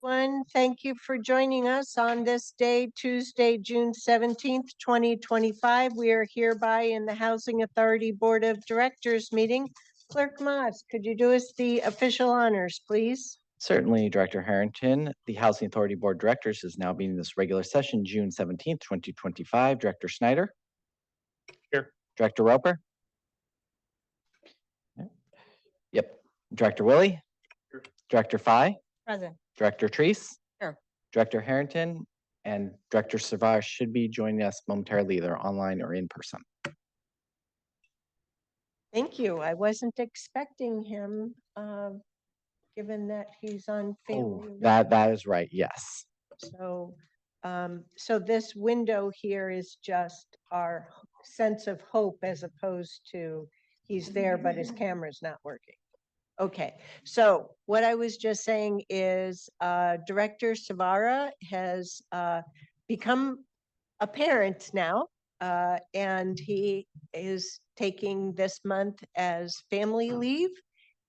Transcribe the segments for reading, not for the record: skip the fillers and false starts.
everyone. Thank you for joining us on this day, Tuesday, June 17th, 2025. We are hereby in the Housing Authority Board of Directors meeting. Clerk Moss, could you do us the official honors, please? Certainly, Director Harrington. The Housing Authority Board of Directors is now meeting this regular session, June 17th, 2025. Director Snyder? Here. Director Roper? Yep. Director Willie? Here. Director Fye? Present. Director Treese? Here. Director Harrington and Director Savage should be joining us momentarily, either online or in person. Thank you. I wasn't expecting him, given that he's on family. That is right. Yes. So, so this window here is just our sense of hope as opposed to he's there, but his camera's not working. Okay, so what I was just saying is Director Savara has become a parent now, and he is taking this month as family leave.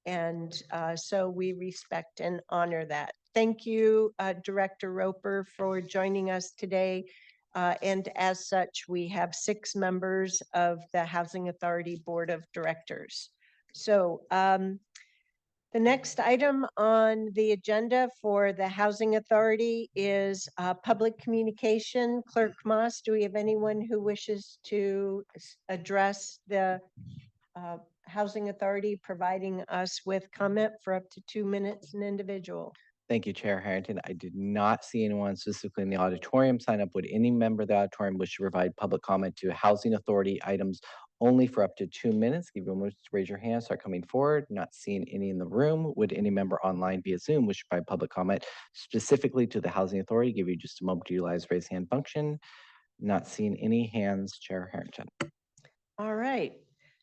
And so we respect and honor that. Thank you, Director Roper, for joining us today. And as such, we have 6 members of the Housing Authority Board of Directors. So the next item on the agenda for the Housing Authority is public communication. Clerk Moss, do we have anyone who wishes to address the Housing Authority, providing us with comment for up to 2 minutes an individual? Thank you, Chair Harrington. I did not see anyone specifically in the auditorium sign up. Would any member of the auditorium wish to provide public comment to Housing Authority items only for up to 2 minutes? Give you a moment to raise your hand, start coming forward. Not seeing any in the room. Would any member online via Zoom wish to provide public comment specifically to the Housing Authority? Give you just a moment to utilize raise hand function. Not seeing any hands, Chair Harrington. All right.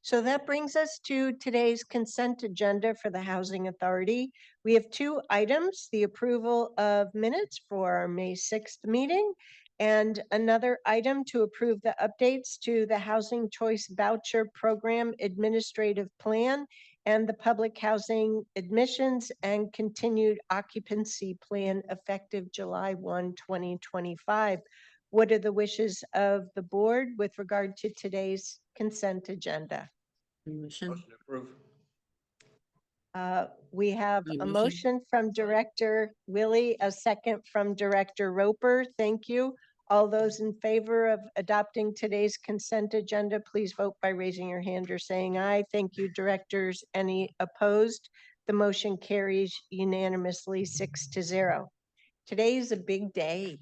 So that brings us to today's consent agenda for the Housing Authority. We have 2 items, the approval of minutes for our May 6th meeting, and another item to approve the updates to the Housing Choice Voucher Program Administrative Plan and the Public Housing Admissions and Continued Occupancy Plan effective July 1, 2025. What are the wishes of the board with regard to today's consent agenda? Motion approved. We have a motion from Director Willie, a second from Director Roper. Thank you. All those in favor of adopting today's consent agenda, please vote by raising your hand or saying aye. Thank you, directors. Any opposed? The motion carries unanimously 6-0. Today is a big day.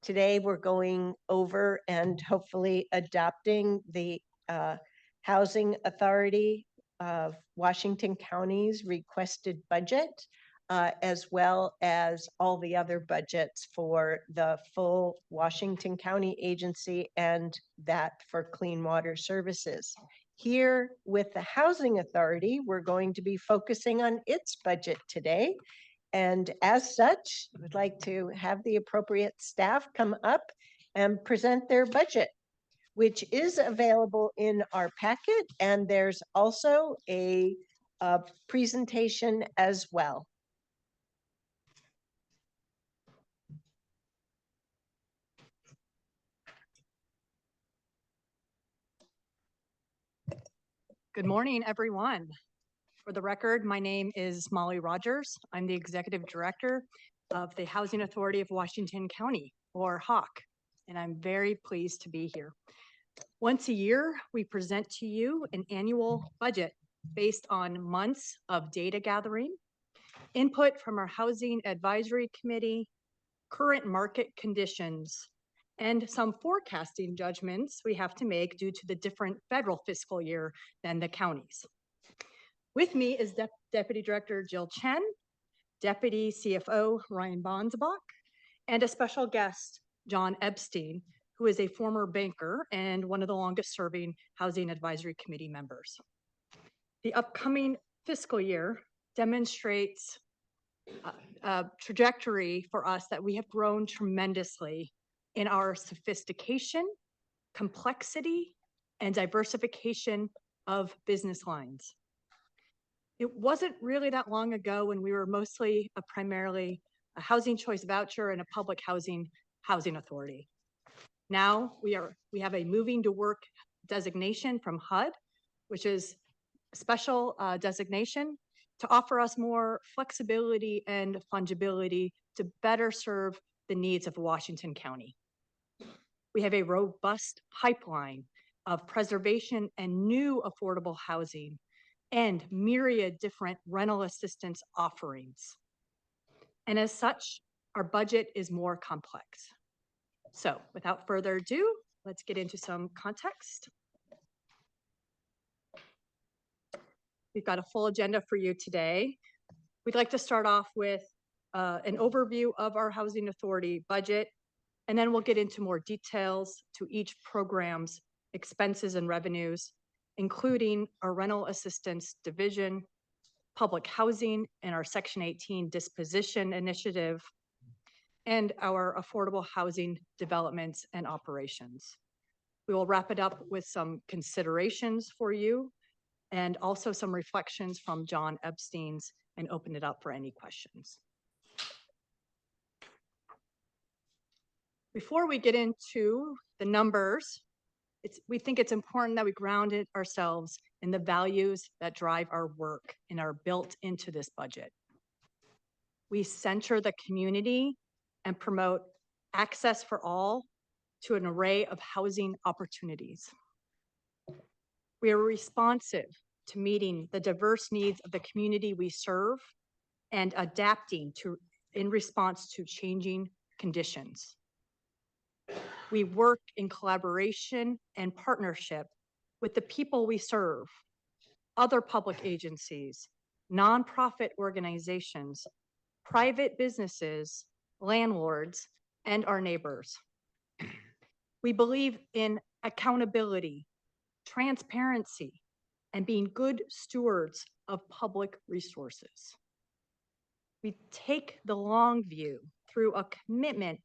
Today we're going over and hopefully adopting the Housing Authority of Washington County's requested budget, as well as all the other budgets for the full Washington County agency and that for clean water services. Here with the Housing Authority, we're going to be focusing on its budget today. And as such, I would like to have the appropriate staff come up and present their budget, which is available in our packet. And there's also a presentation as well. Good morning, everyone. For the record, my name is Molly Rogers. I'm the Executive Director of the Housing Authority of Washington County, or HAWC, and I'm very pleased to be here. Once a year, we present to you an annual budget based on months of data gathering, input from our Housing Advisory Committee, current market conditions, and some forecasting judgments we have to make due to the different federal fiscal year than the counties. With me is Deputy Director Jill Chen, Deputy CFO Ryan Bonsbach, and a special guest, John Epstein, who is a former banker and one of the longest serving Housing Advisory Committee members. The upcoming fiscal year demonstrates a trajectory for us that we have grown tremendously in our sophistication, complexity, and diversification of business lines. It wasn't really that long ago when we were mostly a primarily a housing choice voucher, and a public housing authority. Now we have a moving to work designation from HUD, which is a special designation to offer us more flexibility and fungibility to better serve the needs of Washington County. We have a robust pipeline of preservation and new affordable housing and myriad different rental assistance offerings. And as such, our budget is more complex. So without further ado, let's get into some context. We've got a full agenda for you today. We'd like to start off with an overview of our housing authority budget, and then we'll get into more details to each program's expenses and revenues, including our rental assistance division, public housing, and our Section 18 disposition initiative, and our affordable housing developments and operations. We will wrap it up with some considerations for you and also some reflections from John Epstein's and open it up for any questions. Before we get into the numbers, we think it's important that we grounded ourselves in the values that drive our work and are built into this budget. We center the community and promote access for all to an array of housing opportunities. We are responsive to meeting the diverse needs of the community we serve and adapting in response to changing conditions. We work in collaboration and partnership with the people we serve, other public agencies, nonprofit organizations, private businesses, landlords, and our neighbors. We believe in accountability, transparency, and being good stewards of public resources. We take the long view through a commitment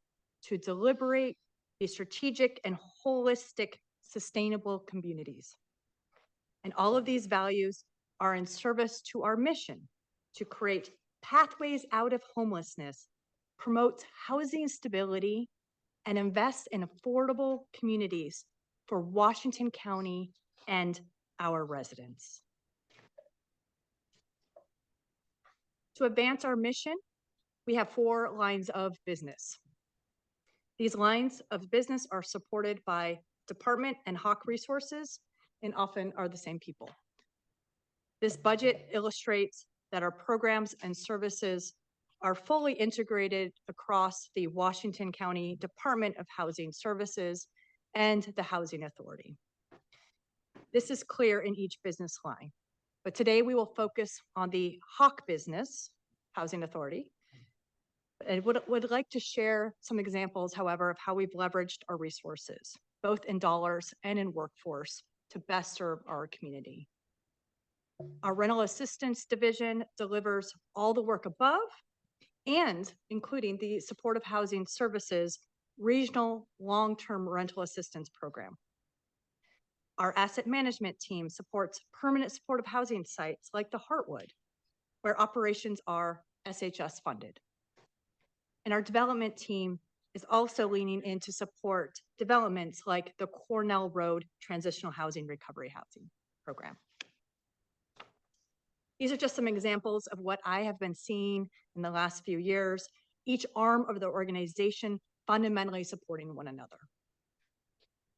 to deliberate, be strategic, and holistic, sustainable communities. And all of these values are in service to our mission to create pathways out of homelessness, promote housing stability, and invest in affordable communities for Washington County and our residents. To advance our mission, we have 4 lines of business. These lines of business are supported by department and HAWK resources and often are the same people. This budget illustrates that our programs and services are fully integrated across the Washington County Department of Housing Services and the Housing Authority. This is clear in each business line, but today we will focus on the HAWK business, Housing Authority. I would like to share some examples, however, of how we've leveraged our resources, both in dollars and in workforce, to best serve our community. Our rental assistance division delivers all the work above and including the supportive housing services regional long-term rental assistance program. Our asset management team supports permanent supportive housing sites like the Heartwood, where operations are SHS funded. And our development team is also leaning in to support developments like the Cornell Road Transitional Housing Recovery Housing Program. These are just some examples of what I have been seeing in the last few years, each arm of the organization fundamentally supporting one another.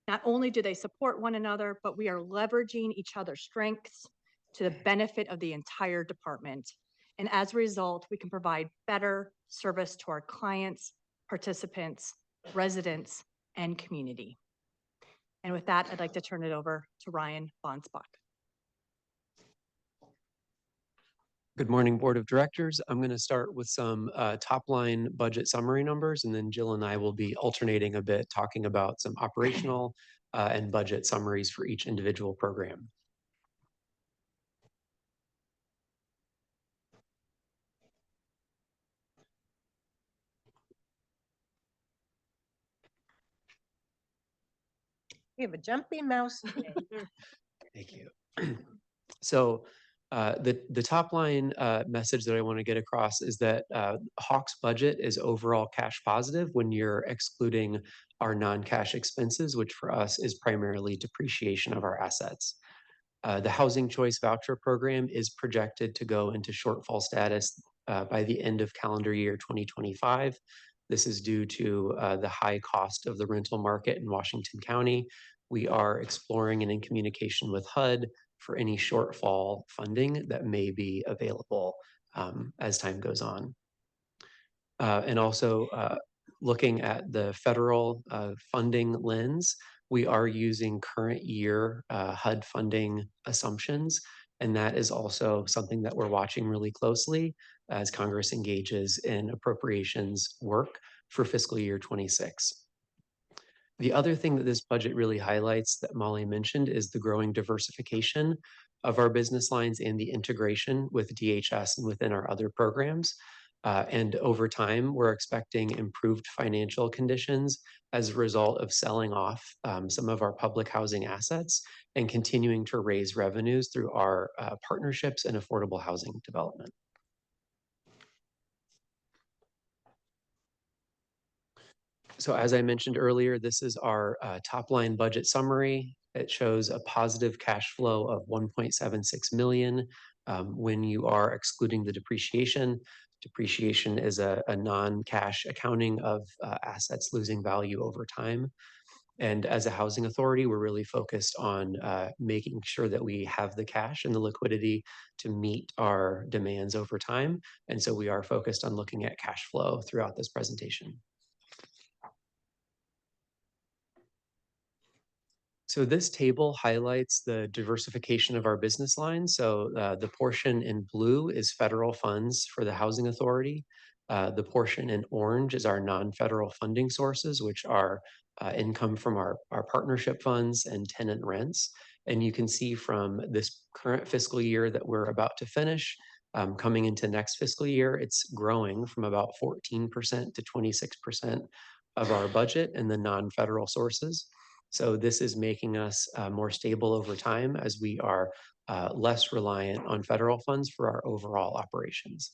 Not only do they support one another, but we are leveraging each other's strengths to the benefit of the entire department. And as a result, we can provide better service to our clients, participants, residents, and community. And with that, I'd like to turn it over to Ryan Bonsbach. Good morning, Board of Directors. I'm going to start with some top-line budget summary numbers, and then Jill and I will be alternating a bit, talking about some operational and budget summaries for each individual program. We have a jumpy mouse today. Thank you. So The top line message that I want to get across is that Hawk's budget is overall cash positive when you're excluding our non-cash expenses, which for us is primarily depreciation of our assets. The Housing Choice Voucher Program is projected to go into shortfall status by the end of calendar year 2025. This is due to the high cost of the rental market in Washington County. We are exploring and in communication with HUD for any shortfall funding that may be available as time goes on. And also looking at the federal funding lens, we are using current year HUD funding assumptions, and that is also something that we're watching really closely as Congress engages in appropriations work for fiscal year 26. The other thing that this budget really highlights that Molly mentioned is the growing diversification of our business lines and the integration with DHS and within our other programs. And over time, we're expecting improved financial conditions as a result of selling off some of our public housing assets and continuing to raise revenues through our partnerships and affordable housing development. So as I mentioned earlier, this is our top line budget summary. It shows a positive cash flow of 1.76 million when you are excluding the depreciation. Depreciation is a non-cash accounting of assets losing value over time. And as a housing authority, we're really focused on making sure that we have the cash and the liquidity to meet our demands over time. And so we are focused on looking at cash flow throughout this presentation. So this table highlights the diversification of our business lines. So the portion in blue is federal funds for the Housing Authority. The portion in orange is our non-federal funding sources, which are income from our partnership funds and tenant rents. And you can see from this current fiscal year that we're about to finish, coming into next fiscal year, it's growing from about 14% to 26% of our budget in the non-federal sources. So this is making us more stable over time as we are less reliant on federal funds for our overall operations.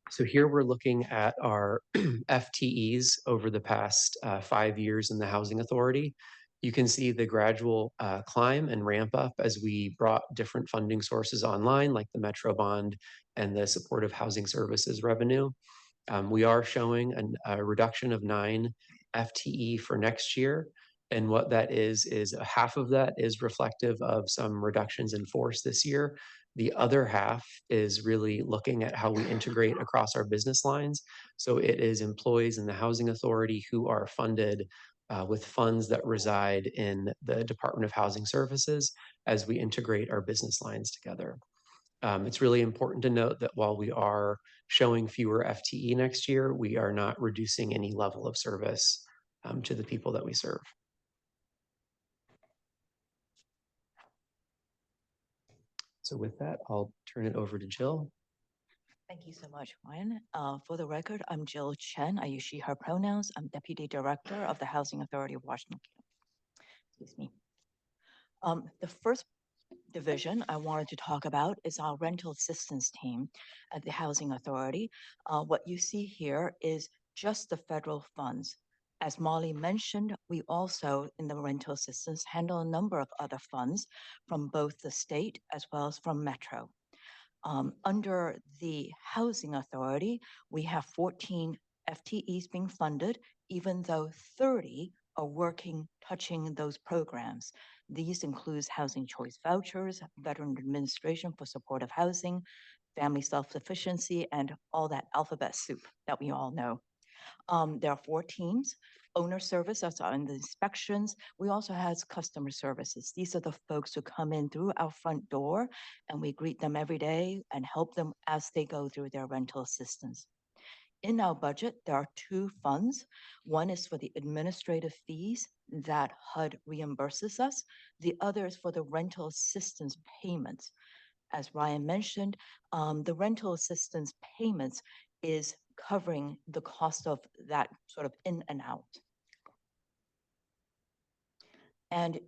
So here we're looking at our FTEs over the past 5 years in the Housing Authority. You can see the gradual climb and ramp up as we brought different funding sources online, like the Metro Bond and the Supportive Housing Services revenue. We are showing a reduction of 9 FTE for next year. And what that is half of that is reflective of some reductions in force this year. The other half is really looking at how we integrate across our business lines. So it is employees in the Housing Authority who are funded with funds that reside in the Department of Housing Services as we integrate our business lines together. It's really important to note that while we are showing fewer FTE next year, we are not reducing any level of service to the people that we serve. So with that, I'll turn it over to Jill. Thank you so much, Ryan. For the record, I'm Jill Chen. I use she, her pronouns. I'm Deputy Director of the Housing Authority of Washington County. Excuse me. The first division I wanted to talk about is our rental assistance team at the Housing Authority. What you see here is just the federal funds. As Molly mentioned, we also, in the rental assistance, handle a number of other funds from both the state as well as from Metro. Under the Housing Authority, we have 14 FTEs being funded, even though 30 are working, touching those programs. These include housing choice vouchers, veteran administration for supportive housing, family self-sufficiency, and all that alphabet soup that we all know. There are 4 teams. Owner service, that's on the inspections. We also have customer services. These are the folks who come in through our front door, and we greet them every day and help them as they go through their rental assistance. In our budget, there are 2 funds. One is for the administrative fees that HUD reimburses us. The other is for the rental assistance payments. As Ryan mentioned, the rental assistance payments is covering the cost of that sort of in and out. And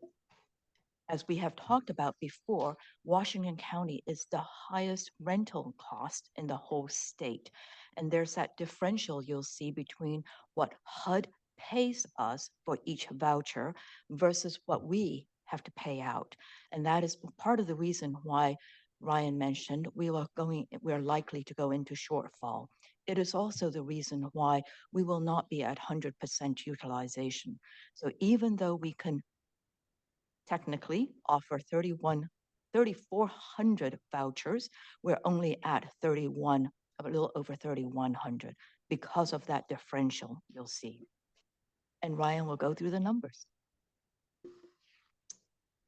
As we have talked about before, Washington County is the highest rental cost in the whole state. And there's that differential you'll see between what HUD pays us for each voucher versus what we have to pay out. And that is part of the reason why Ryan mentioned we're likely to go into shortfall. It is also the reason why we will not be at 100% utilization. So even though we can technically offer 3,400 vouchers, we're only at a little over 3,100 because of that differential you'll see. And Ryan will go through the numbers.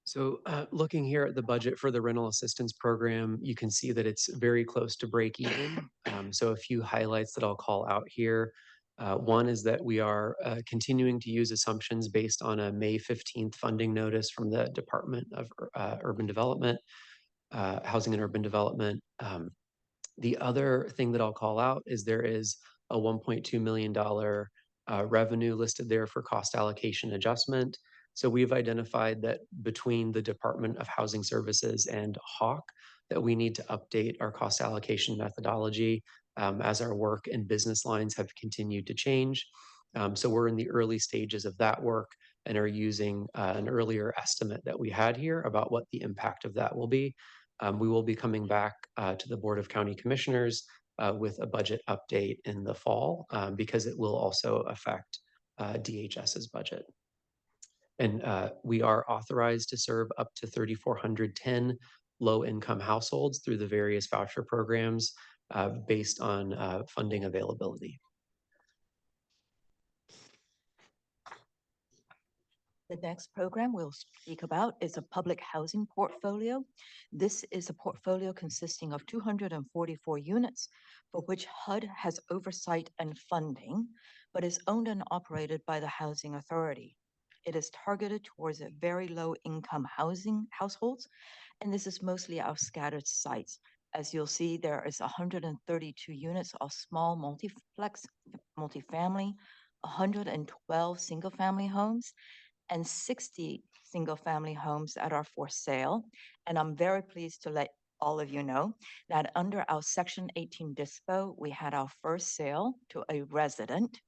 So looking here at the budget for the rental assistance program, you can see that it's very close to break even. So a few highlights that I'll call out here. One is that we are continuing to use assumptions based on a May 15th funding notice from the Department of Urban Development, Housing and Urban Development. The other thing that I'll call out is there is a $1.2 million revenue listed there for cost allocation adjustment. So we've identified that between the Department of Housing Services and HAWK, that we need to update our cost allocation methodology as our work and business lines have continued to change. So we're in the early stages of that work and are using an earlier estimate that we had here about what the impact of that will be. We will be coming back to the Board of County Commissioners with a budget update in the fall because it will also affect DHS's budget. And we are authorized to serve up to 3,410 low-income households through the various voucher programs based on funding availability. The next program we'll speak about is a public housing portfolio. This is a portfolio consisting of 244 units for which HUD has oversight and funding, but is owned and operated by the Housing Authority. It is targeted towards a very low income households, and this is mostly our scattered sites. As you'll see, there is 132 units of small multifamily, 112 single family homes, and 60 single-family homes that are for sale. And I'm very pleased to let all of you know that under our Section 18 dispo, we had our first sale to a resident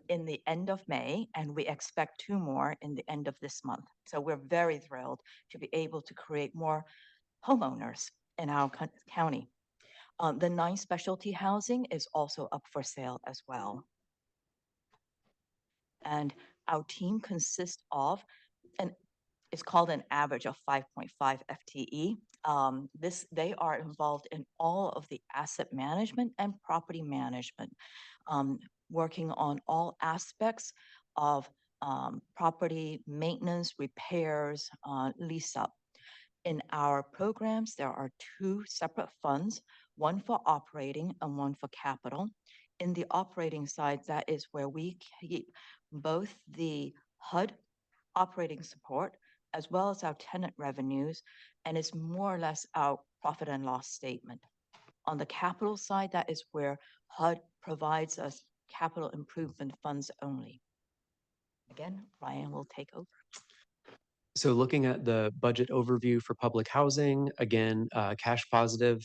in the end of May, and we expect 2 more in the end of this month. So we're very thrilled to be able to create more homeowners in our county. The 9 specialty housing is also up for sale as well. And our team consists of, and it's called an average of 5.5 FTE. They are involved in all of the asset management and property management, working on all aspects of property maintenance, repairs, lease up. In our programs, there are 2 separate funds, one for operating and one for capital. In the operating side, that is where we keep both the HUD operating support as well as our tenant revenues, and it's more or less our profit and loss statement. On the capital side, that is where HUD provides us capital improvement funds only. Again, Ryan will take over. So looking at the budget overview for public housing, again, cash positive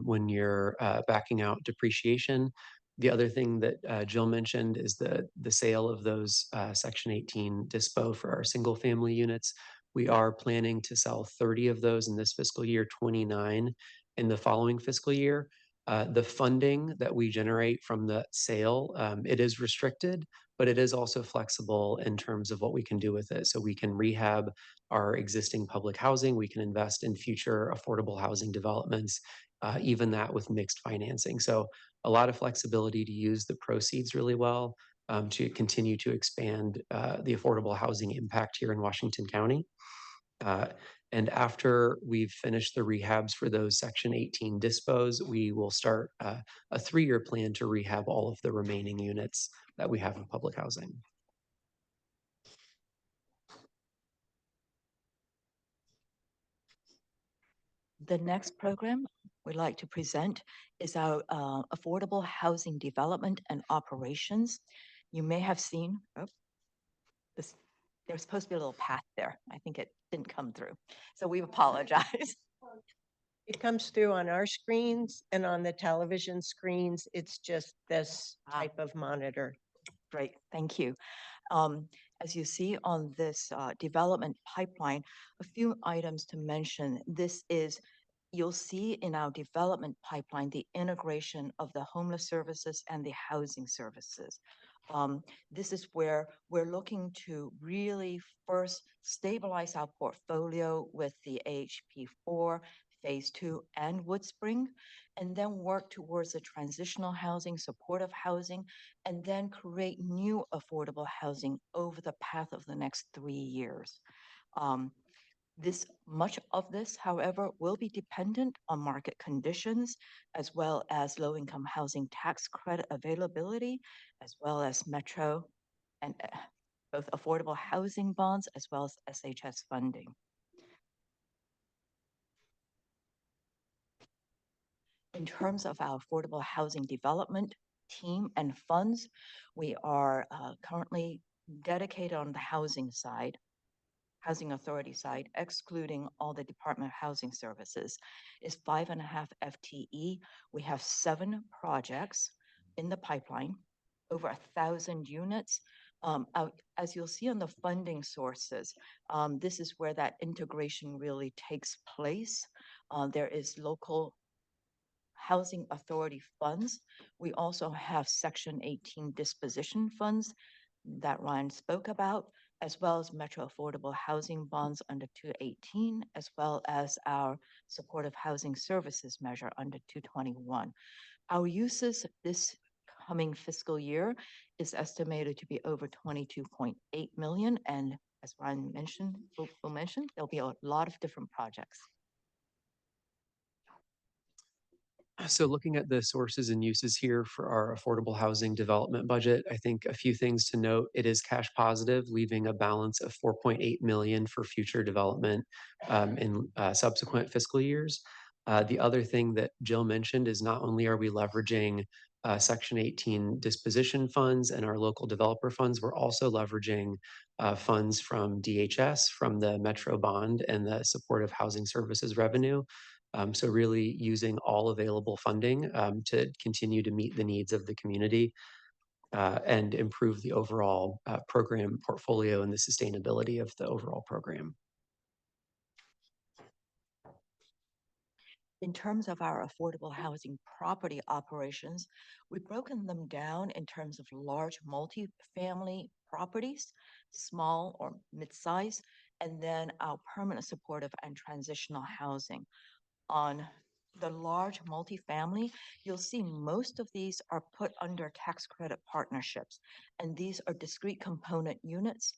when you're backing out depreciation. The other thing that Jill mentioned is the sale of those Section 18 dispo for our single family units. We are planning to sell 30 of those in this fiscal year, 29 in the following fiscal year. The funding that we generate from the sale, it is restricted, but it is also flexible in terms of what we can do with it. So we can rehab our existing public housing, we can invest in future affordable housing developments, even that with mixed financing. So a lot of flexibility to use the proceeds really well to continue to expand the affordable housing impact here in Washington County. And after we've finished the rehabs for those Section 18 dispos, we will start a 3-year plan to rehab all of the remaining units that we have in public housing. The next program we'd like to present is our affordable housing development and operations. You may have seen this there's supposed to be a little path there. I think it didn't come through. So we apologize. It comes through on our screens and on the television screens. It's just this Ah. type of monitor. Great, thank you. As you see on this development pipeline, a few items to mention. This is, you'll see in our development pipeline, the integration of the homeless services and the housing services. This is where we're looking to really first stabilize our portfolio with the AHP4, Phase 2, and Woodspring, and then work towards the transitional housing, supportive housing, and then create new affordable housing over the path of the next 3 years. Much of this, however, will be dependent on market conditions, as well as low-income housing tax credit availability, as well as metro and both affordable housing bonds, as well as SHS funding. In terms of our affordable housing development team and funds, we are currently dedicated on the housing side, Housing Authority side, excluding all the Department of Housing Services, is 5.5 FTE. We have 7 projects in the pipeline, over 1,000 units. As you'll see on the funding sources, this is where that integration really takes place. There is local Housing Authority funds. We also have Section 18 disposition funds that Ryan spoke about, as well as Metro Affordable Housing Bonds under 218, as well as our Supportive Housing Services measure under 221. Our uses this coming fiscal year is estimated to be over 22.8 million. And as Ryan mentioned, will mention, there'll be a lot of different projects. So looking at the sources and uses here for our affordable housing development budget, I think a few things to note. It is cash positive, leaving a balance of 4.8 million for future development in subsequent fiscal years. The other thing that Jill mentioned is not only are we leveraging Section 18 disposition funds and our local developer funds, we're also leveraging funds from DHS, from the Metro Bond and the Supportive Housing Services revenue. So really using all available funding to continue to meet the needs of the community and improve the overall program portfolio and the sustainability of the overall program. In terms of our affordable housing property operations, we've broken them down in terms of large multifamily properties, small or mid-size, and then our permanent supportive and transitional housing. On the large multifamily, you'll see most of these are put under tax credit partnerships, and these are discrete component units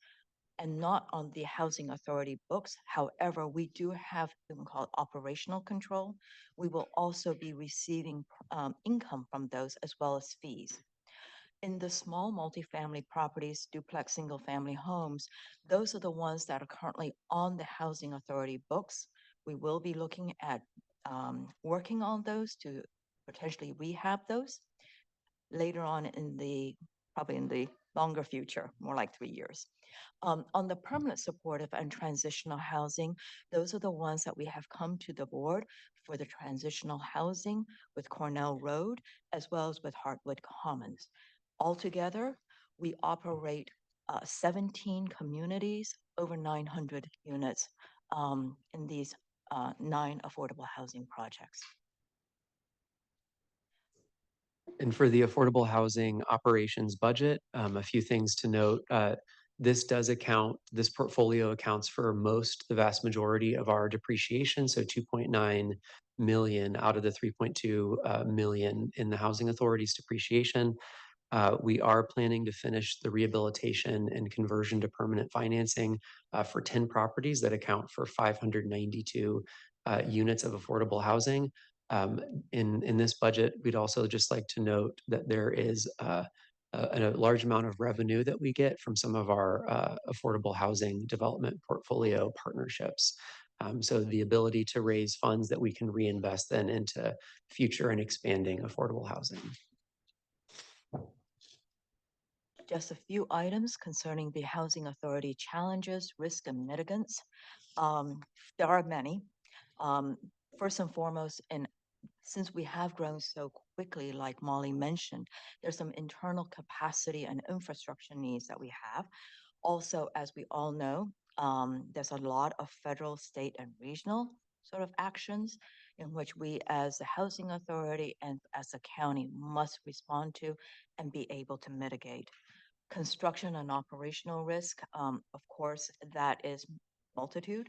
and not on the Housing Authority books. However, we do have what we call operational control. We will also be receiving income from those as well as fees. In the small multifamily properties, duplex single-family homes, those are the ones that are currently on the Housing Authority books. We will be looking at working on those to potentially rehab those later on probably in the longer future, more like 3 years. On the permanent supportive and transitional housing, those are the ones that we have come to the board for the transitional housing with Cornell Road, as well as with Heartwood Commons. Altogether, we operate 17 communities, over 900 units in these 9 affordable housing projects. And for the affordable housing operations budget, a few things to note. This portfolio accounts for the vast majority of our depreciation, so 2.9 million out of the 3.2 million in the Housing Authority's depreciation. We are planning to finish the rehabilitation and conversion to permanent financing for 10 properties that account for 592 units of affordable housing. In this budget, we'd also just like to note that there is a large amount of revenue that we get from some of our affordable housing development portfolio partnerships. So the ability to raise funds that we can reinvest then into future and expanding affordable housing. Just a few items concerning the Housing Authority challenges, risk, and mitigants. There are many. Um, First and foremost, and since we have grown so quickly, like Molly mentioned, there's some internal capacity and infrastructure needs that we have. Also, as we all know, there's a lot of federal, state, and regional sort of actions in which we as the housing authority and as a county must respond to and be able to mitigate. Construction and operational risk, of course, that is multitude.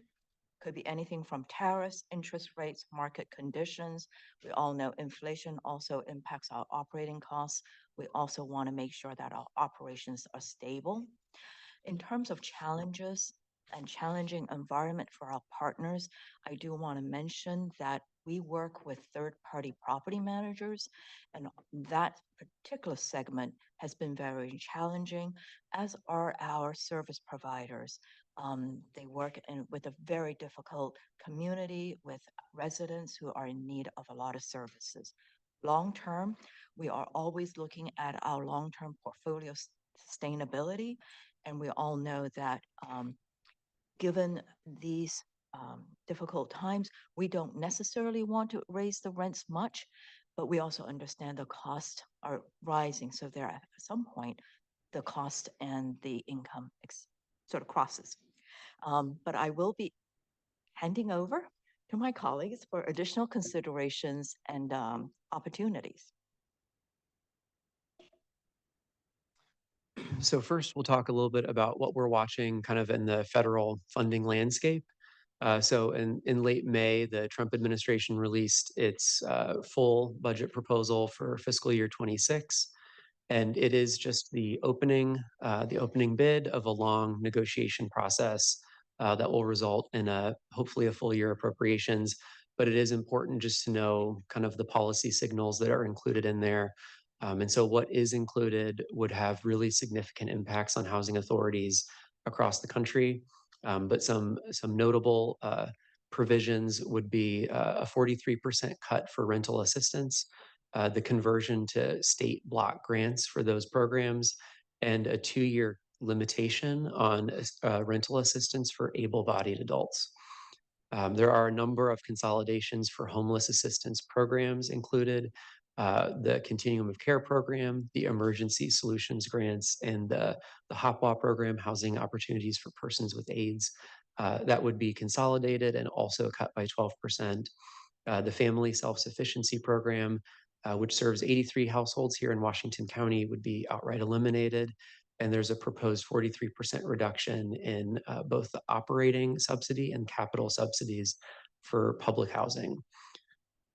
Could be anything from tariffs, interest rates, market conditions. We all know inflation also impacts our operating costs. We also want to make sure that our operations are stable. In terms of challenges and challenging environment for our partners, I do want to mention that we work with third-party property managers, and that particular segment has been very challenging, as are our service providers. They work with a very difficult community with residents who are in need of a lot of services. Long term, we are always looking at our long-term portfolio sustainability, and we all know that given these difficult times, we don't necessarily want to raise the rents much, but we also understand the costs are rising. So there, at some point, the cost and the income sort of crosses. But I will be handing over to my colleagues for additional considerations and opportunities. So first, we'll talk a little bit about what we're watching kind of in the federal funding landscape. So in late May, the Trump administration released its full budget proposal for fiscal year 26. And it is just the opening bid of a long negotiation process that will result in hopefully a full year appropriations. But it is important just to know kind of the policy signals that are included in there. And so what is included would have really significant impacts on housing authorities across the country. But some notable provisions would be a 43% cut for rental assistance, the conversion to state block grants for those programs, and a 2-year limitation on rental assistance for able-bodied adults. There are a number of consolidations for homeless assistance programs included, the Continuum of Care program, the Emergency Solutions grants, and the HOPWA program, Housing Opportunities for Persons with AIDS. That would be consolidated and also cut by 12%. The Family Self-Sufficiency Program, which serves 83 households here in Washington County, would be outright eliminated. And there's a proposed 43% reduction in both the operating subsidy and capital subsidies for public housing.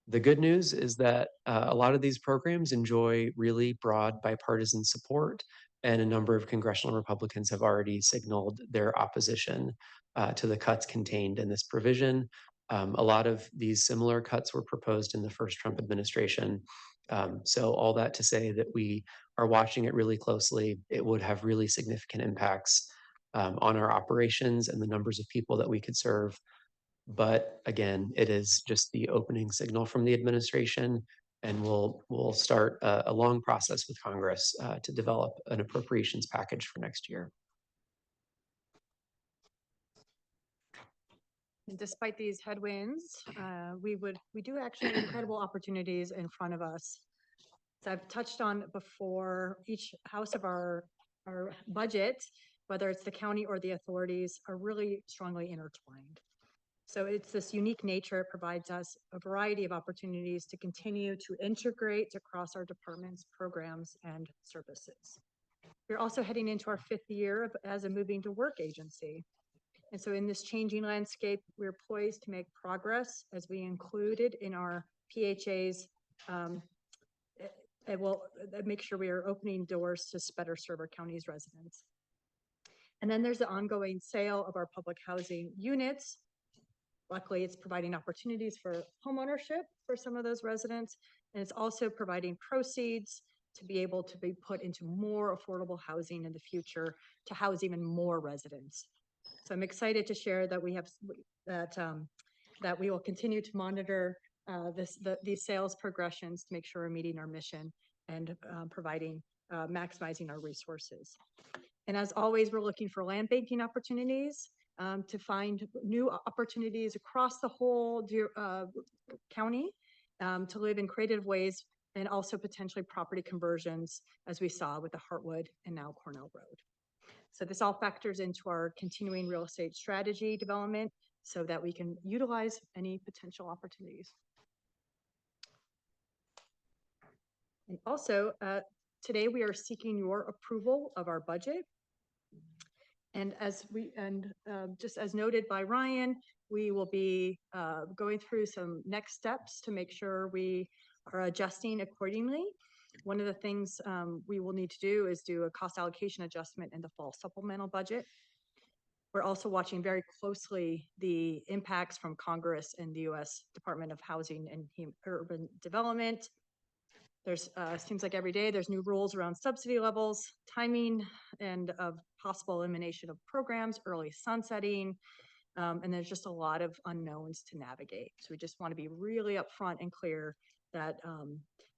The good news is that a lot of these programs enjoy really broad bipartisan support, and a number of congressional Republicans have already signaled their opposition to the cuts contained in this provision. A lot of these similar cuts were proposed in the first Trump administration. So all that to say that we are watching it really closely. It would have really significant impacts on our operations and the numbers of people that we could serve. But again, it is just the opening signal from the administration, and we'll start a long process with Congress to develop an appropriations package for next year. And despite these headwinds, we do actually have incredible opportunities in front of us. So I've touched on before, each house of our budget, whether it's the county or the authorities, are really strongly intertwined. So it's this unique nature. It provides us a variety of opportunities to continue to integrate across our departments, programs, and services. We're also heading into our 5th year as a moving to work agency. And so in this changing landscape, we're poised to make progress as we included in our PHAs. It will make sure we are opening doors to better serve our county's residents. And then there's the ongoing sale of our public housing units. Luckily, it's providing opportunities for homeownership for some of those residents. And it's also providing proceeds to be able to be put into more affordable housing in the future to house even more residents. So I'm excited to share that we have that we will continue to monitor these sales progressions to make sure we're meeting our mission and providing maximizing our resources. And as always, we're looking for land banking opportunities to find new opportunities across the whole county to live in creative ways, and also potentially property conversions, as we saw with the Heartwood and now Cornell Road. So this all factors into our continuing real estate strategy development so that we can utilize any potential opportunities. And also, today we are seeking your approval of our budget. And just as noted by Ryan, we will be going through some next steps to make sure we are adjusting accordingly. One of the things we will need to do is do a cost allocation adjustment in the fall supplemental budget. We're also watching very closely the impacts from Congress and the U.S. Department of Housing and Urban Development. There's seems like every day there's new rules around subsidy levels, timing, and of possible elimination of programs, early sunsetting, and there's just a lot of unknowns to navigate. So we just want to be really upfront and clear that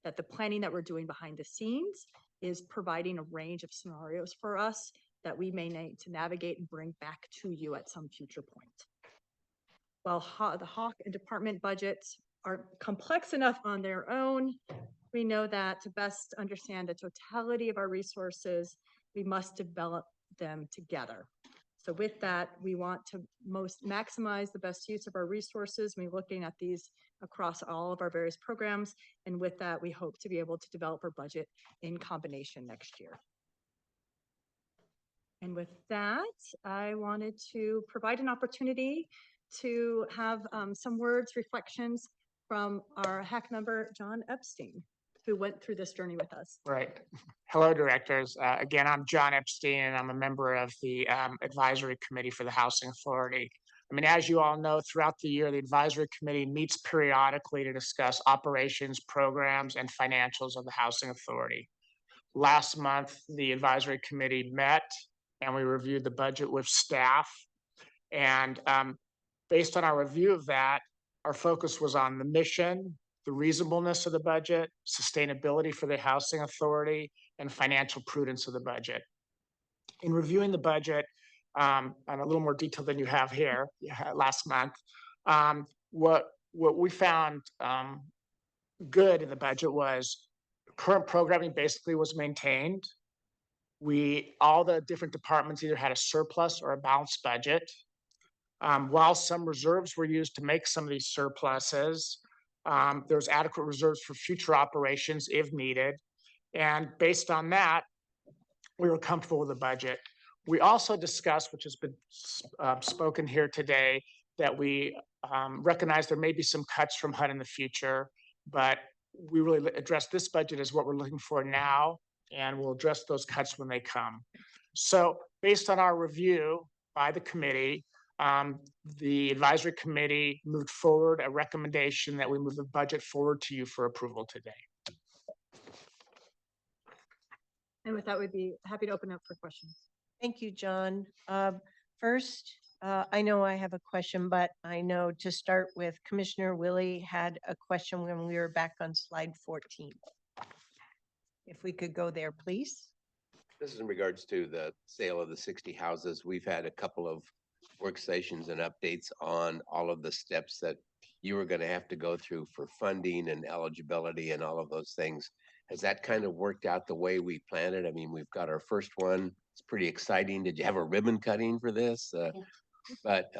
that the planning that we're doing behind the scenes is providing a range of scenarios for us that we may need to navigate and bring back to you at some future point. While the Hawk and department budgets are complex enough on their own, we know that to best understand the totality of our resources, we must develop them together. So with that, we want to maximize the best use of our resources. We're looking at these across all of our various programs. And with that, we hope to be able to develop our budget in combination next year. And with that, I wanted to provide an opportunity to have some words, reflections from our HAC member, John Epstein, who went through this journey with us. Right. Hello, directors. Again, I'm John Epstein, and I'm a member of the Advisory Committee for the Housing Authority. I mean, as you all know, throughout the year, the Advisory Committee meets periodically to discuss operations, programs, and financials of the Housing Authority. Last month, the Advisory Committee met, and we reviewed the budget with staff. And based on our review of that, our focus was on the mission, the reasonableness of the budget, sustainability for the Housing Authority, and financial prudence of the budget. In reviewing the budget, on a little more detail than you have here last month, what we found good in the budget was current programming basically was maintained. All the different departments either had a surplus or a balanced budget. While some reserves were used to make some of these surpluses, there's adequate reserves for future operations if needed. And based on that, we were comfortable with the budget. We also discussed, which has been spoken here today, that we recognize there may be some cuts from HUD in the future, but we really address this budget as what we're looking for now, and we'll address those cuts when they come. So based on our review by the committee, the Advisory Committee moved forward a recommendation that we move the budget forward to you for approval today. And with that, we'd be happy to open up for questions. Thank you, John. First, I know I have a question, but I know to start with, Commissioner Willie had a question when we were back on slide 14. If we could go there, please. This is in regards to the sale of the 60 houses. We've had a couple of work sessions and updates on all of the steps that you were going to have to go through for funding and eligibility and all of those things. Has that kind of worked out the way we planned it? I mean, we've got our first one. It's pretty exciting. Did you have a ribbon cutting for this? But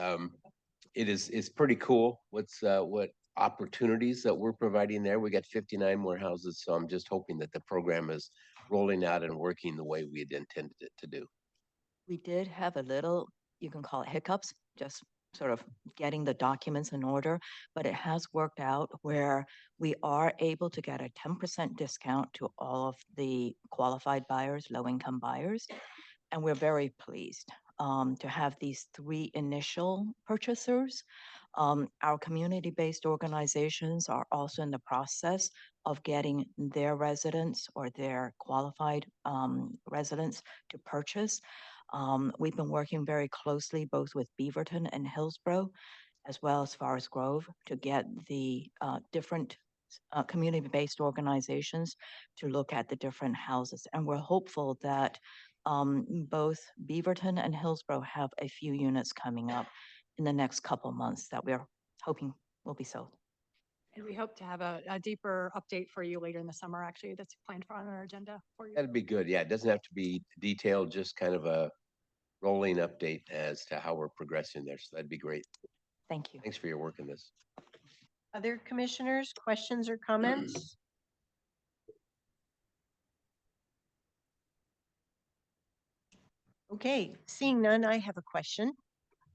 it's pretty cool. What opportunities that we're providing there. We got 59 more houses. So I'm just hoping that the program is rolling out and working the way we had intended it to do. We did have a little, you can call it hiccups, just sort of getting the documents in order, but it has worked out where we are able to get a 10% discount to all of the qualified buyers, low-income buyers. And we're very pleased to have these 3 initial purchasers. Our community-based organizations are also in the process of getting their residents or their qualified residents to purchase. We've been working very closely both with Beaverton and Hillsborough, as well as Forest Grove, to get the different community-based organizations to look at the different houses. And we're hopeful that both Beaverton and Hillsborough have a few units coming up in the next couple months that we're hoping will be sold. And we hope to have a deeper update for you later in the summer, actually, that's planned for on our agenda for you. That'd be good. Yeah, it doesn't have to be detailed, just kind of a rolling update as to how we're progressing there. So that'd be great. Thank you. Thanks for your work in this. Other commissioners, questions or comments? Okay, seeing none, I have a question.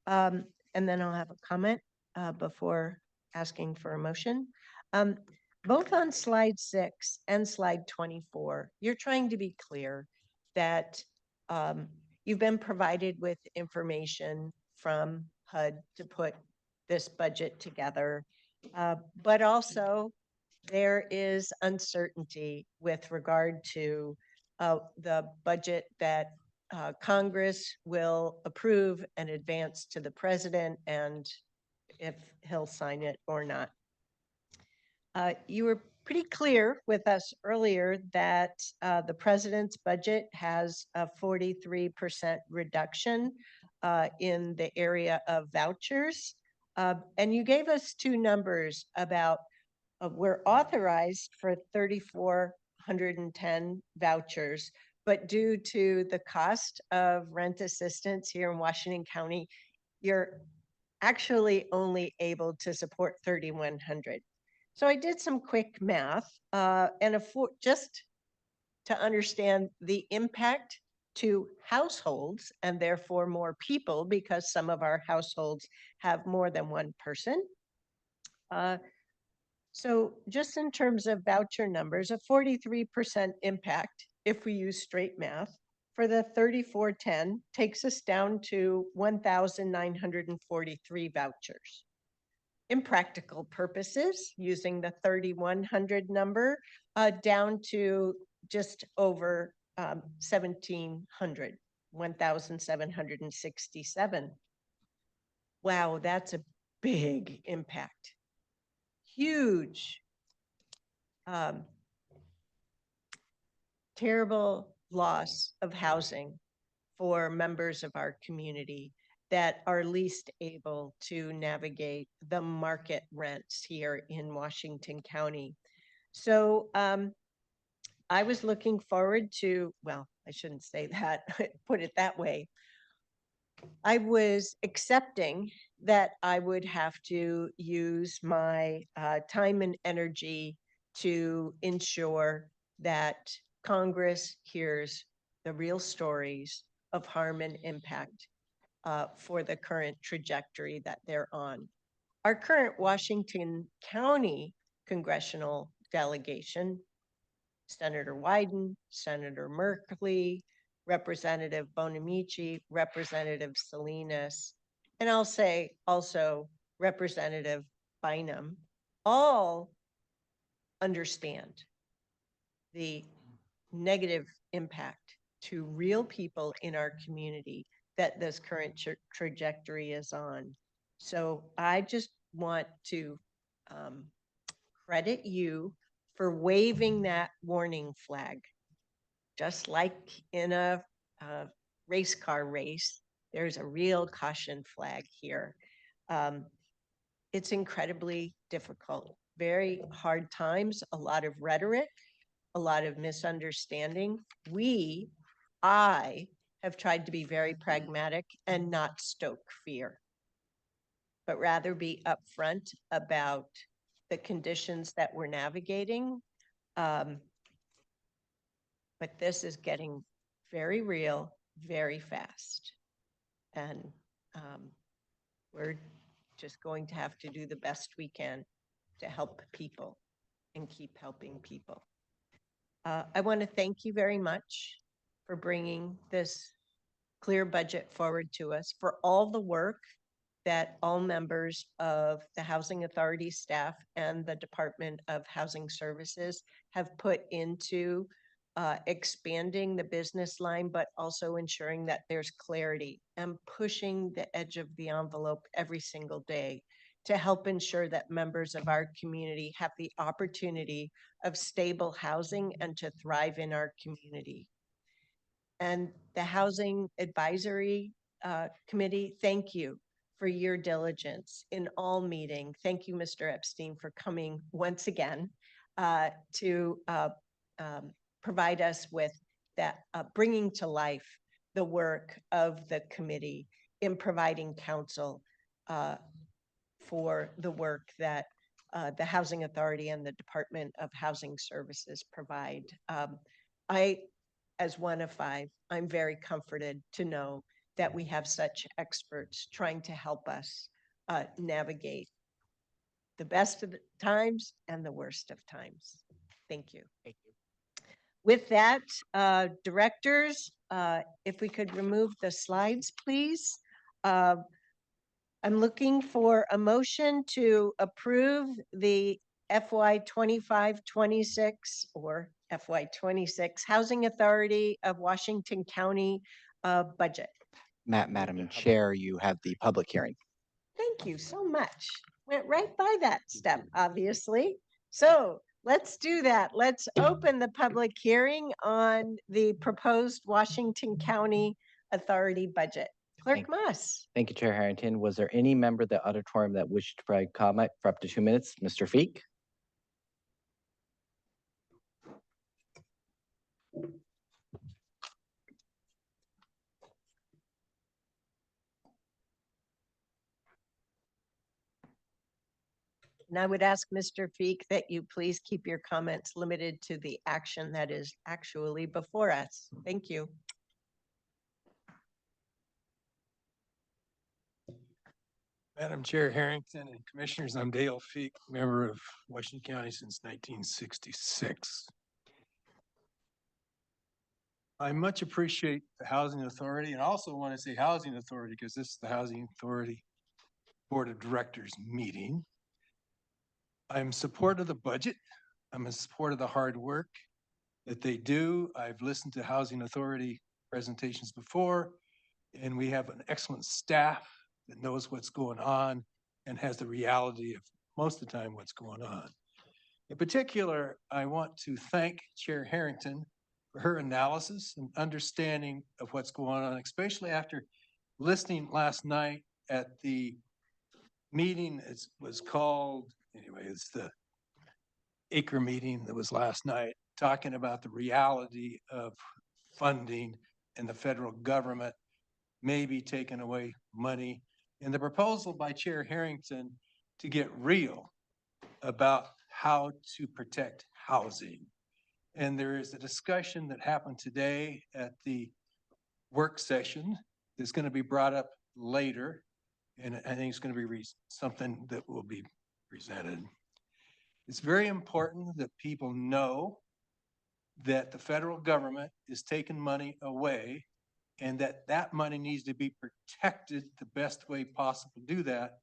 And then I'll have a comment before asking for a motion. Both on slide 6 and slide 24, you're trying to be clear that you've been provided with information from HUD to put this budget together. But also there is uncertainty with regard to the budget that Congress will approve and advance to the president, and if he'll sign it or not. You were pretty clear with us earlier that the president's budget has a 43% reduction in the area of vouchers. And you gave us two numbers about we're authorized for 3,410 vouchers, but due to the cost of rent assistance here in Washington County, you're actually only able to support 3,100. So I did some quick math and just to understand the impact to households and therefore more people, because some of our households have more than one person. So just in terms of voucher numbers, a 43% impact, if we use straight math, for the 3,410 takes us down to 1,943 vouchers. In practical purposes, using the 3,100 number, down to just over 1,700, 1,767. Wow, that's a big impact. Huge, terrible loss of housing for members of our community that are least able to navigate the market rents here in Washington County. So I was looking forward to, well, I shouldn't say that, put it that way. I was accepting that I would have to use my time and energy to ensure that Congress hears the real stories of harm and impact for the current trajectory that they're on. Our current Washington County congressional delegation, Senator Wyden, Senator Merkley, Representative Bonamici, Representative Salinas, and I'll say also Representative Bynum, all understand the negative impact to real people in our community that this current trajectory is on. So I just want to credit you for waving that warning flag. Just like in a race car race, there's a real caution flag here. It's incredibly difficult, very hard times, a lot of rhetoric, a lot of misunderstanding. I have tried to be very pragmatic and not stoke fear, but rather be upfront about the conditions that we're navigating. But this is getting very real, very fast. And we're just going to have to do the best we can to help people and keep helping people. I want to thank you very much for bringing this clear budget forward to us, for all the work that all members of the Housing Authority staff and the Department of Housing Services have put into expanding the business line, but also ensuring that there's clarity and pushing the edge of the envelope every single day to help ensure that members of our community have the opportunity of stable housing and to thrive in our community. And the Housing Advisory Committee, thank you for your diligence in all meeting. Thank you, Mr. Epstein, for coming once again to provide us with that, bringing to life the work of the committee in providing counsel for the work that the Housing Authority and the Department of Housing Services provide. As one of 5, I'm very comforted to know that we have such experts trying to help us navigate the best of the times and the worst of times. Thank you. Thank you. With that, directors, if we could remove the slides, please. I'm looking for a motion to approve the FY 25-26 or FY 26 Housing Authority of Washington County budget. Madam Chair, you have the public hearing. Thank you so much. Went right by that step, obviously. So let's do that. Let's open the public hearing on the proposed Washington County Authority budget. Clerk Moss. Thank you, Chair Harrington. Was there any member of the auditorium that wished to provide comment for up to 2 minutes? Mr. Feek? And I would ask Mr. Feek that you please keep your comments limited to the action that is actually before us. Thank you. Madam Chair Harrington and Commissioners, I'm Dale Feek, member of Washington County since 1966. I much appreciate the Housing Authority and also want to say Housing Authority because this is the Housing Authority Board of Directors meeting. I'm in support of the budget. I'm in support of the hard work that they do. I've listened to Housing Authority presentations before, and we have an excellent staff that knows what's going on and has the reality of most of the time what's going on. In particular, I want to thank Chair Harrington for her analysis and understanding of what's going on, especially after listening last night at the meeting. It was called, anyway, it's the acre meeting that was last night, talking about the reality of funding and the federal government maybe taking away money. And the proposal by Chair Harrington to get real about how to protect housing. And there is a discussion that happened today at the work session that's going to be brought up later. And I think it's going to be something that will be presented. It's very important that people know that the federal government is taking money away and that that money needs to be protected the best way possible to do that.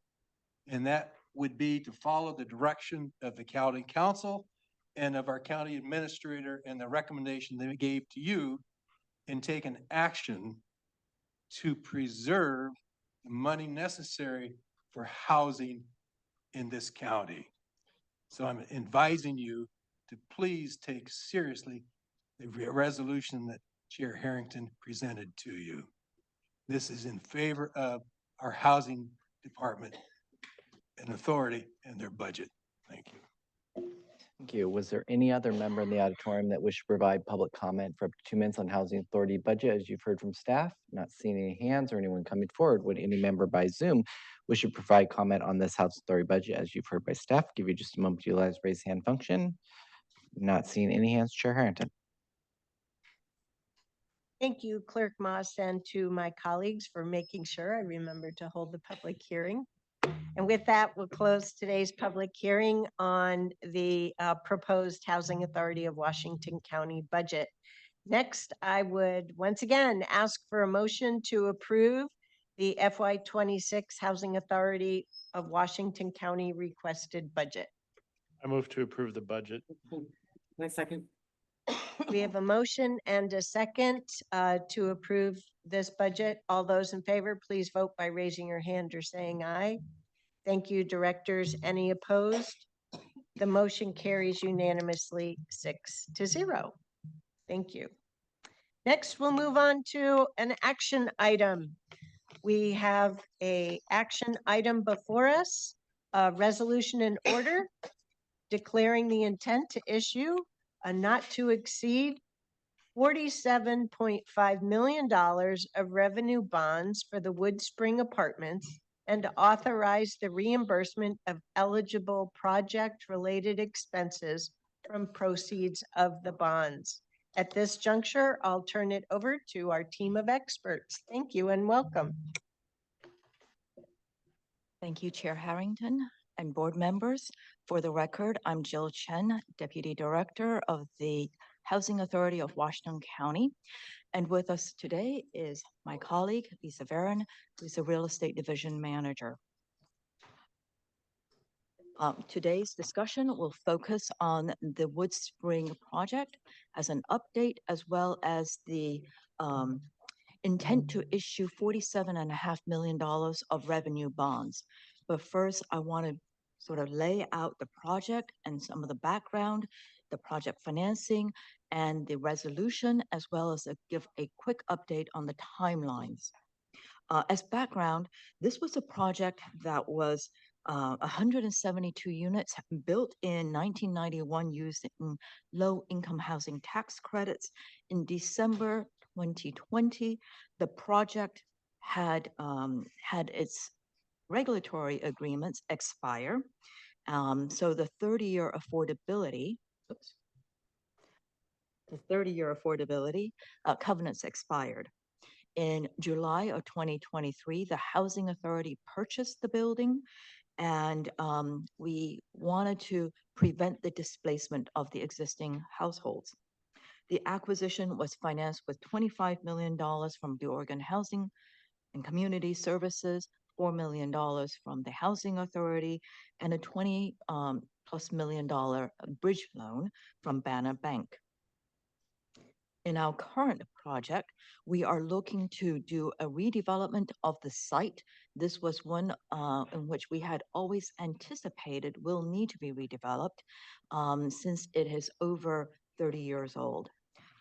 And that would be to follow the direction of the county council and of our county administrator and the recommendation they gave to you and take an action to preserve the money necessary for housing in this county. So I'm advising you to please take seriously the resolution that Chair Harrington presented to you. This is in favor of our housing department and authority and their budget. Thank you. Thank you. Was there any other member in the auditorium that wished to provide public comment for up to 2 minutes on Housing Authority budget? As you've heard from staff, not seeing any hands or anyone coming forward. Would any member by Zoom wish to provide comment on this Housing Authority budget? As you've heard by staff, give you just a moment to utilize raise hand function. Not seeing any hands, Chair Harrington. Thank you, Clerk Moss, and to my colleagues for making sure I remember to hold the public hearing. And with that, we'll close today's public hearing on the proposed Housing Authority of Washington County budget. Next, I would once again ask for a motion to approve the FY 26 Housing Authority of Washington County requested budget. I move to approve the budget. My second. We have a motion and a second to approve this budget. All those in favor, please vote by raising your hand or saying aye. Thank you, directors. Any opposed? The motion carries unanimously 6-0. Thank you. Next, we'll move on to an action item. We have a action item before us, a resolution in order declaring the intent to issue a not to exceed $47.5 million of revenue bonds for the Wood Spring Apartments and to authorize the reimbursement of eligible project-related expenses from proceeds of the bonds. At this juncture, I'll turn it over to our team of experts. Thank you and welcome. Thank you, Chair Harrington and board members. For the record, I'm Jill Chen, Deputy Director of the Housing Authority of Washington County. And with us today is my colleague, Lisa Varon, who's the Real Estate Division Manager. Today's discussion will focus on the Wood Spring project as an update, as well as the intent to issue $47.5 million of revenue bonds. But first, I want to sort of lay out the project and some of the background, the project financing, and the resolution, as well as give a quick update on the timelines. As background, this was a project that was 172 units built in 1991 using low-income housing tax credits. In December 2020, the project had its regulatory agreements expire. So the 30-year affordability, covenants expired. In July of 2023, the Housing Authority purchased the building, and we wanted to prevent the displacement of the existing households. The acquisition was financed with $25 million from the Oregon Housing and Community Services, $4 million from the Housing Authority, and a $20+ million bridge loan from Banner Bank. In our current project, we are looking to do a redevelopment of the site. This was one in which we had always anticipated will need to be redeveloped since it is over 30 years old.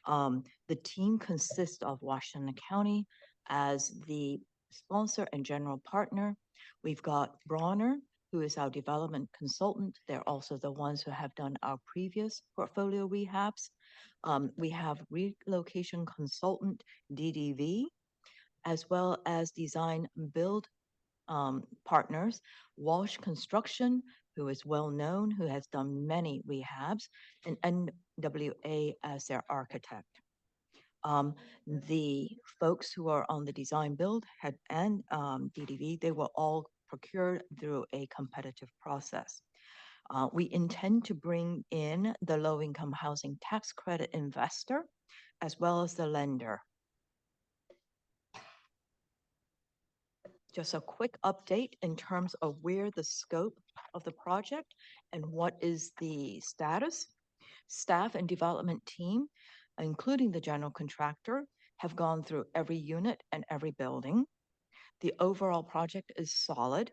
The team consists of Washington County as the sponsor and general partner. We've got Bronner, who is our development consultant. They're also the ones who have done our previous portfolio rehabs. We have relocation consultant DDV, as well as design build partners, Walsh Construction, who is well known, who has done many rehabs, and NWA as their architect. The folks who are on the design build and DDV, they were all procured through a competitive process. We intend to bring in the low-income housing tax credit investor, as well as the lender. Just a quick update in terms of where the scope of the project and what is the status. Staff and development team, including the general contractor, have gone through every unit and every building. The overall project is solid.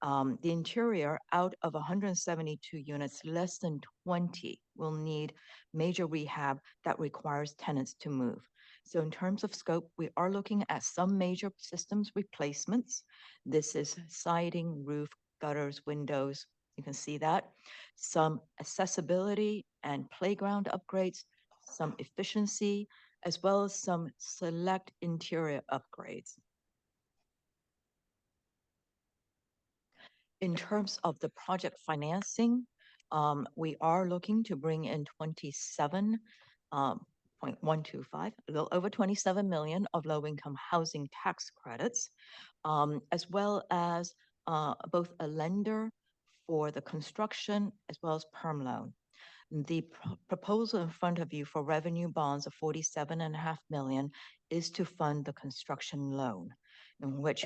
The interior, out of 172 units, less than 20 will need major rehab that requires tenants to move. So in terms of scope, we are looking at some major systems replacements. This is siding, roof, gutters, windows. You can see that. Some accessibility and playground upgrades, some efficiency, as well as some select interior upgrades. In terms of the project financing, we are looking to bring in 27.125, a little over 27 million of low-income housing tax credits, as well as both a lender for the construction as well as perm loan. The proposal in front of you for revenue bonds of 47.5 million is to fund the construction loan, in which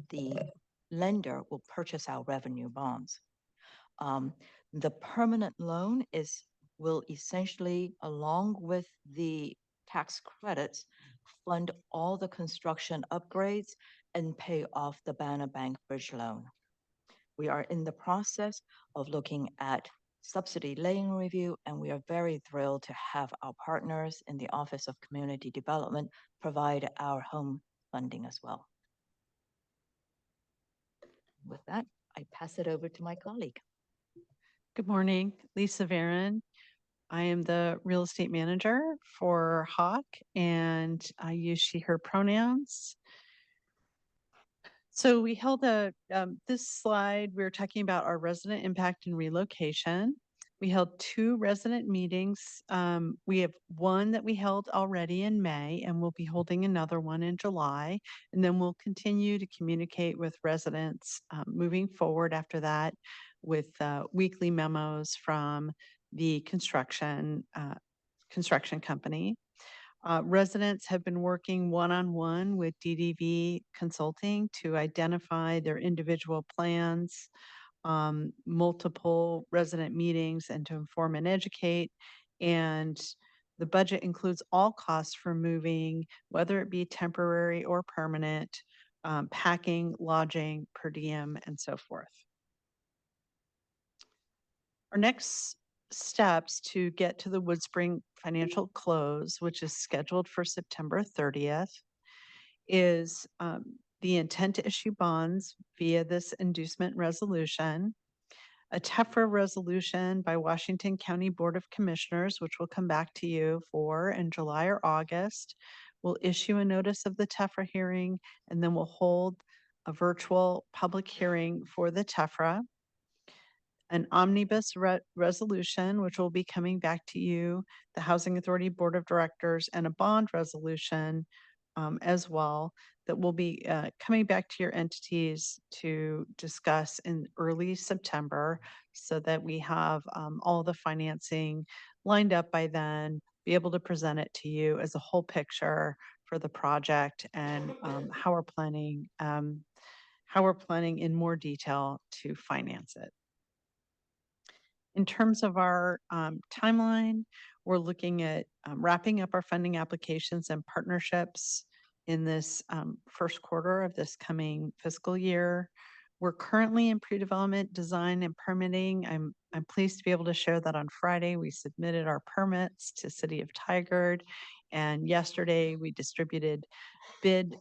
the lender will purchase our revenue bonds. The permanent loan will essentially, along with the tax credits, fund all the construction upgrades and pay off the Banner Bank bridge loan. We are in the process of looking at subsidy laying review, and we are very thrilled to have our partners in the Office of Community Development provide our home funding as well. With that, I pass it over to my colleague. Good morning, Lisa Varon. I am the real estate manager for Hawk, and I use she, her pronouns. So we held this slide, we were talking about our resident impact and relocation. We held 2 resident meetings. We have one that we held already in May, and we'll be holding another one in July. And then we'll continue to communicate with residents moving forward after that with weekly memos from the construction company. Residents have been working one-on-one with DDV Consulting to identify their individual plans, multiple resident meetings, and to inform and educate. And the budget includes all costs for moving, whether it be temporary or permanent, packing, lodging, per diem, and so forth. Our next steps to get to the Woodspring financial close, which is scheduled for September 30th, is the intent to issue bonds via this inducement resolution, a TEFRA resolution by Washington County Board of Commissioners, which will come back to you for in July or August. We'll issue a notice of the TEFRA hearing, and then we'll hold a virtual public hearing for the TEFRA. An omnibus resolution, which will be coming back to you, the Housing Authority Board of Directors, and a bond resolution as well, that will be coming back to your entities to discuss in early September, so that we have all the financing lined up by then, be able to present it to you as a whole picture for the project, and how we're planning in more detail to finance it. In terms of our timeline, we're looking at wrapping up our funding applications and partnerships in this first quarter of this coming fiscal year. We're currently in pre-development design and permitting. I'm pleased to be able to share that on Friday, we submitted our permits to City of Tigard, and yesterday we distributed bid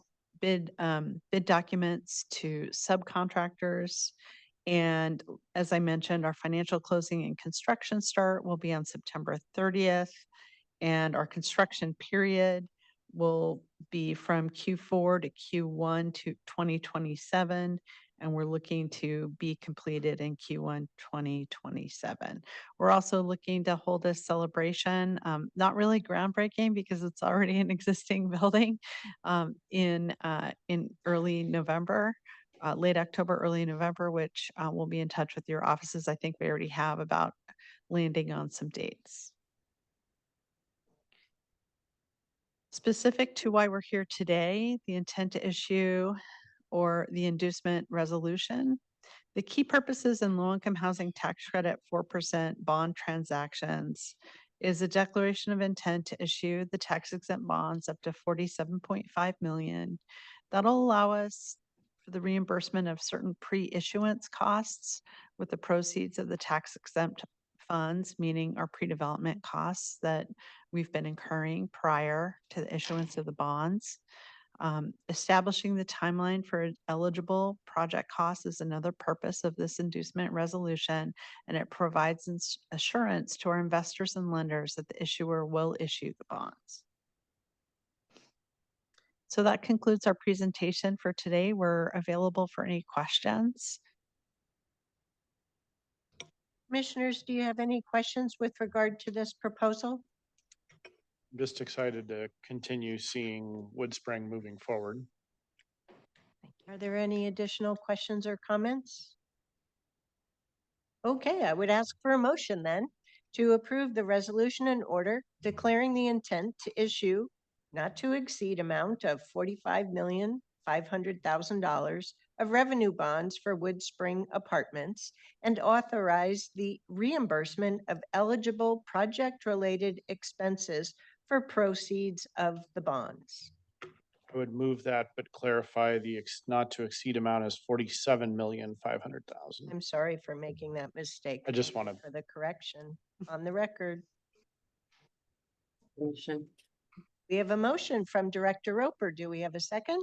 documents to subcontractors. And as I mentioned, our financial closing and construction start will be on September 30th. And our construction period will be from Q4 to Q1 to 2027. And we're looking to be completed in Q1 2027. We're also looking to hold a celebration, not really groundbreaking because it's already an existing building, in early November. Late October, early November, which we'll be in touch with your offices. I think we already have about landing on some dates. Specific to why we're here today, the intent to issue or the inducement resolution. The key purposes in low-income housing tax credit 4% bond transactions is a declaration of intent to issue the tax-exempt bonds up to $47.5 million. That'll allow us for the reimbursement of certain pre-issuance costs with the proceeds of the tax-exempt funds, meaning our pre-development costs that we've been incurring prior to the issuance of the bonds. Establishing the timeline for eligible project costs is another purpose of this inducement resolution, and it provides assurance to our investors and lenders that the issuer will issue the bonds. So that concludes our presentation for today. We're available for any questions. Commissioners, do you have any questions with regard to this proposal? I'm just excited to continue seeing Woodspring moving forward. Are there any additional questions or comments? Okay, I would ask for a motion then to approve the resolution and order declaring the intent to issue not to exceed amount of $45,500,000 of revenue bonds for Woodspring Apartments, and authorize the reimbursement of eligible project-related expenses for proceeds of the bonds. I would move that, but clarify the not to exceed amount as 47,500,000. I'm sorry for making that mistake. I just Thank you wanna- For the correction on the record. Motion. We have a motion from Director Roper. Do we have a second?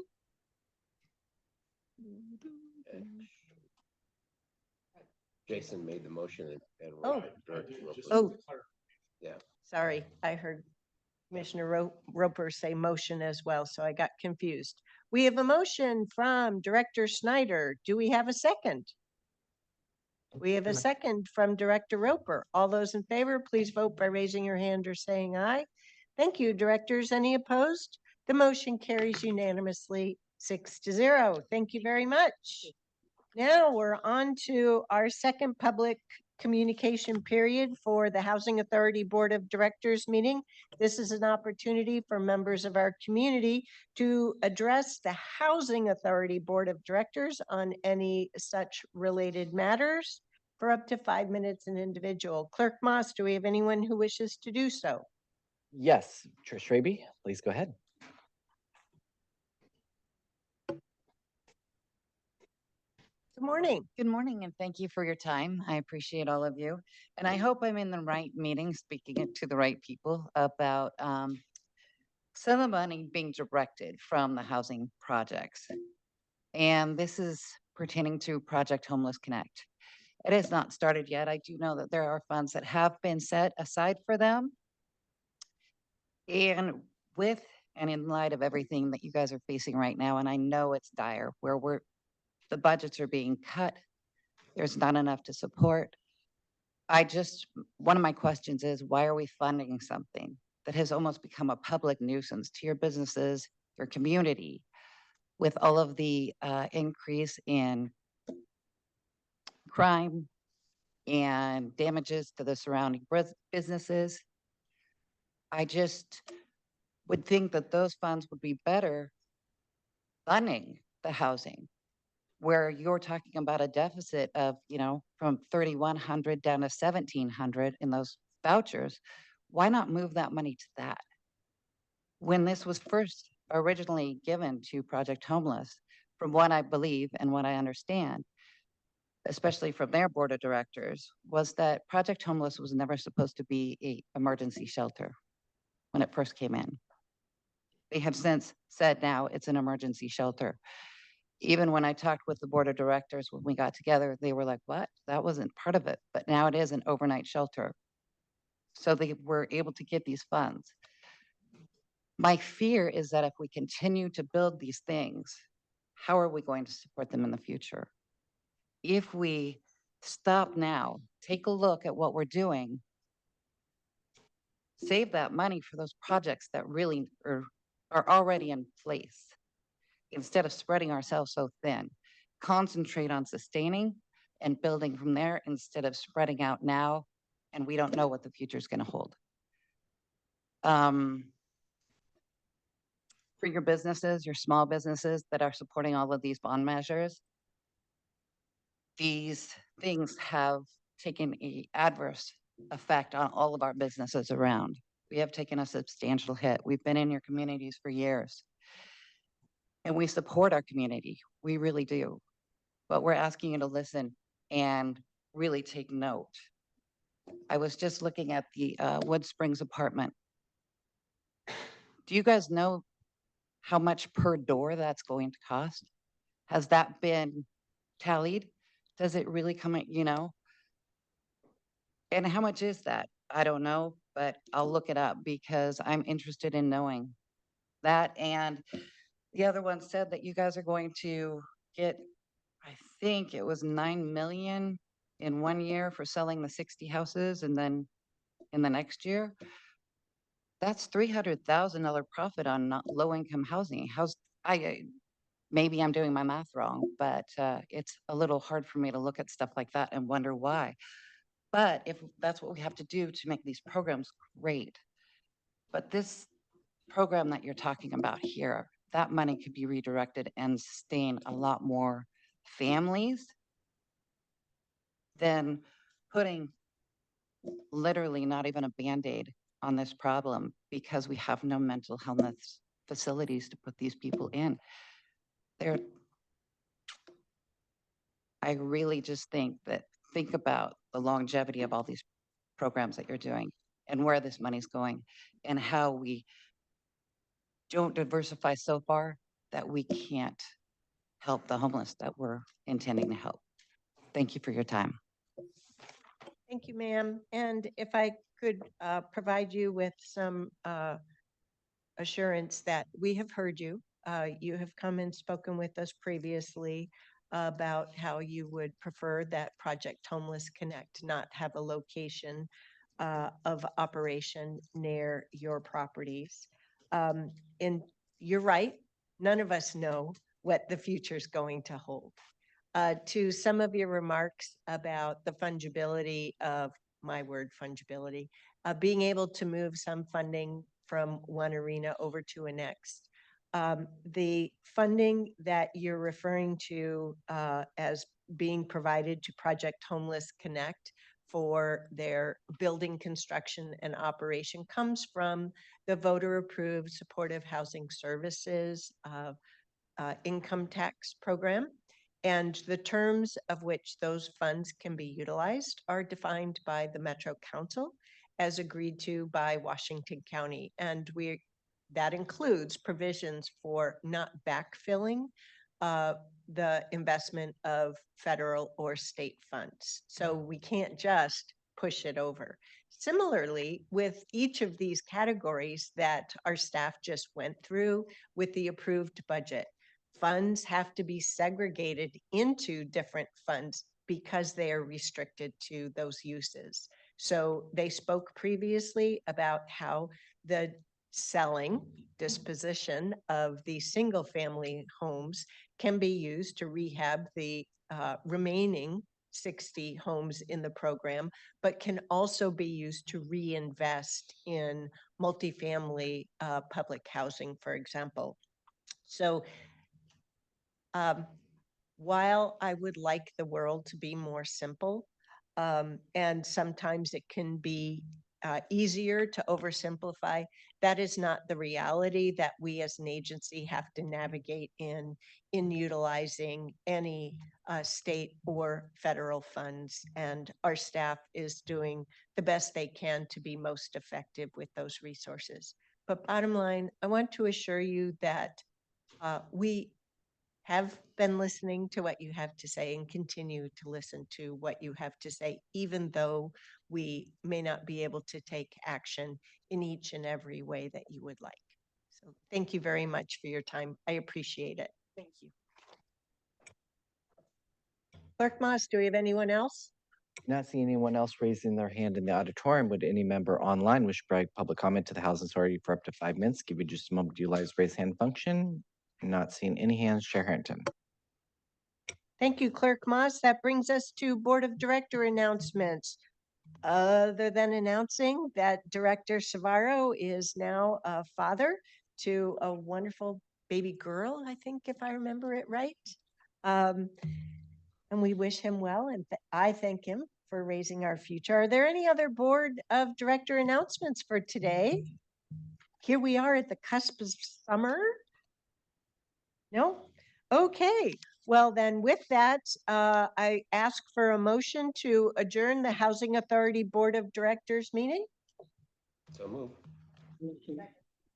Jason made the motion and. Oh. Director Roper- Oh, Yeah. sorry. I heard Commissioner Roper say motion as well, so I got confused. We have a motion from Director Snyder. Do we have a second? We have a second from Director Roper. All those in favor, please vote by raising your hand or saying aye. Thank you, directors. Any opposed? The motion carries unanimously 6-0. Thank you very much. Now we're on to our second public communication period for the Housing Authority Board of Directors meeting. This is an opportunity for members of our community to address the Housing Authority Board of Directors on any such related matters for up to 5 minutes an individual. Clerk Moss, do we have anyone who wishes to do so? Yes, Trish Raby, please go ahead. Good morning. Good morning, and thank you for your time. I appreciate all of you. And I hope I'm in the right meeting, speaking it to the right people about some of the money being directed from the housing projects. And this is pertaining to Project Homeless Connect. It has not started yet. I do know that there are funds that have been set aside for them. And with and in light of everything that you guys are facing right now, and I know it's dire, where the budgets are being cut, there's not enough to support. One of my questions is, why are we funding something that has almost become a public nuisance to your businesses, your community, with all of the increase in crime and damages to the surrounding businesses? I just would think that those funds would be better funding the housing, where you're talking about a deficit of, from 3,100 down to 1,700 in those vouchers. Why not move that money to that? When this was first originally given to Project Homeless, from what I believe and what I understand, especially from their board of directors, was that Project Homeless was never supposed to be an emergency shelter when it first came in. They have since said now it's an emergency shelter. Even when I talked with the board of directors, when we got together, they were like, what? That wasn't part of it. But now it is an overnight shelter. So they were able to get these funds. My fear is that if we continue to build these things, how are we going to support them in the future? If we stop now, take a look at what we're doing, save that money for those projects that really are already in place, instead of spreading ourselves so thin, concentrate on sustaining and building from there instead of spreading out now, and we don't know what the future is going to hold. For your businesses, your small businesses that are supporting all of these bond measures, these things have taken an adverse effect on all of our businesses around. We have taken a substantial hit. We've been in your communities for years. And we support our community. We really do. But we're asking you to listen and really take note. I was just looking at the Wood Springs apartment. Do you guys know how much per door that's going to cost? Has that been tallied? Does it really come at, And how much is that? I don't know, but I'll look it up because I'm interested in knowing that. And the other one said that you guys are going to get, I think it was 9 million in 1 year for selling the 60 houses, and then in the next year, that's $300,000 profit on low-income housing. Maybe I'm doing my math wrong, but it's a little hard for me to look at stuff like that and wonder why. But if that's what we have to do to make these programs great. But this program that you're talking about here, that money could be redirected and sustain a lot more families than putting literally not even a Band-Aid on this problem, because we have no mental facilities to put these people in. They're, I really just think about the longevity of all these programs that you're doing and where this money's going and how we don't diversify so far that we can't help the homeless that we're intending to help. Thank you for your time. Thank you, ma'am. And if I could provide you with some assurance that we have heard you. You have come and spoken with us previously about how you would prefer that Project Homeless Connect not have a location of operation near your properties. And you're right, none of us know what the future is going to hold. To some of your remarks about the fungibility of, my word, fungibility, being able to move some funding from one arena over to a next. The funding that you're referring to as being provided to Project Homeless Connect for their building construction and operation comes from the voter-approved supportive housing services income tax program. And the terms of which those funds can be utilized are defined by the Metro Council as agreed to by Washington County. And that includes provisions for not backfilling the investment of federal or state funds. So we can't just push it over. Similarly, with each of these categories that our staff just went through with the approved budget, funds have to be segregated into different funds because they are restricted to those uses. So they spoke previously about how the selling, disposition of the single family homes can be used to rehab the remaining 60 homes in the program, but can also be used to reinvest in multifamily public housing, for example. So while I would like the world to be more simple, and sometimes it can be easier to oversimplify, that is not the reality that we as an agency have to navigate in utilizing any state or federal funds. And our staff is doing the best they can to be most effective with those resources. But bottom line, I want to assure you that we have been listening to what you have to say and continue to listen to what you have to say, even though we may not be able to take action in each and every way that you would like. So thank you very much for your time. I appreciate it. Thank you. Clerk Moss, do we have anyone else? Not seeing anyone else raising their hand in the auditorium. Would any member online wish to provide public comment to the Housing Authority for up to 5 minutes? Give you just a moment to utilize raise hand function. Not seeing any hands. Chair Harrington. Thank you, Clerk Moss. That brings us to Board of Director announcements. Other than announcing that Director Savaro is now a father to a wonderful baby girl, I think, if I remember it right. And we wish him well, and I thank him for raising our future. Are there any other Board of Director announcements for today? Here we are at the cusp of summer. No? Okay. Well, then with that, I ask for a motion to adjourn the Housing Authority Board of Directors meeting. So move.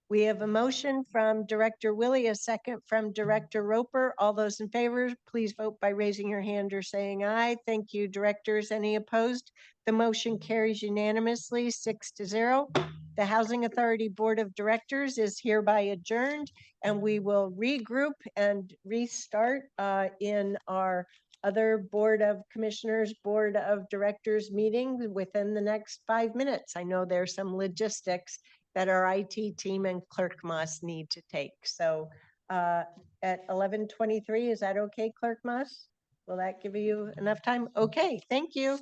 We have a motion from Director Willie, a second from Director Roper. All those in favor, please vote by raising your hand or saying aye. Thank you, directors. Any opposed? The motion carries unanimously, 6-0. The Housing Authority Board of Directors is hereby adjourned, and we will regroup and restart in our other Board of Commissioners, Board of Directors meeting within the next 5 minutes. I know there's some logistics that our IT team and Clerk Moss need to take. So at 11:23, is that okay, Clerk Moss? Will that give you enough time? Okay, thank you.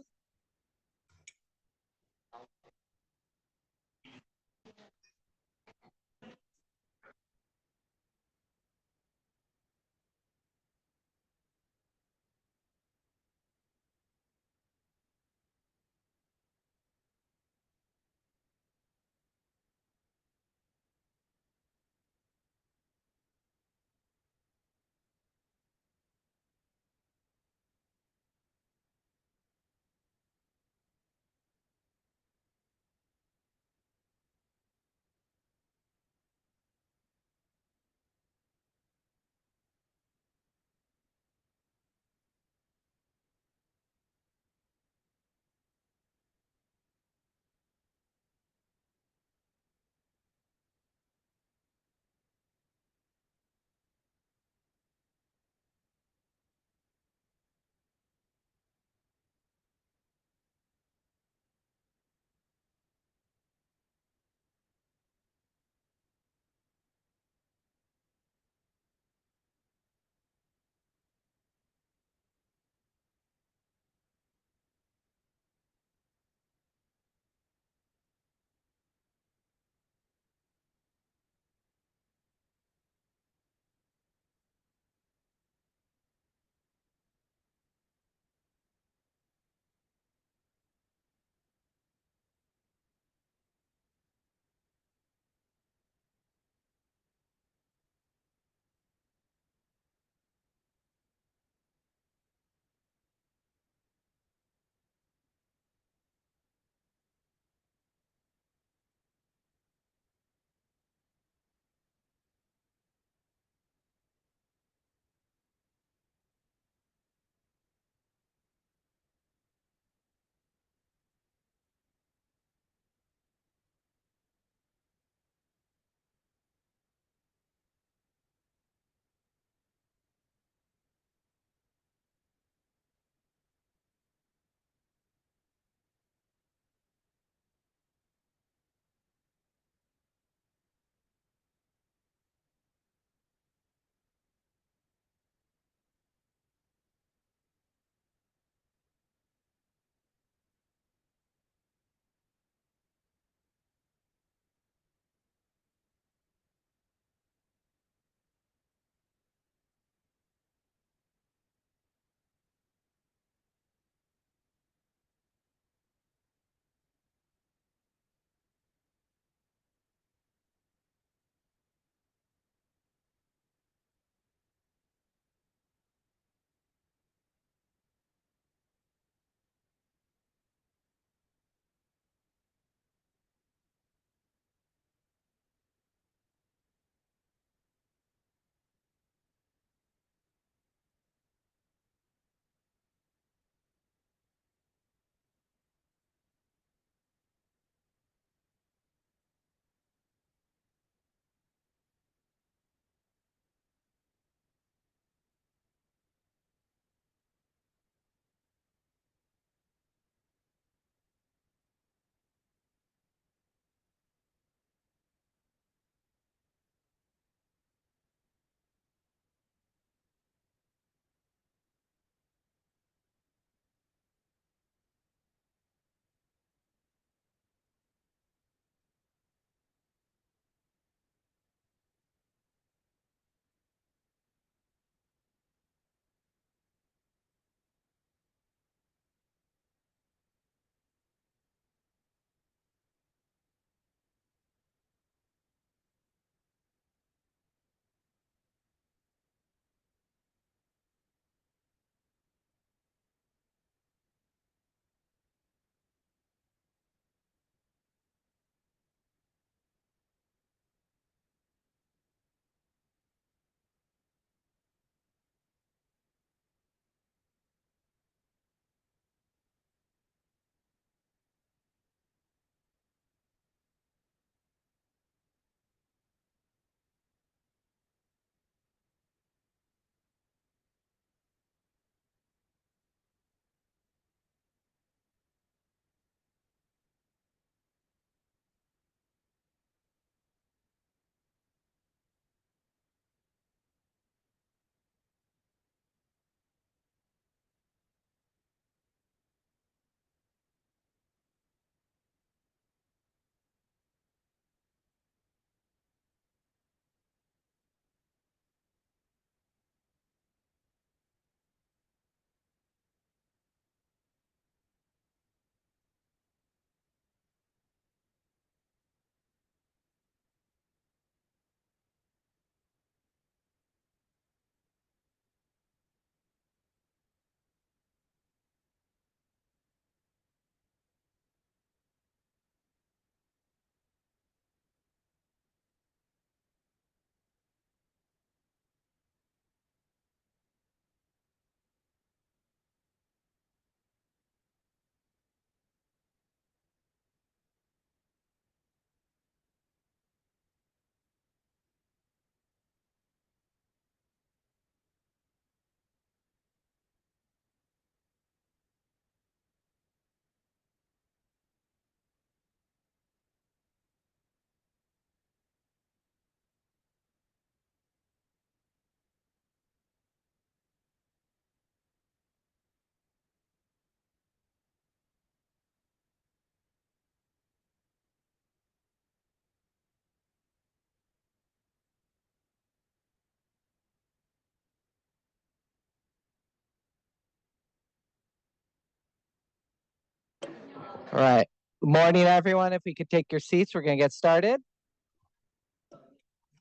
All right. Good morning, everyone. If we could take your seats, we're going to get started.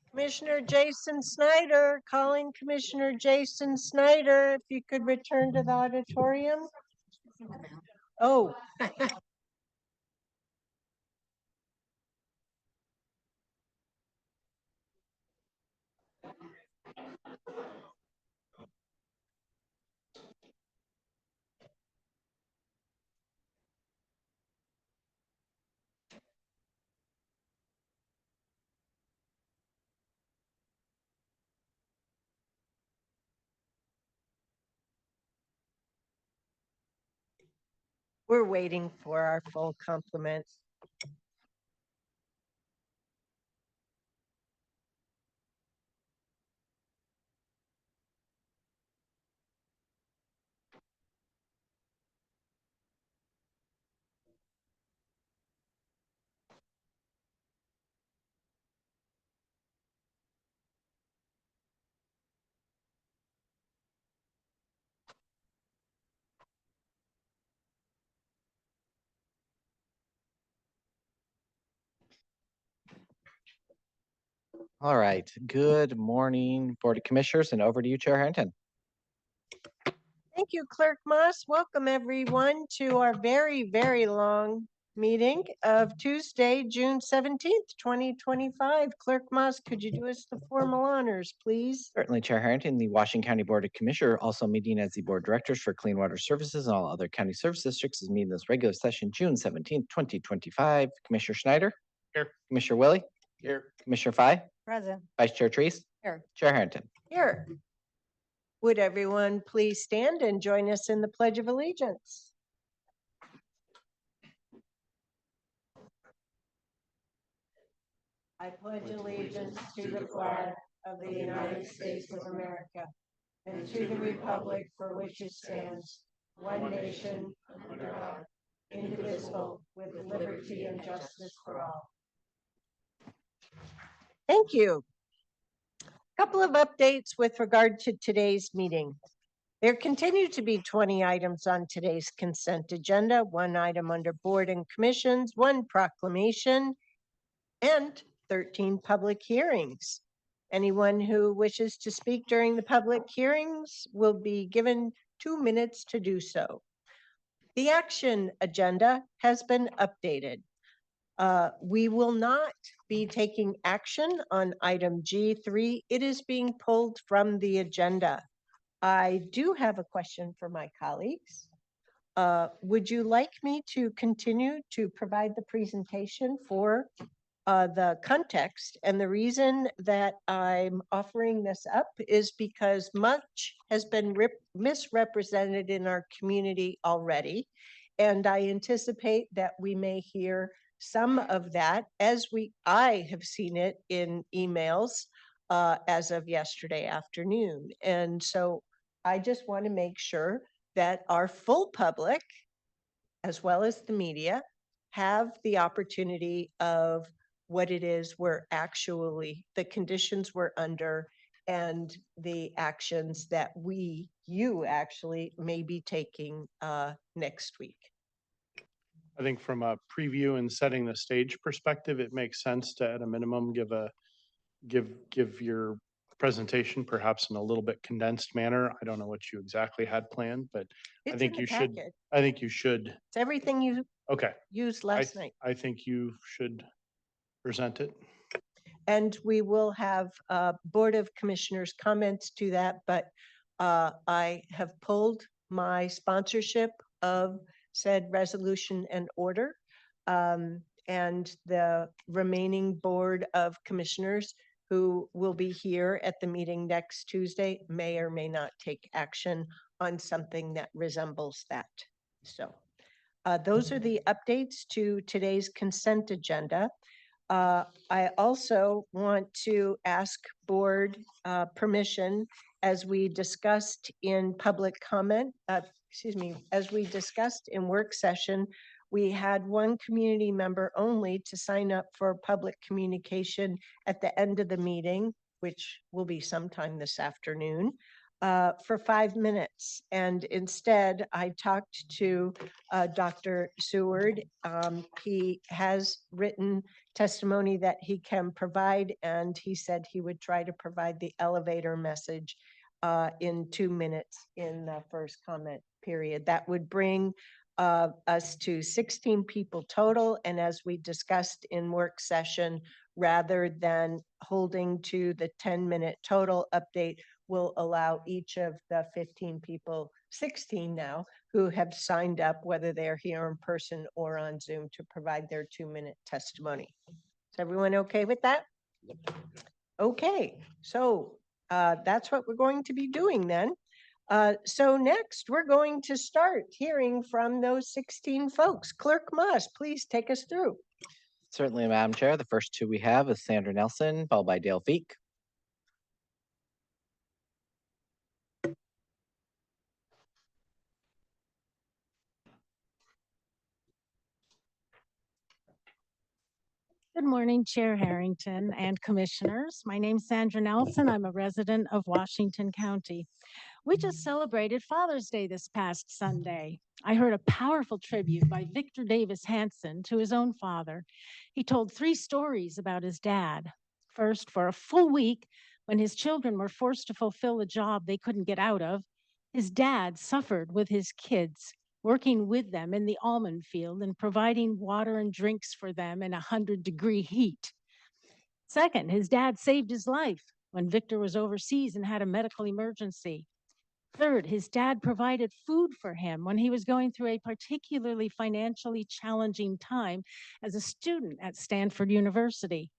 Commissioner Jason Snyder, calling Commissioner Jason Snyder, if you could return to the auditorium. Oh. We're waiting for our full complement. All right. Good morning, Board of Commissioners, and over to you, Chair Harrington. Thank you, Clerk Moss. Welcome everyone to our very, very long meeting of Tuesday, June 17th, 2025. Clerk Moss, could you do us the formal honors, please? Certainly, Chair Harrington, the Washington County Board of Commissioners, also meeting as the Board of Directors for Clean Water Services and all other county service districts, is meeting this regular session, June 17th, 2025. Commissioner Schneider. Here. Commissioner Willie. Here. Commissioner Fye. Present. Vice Chair Treese. Here. Chair Harrington. Here. Would everyone please stand and join us in the Pledge of Allegiance? I pledge allegiance to the flag of the United States of America and to the republic for which it stands, one nation, under God, indivisible, with liberty and justice for all. Thank you. Couple of updates with regard to today's meeting. There continue to be 20 items on today's consent agenda, one item under board and commissions, one proclamation, and 13 public hearings. Anyone who wishes to speak during the public hearings will be given 2 minutes to do so. The action agenda has been updated. We will not be taking action on item G3. It is being pulled from the agenda. I do have a question for my colleagues. Would you like me to continue to provide the presentation for the context? And the reason that I'm offering this up is because much has been misrepresented in our community already. And I anticipate that we may hear some of that as I have seen it in emails as of yesterday afternoon. And so I just want to make sure that our full public, as well as the media, have the opportunity of what it is we're actually, the conditions we're under, and the actions that you actually may be taking next week. I think from a preview and setting the stage perspective, it makes sense to, at a minimum, give your presentation perhaps in a little bit condensed manner. I don't know what you exactly had planned, but It's I think in the you should, packet. I think you should, It's everything you okay. used last night. I think you should present it. And we will have Board of Commissioners comments to that, but I have pulled my sponsorship of said resolution and order. And the remaining Board of Commissioners who will be here at the meeting next Tuesday may or may not take action on something that resembles that. So those are the updates to today's consent agenda. I also want to ask board permission, as we discussed in public comment, as we discussed in work session, we had one community member only to sign up for public communication at the end of the meeting, which will be sometime this afternoon. for 5 minutes. And instead, I talked to Dr. Seward. He has written testimony that he can provide, and he said he would try to provide the elevator message in 2 minutes in the first comment period. That would bring us to 16 people total. And as we discussed in work session, rather than holding to the 10-minute total update, will allow each of the 15 people, 16 now, who have signed up, whether they're here in person or on Zoom, to provide their 2-minute testimony. Is everyone okay with that? Okay, so that's what we're going to be doing then. So next, we're going to start hearing from those 16 folks. Clerk Moss, please take us through. Certainly, Madam Chair. The first two we have is Sandra Nelson, followed by Dale Feek. Good morning, Chair Harrington and Commissioners. My name's Sandra Nelson. I'm a resident of Washington County. We just celebrated Father's Day this past Sunday. I heard a powerful tribute by Victor Davis Hanson to his own father. He told 3 stories about his dad. First, for a full week, when his children were forced to fulfill a job they couldn't get out of, his dad suffered with his kids, working with them in the almond field and providing water and drinks for them in 100-degree heat. Second, his dad saved his life when Victor was overseas and had a medical emergency. Third, his dad provided food for him when he was going through a particularly financially challenging time as a student at Stanford University.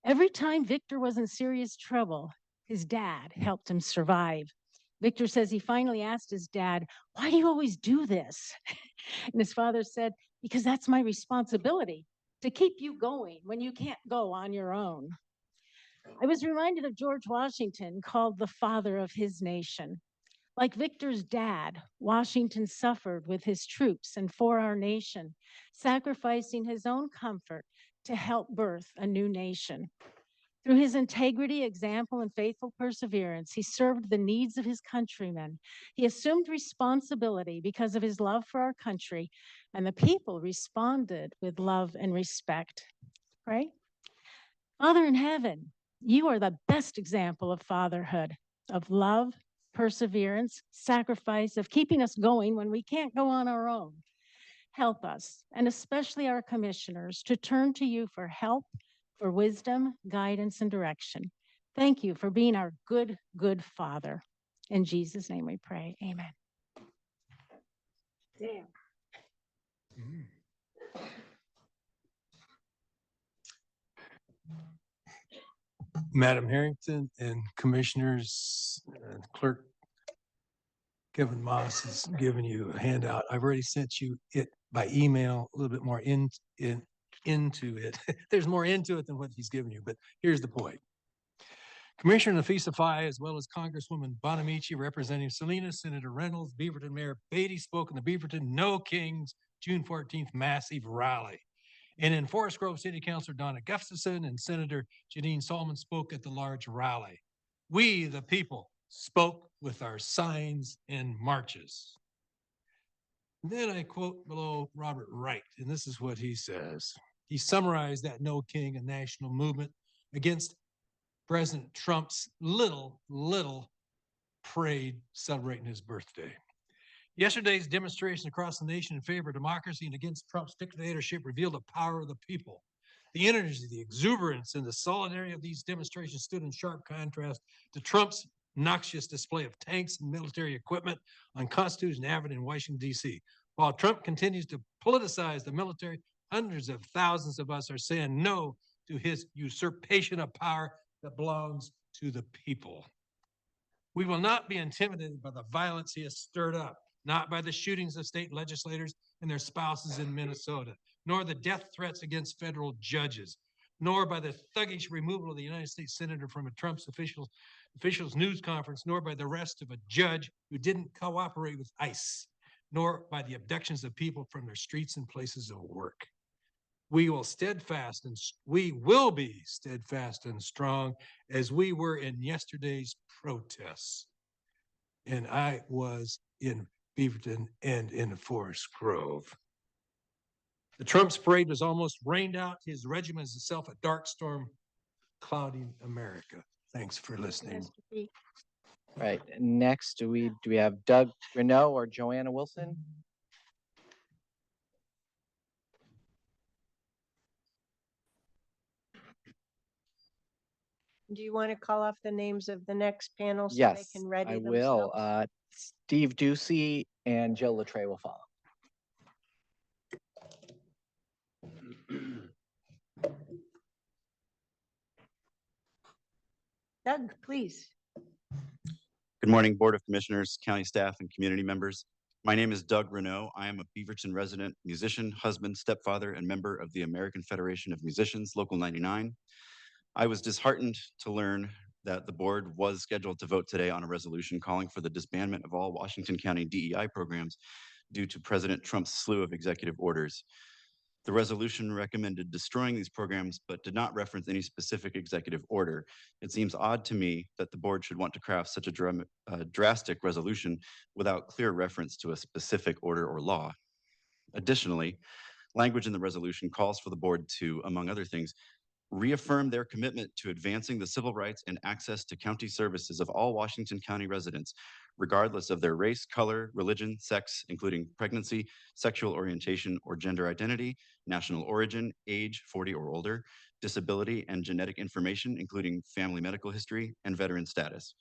Every time Victor was in serious trouble, his dad helped him survive. Victor says he finally asked his dad, "Why do you always do this?" And his father said, "Because that's my responsibility, to keep you going when you can't go on your own." I was reminded of George Washington, called the father of his nation. Like Victor's dad, Washington suffered with his troops and for our nation, sacrificing his own comfort to help birth a new nation. Through his integrity, example, and faithful perseverance, he served the needs of his countrymen. He assumed responsibility because of his love for our country, and the people responded with love and respect. Pray. Father in heaven, you are the best example of fatherhood, of love, perseverance, sacrifice, of keeping us going when we can't go on our own. Help us, and especially our commissioners, to turn to you for help, for wisdom, guidance, and direction. Thank you for being our good, good Father. In Jesus' name we pray. Amen. Damn. Madam Harrington and Commissioners, Clerk Kevin Moss has given you a handout. I've already sent you it by email, a little bit more into it. There's more into it than what he's given you, but here's the point. Commissioner Nafisa Faye, as well as Congresswoman Bonamici, Representative Salinas, Senator Reynolds, Beaverton Mayor Beatty spoke in the Beaverton No Kings June 14th massive rally. And in Forest Grove City Councilor Donna Gustafson and Senator Janine Solomon spoke at the large rally. We, the people, spoke with our signs and marches. Then I quote below Robert Wright, and this is what he says. He summarized that No King, a national movement against President Trump's little parade celebrating his birthday. Yesterday's demonstration across the nation in favor of democracy and against Trump's dictatorship revealed the power of the people. The energy, the exuberance, and the solidarity of these demonstrations stood in sharp contrast to Trump's noxious display of tanks and military equipment on Constitution Avenue in Washington, D.C. While Trump continues to politicize the military, hundreds of thousands of us are saying no to his usurpation of power that belongs to the people. We will not be intimidated by the violence he has stirred up, not by the shootings of state legislators and their spouses in Minnesota, nor the death threats against federal judges, nor by the thuggish removal of the United States Senator from a Trump's officials news conference, nor by the arrest of a judge who didn't cooperate with ICE, nor by the abductions of people from their streets and places of work. We will be steadfast and strong as we were in yesterday's protests. and I was in Beaverton and in Forest Grove. The Trump's parade was almost rained out. His regiment is itself a dark storm clouding America. Thanks for listening. Mr. P. Right, next, do we have Doug Renault or Joanna Wilson? Do you want to call off the names of the next panel so they Yes, can ready I will. themselves? Steve Ducey and Jill Latre will follow. Doug, please. Good morning, Board of Commissioners, county staff, and community members. My name is Doug Renault. I am a Beaverton resident, musician, husband, stepfather, and member of the American Federation of Musicians, Local 99. I was disheartened to learn that the board was scheduled to vote today on a resolution calling for the disbandment of all Washington County DEI programs due to President Trump's slew of executive orders. The resolution recommended destroying these programs, but did not reference any specific executive order. It seems odd to me that the board should want to craft such a drastic resolution without clear reference to a specific order or law. Additionally, language in the resolution calls for the board to, among other things, reaffirm their commitment to advancing the civil rights and access to county services of all Washington County residents, regardless of their race, color, religion, sex, including pregnancy, sexual orientation or gender identity, national origin, age 40 or older, disability and genetic information, including family medical history and veteran status.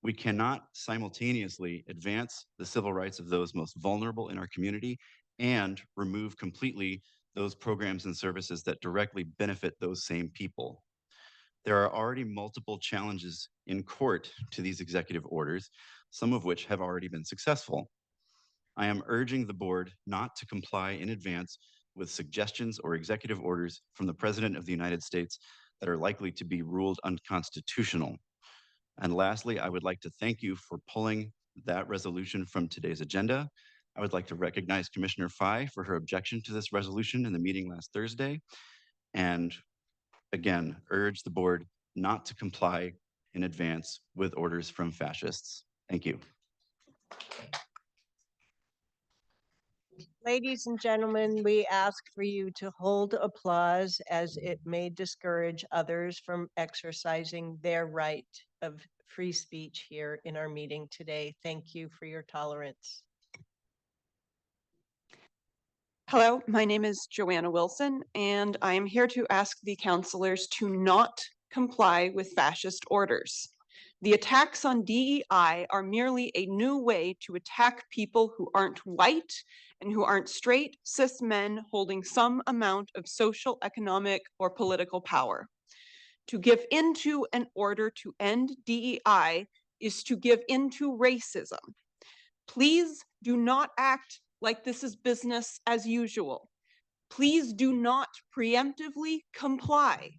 We cannot simultaneously advance the civil rights of those most vulnerable in our community and remove completely those programs and services that directly benefit those same people. There are already multiple challenges in court to these executive orders, some of which have already been successful. I am urging the board not to comply in advance with suggestions or executive orders from the President of the United States that are likely to be ruled unconstitutional. And lastly, I would like to thank you for pulling that resolution from today's agenda. I would like to recognize Commissioner Fye for her objection to this resolution in the meeting last Thursday. And again, urge the board not to comply in advance with orders from fascists. Thank you. Ladies and gentlemen, we ask for you to hold applause as it may discourage others from exercising their right of free speech here in our meeting today. Thank you for your tolerance. Hello, my name is Joanna Wilson, and I am here to ask the councilors to not comply with fascist orders. The attacks on DEI are merely a new way to attack people who aren't white and who aren't straight, cis men holding some amount of social, economic, or political power. To give into an order to end DEI is to give into racism. Please do not act like this is business as usual. Please do not preemptively comply.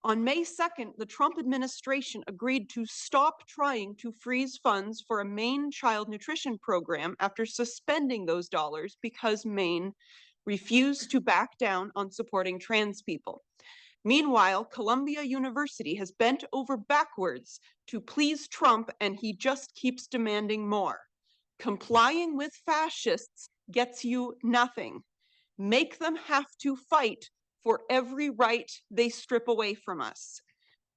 On May 2nd, the Trump administration agreed to stop trying to freeze funds for a Maine child nutrition program after suspending those dollars because Maine refused to back down on supporting trans people. Meanwhile, Columbia University has bent over backwards to please Trump, and he just keeps demanding more. Complying with fascists gets you nothing. Make them have to fight for every right they strip away from us.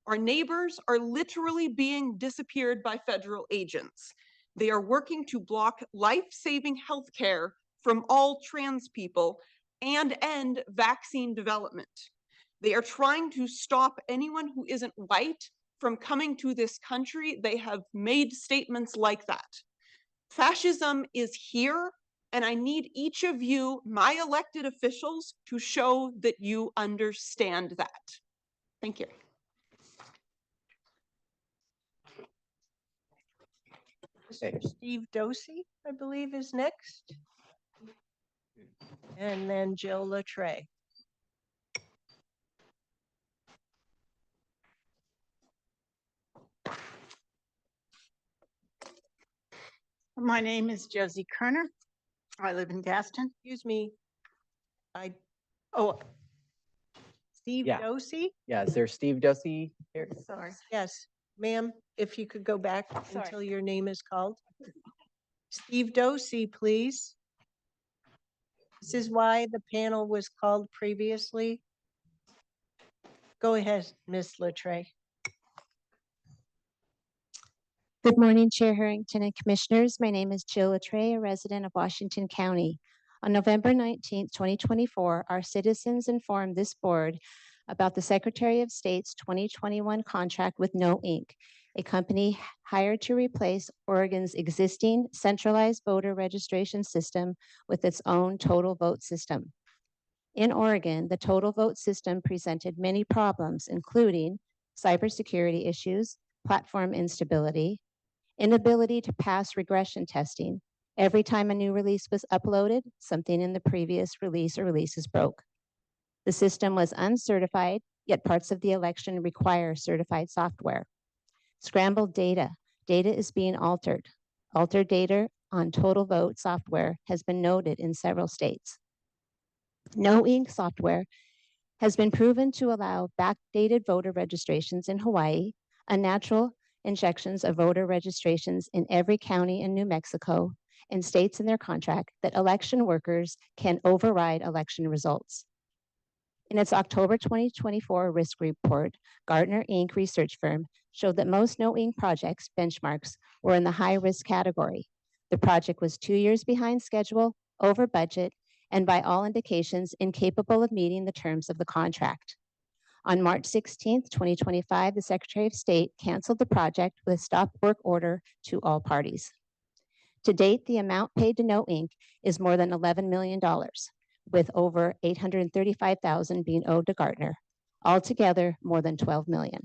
Our neighbors are literally being disappeared by federal agents. They are working to block life-saving health care from all trans people and end vaccine development. They are trying to stop anyone who isn't white from coming to this country. They have made statements like that. Fascism is here, and I need each of you, my elected officials, to show that you understand that. Thank you. Mr. Steve Dosey, I believe, is next. And then Jill Latre. My name is Josie Kerner. I live in Gaston. Excuse me. Steve Yeah. Dosey? Yeah, is there Steve Ducey here? Sorry. Yes, ma'am. if you could go back Sorry. until your name is called. Steve Dosey, please. This is why the panel was called previously. Go ahead, Ms. Latreille. Good morning, Chair Harrington and Commissioners. My name is Jill Latreille, a resident of Washington County. On November 19th, 2024, our citizens informed this board about the Secretary of State's 2021 contract with No Inc., a company hired to replace Oregon's existing centralized voter registration system with its own total vote system. In Oregon, the total vote system presented many problems, including cybersecurity issues, platform instability, inability to pass regression testing. Every time a new release was uploaded, something in the previous release or releases broke. The system was uncertified, yet parts of the election require certified software. Scrambled data. Data is being altered. Altered data on total vote software has been noted in several states. No Inc. software has been proven to allow backdated voter registrations in Hawaii, unnatural injections of voter registrations in every county in New Mexico, and states in their contract that election workers can override election results. In its October 2024 risk report, Gartner Inc. research firm showed that most No Inc. projects benchmarks were in the high risk category. The project was 2 years behind schedule, over budget, and by all indications incapable of meeting the terms of the contract. On March 16th, 2025, the Secretary of State canceled the project with a stop work order to all parties. To date, the amount paid to No Inc. is more than $11 million, with over $835,000 being owed to Gartner. Altogether, more than $12 million.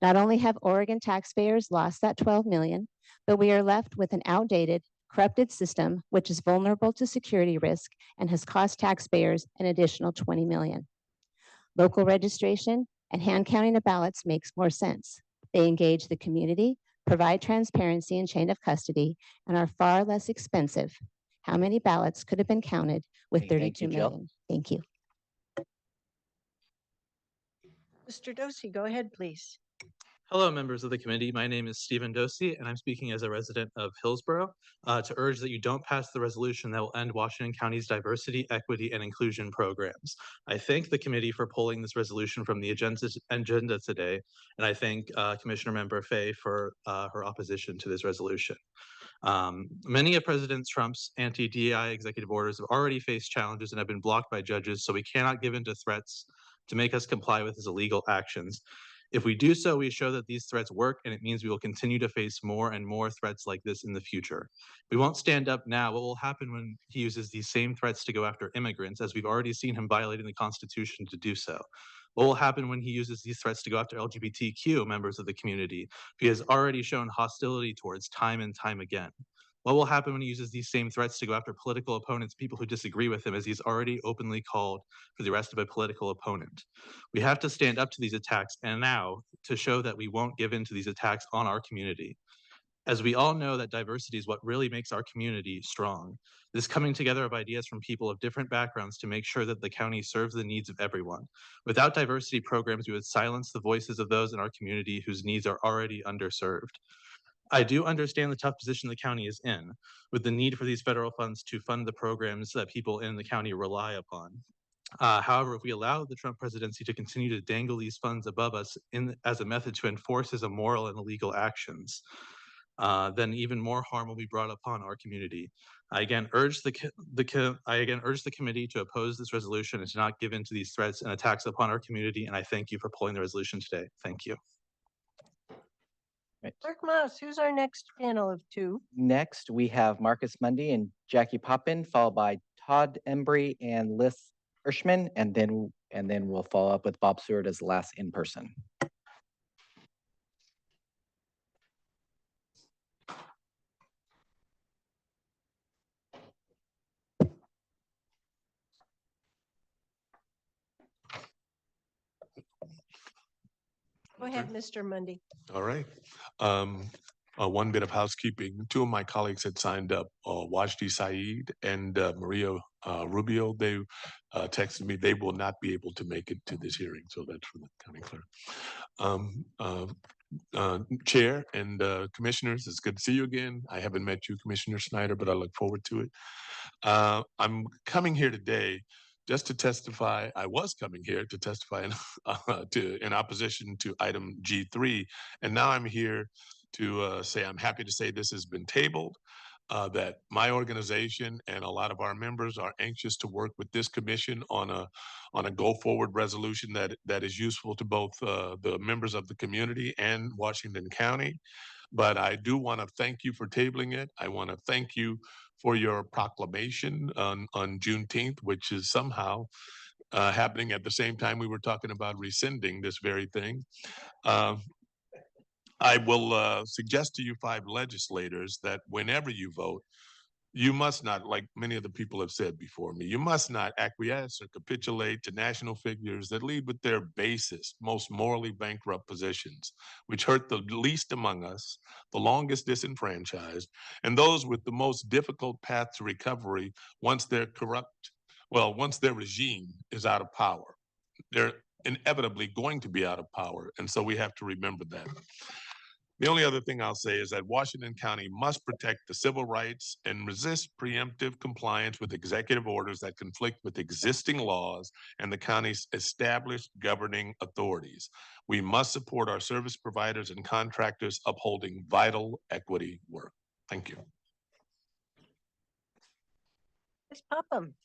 Not only have Oregon taxpayers lost that $12 million, but we are left with an outdated, corrupted system which is vulnerable to security risk and has cost taxpayers an additional $20 million. Local registration and hand counting of ballots makes more sense. They engage the community, provide transparency and chain of custody, and are far less expensive. How many ballots could have been counted with Okay, thank 32 you, Jill. million? Thank you. Mr. Dosey, go ahead, please. Hello, members of the committee. My name is Stephen Dosey, and I'm speaking as a resident of Hillsborough to urge that you don't pass the resolution that will end Washington County's diversity, equity, and inclusion programs. I thank the committee for pulling this resolution from the agenda today, and I thank Commissioner Member Fay for her opposition to this resolution. Many of President Trump's anti-DEI executive orders have already faced challenges and have been blocked by judges, so we cannot give in to threats to make us comply with his illegal actions. If we do so, we show that these threats work, and it means we will continue to face more and more threats like this in the future. We won't stand up now. What will happen when he uses these same threats to go after immigrants, as we've already seen him violating the Constitution to do so? What will happen when he uses these threats to go after LGBTQ members of the community, he has already shown hostility towards time and time again? What will happen when he uses these same threats to go after political opponents, people who disagree with him, as he's already openly called for the arrest of a political opponent? We have to stand up to these attacks, and now to show that we won't give in to these attacks on our community. As we all know that diversity is what really makes our community strong. This coming together of ideas from people of different backgrounds to make sure that the county serves the needs of everyone. Without diversity programs, we would silence the voices of those in our community whose needs are already underserved. I do understand the tough position the county is in, with the need for these federal funds to fund the programs that people in the county rely upon. However, if we allow the Trump presidency to continue to dangle these funds above us as a method to enforce his immoral and illegal actions, then even more harm will be brought upon our community. I again urge the committee to oppose this resolution and to not give in to these threats and attacks upon our community. And I thank you for pulling the resolution today. Thank you. Right. Clerk Moss, who's our next panel of two? Next, we have Marcus Mundy and Jackie Poppin, followed by Todd Embry and Liz Hirschman, and then we'll follow up with Bob Seward as the last in person. Go ahead, Mr. Mundy. All right. One bit of housekeeping. Two of my colleagues had signed up, Wajdi Saeed and Maria Rubio. They texted me they will not be able to make it to this hearing. So that's from the county clerk. Chair and Commissioners, it's good to see you again. I haven't met you, Commissioner Snyder, but I look forward to it. I'm coming here today just to testify. I was coming here to testify in opposition to item G3, and now I'm here to say I'm happy to say this has been tabled. That my organization and a lot of our members are anxious to work with this commission on a go forward resolution that is useful to both the members of the community and Washington County. But I do want to thank you for tabling it. I want to thank you for your proclamation on Juneteenth, which is somehow happening at the same time we were talking about rescinding this very thing. I will suggest to you 5 legislators that whenever you vote, you must not, like many of the people have said before me, you must not acquiesce or capitulate to national figures that lead with their basest, most morally bankrupt positions, which hurt the least among us, the longest disenfranchised, and those with the most difficult path to recovery once their regime is out of power. They're inevitably going to be out of power, and so we have to remember that. The only other thing I'll say is that Washington County must protect the civil rights and resist preemptive compliance with executive orders that conflict with existing laws and the county's established governing authorities. We must support our service providers and contractors upholding vital equity work. Thank you. Ms. Popham.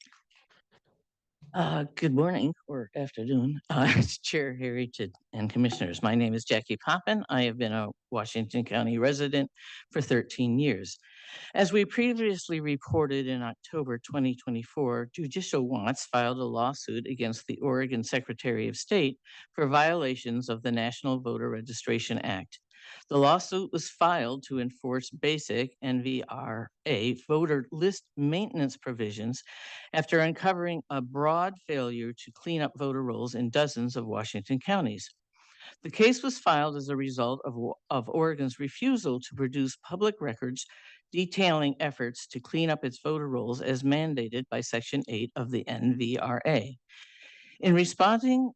Good morning or afternoon, Chair Harrington and Commissioners. My name is Jackie Poppin. I have been a Washington County resident for 13 years. As we previously reported in October 2024, Judicial Watts filed a lawsuit against the Oregon Secretary of State for violations of the National Voter Registration Act. The lawsuit was filed to enforce basic NVRA voter list maintenance provisions after uncovering a broad failure to clean up voter rolls in dozens of Washington counties. The case was filed as a result of Oregon's refusal to produce public records detailing efforts to clean up its voter rolls as mandated by Section 8 of the NVRA. In responding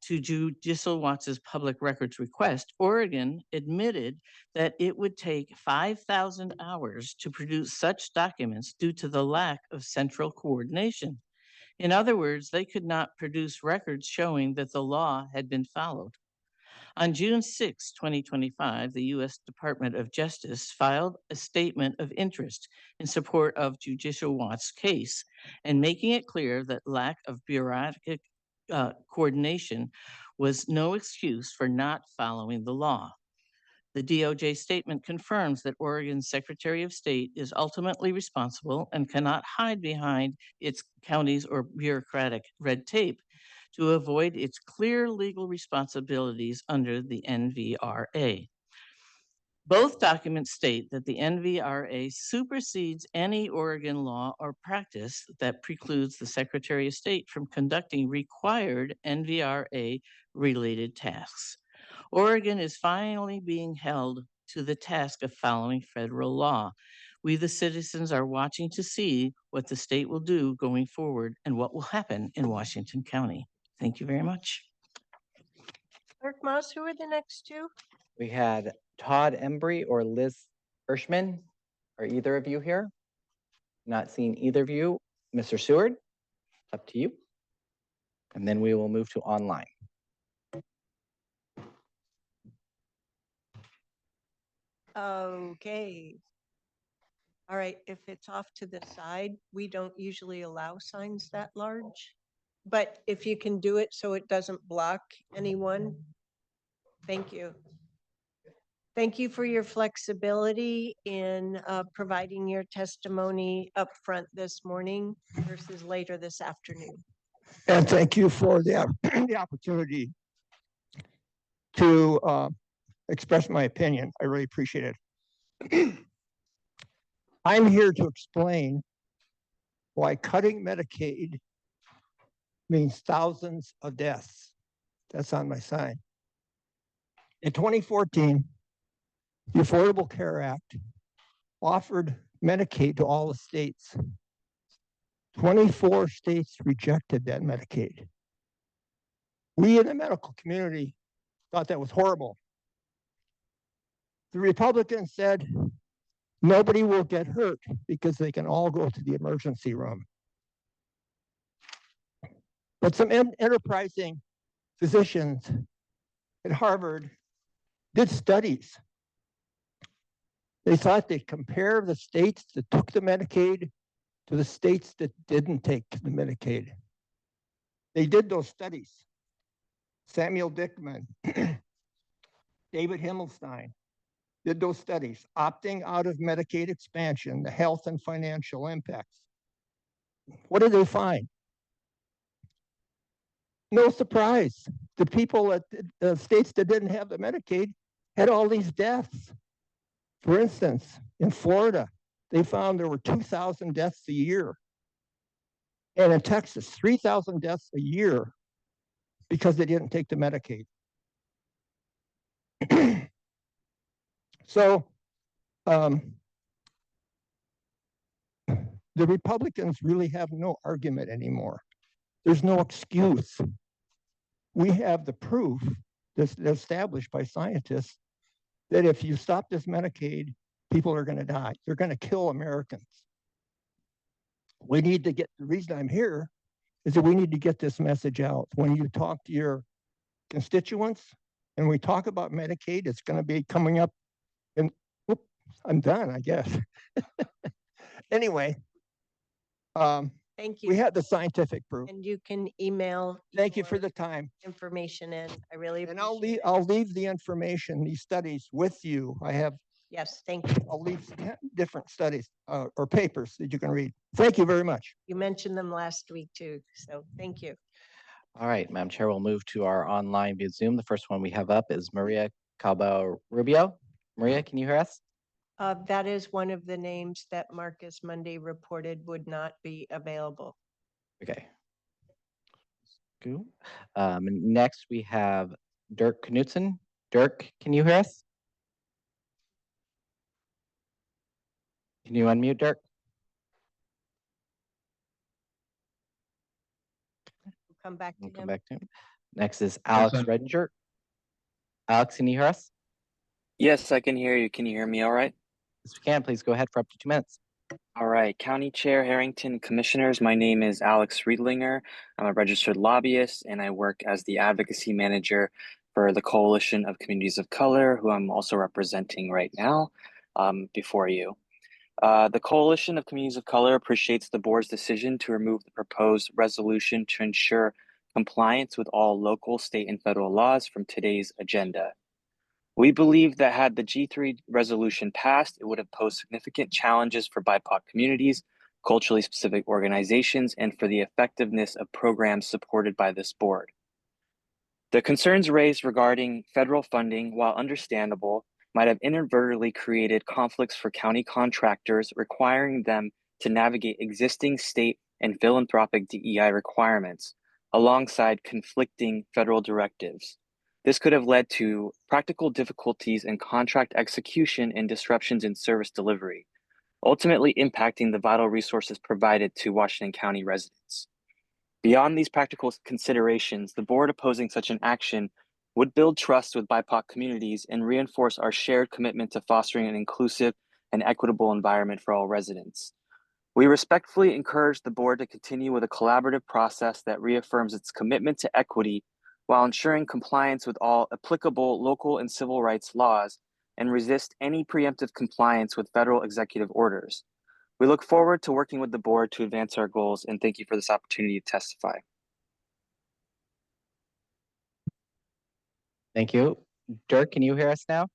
to Judicial Watts' public records request, Oregon admitted that it would take 5,000 hours to produce such documents due to the lack of central coordination. In other words, they could not produce records showing that the law had been followed. On June 6, 2025, the U.S. Department of Justice filed a statement of interest in support of Judicial Watts' case and making it clear that lack of bureaucratic coordination was no excuse for not following the law. The DOJ statement confirms that Oregon's Secretary of State is ultimately responsible and cannot hide behind its counties or bureaucratic red tape to avoid its clear legal responsibilities under the NVRA. Both documents state that the NVRA supersedes any Oregon law or practice that precludes the Secretary of State from conducting required NVRA-related tasks. Oregon is finally being held to the task of following federal law. We, the citizens, are watching to see what the state will do going forward and what will happen in Washington County. Thank you very much. Clerk Moss, who are the next two? We had Todd Embry or Liz Hirschman. Are either of you here? Not seeing either of you. Mr. Seward, up to you. And then we will move to online. Okay. All right, if it's off to the side, we don't usually allow signs that large. But if you can do it so it doesn't block anyone, thank you. Thank you for your flexibility in providing your testimony up front this morning versus later this afternoon. And thank you for the, the opportunity to express my opinion. I really appreciate it. I'm here to explain why cutting Medicaid means thousands of deaths. That's on my sign. In 2014, the Affordable Care Act offered Medicaid to all the states. 24 states rejected that Medicaid. We in the medical community thought that was horrible. The Republicans said nobody will get hurt because they can all go to the emergency room. But some enterprising physicians at Harvard did studies. They thought they'd compare the states that took the Medicaid to the states that didn't take the Medicaid. They did those studies. Samuel Dickman, David Himmelstein did those studies, opting out of Medicaid expansion, the health and financial impacts. What did they find? No surprise. The people at the states that didn't have the Medicaid had all these deaths. For instance, in Florida, they found there were 2,000 deaths a year. And in Texas, 3,000 deaths a year because they didn't take the Medicaid. So the Republicans really have no argument anymore. There's no excuse. We have the proof that's established by scientists that if you stop this Medicaid, people are going to die. They're going to kill Americans. We need to get, the reason I'm here is that we need to get this message out. When you talk to your constituents and we talk about Medicaid, it's going to be coming up and I'm done, I guess. Anyway, Thank you. we had the scientific proof. And you can email. Thank you for the time. Information in. I really And appreciate I'll leave the information, these studies with you. I have, Yes, thank you. I'll leave 10 different studies or papers that you can read. Thank you very much. You mentioned them last week too, so thank you. All right, Madam Chair, we'll move to our online via Zoom. The first one we have up is Maria Calvo Rubio. Maria, can you hear us? That is one of the names that Marcus Monday reported would not be available. Okay. Cool. Next, we have Dirk Knudsen. Dirk, can you hear us? Can you unmute, Dirk? We'll come back to We'll come him. back to him. Next is Alex I'm- Redinger. Alex, can you hear us? Yes, I can hear you. Can you hear me all right? Yes, we can. Please go ahead for up to 2 minutes. All right. County Chair Harrington, Commissioners, my name is Alex Riedlinger. I'm a registered lobbyist and I work as the advocacy manager for the Coalition of Communities of Color, who I'm also representing right now before you. The Coalition of Communities of Color appreciates the board's decision to remove the proposed resolution to ensure compliance with all local, state, and federal laws from today's agenda. We believe that had the G3 resolution passed, it would have posed significant challenges for BIPOC communities, culturally specific organizations, and for the effectiveness of programs supported by this board. The concerns raised regarding federal funding, while understandable, might have inadvertently created conflicts for county contractors, requiring them to navigate existing state and philanthropic DEI requirements alongside conflicting federal directives. This could have led to practical difficulties in contract execution and disruptions in service delivery, ultimately impacting the vital resources provided to Washington County residents. Beyond these practical considerations, the board opposing such an action would build trust with BIPOC communities and reinforce our shared commitment to fostering an inclusive and equitable environment for all residents. We respectfully encourage the board to continue with a collaborative process that reaffirms its commitment to equity while ensuring compliance with all applicable local and civil rights laws and resist any preemptive compliance with federal executive orders. We look forward to working with the board to advance our goals, and thank you for this opportunity to testify. Thank you. Dirk, can you hear us now?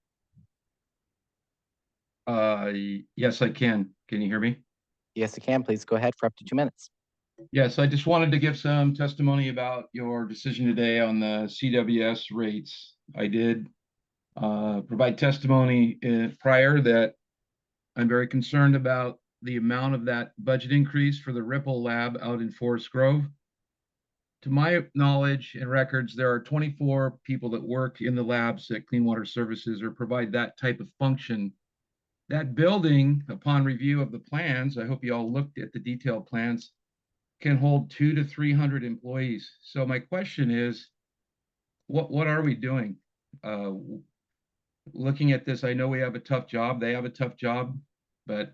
Yes, I can. Can you hear me? Yes, I can. Please go ahead for up to 2 minutes. Yes, I just wanted to give some testimony about your decision today on the CWS rates. I did provide testimony prior that I'm very concerned about the amount of that budget increase for the Ripple Lab out in Forest Grove. To my knowledge and records, there are 24 people that work in the labs at Clean Water Services or provide that type of function. That building, upon review of the plans, I hope you all looked at the detailed plans, can hold 200 to 300 employees. So my question is, what are we doing? looking at this, I know we have a tough job. They have a tough job, but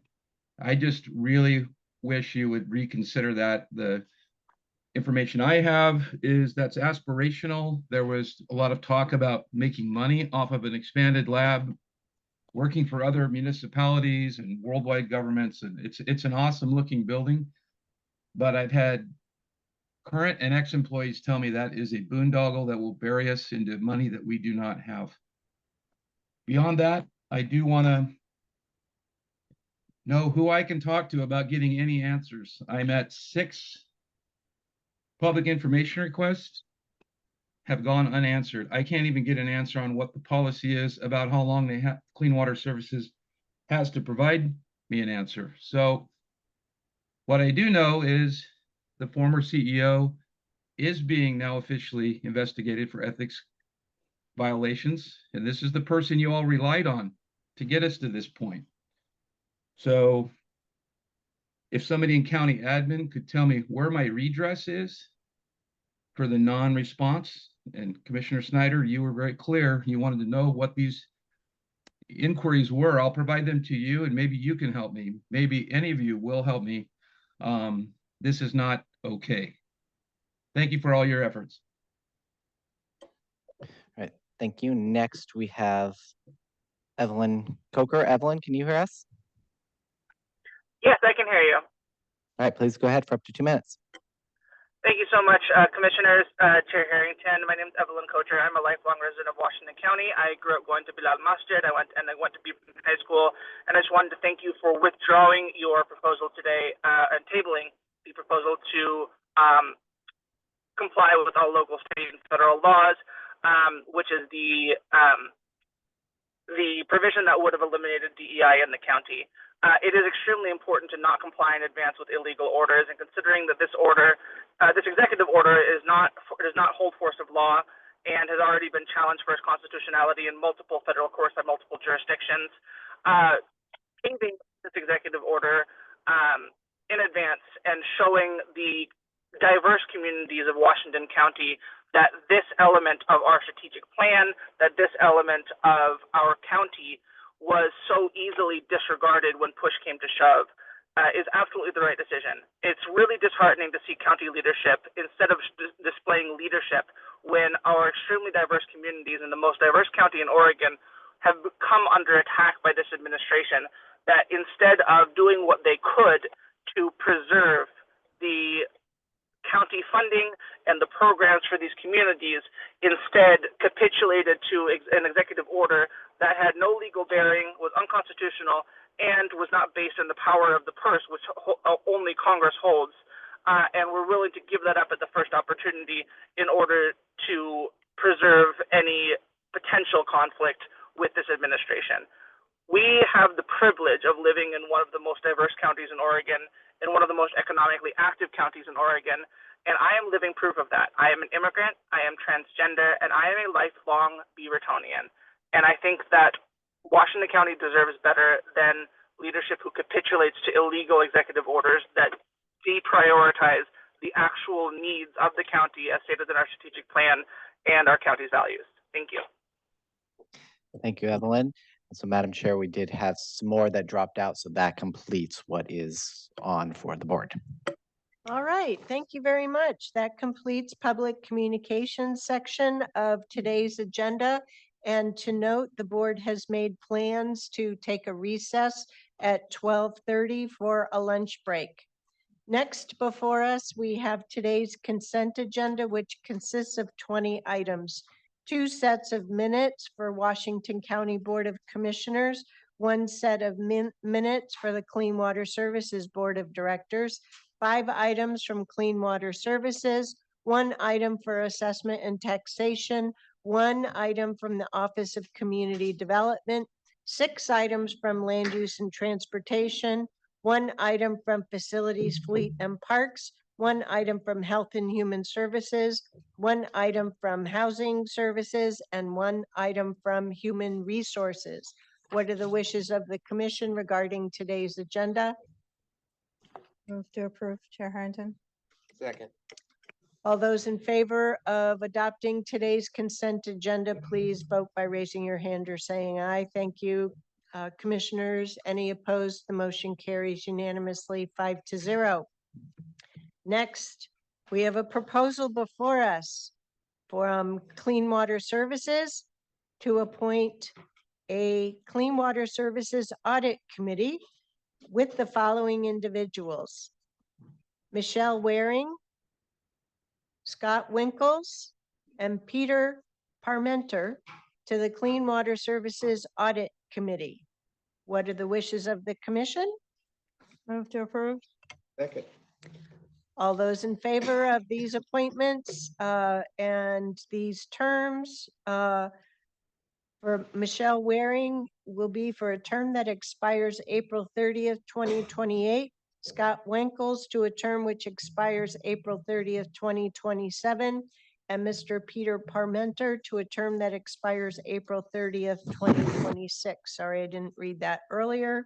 I just really wish you would reconsider that. The information I have is that's aspirational. There was a lot of talk about making money off of an expanded lab, working for other municipalities and worldwide governments, and it's an awesome looking building. But I've had current and ex-employees tell me that is a boondoggle that will bury us into money that we do not have. Beyond that, I do want to know who I can talk to about getting any answers. I'm at 6 public information requests have gone unanswered. I can't even get an answer on what the policy is about how long they have Clean Water Services has to provide me an answer. So what I do know is the former CEO is being now officially investigated for ethics violations. And this is the person you all relied on to get us to this point. So if somebody in county admin could tell me where my redress is for the non-response, and Commissioner Snyder, you were very clear, you wanted to know what these inquiries were. I'll provide them to you and maybe you can help me. Maybe any of you will help me. This is not okay. Thank you for all your efforts. All right, thank you. Next, we have Evelyn Coker. Evelyn, can you hear us? Yes, I can hear you. All right, please go ahead for up to 2 minutes. Thank you so much, Commissioners, Chair Harrington. My name is Evelyn Kocher. I'm a lifelong resident of Washington County. I grew up going to Bilal Masjid. I went to Beaver High School, and I just wanted to thank you for withdrawing your proposal today and tabling the proposal to comply with all local, state, and federal laws, which is the provision that would have eliminated DEI in the county. It is extremely important to not comply in advance with illegal orders, and considering that this order, this executive order does not hold force of law and has already been challenged for its constitutionality in multiple federal courts by multiple jurisdictions, changing this executive order in advance and showing the diverse communities of Washington County that this element of our strategic plan, that this element of our county was so easily disregarded when push came to shove, is absolutely the right decision. It's really disheartening to see county leadership, instead of displaying leadership, when our extremely diverse communities in the most diverse county in Oregon have come under attack by this administration, that instead of doing what they could to preserve the county funding and the programs for these communities, instead capitulated to an executive order that had no legal bearing, was unconstitutional, and was not based on the power of the purse, which only Congress holds. And we're willing to give that up at the first opportunity in order to preserve any potential conflict with this administration. We have the privilege of living in one of the most diverse counties in Oregon, in one of the most economically active counties in Oregon, and I am living proof of that. I am an immigrant, I am transgender, and I am a lifelong Beavertonian. And I think that Washington County deserves better than leadership who capitulates to illegal executive orders that deprioritize the actual needs of the county as stated in our strategic plan and our county's values. Thank you. Thank you, Evelyn. So, Madam Chair, we did have some more that dropped out, so that completes what is on for the board. All right, thank you very much. That completes public communications section of today's agenda. And to note, the board has made plans to take a recess at 12:30 for a lunch break. Next before us, we have today's consent agenda, which consists of 20 items. 2 sets of minutes for Washington County Board of Commissioners, 1 set of minutes for the Clean Water Services Board of Directors, 5 items from Clean Water Services, 1 item for assessment and taxation, 1 item from the Office of Community Development, 6 items from Land Use and Transportation, 1 item from Facilities, Fleet and Parks, 1 item from Health and Human Services, 1 item from Housing Services, and 1 item from Human Resources. What are the wishes of the commission regarding today's agenda? Move to approve, Chair Harrington. Second. All those in favor of adopting today's consent agenda, please vote by raising your hand or saying aye. Thank you. Commissioners, any opposed? The motion carries unanimously 5-0. Next, we have a proposal before us from Clean Water Services to appoint a Clean Water Services Audit Committee with the following individuals: Michelle Waring, Scott Winkles, and Peter Parmenter to the Clean Water Services Audit Committee. What are the wishes of the commission? Move to approve. Second. All those in favor of these appointments and these terms for Michelle Waring will be for a term that expires April 30th, 2028. Scott Winkles to a term which expires April 30th, 2027. And Mr. Peter Parmenter to a term that expires April 30th, 2026. Sorry, I didn't read that earlier.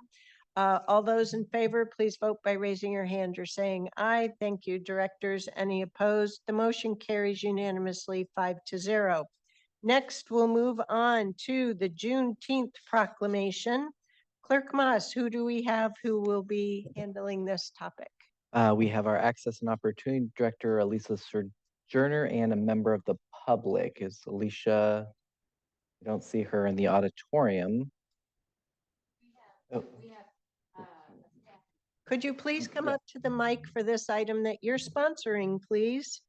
All those in favor, please vote by raising your hand or saying aye. Thank you, directors. Any opposed? The motion carries unanimously 5-0. Next, we'll move on to the Juneteenth proclamation. Clerk Moss, who do we have who will be handling this topic? We have our Access and Opportunity Director, Elisa Sojourner, and a member of the public. Is Alicia? I don't see her in the auditorium. Oh. Could you please come up to the mic for this item that you're sponsoring, please?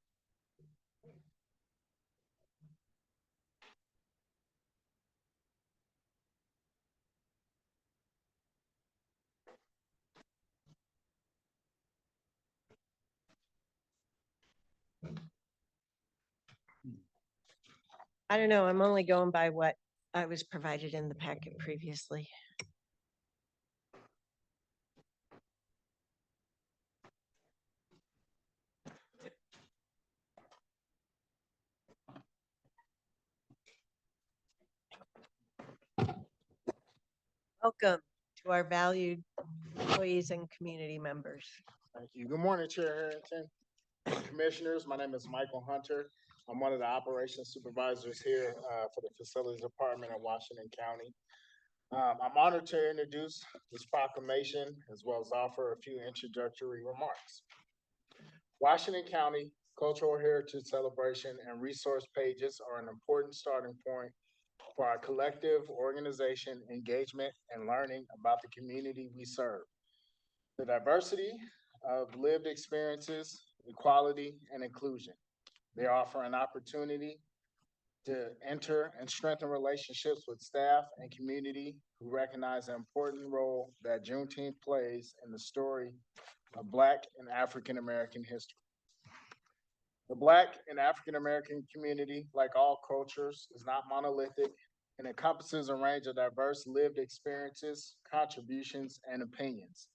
I don't know. I'm only going by what I was provided in the packet previously. Welcome to our valued employees and community members. Thank you. Good morning, Chair Harrington. Commissioners, my name is Michael Hunter. I'm one of the operations supervisors here for the Facilities Department in Washington County. I'm honored to introduce this proclamation as well as offer a few introductory remarks. Washington County Cultural Heritage Celebration and resource pages are an important starting point for our collective organization, engagement, and learning about the community we serve. The diversity of lived experiences, equality, and inclusion. They offer an opportunity to enter and strengthen relationships with staff and community who recognize the important role that Juneteenth plays in the story of Black and African American history. The Black and African American community, like all cultures, is not monolithic and encompasses a range of diverse lived experiences, contributions, and opinions.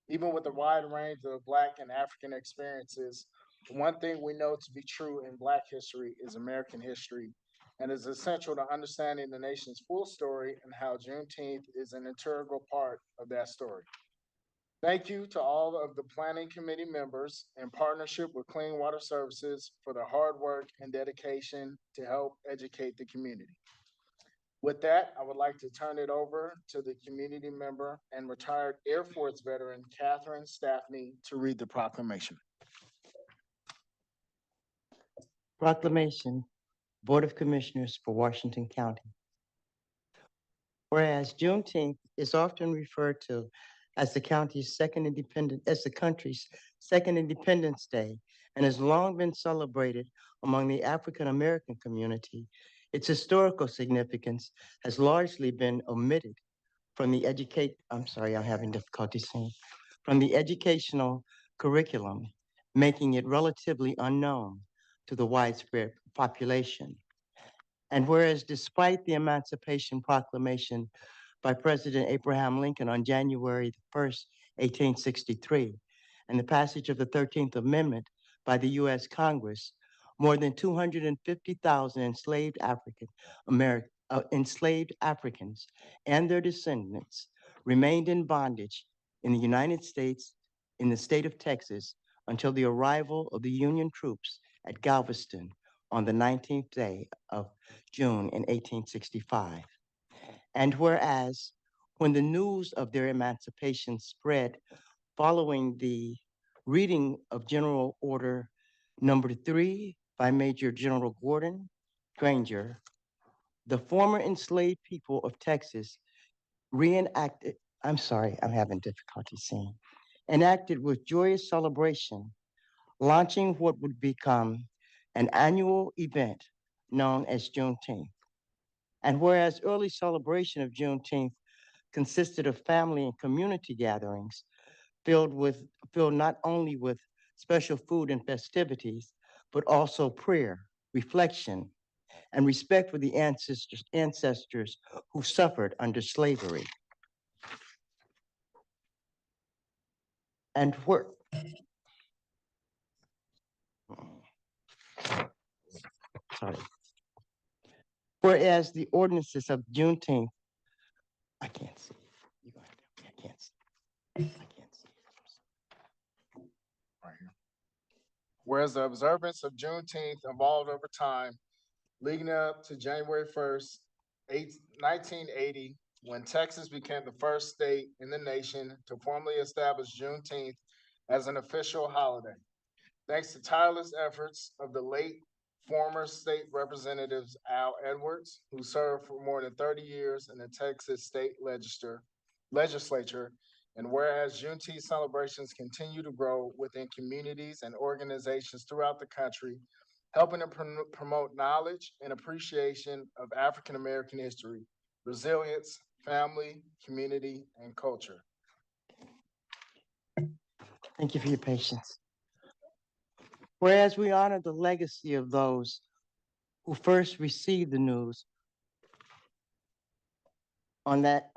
Even with a wide range of Black and African experiences, one thing we know to be true in Black history is American history, and is essential to understanding the nation's full story and how Juneteenth is an integral part of that story. Thank you to all of the Planning Committee members in partnership with Clean Water Services for their hard work and dedication to help educate the community. With that, I would like to turn it over to the community member and retired Air Force veteran, Catherine Staffney, to read the proclamation. Proclamation, Board of Commissioners for Washington County. Whereas Juneteenth is often referred to as the country's the country's second Independence Day, and has long been celebrated among the African American community, its historical significance has largely been omitted from the from the educational curriculum, making it relatively unknown to the widespread population. And whereas despite the Emancipation Proclamation by President Abraham Lincoln on January 1st, 1863, and the passage of the 13th Amendment by the U.S. Congress, more than 250,000 enslaved Africans and their descendants remained in bondage in the United States, in the state of Texas, until the arrival of the Union troops at Galveston on the 19th day of June in 1865. And whereas when the news of their emancipation spread following the reading of General Order Number 3 by Major General Gordon Granger, the former enslaved people of Texas reenacted, I'm sorry, I'm having difficulty seeing, enacted with joyous celebration, launching what would become an annual event known as Juneteenth. And whereas early celebration of Juneteenth consisted of family and community gatherings filled not only with special food and festivities, but also prayer, reflection, and respect for the ancestors who suffered under slavery. And whereas the ordinances of Juneteenth, I can't see. You're gonna have to, I can't see. I can't see. Right here. Whereas the observance of Juneteenth evolved over time, leading up to January 1st, 1980, when Texas became the first state in the nation to formally establish Juneteenth as an official holiday. Thanks to tireless efforts of the late former state representatives Al Edwards, who served for more than 30 years in the Texas state legislature, and whereas Juneteenth celebrations continue to grow within communities and organizations throughout the country, helping to promote knowledge and appreciation of African American history, resilience, family, community, and culture. Thank you for your patience. Whereas we honor the legacy of those who first received the news on that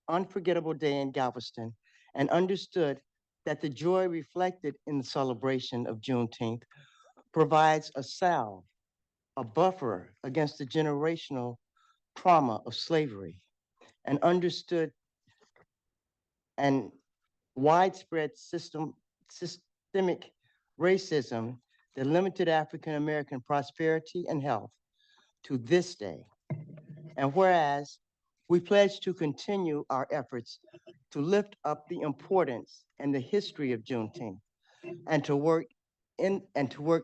unforgettable day in Galveston and understood that the joy reflected in the celebration of Juneteenth provides a salve, a buffer against the generational trauma of slavery, and understood and widespread systemic racism that limited African American prosperity and health to this day. And whereas we pledge to continue our efforts to lift up the importance and the history of Juneteenth and to work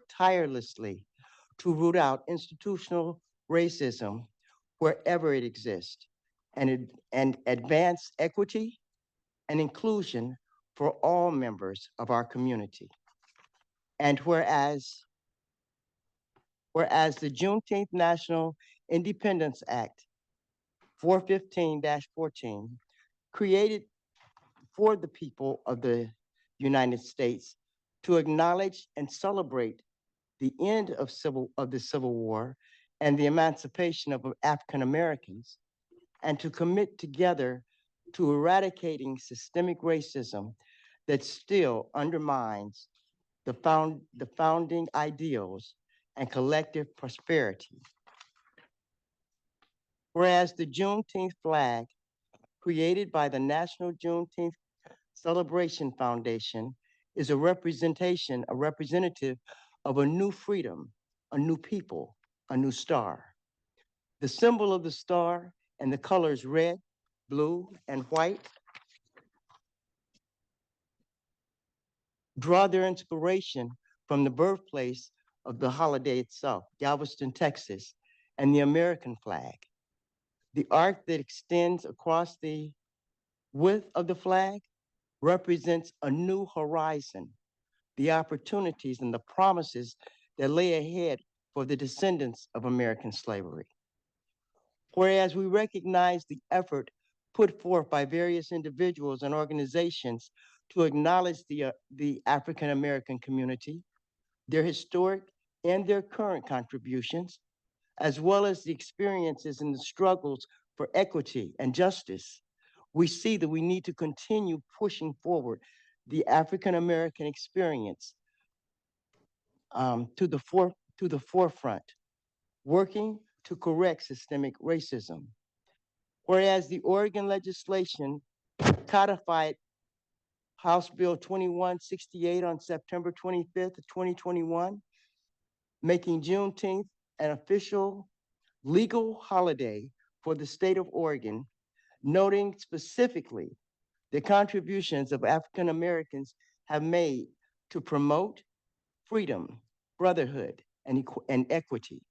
tirelessly to root out institutional racism wherever it exists and advance equity and inclusion for all members of our community. And whereas the Juneteenth National Independence Act 415-14 created for the people of the United States to acknowledge and celebrate the end of the Civil War and the emancipation of African Americans, and to commit together to eradicating systemic racism that still undermines the founding ideals and collective prosperity. Whereas the Juneteenth flag, created by the National Juneteenth Celebration Foundation, is a representative of a new freedom, a new people, a new star. The symbol of the star and the colors red, blue, and white draw their inspiration from the birthplace of the holiday itself, Galveston, Texas, and the American flag. The arc that extends across the width of the flag represents a new horizon, the opportunities and the promises that lay ahead for the descendants of American slavery. Whereas we recognize the effort put forth by various individuals and organizations to acknowledge the African American community, their historic and their current contributions, as well as the experiences and the struggles for equity and justice, we see that we need to continue pushing forward the African American experience to the forefront, working to correct systemic racism. Whereas the Oregon legislation codified House Bill 2168 on September 25th, 2021, making Juneteenth an official legal holiday for the state of Oregon, noting specifically the contributions of African Americans have made to promote freedom, brotherhood, and equity,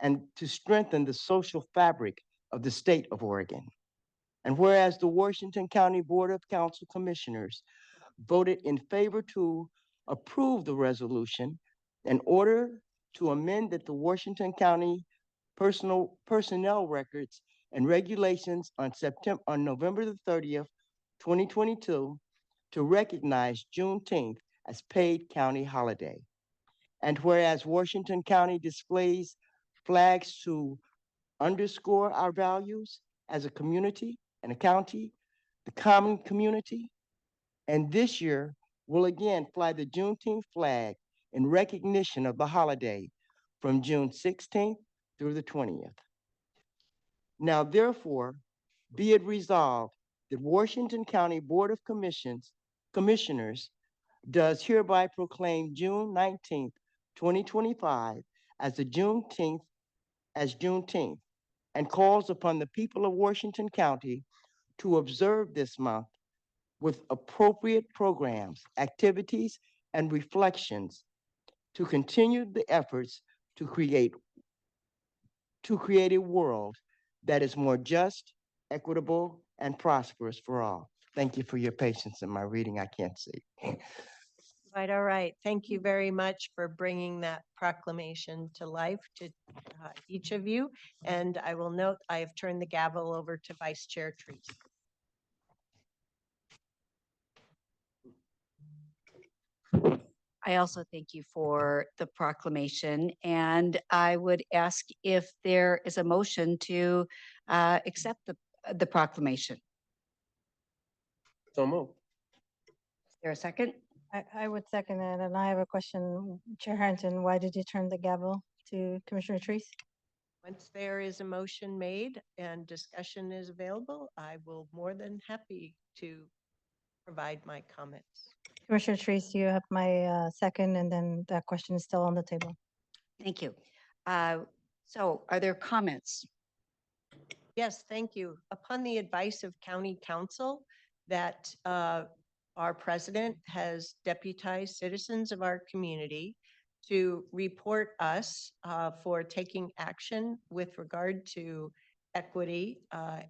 and to strengthen the social fabric of the state of Oregon. And whereas the Washington County Board of Council Commissioners voted in favor to approve the resolution in order to amend that the Washington County personnel records and regulations on November the 30th, 2022, to recognize Juneteenth as paid county holiday. And whereas Washington County displays flags to underscore our values as a community and a county, the common community, and this year we'll again fly the Juneteenth flag in recognition of the holiday from June 16th through the 20th. Now, therefore, be it resolved that Washington County Board of Commissioners does hereby proclaim June 19th, 2025 as Juneteenth, and calls upon the people of Washington County to observe this month with appropriate programs, activities, and reflections to continue the efforts to create a world that is more just, equitable, and prosperous for all. Thank you for your patience in my reading. I can't see. Right, all right. Thank you very much for bringing that proclamation to life to each of you. And I will note I have turned the gavel over to Vice Chair Treese. I also thank you for the proclamation, and I would ask if there is a motion to accept the proclamation. So moved. Is there a second? I would second it, and I have a question. Chair Harrington, why did you turn the gavel to Commissioner Treese? Once there is a motion made and discussion is available, I will more than happy to provide my comments. Commissioner Treese, you have my second, and then that question is still on the table. Thank you. So are there comments? Yes, thank you. Upon the advice of County Council that our president has deputized citizens of our community to report us for taking action with regard to equity,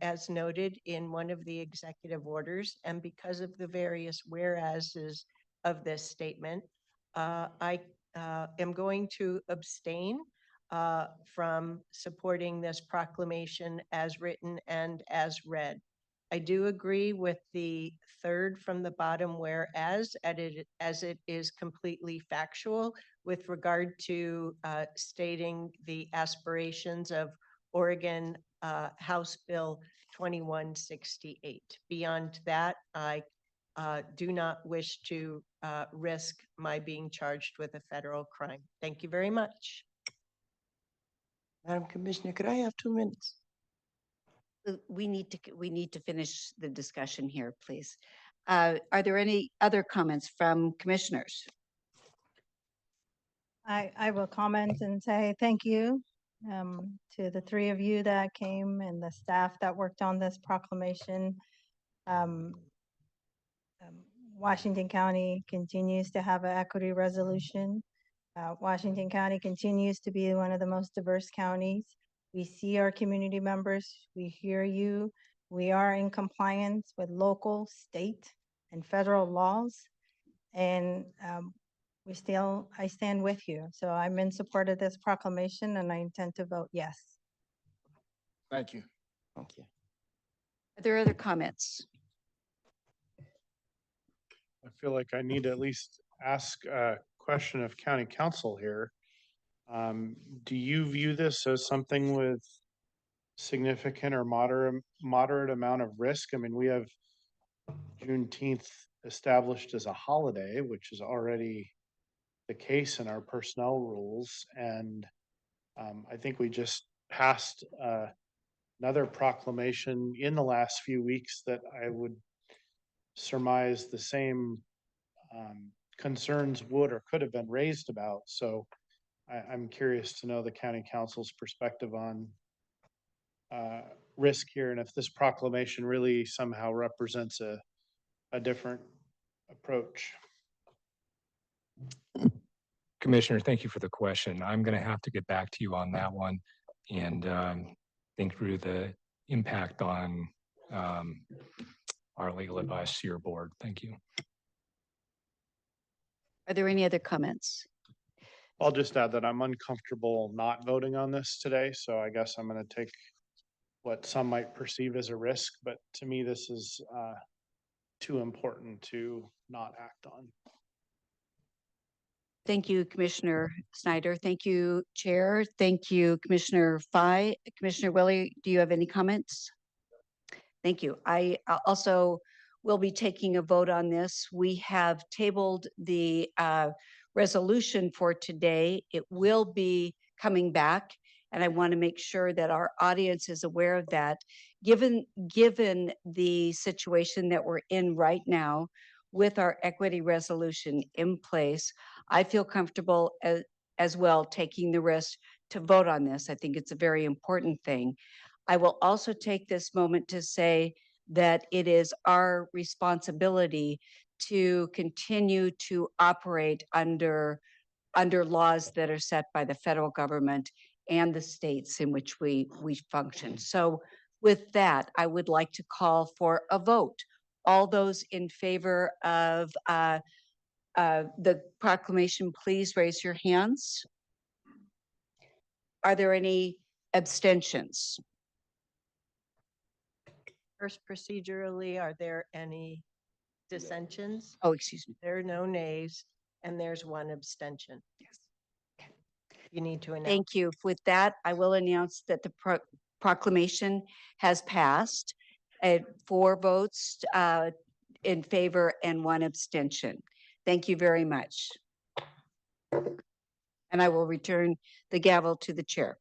as noted in one of the executive orders. And because of the various whereases of this statement, I am going to abstain from supporting this proclamation as written and as read. I do agree with the third from the bottom whereas, as it is completely factual with regard to stating the aspirations of Oregon House Bill 2168. Beyond that, I do not wish to risk my being charged with a federal crime. Thank you very much. Madam Commissioner, could I have 2 minutes? We need to finish the discussion here, please. Are there any other comments from commissioners? I will comment and say thank you to the three of you that came and the staff that worked on this proclamation. Washington County continues to have an equity resolution. Washington County continues to be one of the most diverse counties. We see our community members, we hear you. We are in compliance with local, state, and federal laws. And I stand with you. So I'm in support of this proclamation and I intend to vote yes. Thank you. Thank you. Are there other comments? I feel like I need to at least ask a question of county council here. Do you view this as something with significant or moderate amount of risk? I mean, we have Juneteenth established as a holiday, which is already the case in our personnel rules. And I think we just passed another proclamation in the last few weeks that I would surmise the same concerns would or could have been raised about. So I'm curious to know the county council's perspective on risk here and if this proclamation really somehow represents a different approach. Commissioner, thank you for the question. I'm going to have to get back to you on that one and think through the impact on our legal advice to your board. Thank you. Are there any other comments? I'll just add that I'm uncomfortable not voting on this today, so I guess I'm going to take what some might perceive as a risk, but to me, this is too important to not act on. Thank you, Commissioner Snyder. Thank you, Chair. Thank you, Commissioner Fye. Commissioner Willie, do you have any comments? Thank you. I also will be taking a vote on this. We have tabled the resolution for today. It will be coming back, and I want to make sure that our audience is aware of that. Given the situation that we're in right now with our equity resolution in place, I feel comfortable as well taking the risk to vote on this. I think it's a very important thing. I will also take this moment to say that it is our responsibility to continue to operate under laws that are set by the federal government and the states in which we function. So with that, I would like to call for a vote. All those in favor of the proclamation, please raise your hands. Are there any abstentions? First, procedurally, are there any dissensions? Oh, excuse me. There are no nays, and there's one abstention. Yes. You need to announce. Thank you. With that, I will announce that the proclamation has passed. 4 votes in favor and 1 abstention. Thank you very much. And I will return the gavel to the chair.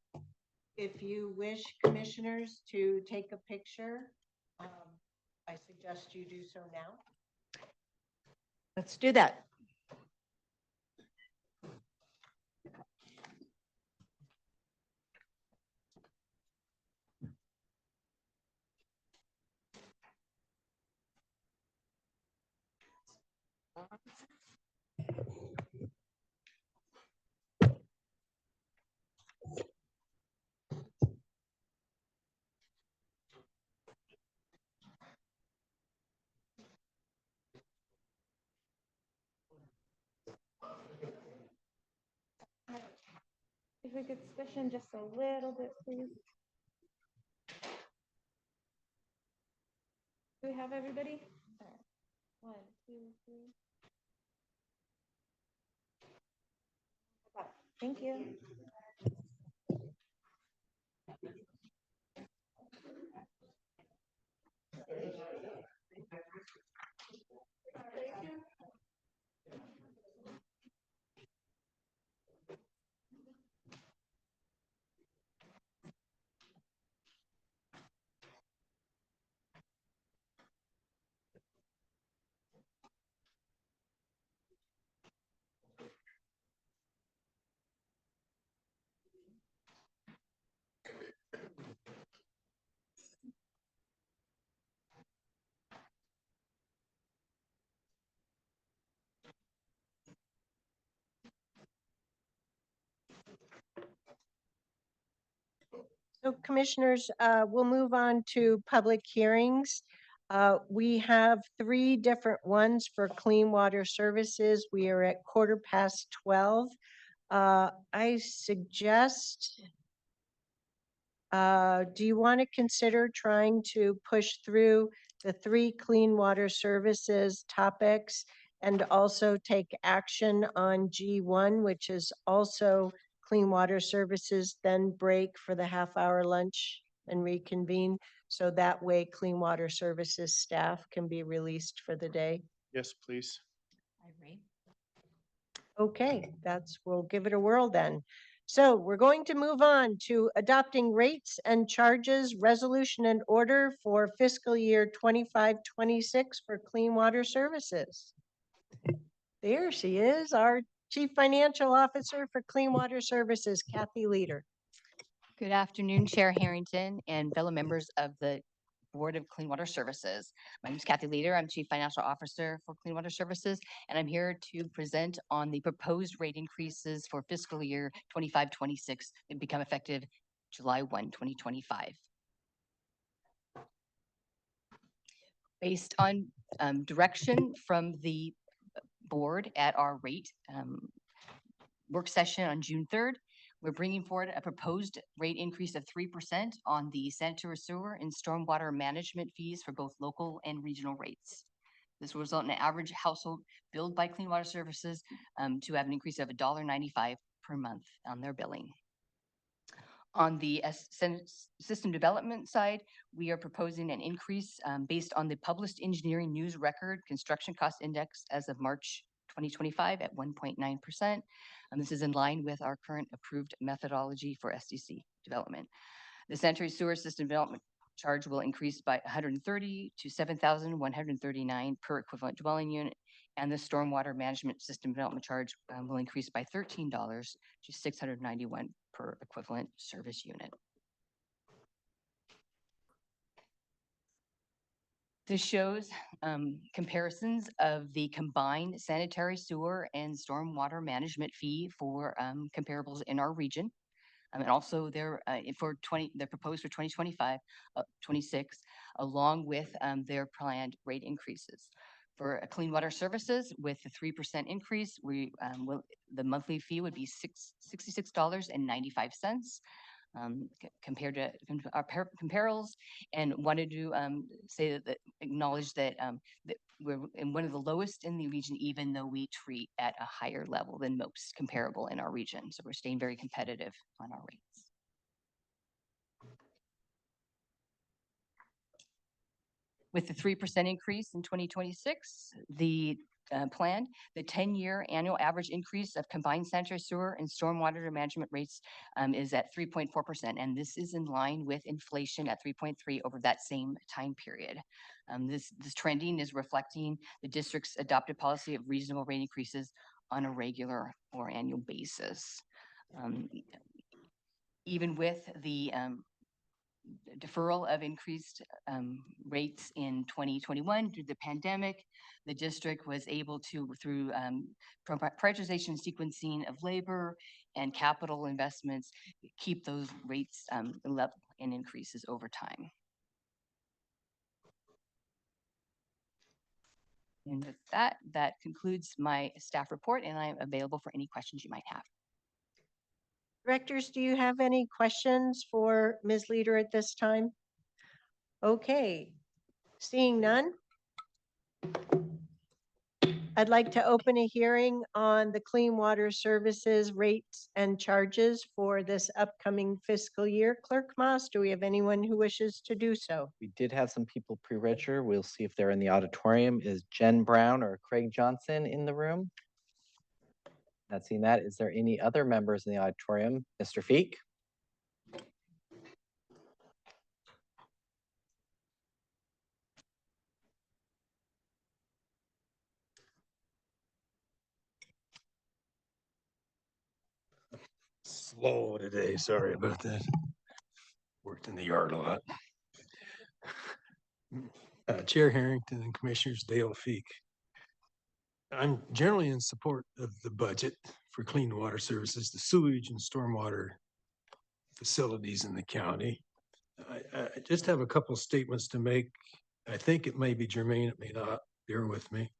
If you wish, commissioners, to take a picture, I suggest you do so now. Let's do that. If we could squish in just a little bit, please. Do we have everybody? All right. 1, 2, 3. Thank you. So commissioners, we'll move on to public hearings. We have 3 different ones for clean water services. We are at 12:15. I suggest, do you want to consider trying to push through the 3 clean water services topics and also take action on G1, which is also clean water services, then break for the half-hour lunch and reconvene? So that way clean water services staff can be released for the day. Yes, please. Okay, we'll give it a whirl then. So we're going to move on to adopting rates and charges resolution and order for fiscal year 25-26 for clean water services. There she is, our Chief Financial Officer for Clean Water Services, Kathy Leader. Good afternoon, Chair Harrington and fellow members of the Board of Clean Water Services. My name is Kathy Leader. I'm Chief Financial Officer for Clean Water Services, and I'm here to present on the proposed rate increases for fiscal year 25-26 that become effective July 1, 2025. Based on direction from the board at our rate work session on June 3rd, we're bringing forward a proposed rate increase of 3% on the sanitary sewer and stormwater management fees for both local and regional rates. This will result in an average household billed by Clean Water Services to have an increase of $1.95 per month on their billing. On the system development side, we are proposing an increase based on the published engineering news record construction cost index as of March 2025 at 1.9%. This is in line with our current approved methodology for SDC development. The sanitary sewer system development charge will increase by $130 to $7,139 per equivalent dwelling unit, and the stormwater management system development charge will increase by $13 to $691 per equivalent service unit. This shows comparisons of the combined sanitary sewer and stormwater management fee for comparables in our region. And also they're proposed for 2025, 26, along with their planned rate increases. For Clean Water Services, with the 3% increase, the monthly fee would be $66.95. Compared to our comparables, and wanted to say that acknowledge that, that we're in one of the lowest in the region, even though we treat at a higher level than most comparable in our region. So we're staying very competitive on our rates. With the 3% increase in 2026, the plan, the 10-year annual average increase of combined sanitary sewer and stormwater management rates is at 3.4%. And this is in line with inflation at 3.3 over that same time period. This trending is reflecting the district's adopted policy of reasonable rate increases on a regular or annual basis. Even with the deferral of increased rates in 2021 due to the pandemic, the district was able to, through prioritization and sequencing of labor and capital investments, keep those rates level and increases over time. And with that, that concludes my staff report, and I'm available for any questions you might have. Directors, do you have any questions for Ms. Leader at this time? Okay, seeing none. I'd like to open a hearing on the Clean Water Services rates and charges for this upcoming fiscal year. Clerk Moss, do we have anyone who wishes to do so? We did have some people pre-register. We'll see if they're in the auditorium. Is Jen Brown or Craig Johnson in the room? Not seeing that. Is there any other members in the auditorium? Mr. Feek? Slow today, sorry about that. Worked in the yard a lot. Chair Harrington and Commissioners Dale Feek. I'm generally in support of the budget for clean water services, the sewage and stormwater facilities in the county. I just have a couple of statements to make. I think it may be germane, it may not. Bear with me.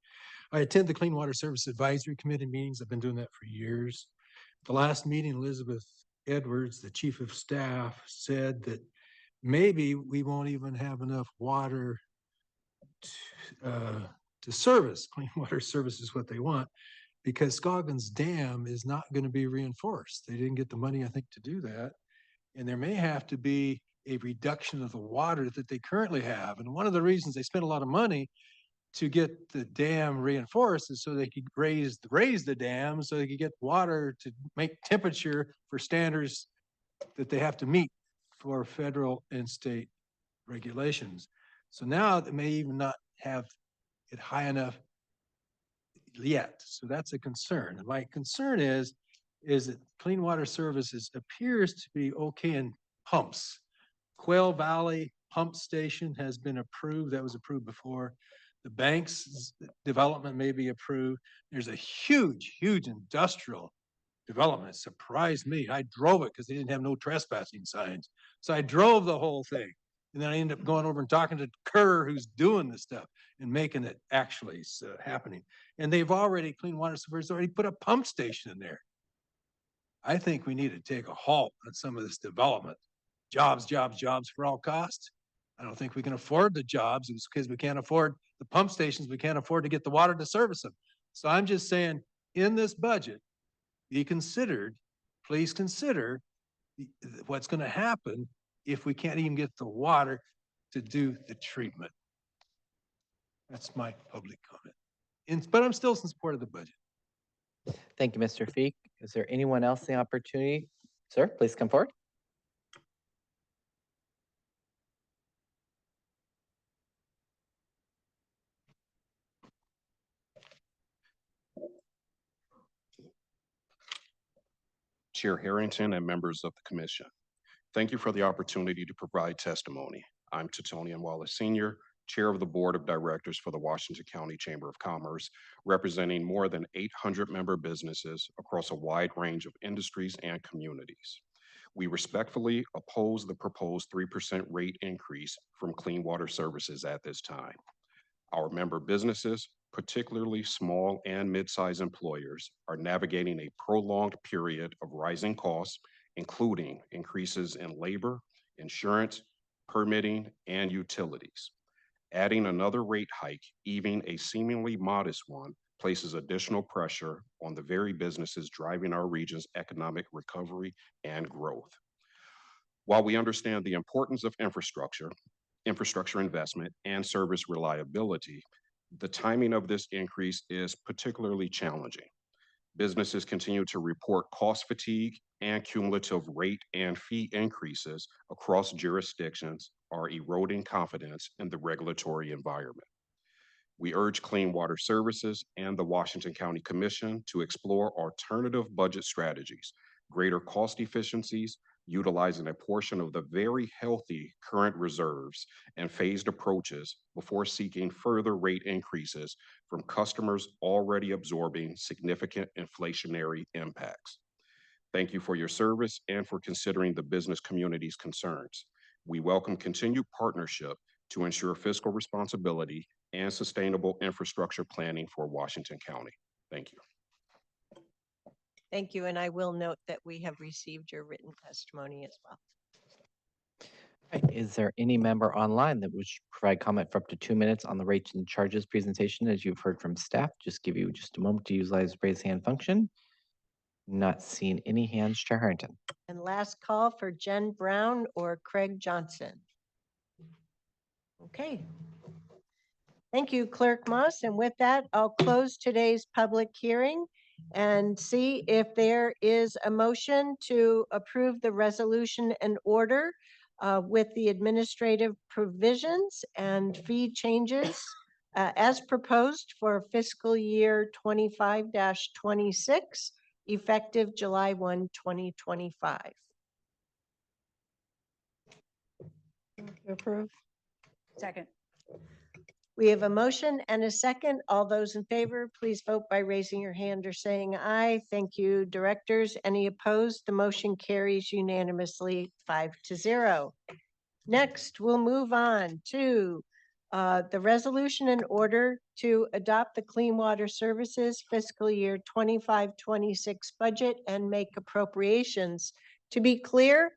I attend the Clean Water Service Advisory Committee meetings. I've been doing that for years. The last meeting, Elizabeth Edwards, the Chief of Staff, said that maybe we won't even have enough water to service. Clean Water Service is what they want, because Scoggins Dam is not going to be reinforced. They didn't get the money, I think, to do that. And there may have to be a reduction of the water that they currently have. And one of the reasons they spent a lot of money to get the dam reinforced is so they could raise the dam, so they could get water to make temperature for standards that they have to meet for federal and state regulations. So now they may even not have it high enough yet. So that's a concern. And my concern is that Clean Water Services appears to be okay in pumps. Quail Valley Pump Station has been approved. That was approved before. The Banks development may be approved. There's a huge, huge industrial development. It surprised me. I drove it because they didn't have no trespassing signs. So I drove the whole thing. And then I ended up going over and talking to Kerr, who's doing the stuff and making it actually happening. And they've already, Clean Water Services already put a pump station in there. I think we need to take a halt on some of this development. Jobs, jobs, jobs for all costs. I don't think we can afford the jobs. It's because we can't afford the pump stations. We can't afford to get the water to service them. So I'm just saying, in this budget, be considered, please consider what's going to happen if we can't even get the water to do the treatment. That's my public comment. But I'm still in support of the budget. Thank you, Mr. Feek. Is there anyone else in the opportunity? Sir, please come forward. Chair Harrington and members of the commission. Thank you for the opportunity to provide testimony. I'm Titonian Wallace Sr., Chair of the Board of Directors for the Washington County Chamber of Commerce, representing more than 800 member businesses across a wide range of industries and communities. We respectfully oppose the proposed 3% rate increase from Clean Water Services at this time. Our member businesses, particularly small and mid-sized employers, are navigating a prolonged period of rising costs, including increases in labor, insurance, permitting, and utilities. Adding another rate hike, even a seemingly modest one, places additional pressure on the very businesses driving our region's economic recovery and growth. While we understand the importance of infrastructure investment, and service reliability, the timing of this increase is particularly challenging. Businesses continue to report cost fatigue, and cumulative rate and fee increases across jurisdictions are eroding confidence in the regulatory environment. We urge Clean Water Services and the Washington County Commission to explore alternative budget strategies, greater cost efficiencies, utilizing a portion of the very healthy current reserves, and phased approaches before seeking further rate increases from customers already absorbing significant inflationary impacts. Thank you for your service and for considering the business community's concerns. We welcome continued partnership to ensure fiscal responsibility and sustainable infrastructure planning for Washington County. Thank you. Thank you, and I will note that we have received your written testimony as well. Right. Is there any member online that would provide comment for up to 2 minutes on the rates and charges presentation? As you've heard from staff, just give you just a moment to utilize the raise hand function. Not seeing any hands, Chair Harrington. And last call for Jen Brown or Craig Johnson. Okay. Thank you, Clerk Moss. And with that, I'll close today's public hearing and see if there is a motion to approve the resolution and order with the administrative provisions and fee changes as proposed for fiscal year 25-26, effective July 1, 2025. Approve. Second. We have a motion and a second. All those in favor, please vote by raising your hand or saying aye. Thank you, directors. Any opposed? The motion carries unanimously 5-0. Next, we'll move on to the resolution in order to adopt the Clean Water Services fiscal year 25-26 budget and make appropriations. To be clear,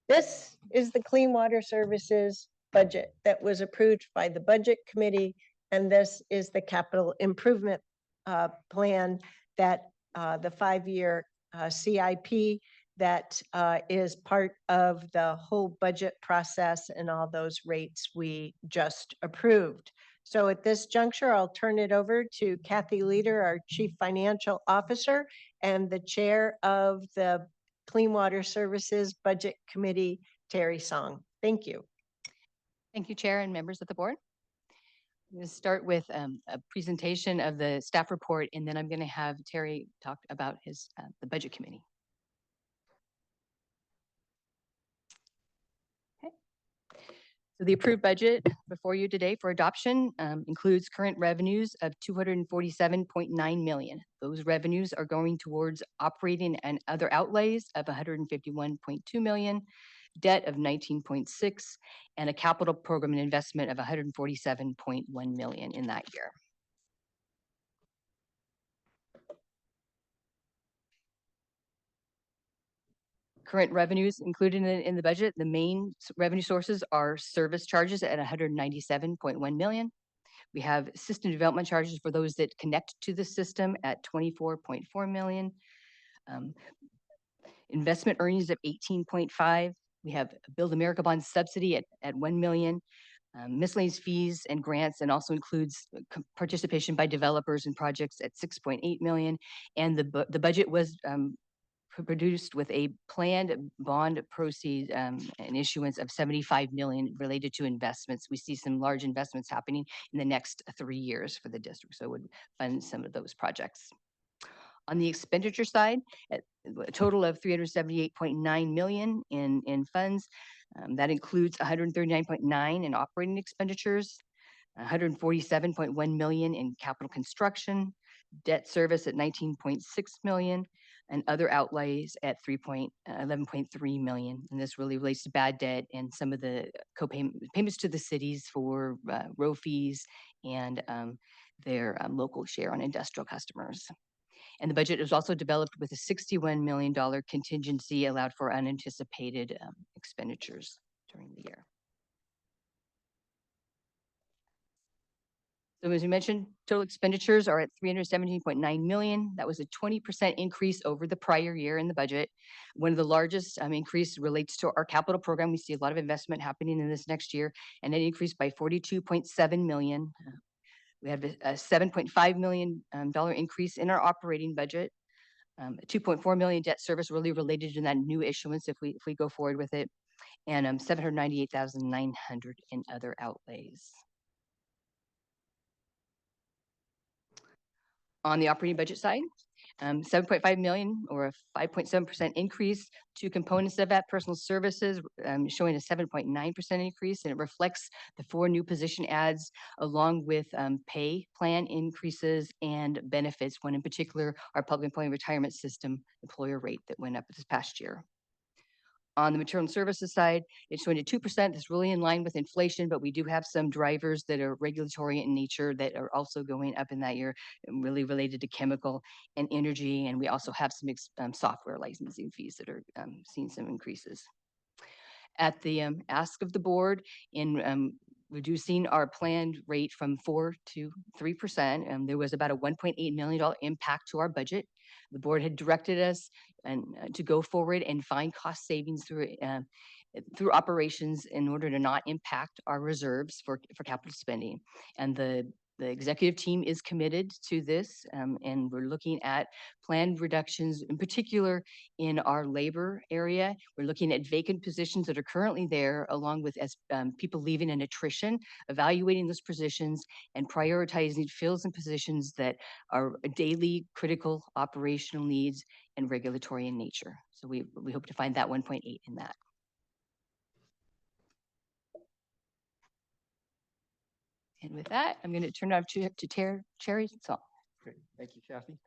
this is the Clean Water Services budget that was approved by the Budget Committee, and this is the capital improvement plan that the 5-year CIP that is part of the whole budget process and all those rates we just approved. So at this juncture, I'll turn it over to Kathy Leader, our Chief Financial Officer and the Chair of the Clean Water Services Budget Committee, Terry Song. Thank you. Thank you, Chair and members of the board. I'm going to start with a presentation of the staff report, and then I'm going to have Terry talk about the budget committee. Okay. So the approved budget before you today for adoption includes current revenues of $247.9 million. Those revenues are going towards operating and other outlays of $151.2 million, debt of 19.6, and a capital program and investment of 147.1 million in that year. Current revenues included in the budget, the main revenue sources are service charges at 197.1 million. We have system development charges for those that connect to the system at 24.4 million. Investment earnings of 18.5. We have Build America Bond subsidy at 1 million. Miscellaneous fees and grants, and also includes participation by developers in projects at 6.8 million. And the budget was produced with a planned bond proceed an issuance of 75 million related to investments. We see some large investments happening in the next 3 years for the district, so it would fund some of those projects. On the expenditure side, a total of 378.9 million in funds. That includes 139.9 in operating expenditures, 147.1 million in capital construction, debt service at 19.6 million, and other outlays at 11.3 million. And this really relates to bad debt and some of the payments to the cities for row fees and their local share on industrial customers. And the budget was also developed with a $61 million contingency allowed for unanticipated expenditures during the year. So as we mentioned, total expenditures are at 317.9 million. That was a 20% increase over the prior year in the budget. One of the largest increase relates to our capital program. We see a lot of investment happening in this next year, and it increased by 42.7 million. We have a $7.5 million increase in our operating budget, 2.4 million debt service really related to that new issuance if we go forward with it, and 798,900 in other outlays. On the operating budget side, 7.5 million or a 5.7% increase. Two components of that: personal services showing a 7.9% increase, and it reflects the 4 new position adds along with pay plan increases and benefits, one in particular our public employee retirement system employer rate that went up this past year. On the material and services side, it's showing a 2%. That's really in line with inflation, but we do have some drivers that are regulatory in nature that are also going up in that year, really related to chemical and energy. And we also have some software licensing fees that are seeing some increases. At the ask of the board in reducing our planned rate from 4 to 3%, and there was about a $1.8 million impact to our budget. The board had directed us to go forward and find cost savings through operations in order to not impact our reserves for capital spending. And the executive team is committed to this, and we're looking at planned reductions, in particular in our labor area. We're looking at vacant positions that are currently there, along with people leaving and attrition, evaluating those positions and prioritizing fills and positions that are daily critical operational needs and regulatory in nature. So we hope to find that 1.8 in that. And with that, I'm going to turn it over to Terry. Great. Thank you, Kathy.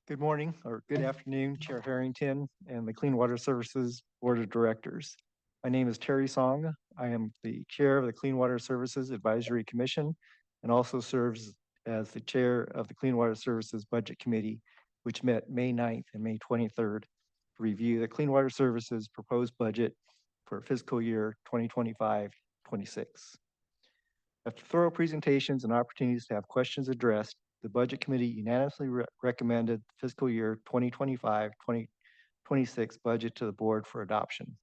Good morning or good afternoon, Chair Harrington and the Clean Water Services Board of Directors. My name is Terry Song. I am the Chair of the Clean Water Services Advisory Commission and also serves as the Chair of the Clean Water Services Budget Committee, which met May 9th and May 23rd to review the Clean Water Services proposed budget for fiscal year 2025-26. After thorough presentations and opportunities to have questions addressed, the Budget Committee unanimously recommended fiscal year 2025-2026 budget to the board for adoption.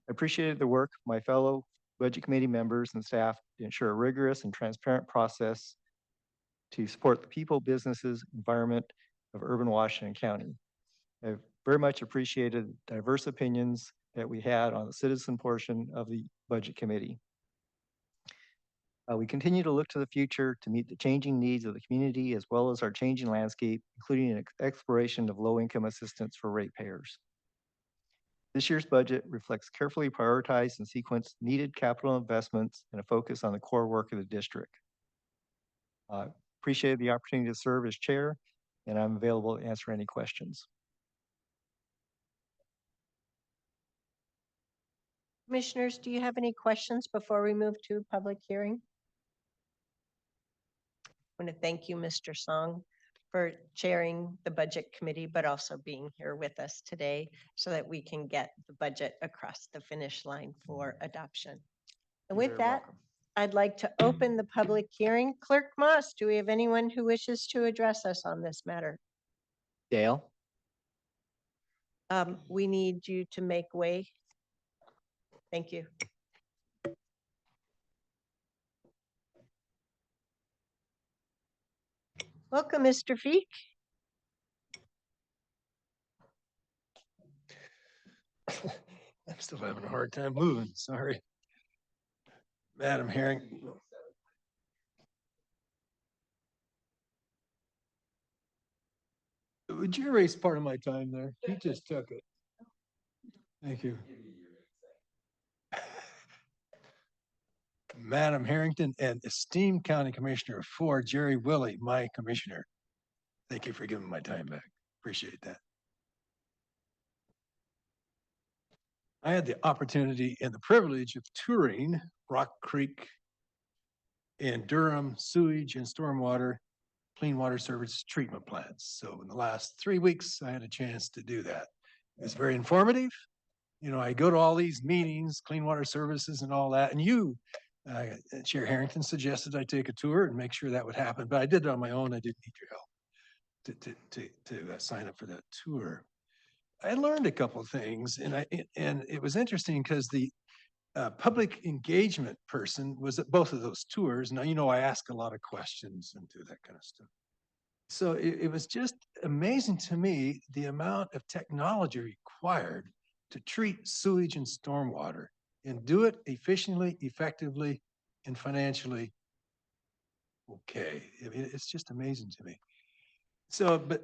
I appreciated the work of my fellow Budget Committee members and staff to ensure a rigorous and transparent process to support the people, businesses, environment of urban Washington County. I very much appreciated diverse opinions that we had on the citizen portion of the Budget Committee. We continue to look to the future to meet the changing needs of the community as well as our changing landscape, including an exploration of low-income assistance for ratepayers. This year's budget reflects carefully prioritized and sequenced needed capital investments and a focus on the core work of the district. Appreciate the opportunity to serve as chair, and I'm available to answer any questions. Commissioners, do you have any questions before we move to public hearing? I want to thank you, Mr. Song, for chairing the budget committee, but also being here with us today so that we can get the budget across the finish line for adoption. And with that, I'd like to open the public hearing. Clerk Moss, do we have anyone who wishes to address us on this matter? Dale? We need you to make way. Thank you. Welcome, Mr. Feek. I'm still having a hard time moving, sorry. Madam Herring. Would you erase part of my time there? You just took it. Thank you. Madam Harrington and esteemed County Commissioner for Jerry Willie, my commissioner. Thank you for giving my time back. Appreciate that. I had the opportunity and the privilege of touring Rock Creek and Durham sewage and stormwater clean water service treatment plants. So in the last 3 weeks, I had a chance to do that. It was very informative. You know, I go to all these meetings, clean water services and all that, and you, Chair Harrington, suggested I take a tour and make sure that would happen, but I did it on my own. I didn't need your help to sign up for that tour. I learned a couple of things, and it was interesting because the public engagement person was at both of those tours. Now, you know, I ask a lot of questions and do that kind of stuff. So it was just amazing to me the amount of technology required to treat sewage and stormwater and do it efficiently, effectively, and financially okay. I mean, it's just amazing to me. So, but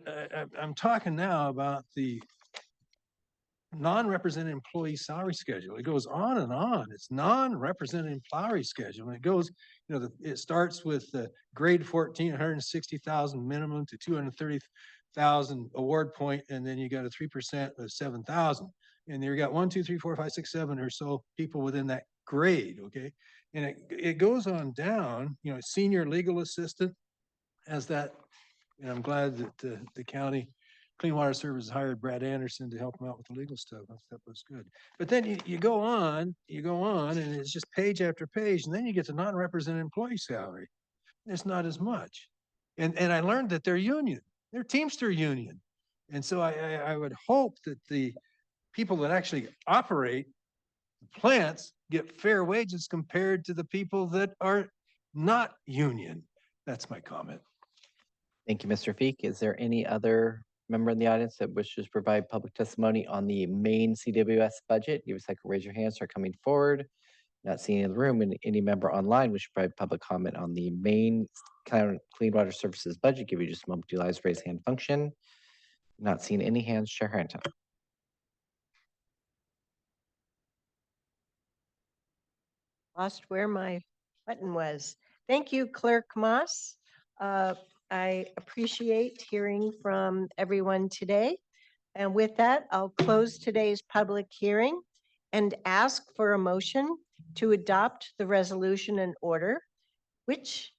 I'm talking now about the non-represented employee salary schedule. It goes on and on. It's non-represented employee schedule. And it goes, you know, it starts with grade 14, 160,000 minimum to 230,000 award point, and then you got a 3% of 7,000. And you got 1, 2, 3, 4, 5, 6, 7 or so people within that grade, okay? And it goes on down, you know, senior legal assistant as that, and I'm glad that the county Clean Water Services hired Brad Anderson to help him out with the legal stuff. That was good. But then you go on, and it's just page after page, and then you get to non-represented employee salary. It's not as much. And I learned that they're union, they're Teamster union. And so I would hope that the people that actually operate the plants get fair wages compared to the people that are not union. That's my comment. Thank you, Mr. Feek. Is there any other member in the audience that wishes to provide public testimony on the main CWS budget? Give us a second, raise your hand, start coming forward. Not seeing in the room, and any member online wish to provide public comment on the main Clean Water Services budget. Give you just a moment to utilize raise hand function. Not seeing any hands, Chair Harrington. Lost where my button was. Thank you, Clerk Moss. I appreciate hearing from everyone today. And with that, I'll close today's public hearing and ask for a motion to adopt the resolution and order, which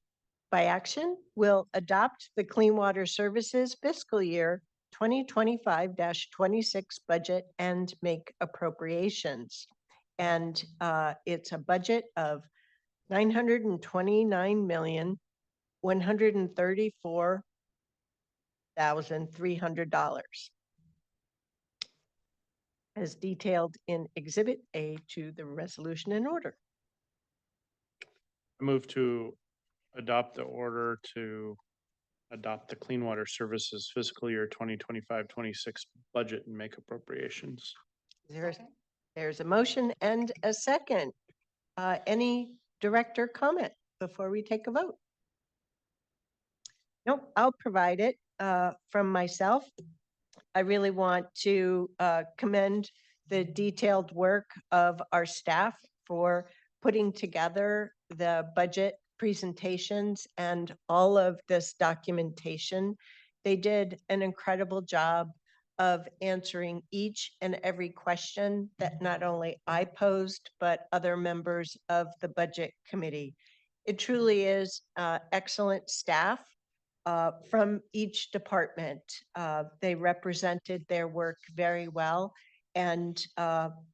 by action will adopt the Clean Water Services fiscal year 2025-26 budget and make appropriations. And it's a budget of $929,134,300 as detailed in Exhibit A to the resolution and order. I move to adopt the order to adopt the Clean Water Services fiscal year 2025-26 budget and make appropriations. There's a motion and a second. Any director comment? before we take a vote? Nope, I'll provide it from myself. I really want to commend the detailed work of our staff for putting together the budget presentations and all of this documentation. They did an incredible job of answering each and every question that not only I posed, but other members of the budget committee. It truly is excellent staff from each department. They represented their work very well. And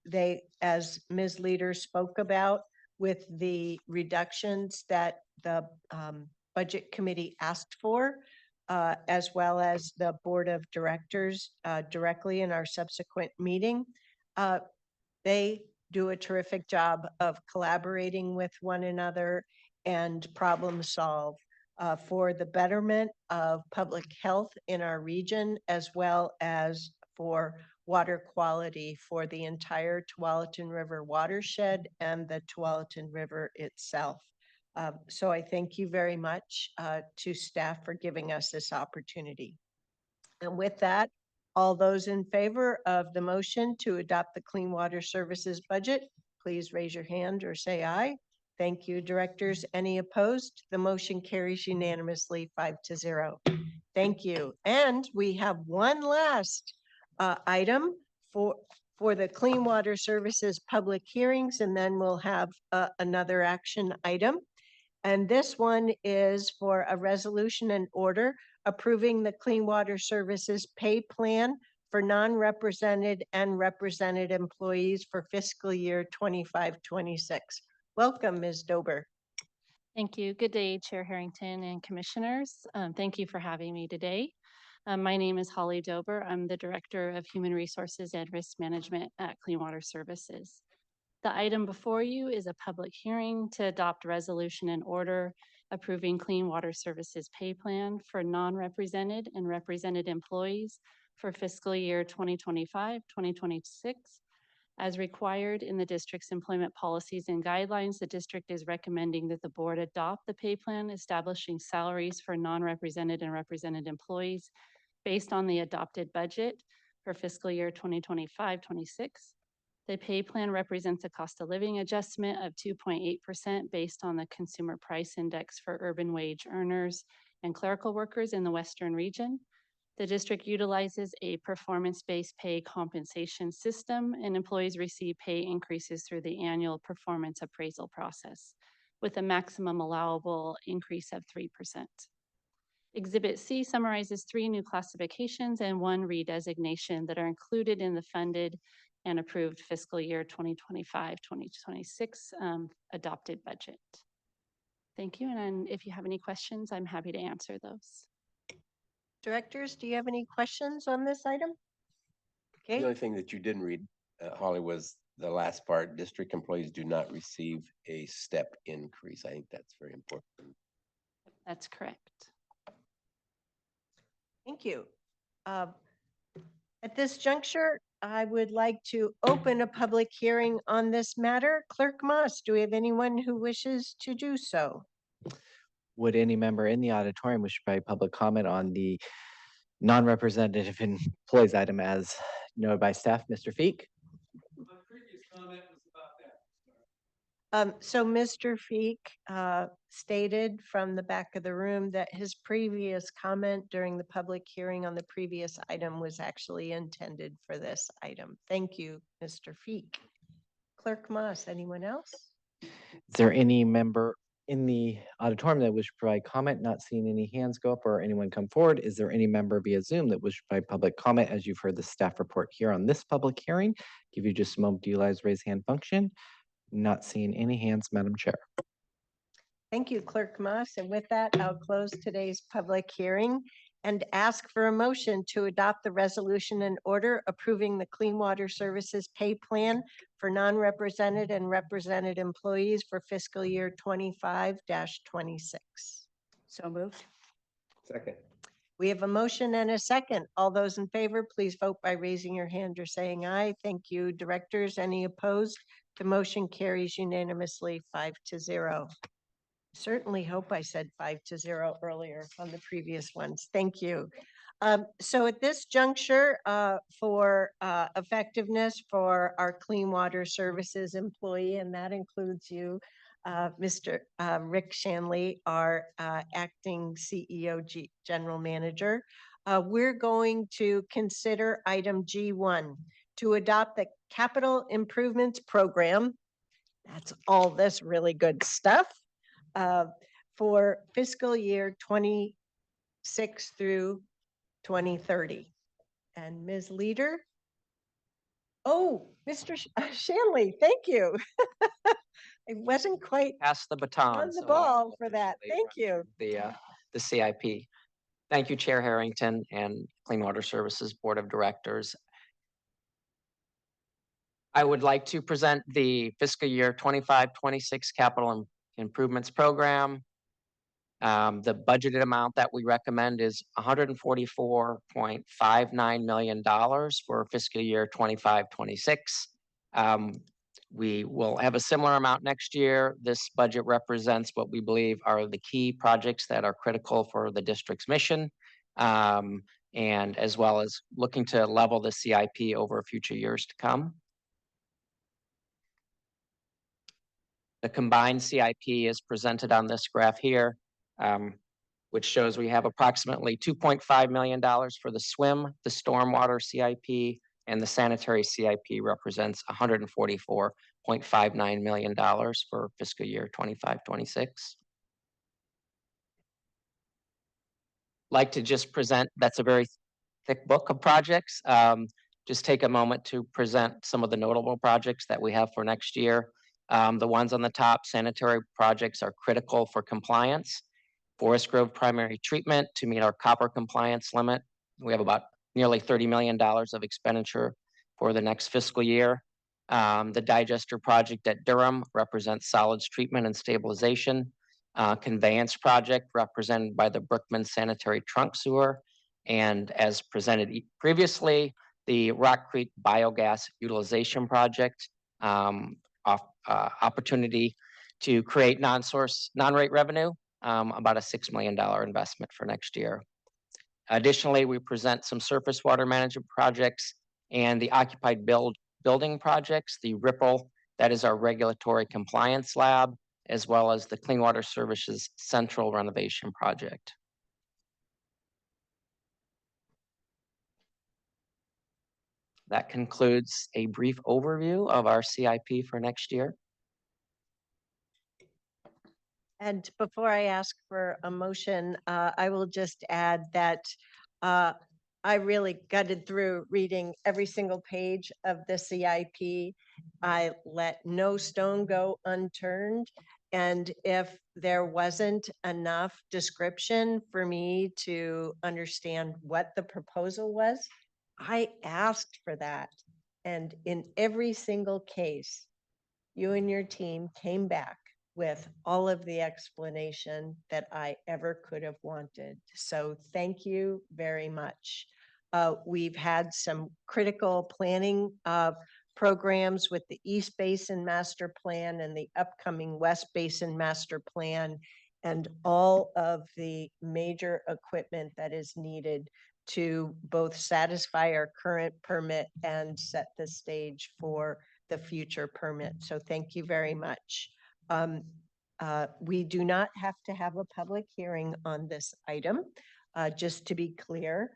they, as Ms. Leader spoke about, with the reductions that the budget committee asked for, as well as the board of directors directly in our subsequent meeting, they do a terrific job of collaborating with one another and problem solve for the betterment of public health in our region, as well as for water quality for the entire Tualatin River watershed and the Tualatin River itself. So I thank you very much to staff for giving us this opportunity. And with that, all those in favor of the motion to adopt the Clean Water Services budget, please raise your hand or say aye. Thank you, directors. Any opposed? The motion carries unanimously 5-0. Thank you. And we have one last item for the Clean Water Services public hearings, and then we'll have another action item. And this one is for a resolution and order approving the Clean Water Services pay plan for non-represented and represented employees for fiscal year 25-26. Welcome, Ms. Dober. Thank you. Good day, Chair Harrington and Commissioners. Thank you for having me today. My name is Holly Dober. I'm the Director of Human Resources and Risk Management at Clean Water Services. The item before you is a public hearing to adopt a resolution and order approving Clean Water Services pay plan for non-represented and represented employees for fiscal year 2025-2026. As required in the district's employment policies and guidelines, the district is recommending that the board adopt the pay plan establishing salaries for non-represented and represented employees based on the adopted budget for fiscal year 2025-26. The pay plan represents a cost of living adjustment of 2.8% based on the consumer price index for urban wage earners and clerical workers in the Western region. The district utilizes a performance-based pay compensation system, and employees receive pay increases through the annual performance appraisal process, with a maximum allowable increase of 3%. Exhibit C summarizes 3 new classifications and 1 redesignation that are included in the funded and approved fiscal year 2025-2026 adopted budget. Thank you, and if you have any questions, I'm happy to answer those. Directors, do you have any questions on this item? Okay. The only thing that you didn't read, Holly, was the last part. District employees do not receive a step increase. I think that's very important. That's correct. Thank you. At this juncture, I would like to open a public hearing on this matter. Clerk Moss, do we have anyone who wishes to do so? Would any member in the auditorium wish to provide public comment on the non-representative employees item as noted by staff? Mr. Feek? My previous comment was about that. So Mr. Feek stated from the back of the room that his previous comment during the public hearing on the previous item was actually intended for this item. Thank you, Mr. Feek. Clerk Moss, anyone else? Is there any member in the auditorium that wish to provide comment? Not seeing any hands go up or anyone come forward. Is there any member via Zoom that wish to provide public comment as you've heard the staff report here on this public hearing? Give you just a moment to utilize raise hand function. Not seeing any hands, Madam Chair. Thank you, Clerk Moss. And with that, I'll close today's public hearing and ask for a motion to adopt the resolution and order approving the Clean Water Services pay plan for non-represented and represented employees for fiscal year 25-26. So moved. Second. We have a motion and a second. All those in favor, please vote by raising your hand or saying aye. Thank you. Directors, any opposed? The motion carries unanimously 5-0. Certainly hope I said 5-0 earlier on the previous ones. Thank you. So at this juncture, for effectiveness for our Clean Water Services employee, and that includes you, Mr. Rick Shanley, our acting CEO, General Manager, we're going to consider item G1 to adopt the Capital Improvements Program. That's all this really good stuff for fiscal year 26 through 2030. And Ms. Leader? Oh, Mr. Shanley, thank you. I wasn't quite Pass the baton. on the so I ball will for that. officially Thank you. run the CIP. Thank you, Chair Harrington and Clean Water Services Board of Directors. I would like to present the fiscal year 25-26 Capital Improvements Program. The budgeted amount that we recommend is $144.59 million for fiscal year 25-26. We will have a similar amount next year. This budget represents what we believe are the key projects that are critical for the district's mission, and as well as looking to level the CIP over future years to come. The combined CIP is presented on this graph here, which shows we have approximately $2.5 million for the SWIM, the stormwater CIP, and the sanitary CIP represents $144.59 million for fiscal year 25-26. Like to just present, that's a very thick book of projects. Just take a moment to present some of the notable projects that we have for next year. The ones on the top, sanitary projects, are critical for compliance. Forest Grove primary treatment to meet our copper compliance limit. We have about nearly $30 million of expenditure for the next fiscal year. The digester project at Durham represents solids treatment and stabilization. Conveyance project represented by the Brookman Sanitary Trunk Sewer. And as presented previously, the Rock Creek Biogas Utilization Project, opportunity to create non-rate revenue, about a $6 million investment for next year. Additionally, we present some surface water management projects and the occupied building projects, the Ripple, that is our regulatory compliance lab, as well as the Clean Water Services Central Renovation Project. That concludes a brief overview of our CIP for next year. And before I ask for a motion, I will just add that I really gutted through reading every single page of the CIP. I let no stone go unturned. And if there wasn't enough description for me to understand what the proposal was, I asked for that. And in every single case, you and your team came back with all of the explanation that I ever could have wanted. So thank you very much. We've had some critical planning programs with the East Basin Master Plan and the upcoming West Basin Master Plan, and all of the major equipment that is needed to both satisfy our current permit and set the stage for the future permit. So thank you very much. We do not have to have a public hearing on this item, just to be clear.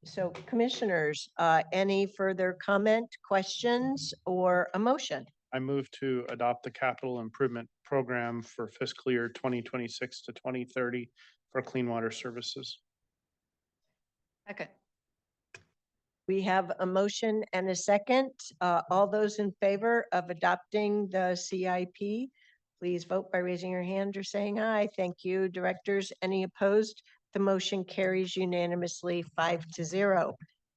So commissioners, any further comment, questions, or a motion? I move to adopt the capital improvement program for fiscal year 2026 to 2030 for Clean Water Services. Second. We have a motion and a second. All those in favor of adopting the CIP, please vote by raising your hand or saying aye. Thank you. Directors, any opposed? The motion carries unanimously 5-0.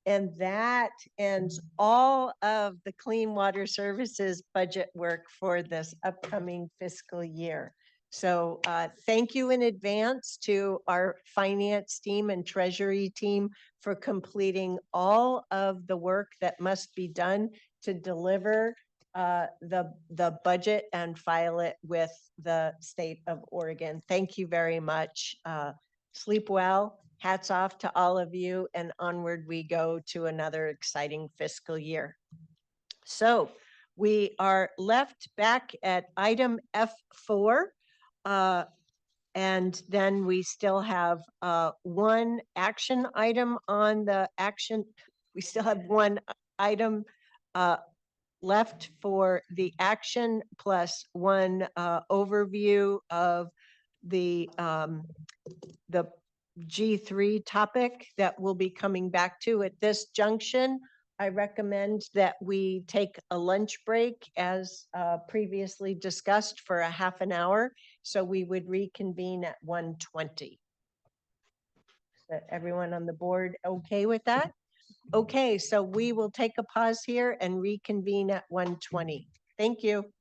And that ends all of the Clean Water Services budget work for this upcoming fiscal year. So thank you in advance to our finance team and treasury team for completing all of the work that must be done to deliver the budget and file it with the state of Oregon. Thank you very much. Sleep well. Hats off to all of you, and onward we go to another exciting fiscal year. So we are left back at item F4. And then we still have one action item on the action. We still have one item left for the action, plus one overview of the G3 topic that we'll be coming back to at this junction. I recommend that we take a lunch break as previously discussed for a half an hour. So we would reconvene at 1:20. Is everyone on the board okay with that? Okay, so we will take a pause here and reconvene at 1:20. Thank you.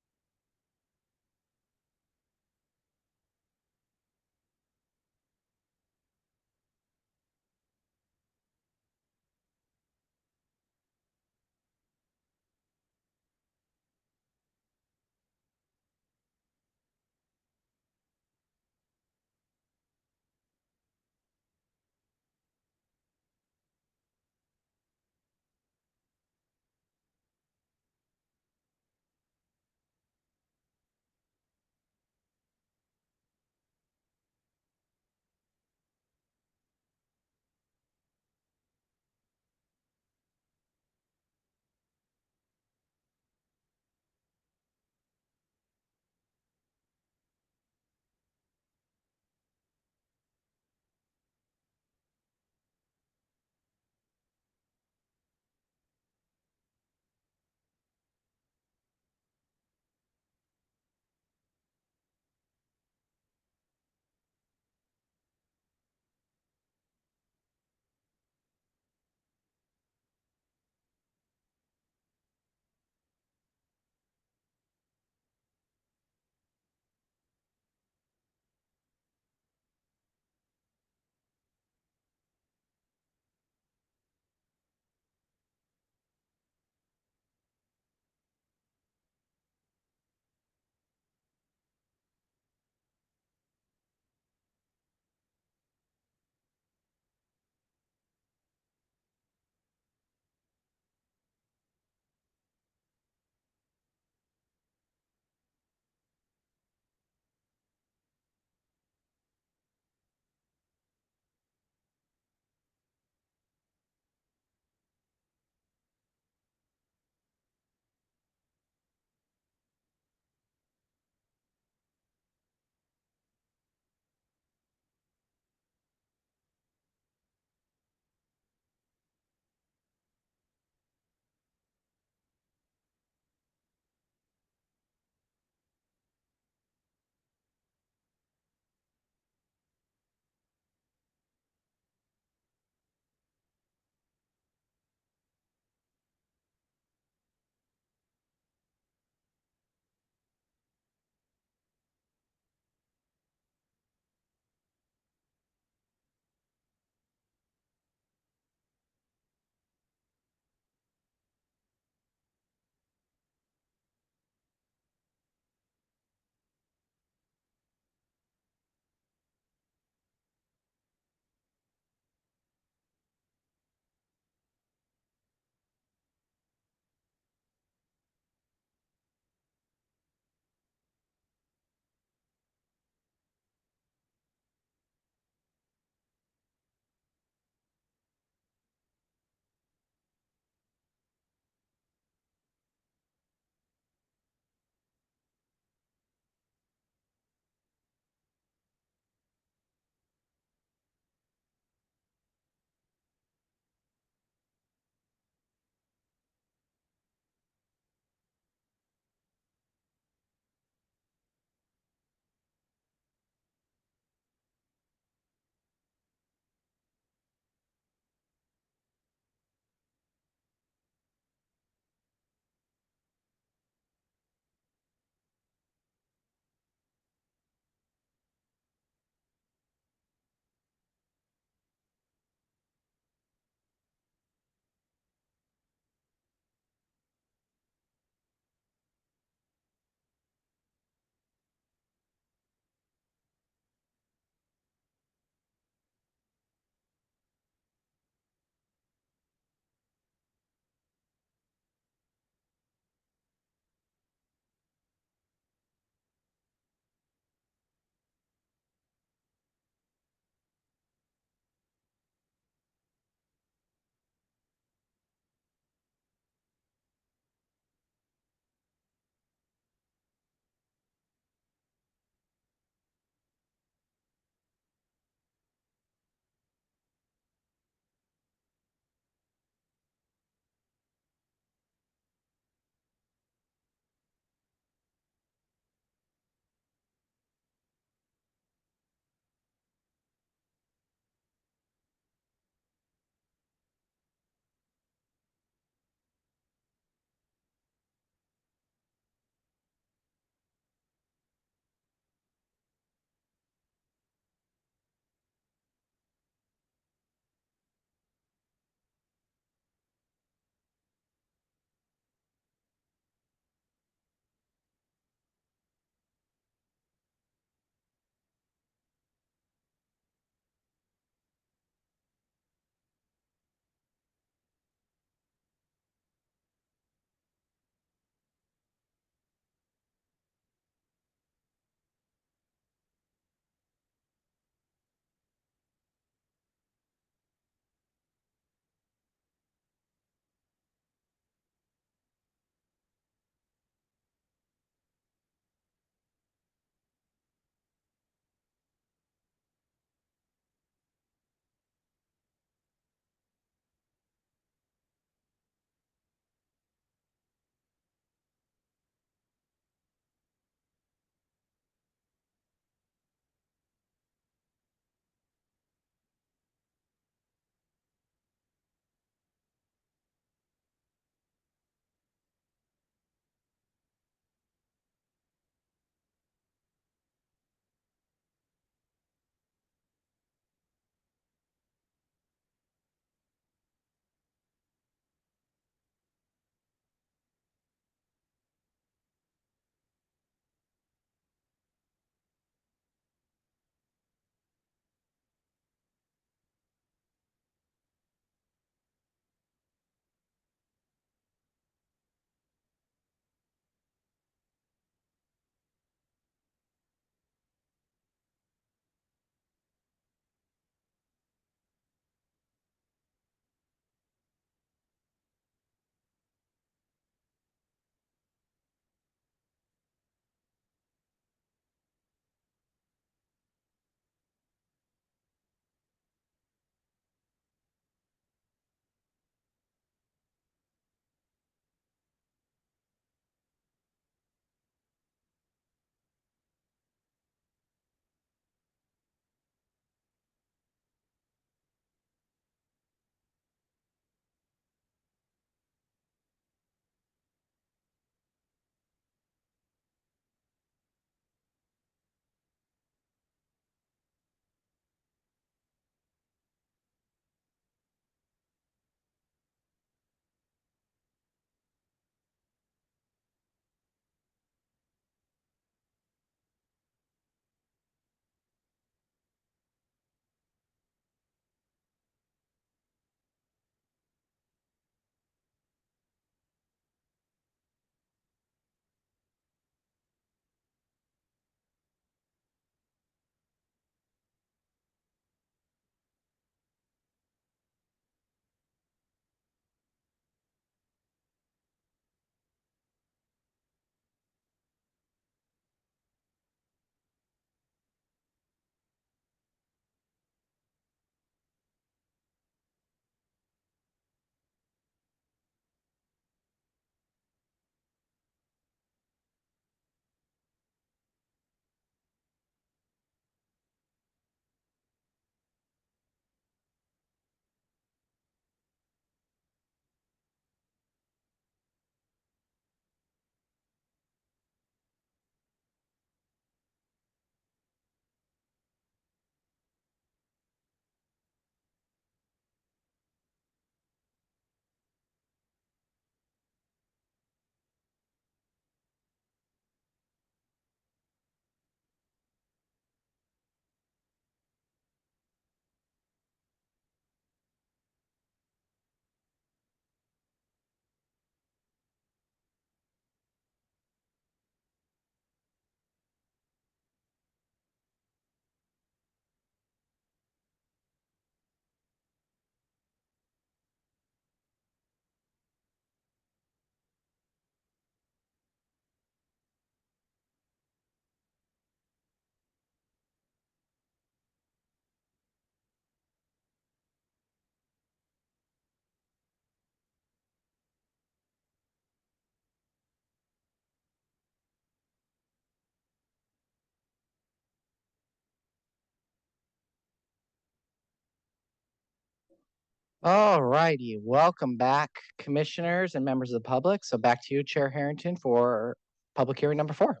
All righty, welcome back, commissioners and members of the public. So back to you, Chair Harrington, for public hearing number 4.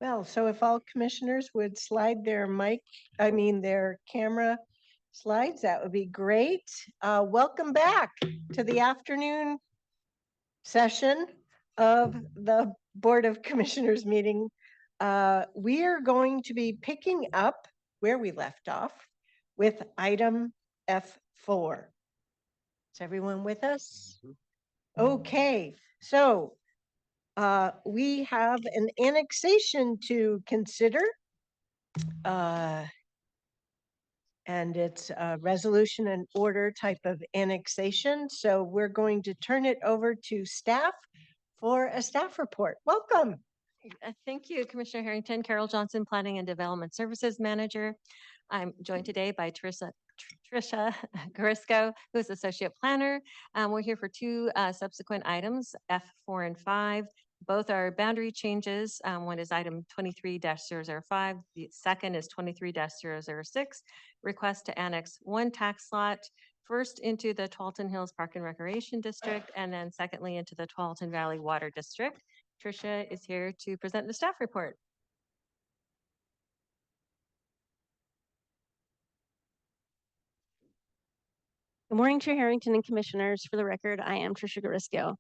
Well, so if all commissioners would slide their their camera slides, that would be great. Welcome back to the afternoon session of the Board of Commissioners meeting. We are going to be picking up where we left off with item F4. Is everyone with us? Okay, so we have an annexation to consider. And it's a resolution and order type of annexation. So we're going to turn it over to staff for a staff report. Welcome. Thank you, Commissioner Harrington. Carol Johnson, Planning and Development Services Manager. I'm joined today by Trisha Garisco, who's Associate Planner. We're here for 2 subsequent items, F4 and 5. Both are boundary changes. One is item 23-005. The second is 23-006. Request to annex 1 tax lot, first into the Tualatin Hills Park and Recreation District, and then secondly into the Tualatin Valley Water District. Tricia is here to present the staff report. Good morning, Chair Harrington and Commissioners. For the record, I am Tricia Garisco.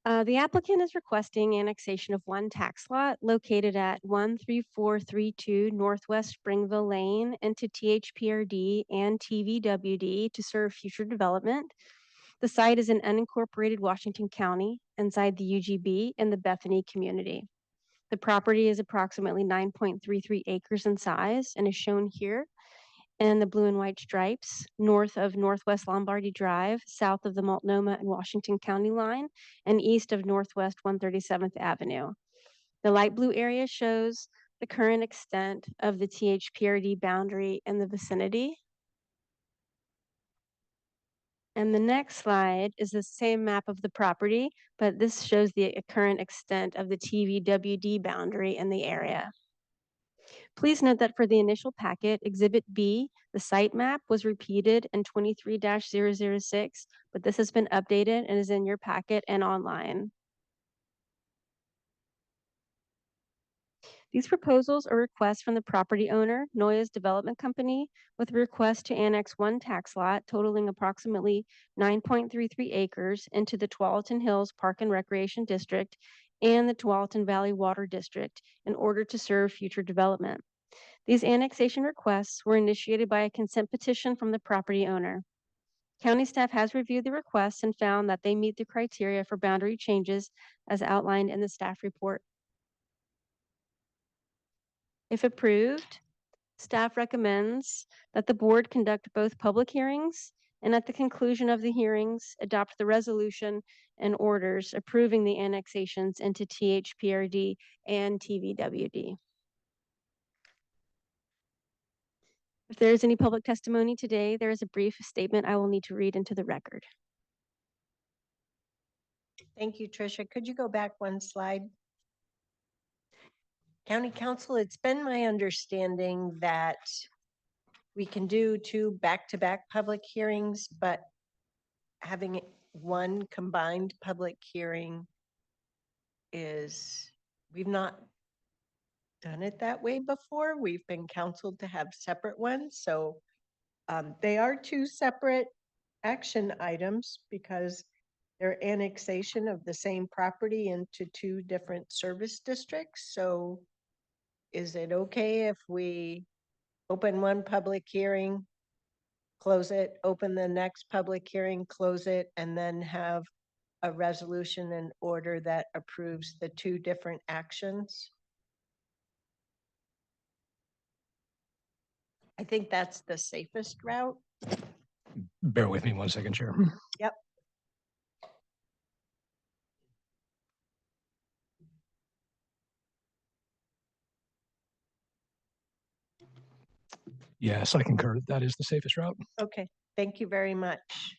The applicant is requesting annexation of 1 tax lot located at 13432 Northwest Springville Lane into THPRD and TVWD to serve future development. The site is in unincorporated Washington County inside the UGB and the Bethany community. The property is approximately 9.33 acres in size and is shown here in the blue and white stripes north of Northwest Lombardy Drive, south of the Multnomah and Washington County line, and east of Northwest 137th Avenue. The light blue area shows the current extent of the THPRD boundary in the vicinity. And the next slide is the same map of the property, but this shows the current extent of the TVWD boundary in the area. Please note that for the initial packet, Exhibit B, the site map was repeated in 23-006, but this has been updated and is in your packet and online. These proposals are requests from the property owner, Noyes Development Company, with a request to annex 1 tax lot totaling approximately 9.33 acres into the Tualatin Hills Park and Recreation District and the Tualatin Valley Water District in order to serve future development. These annexation requests were initiated by a consent petition from the property owner. County staff has reviewed the requests and found that they meet the criteria for boundary changes as outlined in the staff report. If approved, staff recommends that the board conduct both public hearings and at the conclusion of the hearings, adopt the resolution and orders approving the annexations into THPRD and TVWD. If there is any public testimony today, there is a brief statement I will need to read into the record. Thank you, Tricia. Could you go back 1 slide? County Council, it's been my understanding that we can do 2 back-to-back public hearings, but having 1 combined public hearing we've not done it that way before. We've been counseled to have separate ones. So they are 2 separate action items because they're annexation of the same property into 2 different service districts. So is it okay if we open 1 public hearing, close it, open the next public hearing, close it, and then have a resolution and order that approves the 2 different actions? I think that's the safest route. Bear with me 1 second, Chair. Yep. Yes, I concur. That is the safest route. Okay, thank you very much.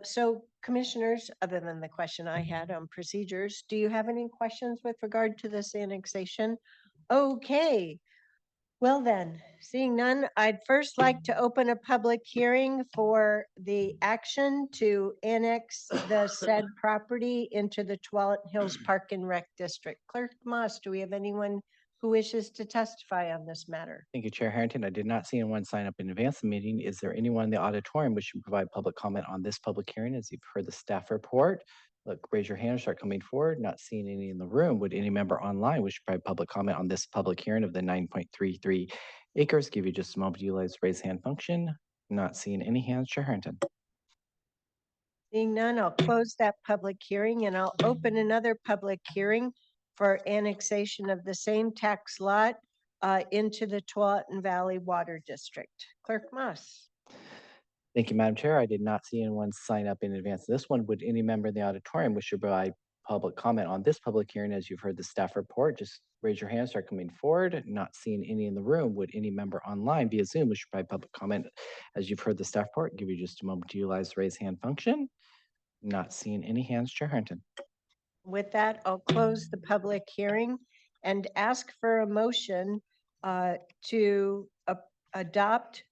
So commissioners, other than the question I had on procedures, do you have any questions with regard to this annexation? Okay, Well then, seeing none, I'd first like to open a public hearing for the action to annex the said property into the Tualatin Hills Park and Rec District. Clerk Moss, do we have anyone who wishes to testify on this matter? Thank you, Chair Harrington. I did not see anyone sign up in advance of the meeting. Is there anyone in the auditorium wishing to provide public comment on this public hearing? As you've heard the staff report, look, raise your hand, start coming forward. Not seeing any in the room. Would any member online wish to provide public comment on this public hearing of the 9.33 acres? Give you just a moment to utilize the raise hand function. Not seeing any hands, Chair Harrington. Seeing none, I'll close that public hearing and I'll open another public hearing for annexation of the same tax lot into the Tualatin Valley Water District. Clerk Moss. Thank you, Madam Chair. I did not see anyone sign up in advance of this one. Would any member in the auditorium wish to provide public comment on this public hearing? As you've heard the staff report, just raise your hand, start coming forward. Not seeing any in the room. Would any member online via Zoom wish to provide public comment? As you've heard the staff report, give you just a moment to utilize the raise hand function. Not seeing any hands, Chair Harrington. With that, I'll close the public hearing and ask for a motion to adopt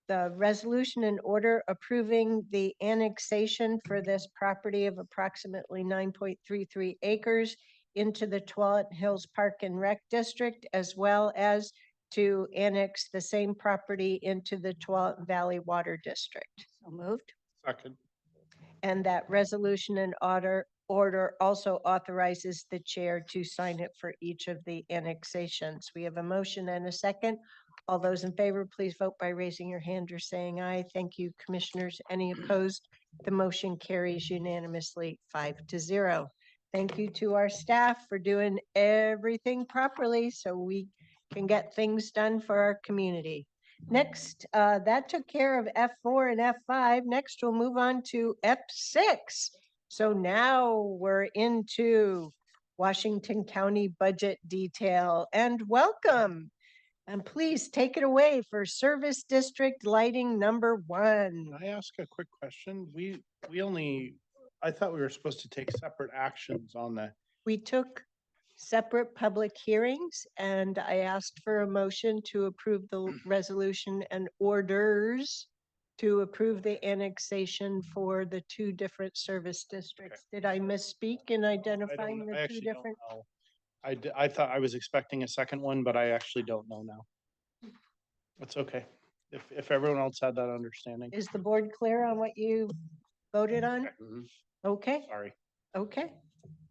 the resolution and order approving the annexation for this property of approximately 9.33 acres into the Tualatin Hills Park and Rec District, as well as to annex the same property into the Tualatin Valley Water District. So moved. Second. And that resolution and order also authorizes the chair to sign it for each of the annexations. We have a motion and a second. All those in favor, please vote by raising your hand or saying aye. Thank you, commissioners. Any opposed? The motion carries unanimously 5-0. Thank you to our staff for doing everything properly so we can get things done for our community. Next, that took care of F4 and F5. Next, we'll move on to F6. So now we're into Washington County budget detail, and welcome. And please take it away for Service District Lighting number 1. Can I ask a quick question? I thought we were supposed to take separate actions on that. We took separate public hearings and I asked for a motion to approve the resolution and orders to approve the annexation for the 2 different service districts. Did I misspeak in identifying the 2 different? I thought I was expecting a second one, but I actually don't know now. That's okay. If everyone else had that understanding. Is the board clear on what you voted on? Okay. Sorry. Okay.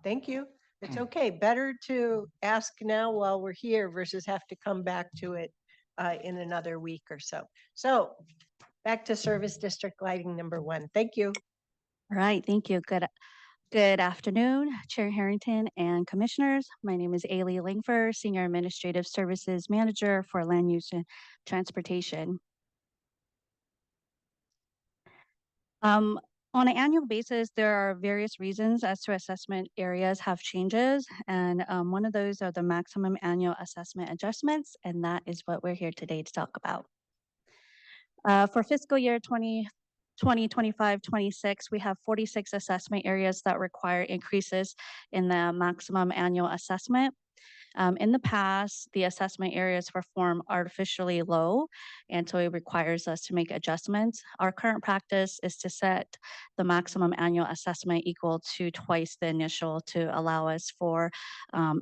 Thank you. It's okay. Better to ask now while we're here versus have to come back to it in another week or so. So back to Service District Lighting number 1. Thank you. All right, thank you. Good afternoon, Chair Harrington and Commissioners. My name is Ailey Langford, Senior Administrative Services Manager for Land Use and Transportation. On an annual basis, there are various reasons as to assessment areas have changes, and one of those are the maximum annual assessment adjustments, and that is what we're here today to talk about. For fiscal year 2025-26, we have 46 assessment areas that require increases in the maximum annual assessment. In the past, the assessment areas were formed artificially low, and so it requires us to make adjustments. Our current practice is to set the maximum annual assessment equal to twice the initial to allow us for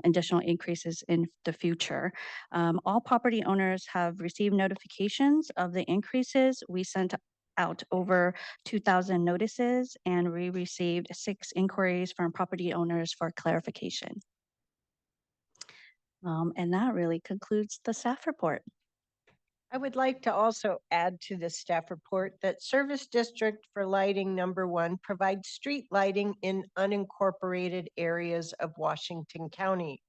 additional increases in the future. All property owners have received notifications of the increases. We sent out over 2,000 notices, and we received 6 inquiries from property owners for clarification. And that really concludes the staff report. I would like to also add to the staff report that Service District for Lighting number 1 provides street lighting in unincorporated areas of Washington County.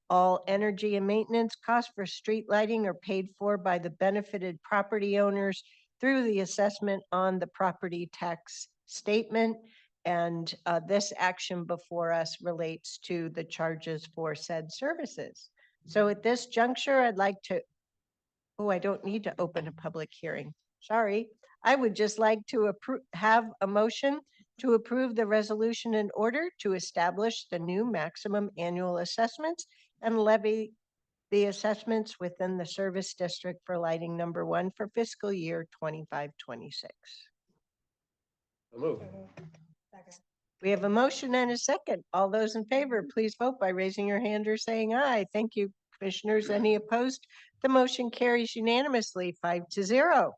All energy and maintenance costs for street lighting are paid for by the benefited property owners through the assessment on the property tax statement. And this action before us relates to the charges for said services. So at this juncture, I'd like to, I don't need to open a public hearing. Sorry. I would just like to have a motion to approve the resolution in order to establish the new maximum annual assessments and levy the assessments within the service district for lighting number 1 for fiscal year 25-26. Move. We have a motion and a second. All those in favor, please vote by raising your hand or saying aye. Thank you, commissioners. Any opposed? The motion carries unanimously, 5-0.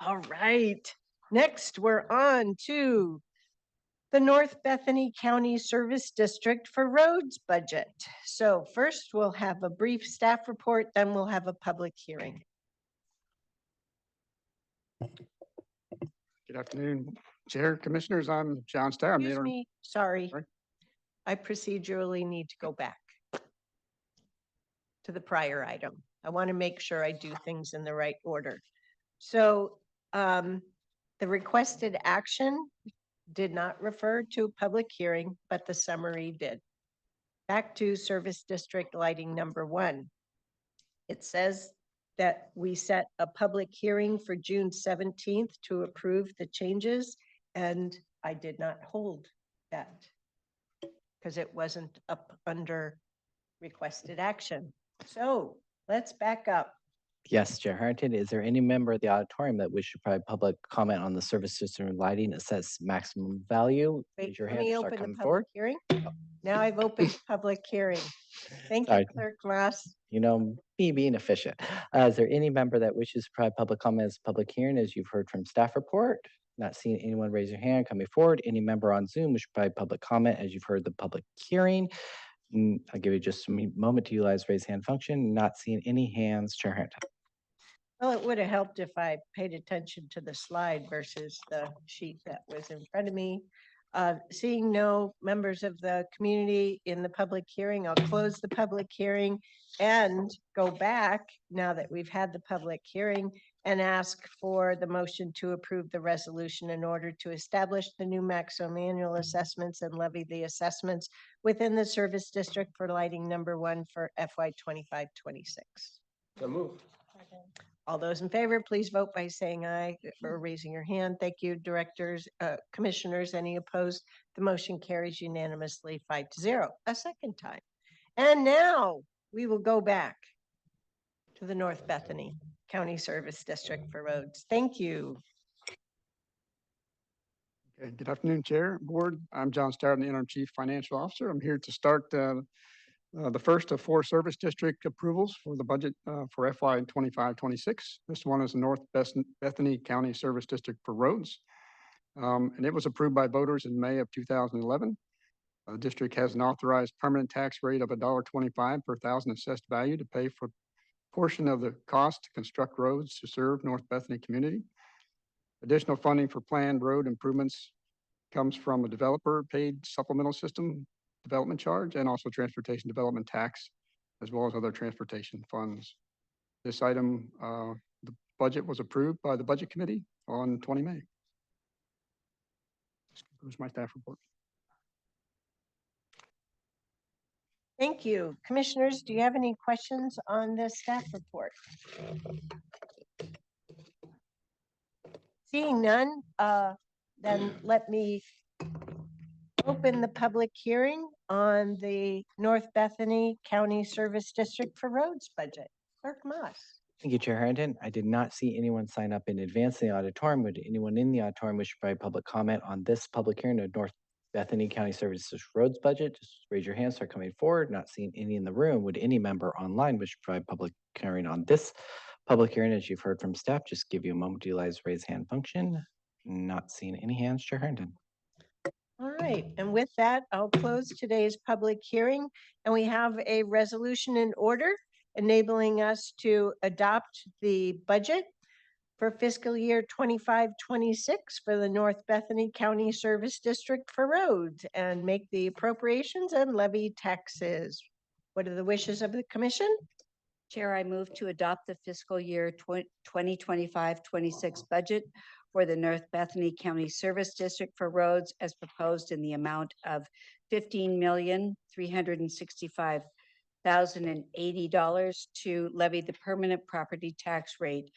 All right. Next, we're on to the North Bethany County Service District for roads budget. So first we'll have a brief staff report, then we'll have a public hearing. Good afternoon, Chair, Commissioners. I'm John Starr. I'm the Excuse interim. me, sorry. Sorry. I procedurally need to go back to the prior item. I want to make sure I do things in the right order. So the requested action did not refer to public hearing, but the summary did. Back to service district lighting number 1. It says that we set a public hearing for June 17th to approve the changes, and I did not hold that because it wasn't up under requested action. So let's back up. Yes, Chair Harrington, is there any member of the auditorium that wishes to provide public comment on the service system and lighting assess maximum value? Wait, Raise your let hand me to start open the coming public forward. hearing. Now I've opened public hearing. Thank you, Sorry. Clerk Ross. You know, me being efficient. Is there any member that wishes to provide public comment as public hearing, as you've heard from staff report? Not seeing anyone raise your hand coming forward. Any member on Zoom wish to provide public comment as you've heard the public hearing? I'll give you just a moment to utilize raise hand function. Not seeing any hands, Chair Harrington. Well, it would have helped if I paid attention to the slide versus the sheet that was in front of me. Seeing no members of the community in the public hearing, I'll close the public hearing and go back now that we've had the public hearing and ask for the motion to approve the resolution in order to establish the new maximum annual assessments and levy the assessments within the service district for lighting number 1 for FY 25-26. So move. All those in favor, please vote by saying aye or raising your hand. Thank you, directors, commissioners. Any opposed? The motion carries unanimously 5-0 a second time. And now we will go back to the North Bethany County Service District for roads. Thank you. Okay, good afternoon, Chair, Board. I'm John Starr, I'm the interim Chief Financial Officer. I'm here to start the first of 4 service district approvals for the budget for FY 25-26. This one is the North Bethany County Service District for roads. And it was approved by voters in May of 2011. The district has an authorized permanent tax rate of $1.25 per thousand assessed value to pay for a portion of the cost to construct roads to serve North Bethany community. Additional funding for planned road improvements comes from a developer paid supplemental system development charge and also transportation development tax, as well as other transportation funds. This item, the budget was approved by the Budget Committee on 20 May. This concludes my staff report. Thank you. Commissioners, do you have any questions on this staff report? Seeing none, then let me open the public hearing on the North Bethany County Service District for roads budget. Clerk Moss. Thank you, Chair Harrington. I did not see anyone sign up in advance in the auditorium. Would anyone in the auditorium wish to provide public comment on this public hearing of North Bethany County Services roads budget? Just raise your hand, start coming forward. Not seeing any in the room. Would any member online wish to provide public hearing on this public hearing? As you've heard from staff, just give you a moment to utilize raise hand function. Not seeing any hands, Chair Harrington. All right, and with that, I'll close today's public hearing, and we have a resolution in order enabling us to adopt the budget for fiscal year 25-26 for the North Bethany County Service District for roads and make the appropriations and levy taxes. What are the wishes of the commission? Chair, I move to adopt the fiscal year 2025-26 budget for the North Bethany County Service District for roads as proposed in the amount of $15,365,080 to levy the permanent property tax rate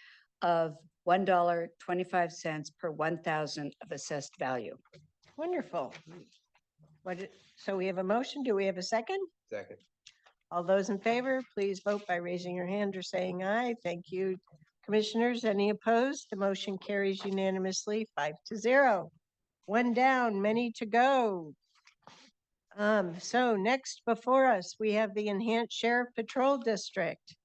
of $1.25 per 1,000 of assessed value. Wonderful. So we have a motion. Do we have a second? Second. All those in favor, please vote by raising your hand or saying aye. Thank you. Commissioners, any opposed? The motion carries unanimously, 5-0. One down, many to go. So next before us, we have the Enhanced Sheriff Patrol District.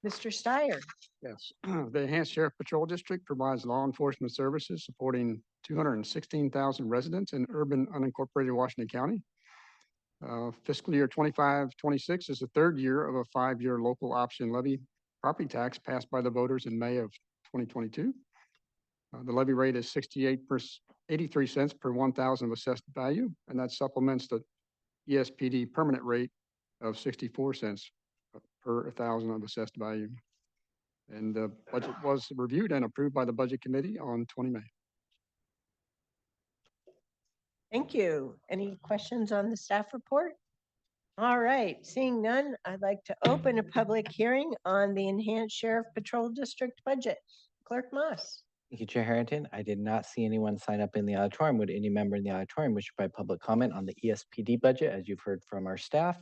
Mr. Steyer. Yes, the Enhanced Sheriff Patrol District provides law enforcement services supporting 216,000 residents in urban unincorporated Washington County. Fiscal year 25-26 is the third year of a 5-year local option levy property tax passed by the voters in May of 2022. The levy rate is 83 cents per 1,000 of assessed value, and that supplements the ESPD permanent rate of 64 cents per 1,000 of assessed value. And the budget was reviewed and approved by the Budget Committee on 20 May. Thank you. Any questions on the staff report? All right, seeing none, I'd like to open a public hearing on the Enhanced Sheriff Patrol District budget. Clerk Moss. Thank you, Chair Harrington. I did not see anyone sign up in the auditorium. Would any member in the auditorium wish to provide public comment on the ESPD budget, as you've heard from our staff?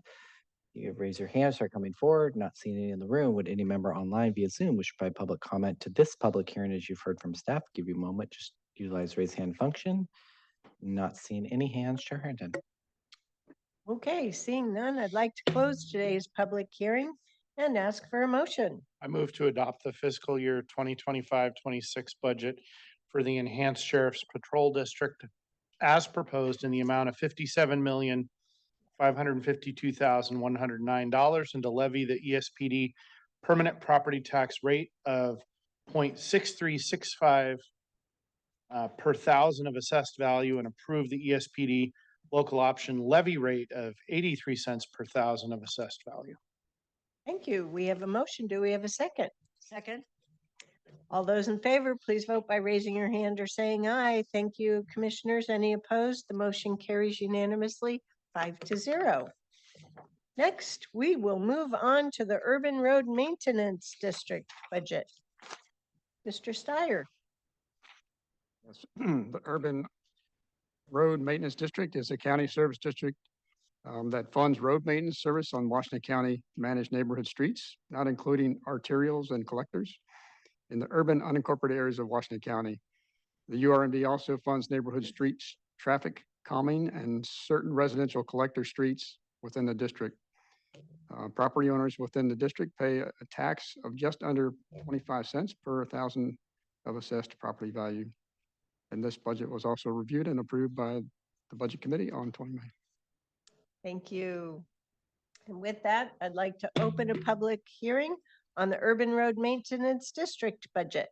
You raise your hand, start coming forward. Not seeing any in the room. Would any member online via Zoom wish to provide public comment to this public hearing, as you've heard from staff? Give you a moment, just utilize raise hand function. Not seeing any hands, Chair Harrington. Okay, seeing none, I'd like to close today's public hearing and ask for a motion. I move to adopt the fiscal year 2025-26 budget for the Enhanced Sheriff's Patrol District as proposed in the amount of $57,552,109 and to levy the ESPD permanent property tax rate of 0.6365 per thousand of assessed value and approve the ESPD local option levy rate of 83 cents per thousand of assessed value. Thank you. We have a motion. Do we have a second? Second. All those in favor, please vote by raising your hand or saying aye. Thank you, commissioners. Any opposed? The motion carries unanimously, 5-0. Next, we will move on to the Urban Road Maintenance District budget. Mr. Steyer. Yes. The Urban Road Maintenance District is a county service district that funds road maintenance service on Washington County managed neighborhood streets, not including arterials and collectors, in the urban unincorporated areas of Washington County. The URMD also funds neighborhood streets, traffic calming, and certain residential collector streets within the district. Property owners within the district pay a tax of just under 25 cents per 1,000 of assessed property value. And this budget was also reviewed and approved by the Budget Committee on 20 May. Thank you. And with that, I'd like to open a public hearing on the Urban Road Maintenance District budget.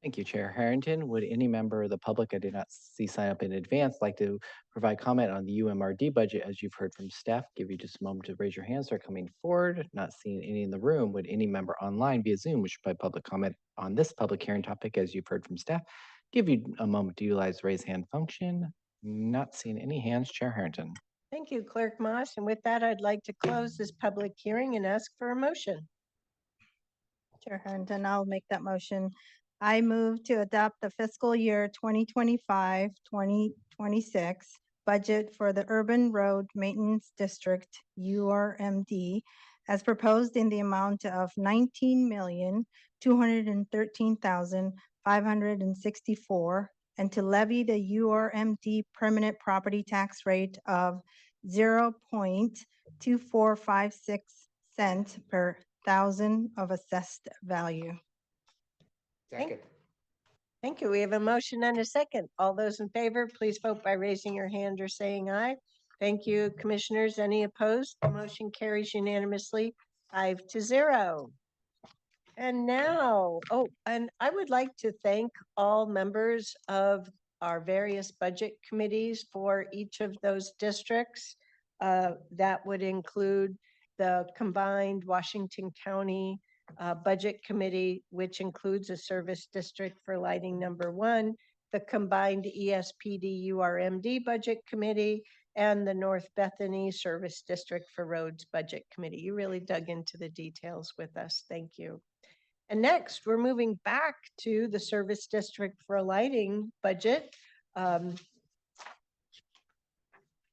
Thank you, Chair Harrington. Would any member of the public I did not see sign up in advance like to provide comment on the UMRD budget, as you've heard from staff? Give you just a moment to raise your hands, start coming forward. Not seeing any in the room. Would any member online via Zoom wish to provide public comment on this public hearing topic, as you've heard from staff? Give you a moment to utilize raise hand function. Not seeing any hands, Chair Harrington. Thank you, Clerk Moss. And with that, I'd like to close this public hearing and ask for a motion. Chair Harrington, I'll make that motion. I move to adopt the fiscal year 2025-2026 budget for the Urban Road Maintenance District, URMD, as proposed in the amount of $19,213,564 and to levy the URMD permanent property tax rate of 0.2456 cents per thousand of assessed value. Second. Thank you. We have a motion and a second. All those in favor, please vote by raising your hand or saying aye. Thank you, commissioners. Any opposed? The motion carries unanimously, 5-0. And now, and I would like to thank all members of our various budget committees for each of those districts. That would include the combined Washington County Budget Committee, which includes a service district for lighting number 1, the combined ESPD URMD Budget Committee, and the North Bethany Service District for Roads Budget Committee. You really dug into the details with us. Thank you. And next, we're moving back to the Service District for Lighting budget.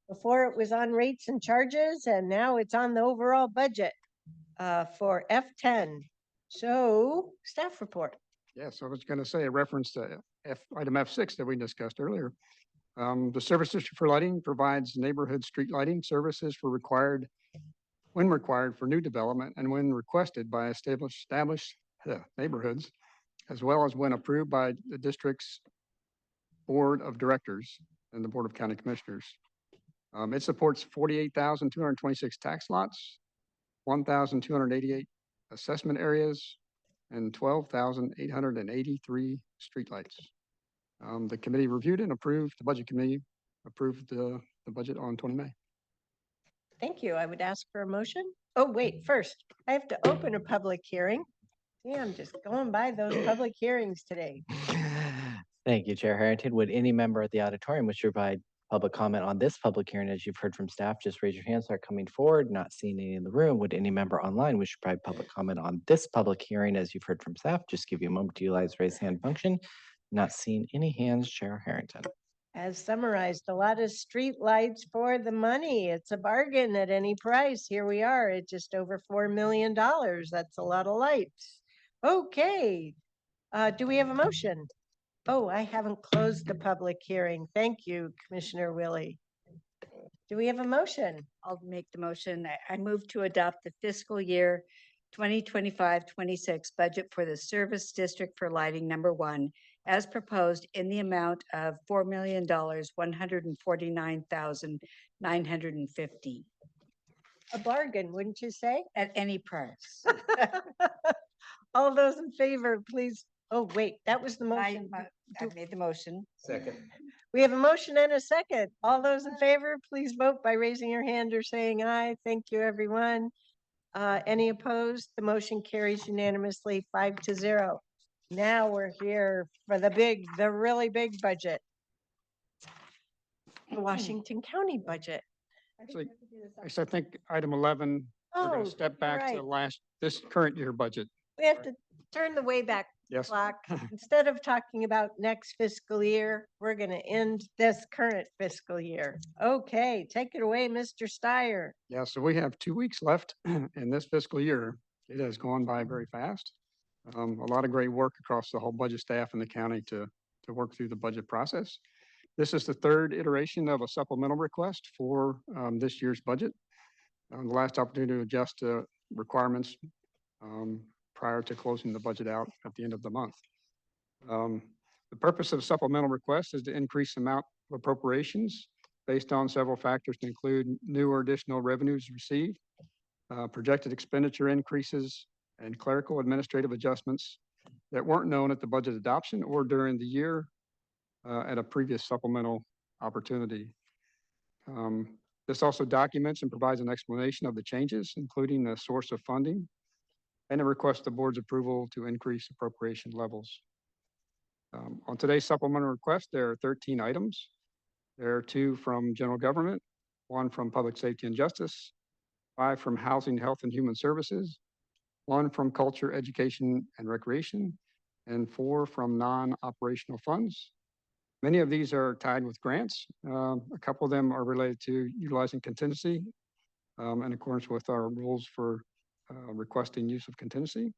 Before it was on rates and charges, and now it's on the overall budget for F10. So staff report. Yeah, so I was going to say a reference to item F6 that we discussed earlier. The Service District for Lighting provides neighborhood street lighting services when required for new development and when requested by established neighborhoods, as well as when approved by the district's Board of Directors and the Board of County Commissioners. It supports 48,226 tax lots, 1,288 assessment areas, and 12,883 streetlights. The committee reviewed and approved, the budget committee approved the budget on 20 May. Thank you. I would ask for a motion. Oh, wait, first, I have to open a public hearing. Yeah, I'm just going by those public hearings today. Thank you, Chair Harrington. Would any member of the auditorium wish to provide public comment on this public hearing? As you've heard from staff, just raise your hand, start coming forward. Not seeing any in the room. Would any member online wish to provide public comment on this public hearing? As you've heard from staff, just give you a moment to utilize raise hand function. Not seeing any hands, Chair Harrington. As summarized, a lot of street lights for the money. It's a bargain at any price. Here we are at just over $4 million. That's a lot of lights. Okay. Do we have a motion? Oh, I haven't closed the public hearing. Thank you, Commissioner Willie. Do we have a motion? I'll make the motion. I move to adopt the fiscal year 2025-26 budget for the Service District for Lighting number 1 as proposed in the amount of $4,149,950. A bargain, wouldn't you say? At any price. All those in favor, please. Oh, wait, that was the motion. I made the motion. Second. We have a motion and a second. All those in favor, please vote by raising your hand or saying aye. Thank you, everyone. Any opposed? The motion carries unanimously 5-0. Now we're here for the really big budget. The Washington County budget. Actually, I think item 11, we're going Oh, to step back to right. this current year budget. We have to turn the way back Yes. clock. Instead of talking about next fiscal year, we're going to end this current fiscal year. Okay, take it away, Mr. Steyer. Yeah, so we have 2 weeks left in this fiscal year. It has gone by very fast. A lot of great work across the whole budget staff in the county to work through the budget process. This is the third iteration of a supplemental request for this year's budget. The last opportunity to adjust requirements prior to closing the budget out at the end of the month. The purpose of supplemental requests is to increase the amount of appropriations based on several factors to include new or additional revenues received, projected expenditure increases, and clerical administrative adjustments that weren't known at the budget adoption or during the year at a previous supplemental opportunity. This also documents and provides an explanation of the changes, including the source of funding, and it requests the board's approval to increase appropriation levels. On today's supplemental request, there are 13 items. There are 2 from general government, 1 from public safety and justice, 5 from housing, health, and human services, 1 from culture, education, and recreation, and 4 from non-operational funds. Many of these are tied with grants. A couple of them are related to utilizing contingency in accordance with our rules for requesting use of contingency.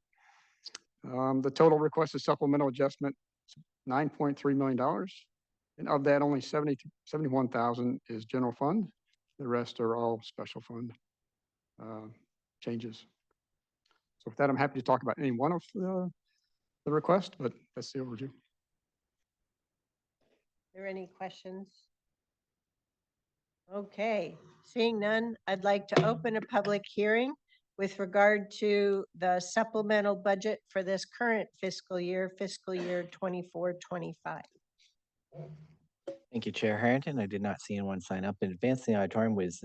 The total requested supplemental adjustment is $9.3 million. And of that, only 71,000 is general fund. The rest are all special fund changes. So with that, I'm happy to talk about any one of the requests, but that's the overview. Are there any questions? Okay, seeing none, I'd like to open a public hearing with regard to the supplemental budget for this current fiscal year 24-25. Thank you, Chair Harrington. I did not see anyone sign up in advance in the auditorium. Was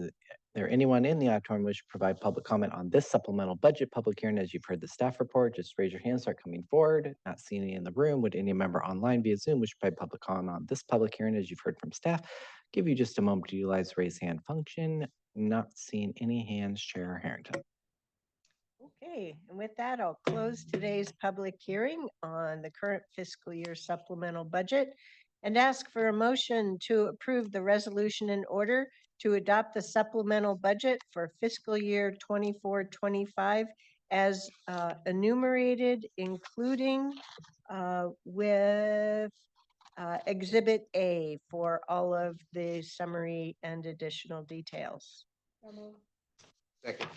there anyone in the auditorium which provide public comment on this supplemental budget public hearing? As you've heard the staff report, just raise your hand, start coming forward. Not seeing any in the room. Would any member online via Zoom wish to provide public comment on this public hearing? As you've heard from staff, give you just a moment to utilize raise hand function. Not seeing any hands, Chair Harrington. Okay, and with that, I'll close today's public hearing on the current fiscal year supplemental budget and ask for a motion to approve the resolution in order to adopt the supplemental budget for fiscal year 24-25 as enumerated, including with Exhibit A for all of the summary and additional details. Second.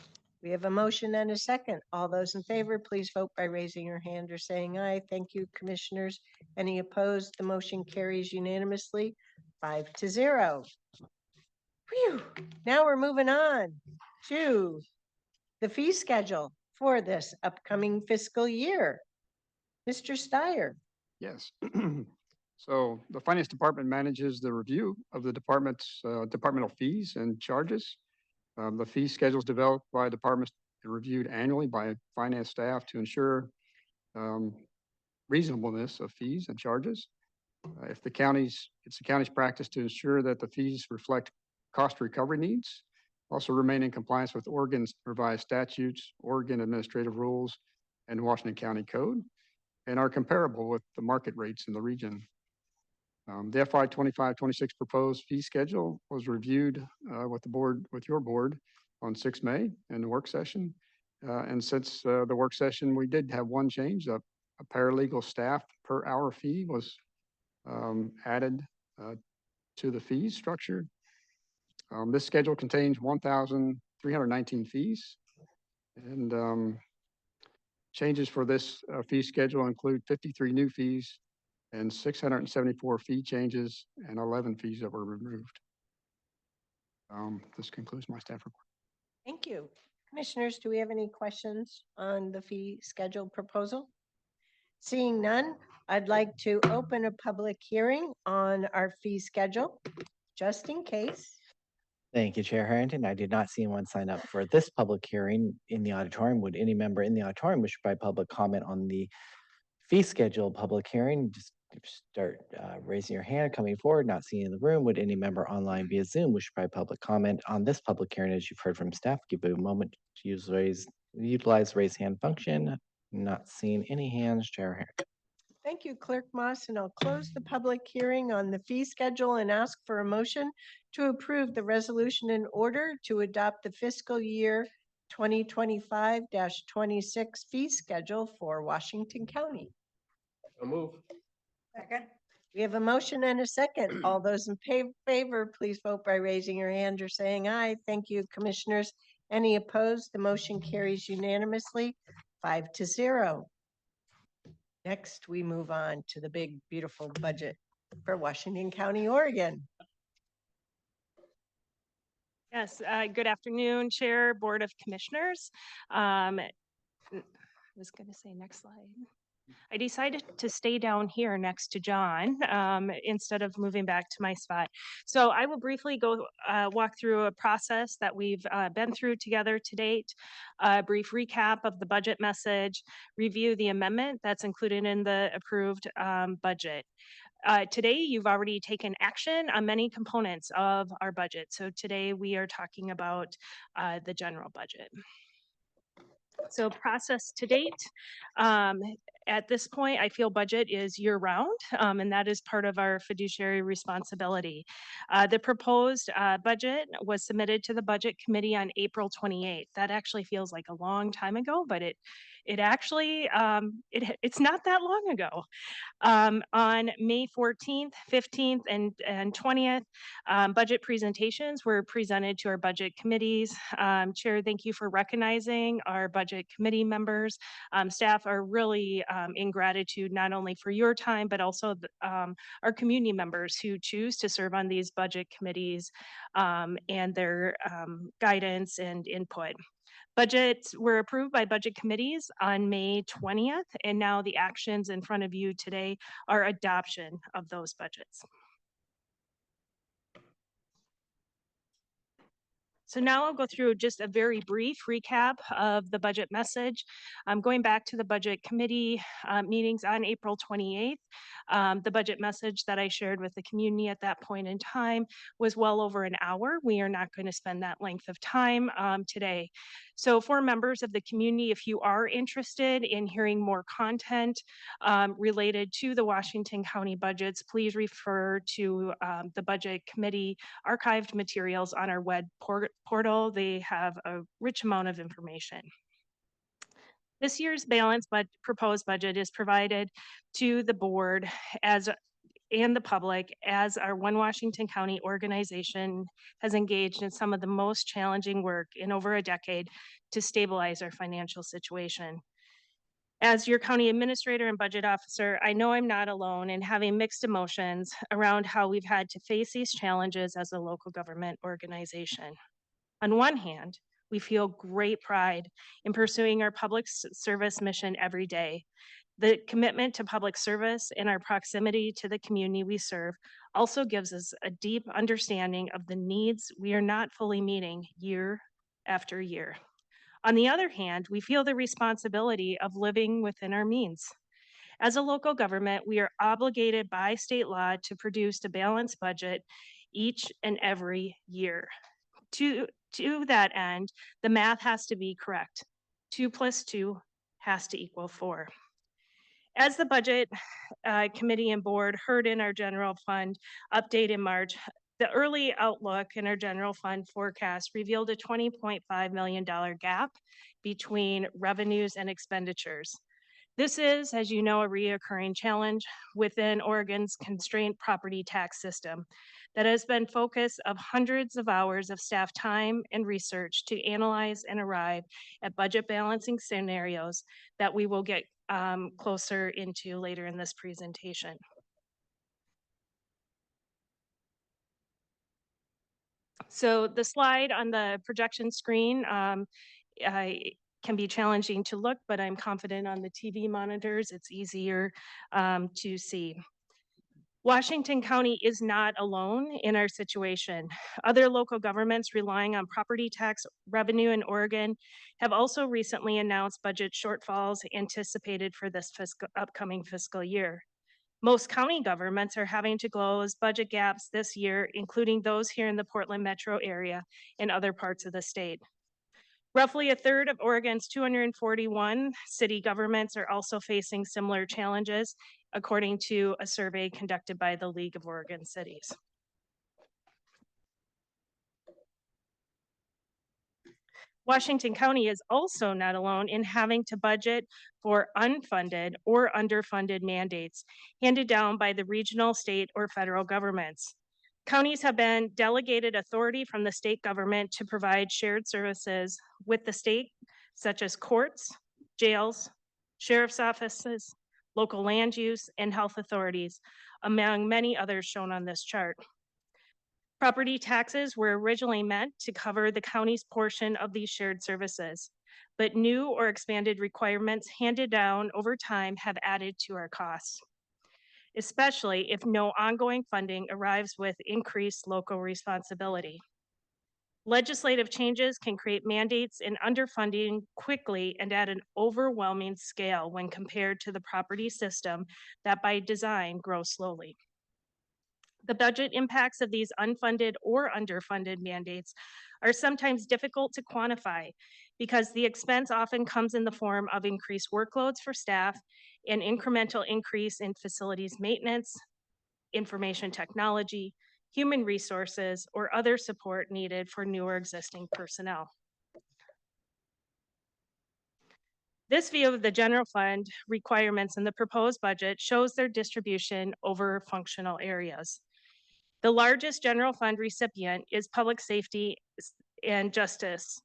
We have a motion and a second. All those in favor, please vote by raising your hand or saying aye. Thank you, commissioners. Any opposed? The motion carries unanimously, 5-0. Phew. Now we're moving on to the fee schedule for this upcoming fiscal year. Mr. Steyer. Yes. So the Finance Department manages the review of the department's departmental fees and charges. The fee schedule is developed by departments and reviewed annually by finance staff to ensure reasonableness of fees and charges. It's the county's practice to ensure that the fees reflect cost recovery needs, also remain in compliance with Oregon's revised statutes, Oregon administrative rules, and Washington County Code, and are comparable with the market rates in the region. The FY 25-26 proposed fee schedule was reviewed with your board on 6 May in the work session. And since the work session, we did have one change. A paralegal staff per hour fee was added to the fees structure. This schedule contains 1,319 fees. And changes for this fee schedule include 53 new fees and 674 fee changes and 11 fees that were removed. This concludes my staff report. Thank you. Commissioners, do we have any questions on the fee schedule proposal? Seeing none, I'd like to open a public hearing on our fee schedule, just in case. Thank you, Chair Harrington. I did not see anyone sign up for this public hearing in the auditorium. Would any member in the auditorium wish to provide public comment on the fee schedule public hearing? Just start raising your hand, coming forward, not seeing in the room. Would any member online via Zoom wish to provide public comment on this public hearing? As you've heard from staff, give it a moment to utilize raise hand function. Not seeing any hands, Chair Harrington. Thank you, Clerk Moss, and I'll close the public hearing on the fee schedule and ask for a motion to approve the resolution in order to adopt the fiscal year 2025-26 fee schedule for Washington County. So move. Second. We have a motion and a second. All those in favor, please vote by raising your hand or saying aye. Thank you, commissioners. Any opposed? The motion carries unanimously, 5-0. Next, we move on to the big, beautiful budget for Washington County, Oregon. Yes, good afternoon, Chair, Board of Commissioners. I was going to say next slide. I decided to stay down here next to John instead of moving back to my spot. So I will briefly go walk through a process that we've been through together to date, a brief recap of the budget message, review the amendment that's included in the approved budget. Today, you've already taken action on many components of our budget. So today we are talking about the general budget. So process to date, at this point, I feel budget is year round, and that is part of our fiduciary responsibility. The proposed budget was submitted to the Budget Committee on April 28th. That actually feels like a long time ago, but it actually, it's not that long ago. On May 14th, 15th, and 20th, budget presentations were presented to our budget committees. Chair, thank you for recognizing our budget committee members. Staff are really in gratitude not only for your time, but also our community members who choose to serve on these budget committees and their guidance and input. Budgets were approved by budget committees on May 20th, and now the actions in front of you today are adoption of those budgets. So now I'll go through just a very brief recap of the budget message. Going back to the budget committee meetings on April 28th. The budget message that I shared with the community at that point in time was well over an hour. We are not going to spend that length of time today. So for members of the community, if you are interested in hearing more content related to the Washington County budgets, please refer to the budget committee archived materials on our web portal. They have a rich amount of information. This year's balanced proposed budget is provided to the board and the public as our One Washington County organization has engaged in some of the most challenging work in over a decade to stabilize our financial situation. As your county administrator and budget officer, I know I'm not alone in having mixed emotions around how we've had to face these challenges as a local government organization. On one hand, we feel great pride in pursuing our public service mission every day. The commitment to public service and our proximity to the community we serve also gives us a deep understanding of the needs we are not fully meeting year after year. On the other hand, we feel the responsibility of living within our means. As a local government, we are obligated by state law to produce a balanced budget each and every year. To that end, the math has to be correct. 2 + 2 has to equal 4. As the budget committee and board heard in our general fund update in March, the early outlook in our general fund forecast revealed a $20.5 million gap between revenues and expenditures. This is, as you know, a reoccurring challenge within Oregon's constrained property tax system that has been focus of hundreds of hours of staff time and research to analyze and arrive at budget balancing scenarios that we will get closer into later in this presentation. So the slide on the projection screen can be challenging to look, but I'm confident on the TV monitors, it's easier to see. Washington County is not alone in our situation. Other local governments relying on property tax revenue in Oregon have also recently announced budget shortfalls anticipated for this upcoming fiscal year. Most county governments are having to close budget gaps this year, including those here in the Portland metro area and other parts of the state. Roughly a third of Oregon's 241 city governments are also facing similar challenges, according to a survey conducted by the League of Oregon Cities. Washington County is also not alone in having to budget for unfunded or underfunded mandates handed down by the regional, state, or federal governments. Counties have been delegated authority from the state government to provide shared services with the state, such as courts, jails, sheriff's offices, local land use, and health authorities, among many others shown on this chart. Property taxes were originally meant to cover the county's portion of these shared services, but new or expanded requirements handed down over time have added to our costs, especially if no ongoing funding arrives with increased local responsibility. Legislative changes can create mandates and underfunding quickly and at an overwhelming scale when compared to the property system that by design grows slowly. The budget impacts of these unfunded or underfunded mandates are sometimes difficult to quantify because the expense often comes in the form of increased workloads for staff, an incremental increase in facilities maintenance, information technology, human resources, or other support needed for new or existing personnel. This view of the general fund requirements in the proposed budget shows their distribution over functional areas. The largest general fund recipient is public safety and justice.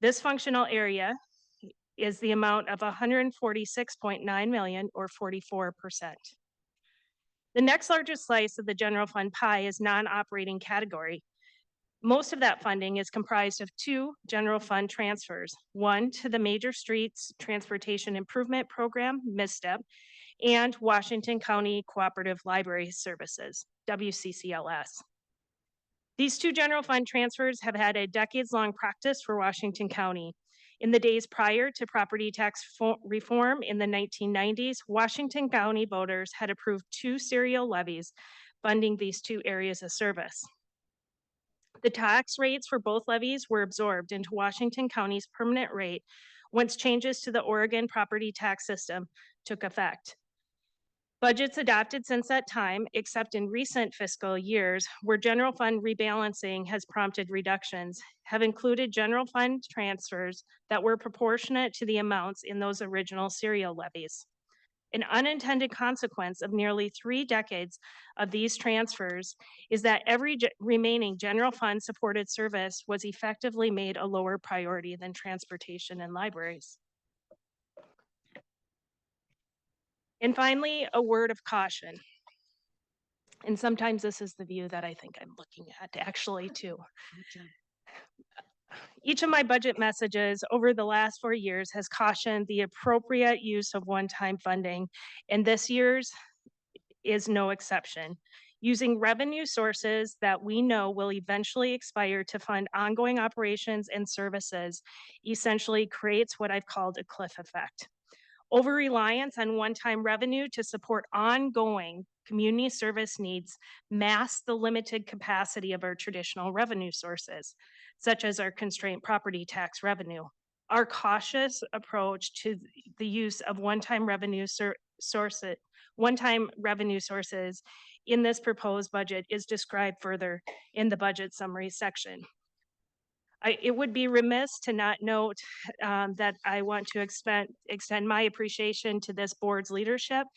This functional area is the amount of $146.9 million, or 44%. The next largest slice of the general fund pie is non-operating category. Most of that funding is comprised of 2 general fund transfers, one to the Major Streets Transportation Improvement Program, MISTEP, and Washington County Cooperative Library Services, WCCLS. These two general fund transfers have had a decades-long practice for Washington County. In the days prior to property tax reform in the 1990s, Washington County voters had approved two serial levies funding these two areas of service. The tax rates for both levies were absorbed into Washington County's permanent rate once changes to the Oregon property tax system took effect. Budgets adopted since that time, except in recent fiscal years, where general fund rebalancing has prompted reductions, have included general fund transfers that were proportionate to the amounts in those original serial levies. An unintended consequence of nearly 3 decades of these transfers is that every remaining general fund supported service was effectively made a lower priority than transportation and libraries. And finally, a word of caution. And sometimes this is the view that I think I'm looking at actually too. Each of my budget messages over the last 4 years has cautioned the appropriate use of one-time funding, and this year's is no exception. Using revenue sources that we know will eventually expire to fund ongoing operations and services essentially creates what I've called a cliff effect. Over-reliance on one-time revenue to support ongoing community service needs masks the limited capacity of our traditional revenue sources, such as our constrained property tax revenue. Our cautious approach to the use of one-time revenue sources in this proposed budget is described further in the budget summary section. It would be remiss to not note that I want to extend my appreciation to this board's leadership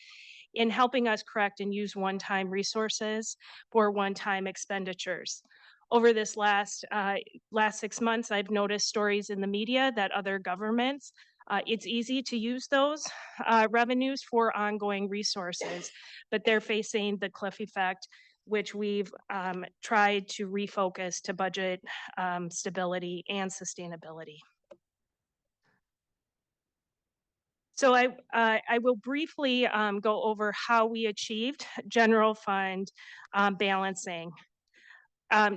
in helping us correct and use one-time resources for one-time expenditures. Over this last 6 months, I've noticed stories in the media that other governments, it's easy to use those revenues for ongoing resources, but they're facing the cliff effect, which we've tried to refocus to budget stability and sustainability. So I will briefly go over how we achieved general fund balancing.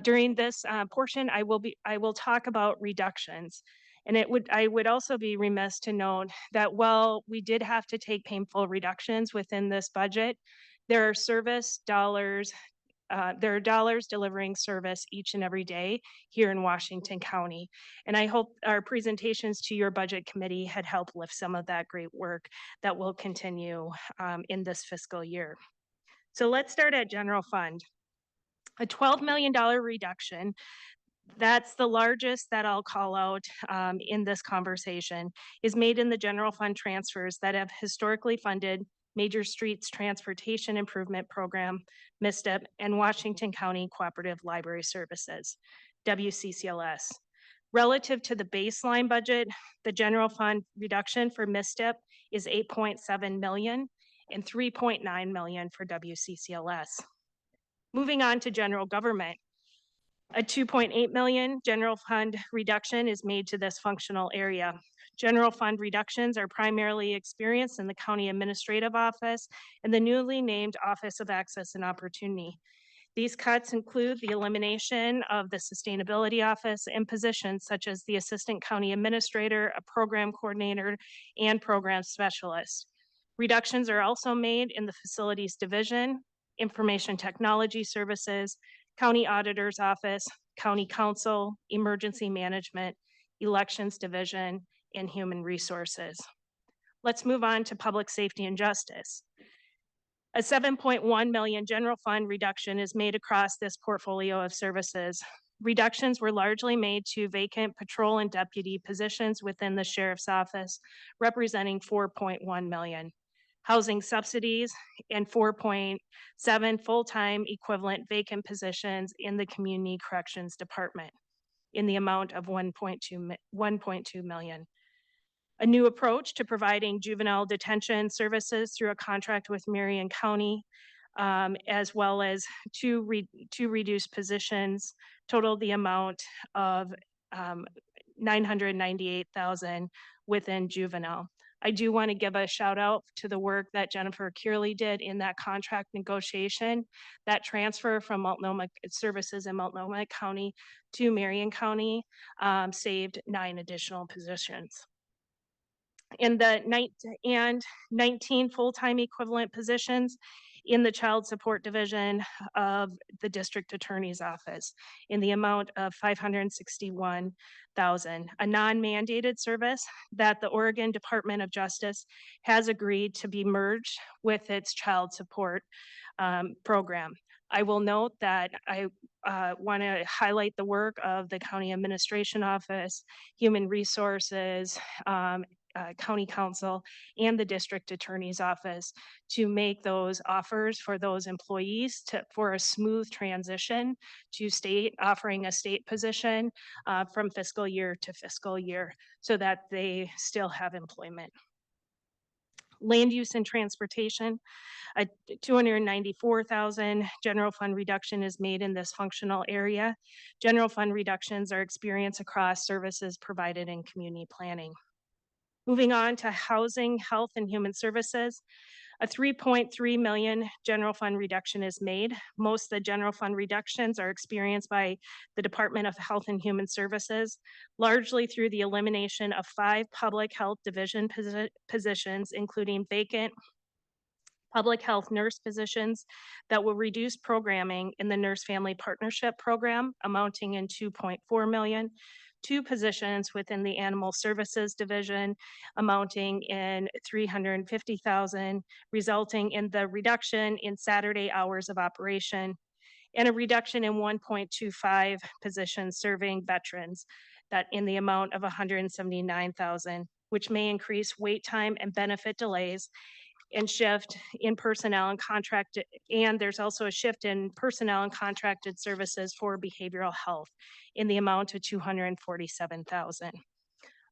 During this portion, I will talk about reductions. And I would also be remiss to note that while we did have to take painful reductions within this budget, there are service dollars, there are dollars delivering service each and every day here in Washington County. And I hope our presentations to your budget committee had helped lift some of that great work that will continue in this fiscal year. So let's start at general fund. A $12 million reduction, that's the largest that I'll call out in this conversation, is made in the general fund transfers that have historically funded Major Streets Transportation Improvement Program, MISTIP, and Washington County Cooperative Library Services, WCCLS. Relative to the baseline budget, the general fund reduction for MISTIP is $8.7 million and $3.9 million for WCCLS. Moving on to general government, a $2.8 million general fund reduction is made to this functional area. General fund reductions are primarily experienced in the County Administrative Office and the newly named Office of Access and Opportunity. These cuts include the elimination of the Sustainability Office and positions such as the Assistant County Administrator, a Program Coordinator, and Program Specialist. Reductions are also made in the Facilities Division, Information Technology Services, County Auditor's Office, County Council, Emergency Management, Elections Division, and Human Resources. Let's move on to Public Safety and Justice. A $7.1 million general fund reduction is made across this portfolio of services. Reductions were largely made to vacant patrol and deputy positions within the Sheriff's Office, representing $4.1 million. Housing subsidies and 4.7 full-time equivalent vacant positions in the Community Corrections Department in the amount of $1.2 million. A new approach to providing juvenile detention services through a contract with Marion County, as well as two reduced positions, totaled the amount of $998,000 within juvenile. I do want to give a shout out to the work that Jennifer Kearley did in that contract negotiation. That transfer from Multnomah services in Multnomah County to Marion County saved 9 additional positions. And 19 full-time equivalent positions in the Child Support Division of the District Attorney's Office in the amount of $561,000, a non-mandated service that the Oregon Department of Justice has agreed to be merged with its child support program. I will note that I want to highlight the work of the County Administration Office, Human Resources, County Council, and the District Attorney's Office to make those offers for those employees for a smooth transition to state, offering a state position from fiscal year to fiscal year so that they still have employment. Land use and transportation, a $294,000 general fund reduction is made in this functional area. General fund reductions are experienced across services provided in community planning. Moving on to housing, health, and human services, a $3.3 million general fund reduction is made. Most of the general fund reductions are experienced by the Department of Health and Human Services, largely through the elimination of 5 public health division positions, including vacant public health nurse positions that will reduce programming in the Nurse Family Partnership Program, amounting in $2.4 million. 2 positions within the Animal Services Division, amounting in $350,000, resulting in the reduction in Saturday hours of operation, and a reduction in 1.25 positions serving veterans, that in the amount of $179,000, which may increase wait time and benefit delays, and shift in personnel and contracted, and there's also a shift in personnel and contracted services for behavioral health in the amount of $247,000.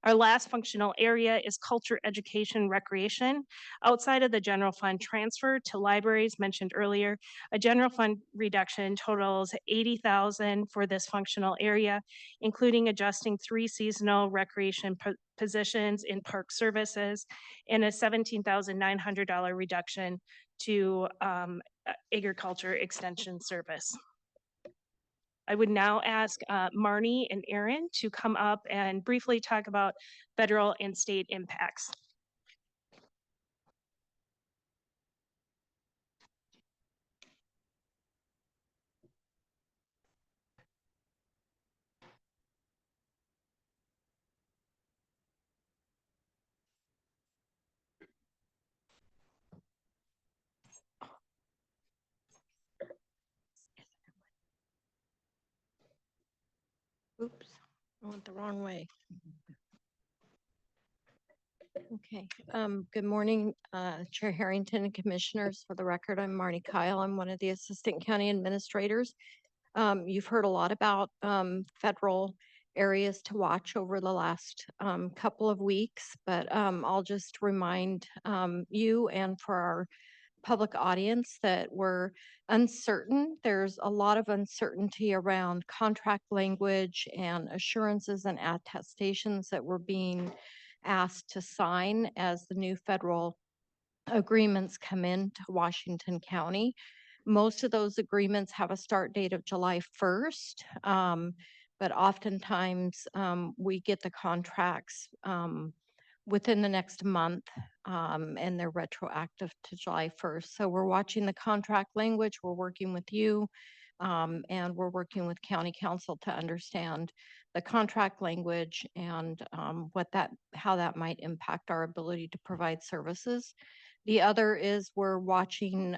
Our last functional area is culture, education, recreation. Outside of the general fund transfer to libraries mentioned earlier, a general fund reduction totals $80,000 for this functional area, including adjusting 3 seasonal recreation positions in park services and a $17,900 reduction to agriculture extension service. I would now ask Marnie and Aaron to come up and briefly talk about federal and state impacts. Oops, I went the wrong way. Okay, good morning, Chair Harrington and Commissioners. For the record, I'm Marnie Kyle. I'm one of the Assistant County Administrators. You've heard a lot about federal areas to watch over the last couple of weeks, but I'll just remind you and for our public audience that we're uncertain. There's a lot of uncertainty around contract language and assurances and attestations that we're being asked to sign as the new federal agreements come into Washington County. Most of those agreements have a start date of July 1st, but oftentimes we get the contracts within the next month, and they're retroactive to July 1st. So we're watching the contract language, we're working with you, and we're working with County Council to understand the contract language and how that might impact our ability to provide services. The other is we're watching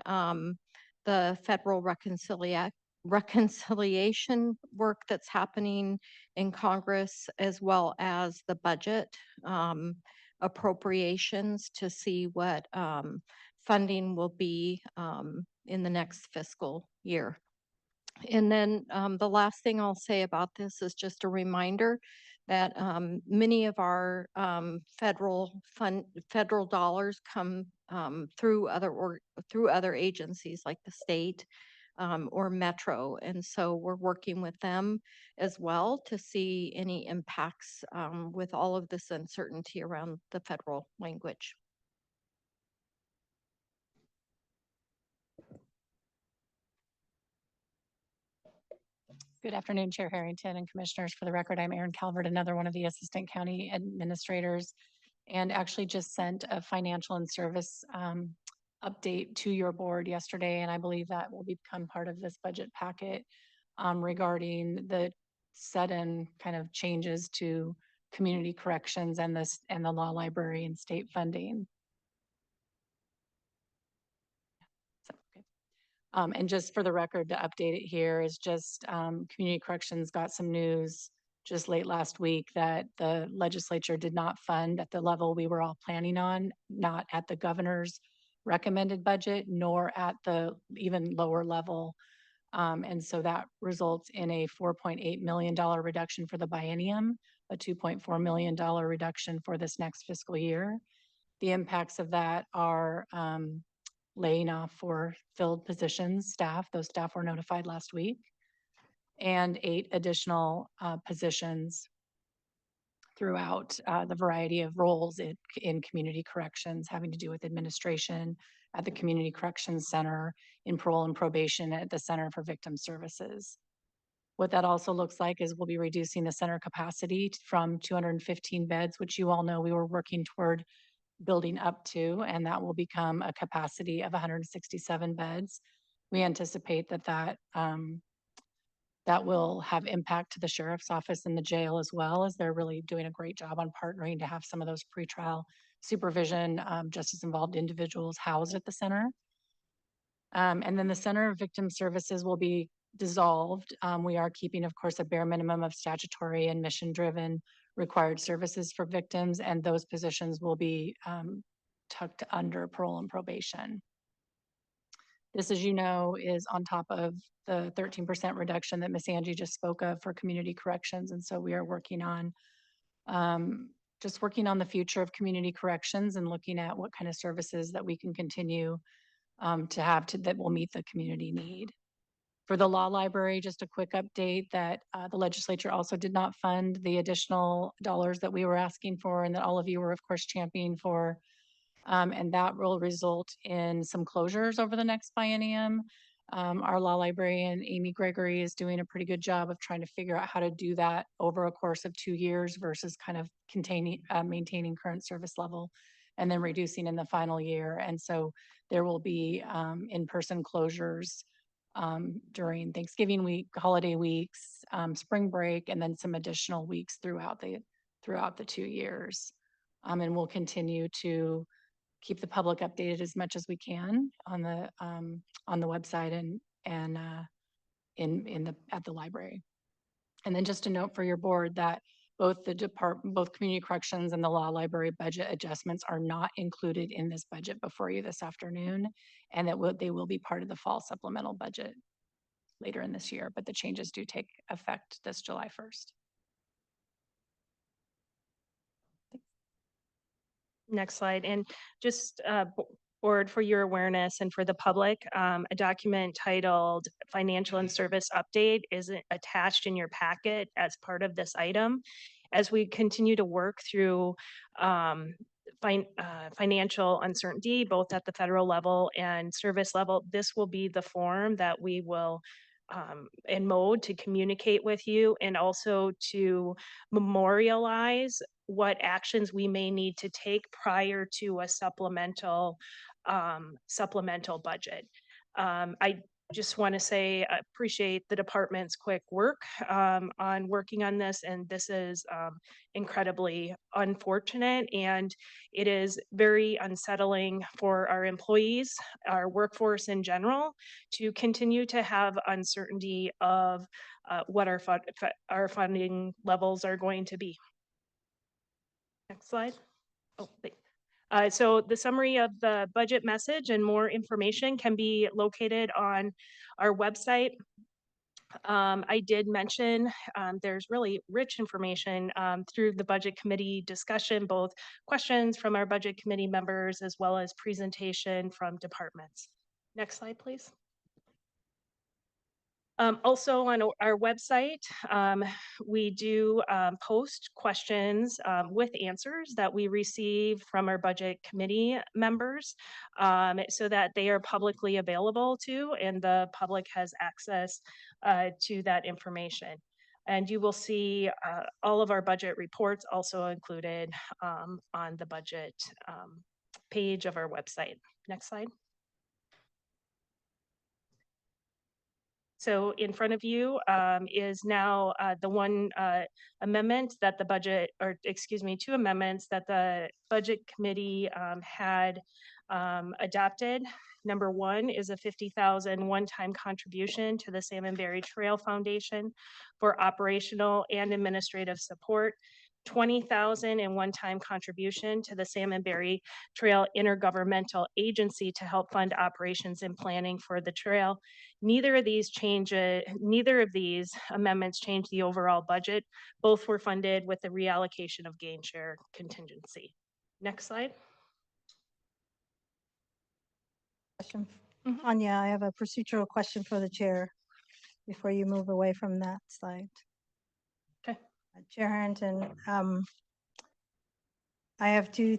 the federal reconciliation work that's happening in Congress, as well as the budget appropriations to see what funding will be in the next fiscal year. And then the last thing I'll say about this is just a reminder that many of our federal dollars come through other agencies like the state, or Metro. And so we're working with them as well to see any impacts with all of this uncertainty around the federal language. Good afternoon, Chair Harrington and Commissioners. For the record, I'm Erin Calvert, another one of the Assistant County Administrators, and actually just sent a financial and service update to your board yesterday, and I believe that will become part of this budget packet regarding the sudden kind of changes to community corrections and the law library and state funding. And just for the record, to update it here is just Community Corrections got some news just late last week that the legislature did not fund at the level we were all planning on, not at the governor's recommended budget, nor at the even lower level. And so that results in a $4.8 million reduction for the biennium, a $2.4 million reduction for this next fiscal year. The impacts of that are laying off for filled positions, staff. Those staff were notified last week, and 8 additional positions throughout the variety of roles in community corrections, having to do with administration at the Community Corrections Center, in parole and probation at the Center for Victim Services. What that also looks like is we'll be reducing the center capacity from 215 beds, which you all know we were working toward building up to, and that will become a capacity of 167 beds. We anticipate that will have impact to the sheriff's office and the jail as well, as they're really doing a great job on partnering to have some of those pretrial supervision justice involved individuals housed at the center. And then the Center of Victim Services will be dissolved. We are keeping, of course, a bare minimum of statutory and mission-driven required services for victims, and those positions will be tucked under parole and probation. This, as you know, is on top of the 13% reduction that Ms. Angie just spoke of for community corrections. And so we are working on just working on the future of community corrections and looking at what kind of services that we can continue to have that will meet the community need. For the law library, just a quick update that the legislature also did not fund the additional dollars that we were asking for and that all of you were, of course, championing for. And that will result in some closures over the next biennium. Our law librarian, Amy Gregory, is doing a pretty good job of trying to figure out how to do that over a course of 2 years versus kind of maintaining current service level and then reducing in the final year. And so there will be in-person closures during Thanksgiving week, holiday weeks, spring break, and then some additional weeks throughout the 2 years. And we'll continue to keep the public updated as much as we can on the website and at the library. And then just a note for your board that both community corrections and the law library budget adjustments are not included in this budget before you this afternoon, and that they will be part of the fall supplemental budget later in this year, but the changes do take effect this July 1st. Next slide. And just board, for your awareness and for the public, a document titled Financial and Service Update is attached in your packet as part of this item. As we continue to work through financial uncertainty, both at the federal level and service level, this will be the form that we will and mode to communicate with you and also to memorialize what actions we may need to take prior to a supplemental budget. I just want to say I appreciate the department's quick work on working on this, and this is incredibly unfortunate, and it is very unsettling for our employees, our workforce in general, to continue to have uncertainty of what our funding levels are going to be. Next slide. Oh, so the summary of the budget message and more information can be located on our website. I did mention there's really rich information through the budget committee discussion, both questions from our budget committee members as well as presentation from departments. Next slide, please. Also on our website, we do post questions with answers that we receive from our budget committee members so that they are publicly available to and the public has access to that information. And you will see all of our budget reports also included on the budget page of our website. Next slide. So in front of you is now the one amendment that the budget, or excuse me, two amendments that the budget committee had adopted. Number one is a $50,000 one-time contribution to the Salmonberry Trail Foundation for operational and administrative support. 20,000 in one-time contribution to the Salmonberry Trail Intergovernmental Agency to help fund operations and planning for the trail. Neither of these amendments change the overall budget. Both were funded with the reallocation of gain share contingency. Next slide. Question. Anya, I have a procedural question for the chair before you move away from that slide. Okay. Chair Harrington, I have two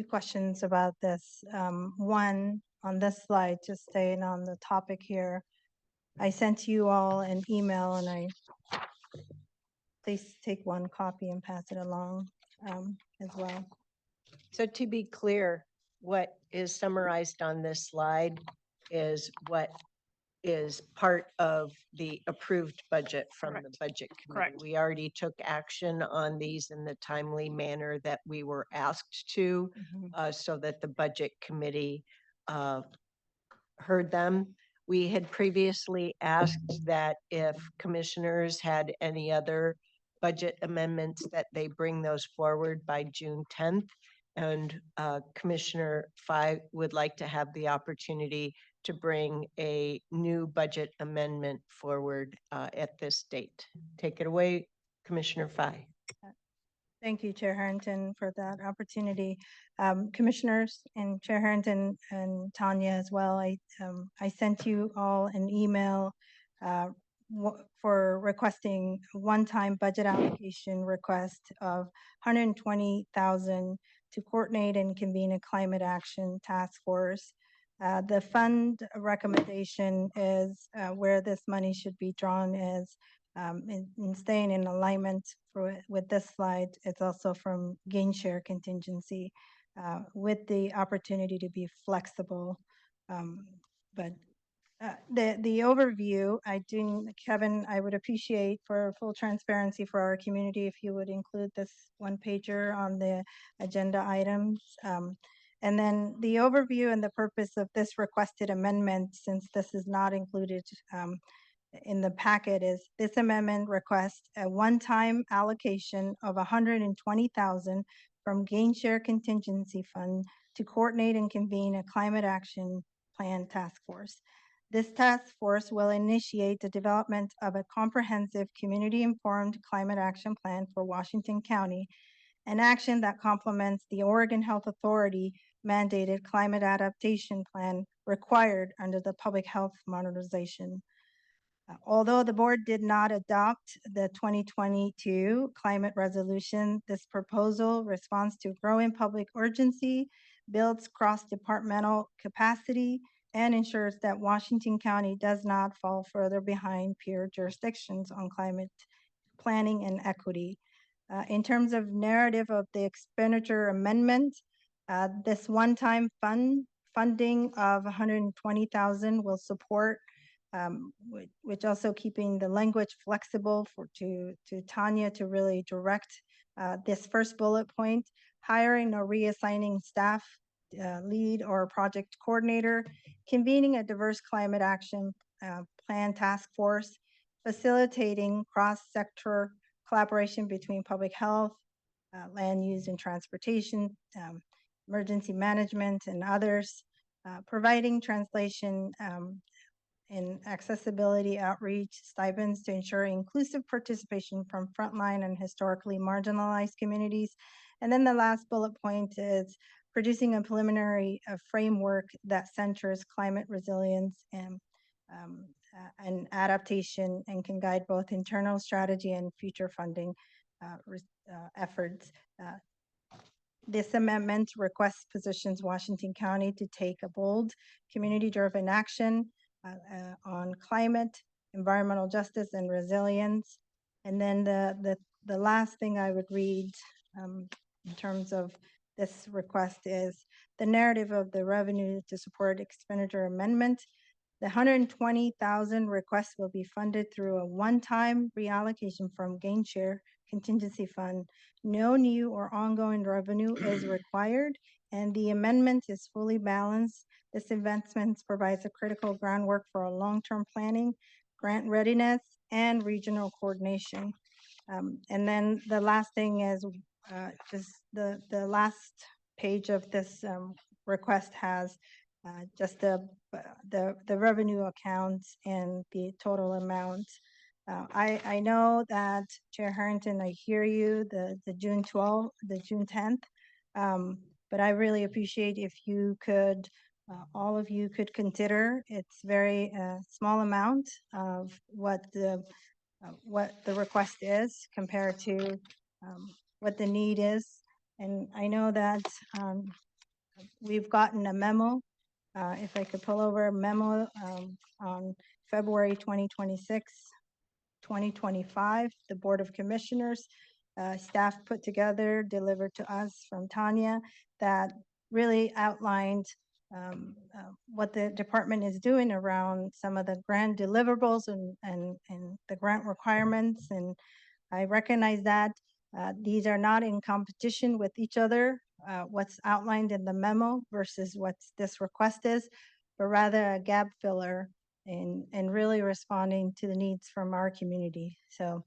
questions about this. One, on this slide, just staying on the topic here, I sent you all an email and please take one copy and pass it along as well. So to be clear, what is summarized on this slide is what is part of the approved budget from the budget committee. Correct. We already took action on these in the timely manner that we were asked to, so that the budget committee heard them. We had previously asked that if commissioners had any other budget amendments, that they bring those forward by June 10th. And Commissioner Fye would like to have the opportunity to bring a new budget amendment forward at this date. Take it away, Commissioner Fye. Thank you, Chair Harrington, for that opportunity. Commissioners and Chair Harrington and Tanya as well, I sent you all an email for requesting one-time budget allocation request of $120,000 to coordinate and convene a climate action task force. The fund recommendation is where this money should be drawn is in staying in alignment with this slide. It's also from gain share contingency with the opportunity to be flexible. But the overview, Kevin, I would appreciate for full transparency for our community if you would include this one pager on the agenda items. And then the overview and the purpose of this requested amendment, since this is not included in the packet, is this amendment requests a one-time allocation of $120,000 from gain share contingency fund to coordinate and convene a climate action plan task force. This task force will initiate the development of a comprehensive community-informed climate action plan for Washington County, an action that complements the Oregon Health Authority mandated climate adaptation plan required under the Public Health Modernization. Although the board did not adopt the 2022 climate resolution, this proposal responds to growing public urgency, builds cross-departmental capacity, and ensures that Washington County does not fall further behind peer jurisdictions on climate planning and equity. In terms of narrative of the expenditure amendment, this one-time funding of $120,000 will support, which also keeping the language flexible to Tanya to really direct this first bullet point, hiring or reassigning staff, lead or project coordinator, convening a diverse climate action plan task force, facilitating cross-sector collaboration between public health, land use and transportation, emergency management and others, providing translation and accessibility outreach stipends to ensure inclusive participation from frontline and historically marginalized communities. And then the last bullet point is producing a preliminary framework that centers climate resilience and and adaptation and can guide both internal strategy and future funding efforts. This amendment requests positions Washington County to take a bold, community-driven action on climate, environmental justice, and resilience. And then the last thing I would read in terms of this request is the narrative of the revenue to support expenditure amendment. The 120,000 request will be funded through a one-time reallocation from gain share contingency fund. No new or ongoing revenue is required, and the amendment is fully balanced. This investment provides a critical groundwork for a long-term planning, grant readiness, and regional coordination. And then the last thing is just the last page of this request has just the revenue accounts and the total amount. I know that Chair Harrington, I hear you, the June 12th, the June 10th, but I really appreciate if you could, all of you could consider, it's very small amount of what the request is compared to what the need is. And I know that we've gotten a memo, if I could pull over a memo on February 2026, 2025, the Board of Commissioners, staff put together, delivered to us from Tanya, that really outlined what the department is doing around some of the grant deliverables and the grant requirements. And I recognize that these are not in competition with each other, what's outlined in the memo versus what this request is, but rather a gap filler and really responding to the needs from our community. So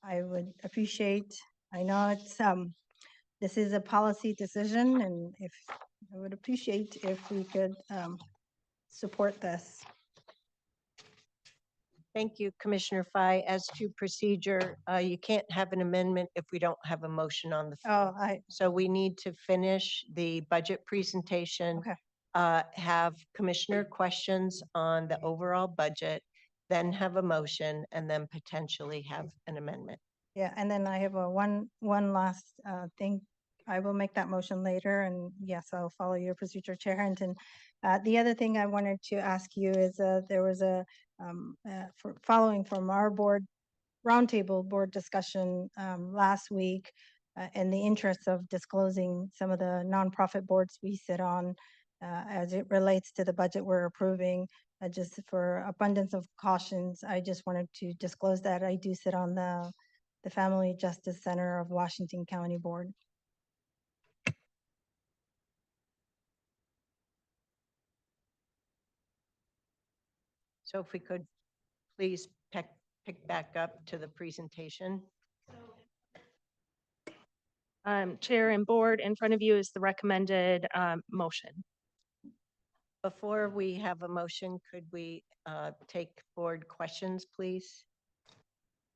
I would appreciate, I know it's this is a policy decision, and if I would appreciate if we could support this. Thank you, Commissioner Fai. As to procedure, you can't have an amendment if we don't have a motion on the floor. So we need to finish the budget presentation, have commissioner questions on the overall budget, then have a motion, and then potentially have an amendment. Yeah, and then I have a one last thing. I will make that motion later, and yes, I'll follow your procedure, Chair Harrington. The other thing I wanted to ask you is there was a following from our board roundtable board discussion last week in the interest of disclosing some of the nonprofit boards we sit on as it relates to the budget we're approving. Just for abundance of cautions, I just wanted to disclose that I do sit on the Family Justice Center of Washington County Board. So if we could please pick back up to the presentation. Chair and board, in front of you is the recommended motion. Before we have a motion, could we take board questions, please?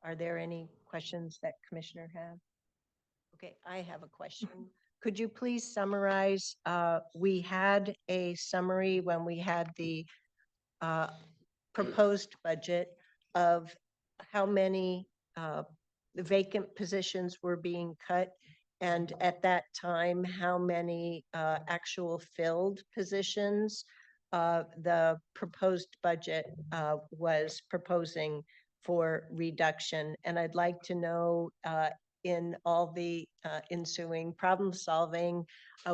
Are there any questions that Commissioner have? Okay, I have a question. Could you please summarize? We had a summary when we had the proposed budget of how many vacant positions were being cut, and at that time, how many actual filled positions the proposed budget was proposing for reduction. And I'd like to know in all the ensuing problem solving,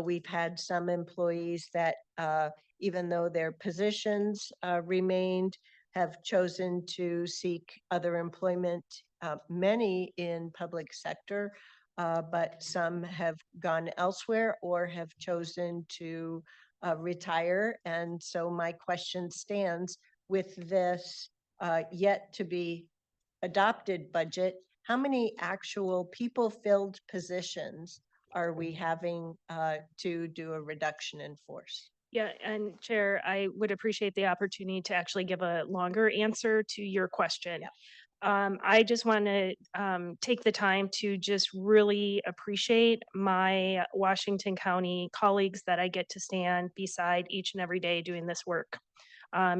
we've had some employees that even though their positions remained, have chosen to seek other employment, many in public sector, but some have gone elsewhere or have chosen to retire. And so my question stands with this yet to be adopted budget. How many actual people-filled positions are we having to do a reduction in force? Yeah, and Chair, I would appreciate the opportunity to actually give a longer answer to your question. I just want to take the time to just really appreciate my Washington County colleagues that I get to stand beside each and every day doing this work.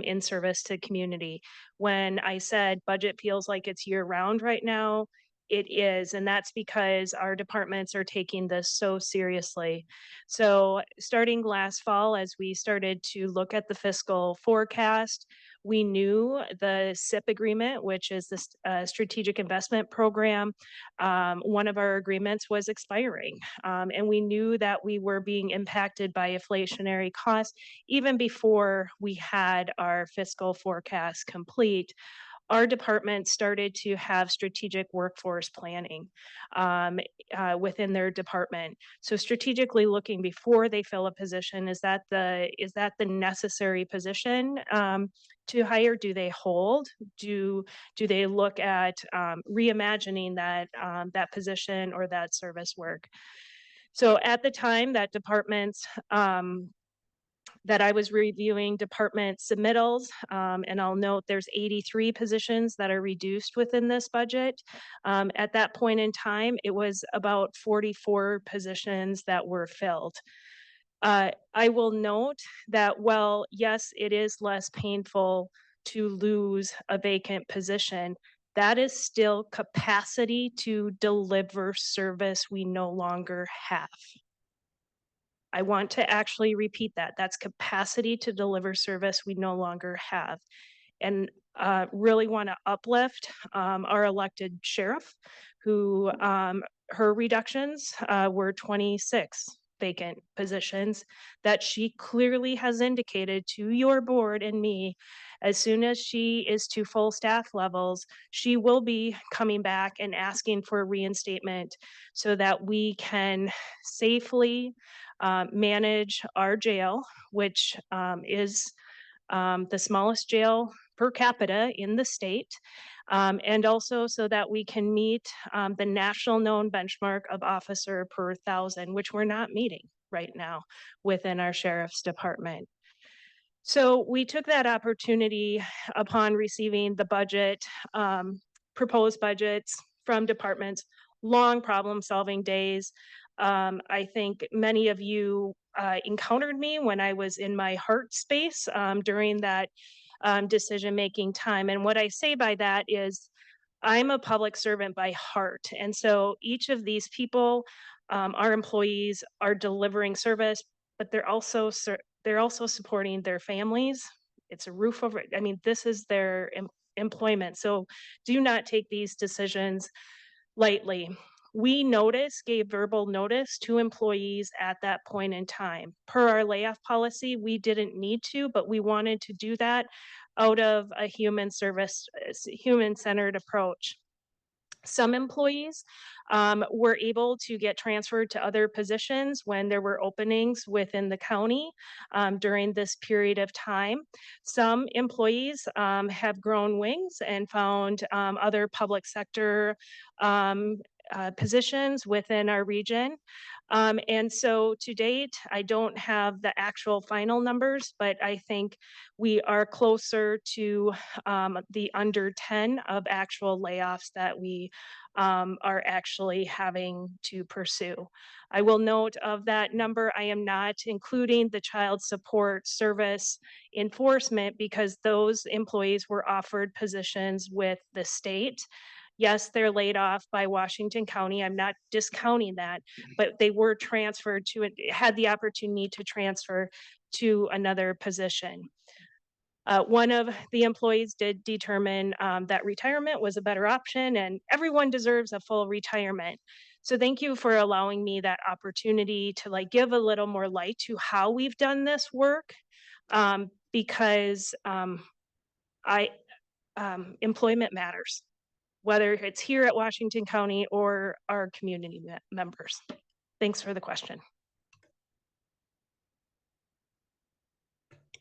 in service to community. When I said budget feels like it's year round right now, it is, and that's because our departments are taking this so seriously. So starting last fall, as we started to look at the fiscal forecast, we knew the SIP agreement, which is the Strategic Investment Program, one of our agreements was expiring. And we knew that we were being impacted by inflationary costs even before we had our fiscal forecast complete. Our department started to have strategic workforce planning within their department. So strategically looking before they fill a position, is that the necessary position to hire? Do they hold? Do they look at reimagining that position or that service work? So at the time that departments that I was reviewing department submittals, and I'll note there's 83 positions that are reduced within this budget. At that point in time, it was about 44 positions that were filled. I will note that while, yes, it is less painful to lose a vacant position, that is still capacity to deliver service we no longer have. I want to actually repeat that. That's capacity to deliver service we no longer have. And really want to uplift our elected sheriff, who her reductions were 26 vacant positions that she clearly has indicated to your board and me. As soon as she is to full staff levels, she will be coming back and asking for reinstatement so that we can safely manage our jail, which is the smallest jail per capita in the state, and also so that we can meet the national known benchmark of officer per 1,000, which we're not meeting right now within our sheriff's department. So we took that opportunity upon receiving the budget, proposed budgets from departments, long problem-solving days. I think many of you encountered me when I was in my heart space during that decision-making time. And what I say by that is I'm a public servant by heart. And so each of these people, our employees, are delivering service, but they're also supporting their families. It's a roof over, I mean, this is their employment. So do not take these decisions lightly. We gave verbal notice to employees at that point in time. Per our layoff policy, we didn't need to, but we wanted to do that out of a human-centered approach. Some employees were able to get transferred to other positions when there were openings within the county during this period of time. Some employees have grown wings and found other public sector positions within our region. And so to date, I don't have the actual final numbers, but I think we are closer to the under 10 of actual layoffs that we are actually having to pursue. I will note of that number, I am not including the child support service enforcement because those employees were offered positions with the state. Yes, they're laid off by Washington County. I'm not discounting that, but they were transferred to, had the opportunity to transfer to another position. One of the employees did determine that retirement was a better option and everyone deserves a full retirement. So thank you for allowing me that opportunity to give a little more light to how we've done this work because employment matters, whether it's here at Washington County or our community members. Thanks for the question.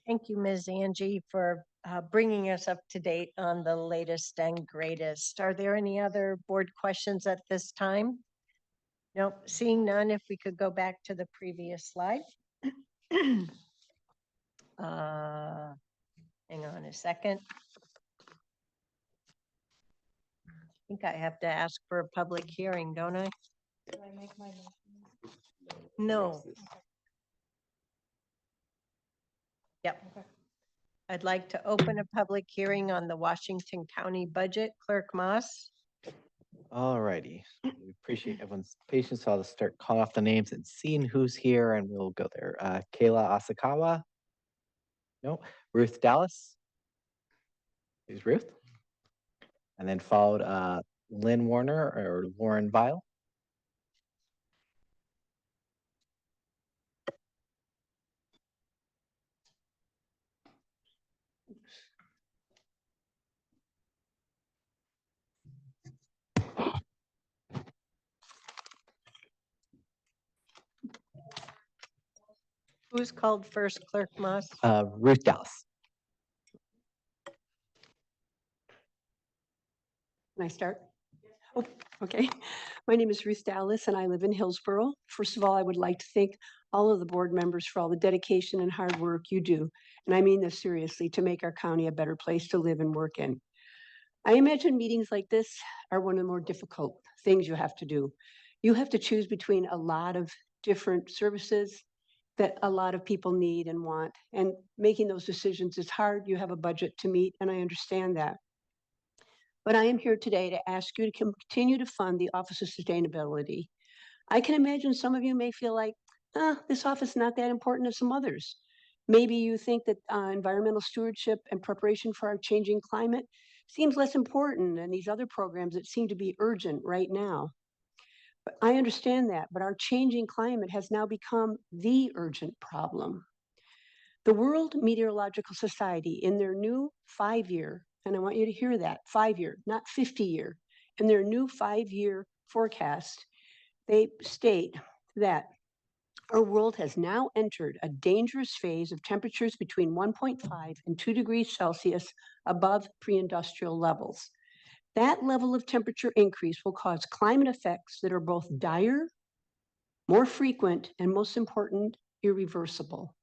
Thank you, Ms. Angie, for bringing us up to date on the latest and greatest. Are there any other board questions at this time? Nope, seeing none, if we could go back to the previous slide. Hang on a second. I think I have to ask for a public hearing, don't I? Do I make my motion? No. Yep. Okay. I'd like to open a public hearing on the Washington County budget. Clerk Moss. All righty. We appreciate everyone's patience. So I'll just start calling off the names and seeing who's here, and we'll go there. Kayla Asakawa. No. Ruth Dallas. Who's Ruth? And then followed Lynn Warner or Lauren Vile. Who's called first, Clerk Moss? Ruth Dallas. Can I start? Oh, okay. My name is Ruth Dallas and I live in Hillsborough. First of all, I would like to thank all of the board members for all the dedication and hard work you do. And I mean this seriously, to make our county a better place to live and work in. I imagine meetings like this are one of the more difficult things you have to do. You have to choose between a lot of different services that a lot of people need and want. And making those decisions is hard. You have a budget to meet, and I understand that. But I am here today to ask you to continue to fund the Office of Sustainability. I can imagine some of you may feel like, this office is not that important as some others. Maybe you think that environmental stewardship and preparation for our changing climate seems less important than these other programs that seem to be urgent right now. But I understand that, but our changing climate has now become the urgent problem. The World Meteorological Society, in their new 5-year, and I want you to hear that, 5-year, not 50-year, in their new 5-year forecast, they state that our world has now entered a dangerous phase of temperatures between 1.5 and 2 degrees Celsius above pre-industrial levels. That level of temperature increase will cause climate effects that are both dire, more frequent, and most important, irreversible.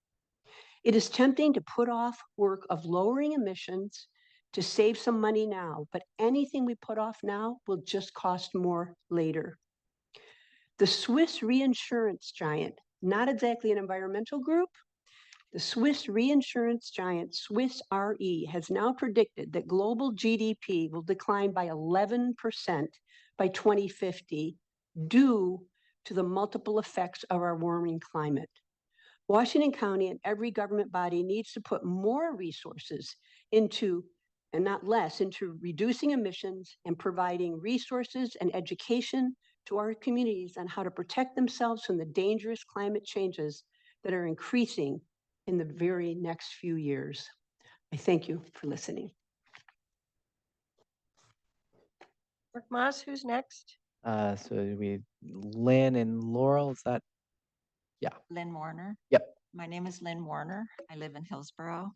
It is tempting to put off work of lowering emissions to save some money now, but anything we put off now will just cost more later. The Swiss reinsurance giant, not exactly an environmental group, the Swiss reinsurance giant Swiss Re has now predicted that global GDP will decline by 11% by 2050 due to the multiple effects of our warming climate. Washington County and every government body needs to put more resources into, and not less, into reducing emissions and providing resources and education to our communities on how to protect themselves from the dangerous climate changes that are increasing in the very next few years. I thank you for listening. Clerk Moss, who's next? So we, Lynn and Laurel, is that? Yeah. Lynn Warner. Yep. My name is Lynn Warner. I live in Hillsborough.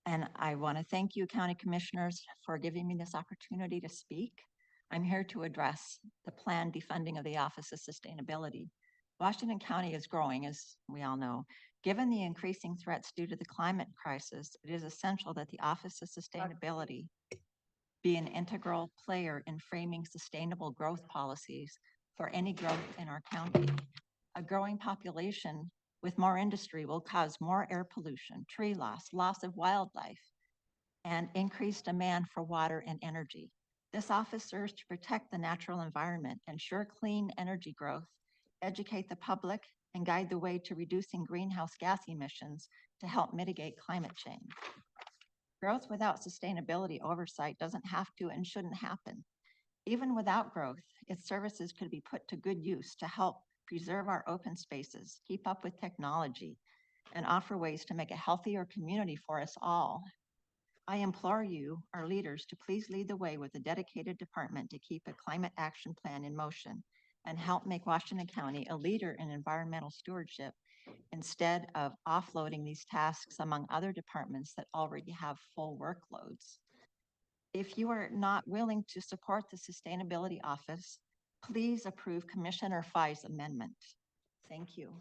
And I want to thank you, County Commissioners, for giving me this opportunity to speak. I'm here to address the planned defunding of the Office of Sustainability. Washington County is growing, as we all know. Given the increasing threats due to the climate crisis, it is essential that the Office of Sustainability be an integral player in framing sustainable growth policies for any growth in our county. A growing population with more industry will cause more air pollution, tree loss, loss of wildlife, and increased demand for water and energy. This office serves to protect the natural environment, ensure clean energy growth, educate the public, and guide the way to reducing greenhouse gas emissions to help mitigate climate change. Growth without sustainability oversight doesn't have to and shouldn't happen. Even without growth, its services could be put to good use to help preserve our open spaces, keep up with technology, and offer ways to make a healthier community for us all. I implore you, our leaders, to please lead the way with a dedicated department to keep a climate action plan in motion and help make Washington County a leader in environmental stewardship instead of offloading these tasks among other departments that already have full workloads. If you are not willing to support the Sustainability Office, please approve Commissioner Fye's amendment. Thank you.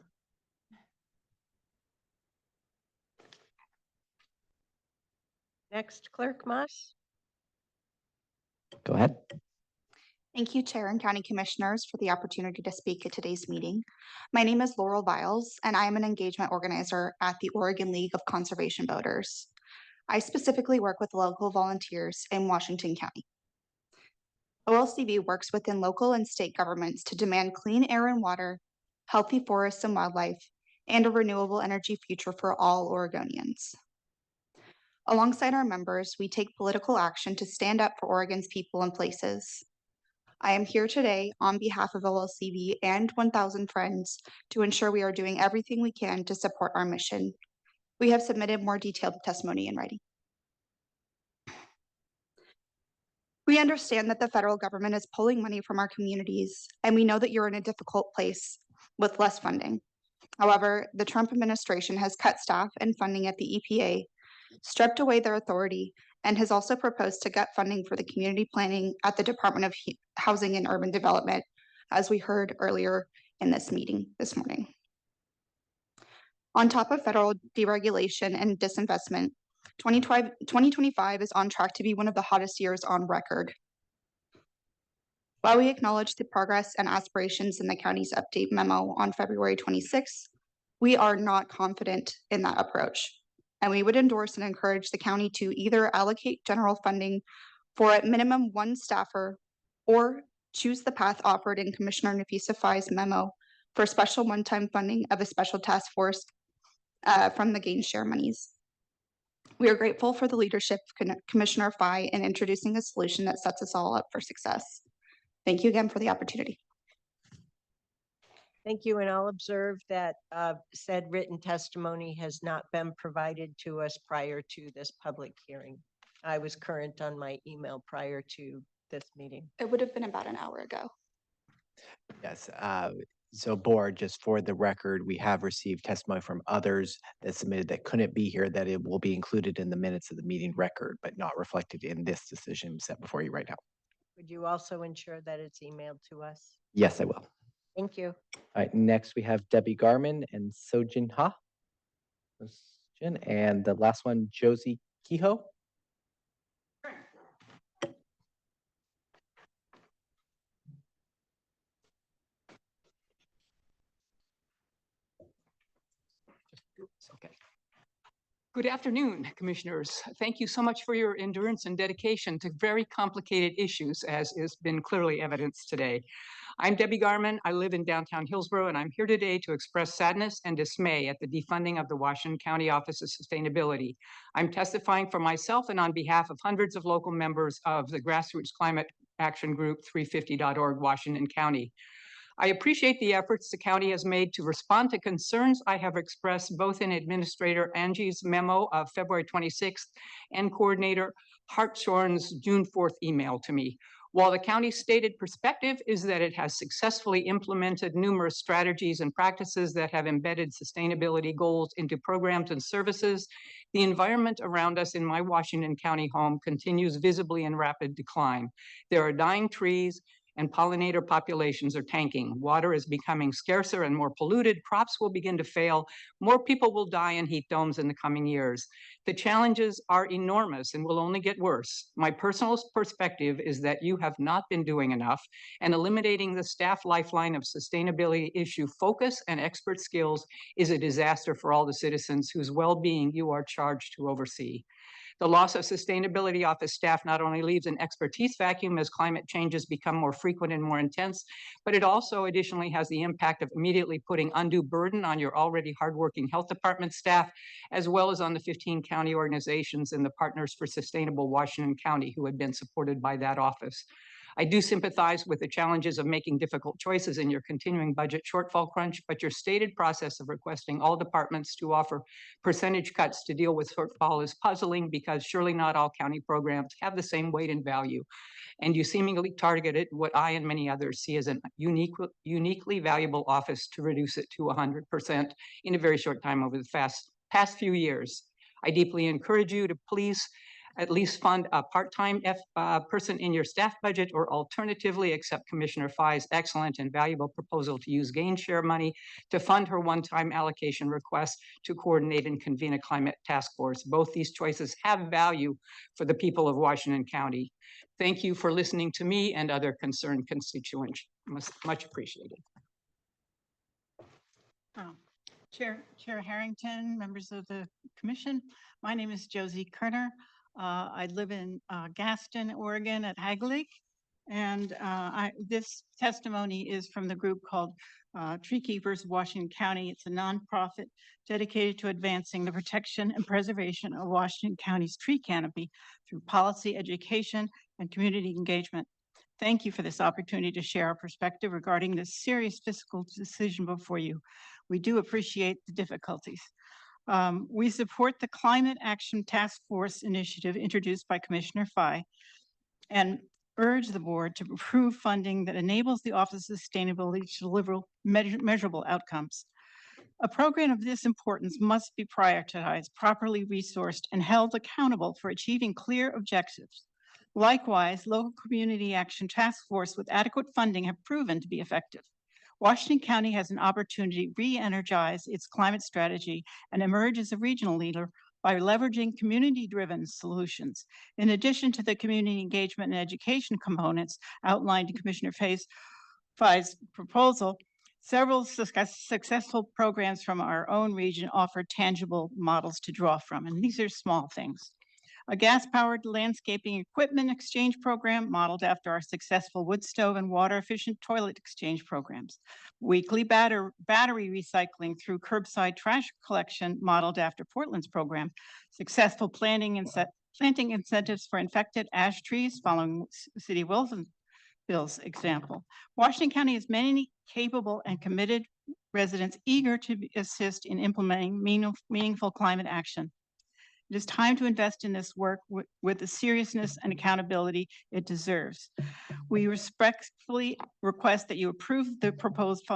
Next, Clerk Moss. Go ahead. Thank you, Chair and County Commissioners, for the opportunity to speak at today's meeting. My name is Laurel Viles, and I am an engagement organizer at the Oregon League of Conservation Voters. I specifically work with local volunteers in Washington County. OLCV works within local and state governments to demand clean air and water, healthy forests and wildlife, and a renewable energy future for all Oregonians. Alongside our members, we take political action to stand up for Oregon's people and places. I am here today on behalf of OLCV and 1,000 Friends to ensure we are doing everything we can to support our mission. We have submitted more detailed testimony in writing. We understand that the federal government is pulling money from our communities, and we know that you're in a difficult place with less funding. However, the Trump administration has cut staff and funding at the EPA, stripped away their authority, and has also proposed to gut funding for the community planning at the Department of Housing and Urban Development, as we heard earlier in this meeting this morning. On top of federal deregulation and disinvestment, 2025 is on track to be one of the hottest years on record. While we acknowledge the progress and aspirations in the county's update memo on February 26th, we are not confident in that approach, and we would endorse and encourage the county to either allocate general funding for at minimum one staffer or choose the path offered in Commissioner Nafisa Fai's memo for special one-time funding of a special task force from the gain share monies. We are grateful for the leadership of Commissioner Fai in introducing a solution that sets us all up for success. Thank you again for the opportunity. Thank you, and I'll observe that said written testimony has not been provided to us prior to this public hearing. I was current on my email prior to this meeting. It would have been about an hour ago. Yes, so board, just for the record, we have received testimony from others that submitted that couldn't be here, that it will be included in the minutes of the meeting record, but not reflected in this decision set before you right now. Would you also ensure that it's emailed to us? Yes, I will. Thank you. All right, next we have Debbie Garman and Sojin Ha. And the last one, Josie Kehoe. Okay. Good afternoon, Commissioners. Thank you so much for your endurance and dedication to very complicated issues, as has been clearly evidenced today. I'm Debbie Garman. I live in downtown Hillsborough, and I'm here today to express sadness and dismay at the defunding of the Washington County Office of Sustainability. I'm testifying for myself and on behalf of hundreds of local members of the Grassroots Climate Action Group 350.org, Washington County. I appreciate the efforts the county has made to respond to concerns I have expressed both in Administrator Angie's memo of February 26th and Coordinator Hartshorn's June 4th email to me. While the county's stated perspective is that it has successfully implemented numerous strategies and practices that have embedded sustainability goals into programs and services, the environment around us in my Washington County home continues visibly in rapid decline. There are dying trees, and pollinator populations are tanking. Water is becoming scarcer and more polluted. Crops will begin to fail. More people will die in heat domes in the coming years. The challenges are enormous and will only get worse. My personal perspective is that you have not been doing enough, and eliminating the staff lifeline of sustainability issue focus and expert skills is a disaster for all the citizens whose well-being you are charged to oversee. The loss of sustainability office staff not only leaves an expertise vacuum as climate changes become more frequent and more intense, but it also additionally has the impact of immediately putting undue burden on your already hardworking health department staff, as well as on the 15 county organizations and the Partners for Sustainable Washington County who have been supported by that office. I do sympathize with the challenges of making difficult choices in your continuing budget shortfall crunch, but your stated process of requesting all departments to offer percentage cuts to deal with shortfall is puzzling because surely not all county programs have the same weight and value. And you seemingly targeted what I and many others see as a uniquely valuable office to reduce it to 100% in a very short time over the past few years. I deeply encourage you to please at least fund a part-time person in your staff budget, or alternatively accept Commissioner Fai's excellent and valuable proposal to use gain share money to fund her one-time allocation request to coordinate and convene a climate task force. Both these choices have value for the people of Washington County. Thank you for listening to me and other concerned constituents. Much appreciated. Chair Harrington, members of the commission. My name is Josie Kerner. I live in Gaston, Oregon at Hagley. And this testimony is from the group called Tree Keepers of Washington County. It's a nonprofit dedicated to advancing the protection and preservation of Washington County's tree canopy through policy, education, and community engagement. Thank you for this opportunity to share our perspective regarding this serious fiscal decision before you. We do appreciate the difficulties. We support the Climate Action Task Force initiative introduced by Commissioner Fye and urge the board to approve funding that enables the Office of Sustainability to deliver measurable outcomes. A program of this importance must be prioritized, properly resourced, and held accountable for achieving clear objectives. Likewise, local community action task force with adequate funding have proven to be effective. Washington County has an opportunity to re-energize its climate strategy and emerge as a regional leader by leveraging community-driven solutions. In addition to the community engagement and education components outlined in Commissioner Fye's proposal, several successful programs from our own region offer tangible models to draw from, and these are small things. A gas-powered landscaping equipment exchange program modeled after our successful wood stove and water-efficient toilet exchange programs. Weekly battery recycling through curbside trash collection modeled after Portland's program. Successful planting incentives for infected ash trees following City of Wilsonville's example. Washington County has many capable and committed residents eager to assist in implementing meaningful climate action. It is time to invest in this work with the seriousness and accountability it deserves. We respectfully request that you approve the proposed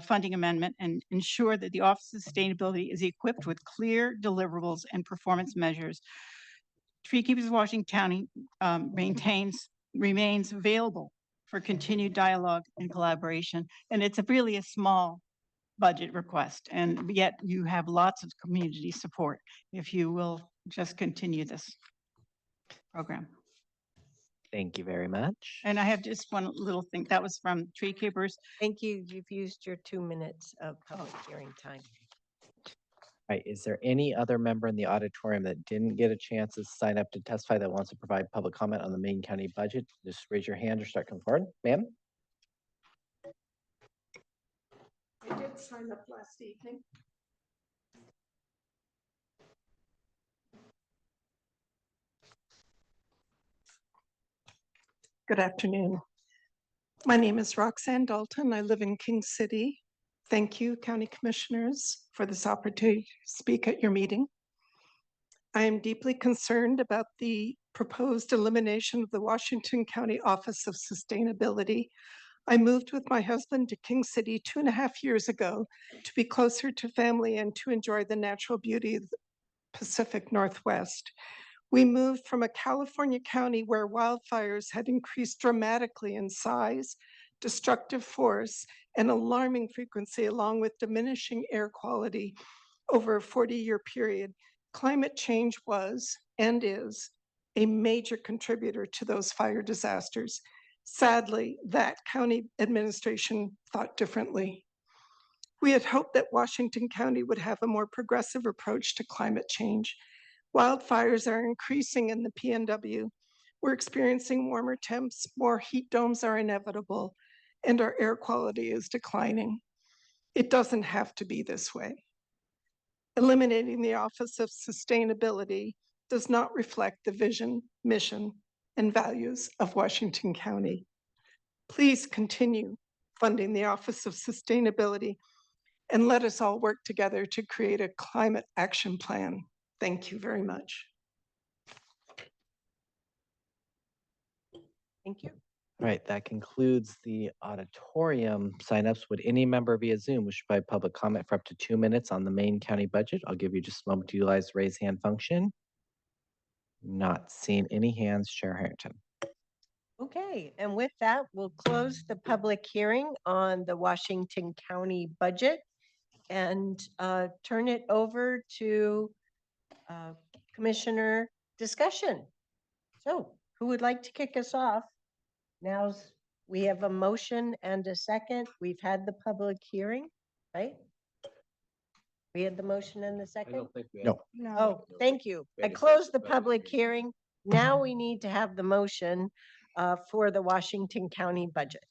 funding amendment and ensure that the Office of Sustainability is equipped with clear deliverables and performance measures. Tree Keepers of Washington County remains available for continued dialogue and collaboration. And it's really a small budget request, and yet you have lots of community support if you will just continue this program. Thank you very much. And I have just one little thing. That was from Tree Keepers. Thank you. You've used your 2 minutes of public hearing time. All right, is there any other member in the auditorium that didn't get a chance to sign up to testify that wants to provide public comment on the Maine County budget? Just raise your hand or start coming forward. Ma'am? I did sign up last evening. Good afternoon. My name is Roxanne Dalton. I live in King City. Thank you, County Commissioners, for this opportunity to speak at your meeting. I am deeply concerned about the proposed elimination of the Washington County Office of Sustainability. I moved with my husband to King City 2.5 years ago to be closer to family and to enjoy the natural beauty of the Pacific Northwest. We moved from a California county where wildfires had increased dramatically in size, destructive force, and alarming frequency, along with diminishing air quality over a 40-year period. Climate change was and is a major contributor to those fire disasters. Sadly, that county administration thought differently. We had hoped that Washington County would have a more progressive approach to climate change. Wildfires are increasing in the PNW. We're experiencing warmer temps, more heat domes are inevitable, and our air quality is declining. It doesn't have to be this way. Eliminating the Office of Sustainability does not reflect the vision, mission, and values of Washington County. Please continue funding the Office of Sustainability and let us all work together to create a climate action plan. Thank you very much. Thank you. All right, that concludes the auditorium signups. Would any member via Zoom wish to provide public comment for up to 2 minutes on the Maine County budget? I'll give you just a moment to utilize the raise hand function. Not seeing any hands, Chair Harrington. Okay, and with that, we'll close the public hearing on the Washington County budget and turn it over to Commissioner discussion. So who would like to kick us off? We have a motion and a second. We've had the public hearing, right? We had the motion and the second? No. No. Oh, thank you. We I had a closed the second, but- public hearing. Now we need to have the motion for the Washington County budget.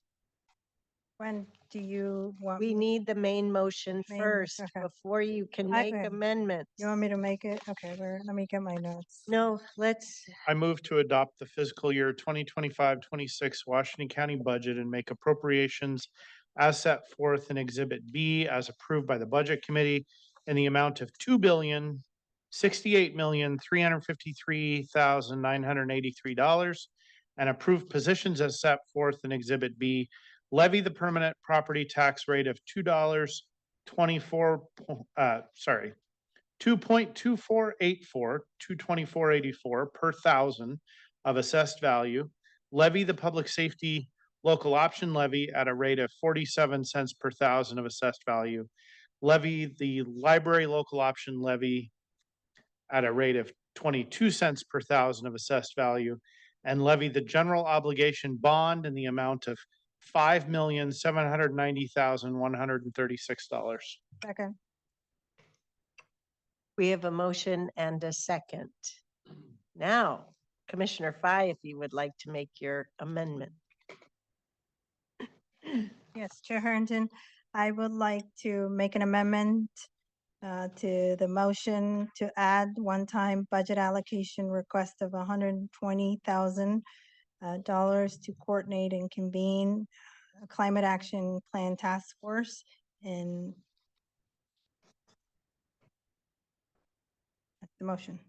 When do you want? We need the main motion Main motion, first okay. before you can I- make okay. amendments. You want me to make it? Okay, let me get my notes. No, let's, I move to adopt the fiscal year 2025-26 Washington County budget and make appropriations as set forth in Exhibit B as approved by the Budget Committee in the amount of $2,068,353,983 and approve positions as set forth in Exhibit B, levy the permanent property tax rate of $2.2484 to 2484 per thousand of assessed value, levy the public safety local option levy at a rate of 47 cents per thousand of assessed value, levy the library local option levy at a rate of 22 cents per thousand of assessed value, and levy the general obligation bond in the amount of $5,790,136. Second. we have a motion and a second. Now, Commissioner Fye, if you would like to make your amendment. Yes, Chair Harrington, I would like to make an amendment to the motion to add one-time budget allocation request of $120,000 to coordinate and convene a climate action plan task force in. That's the motion.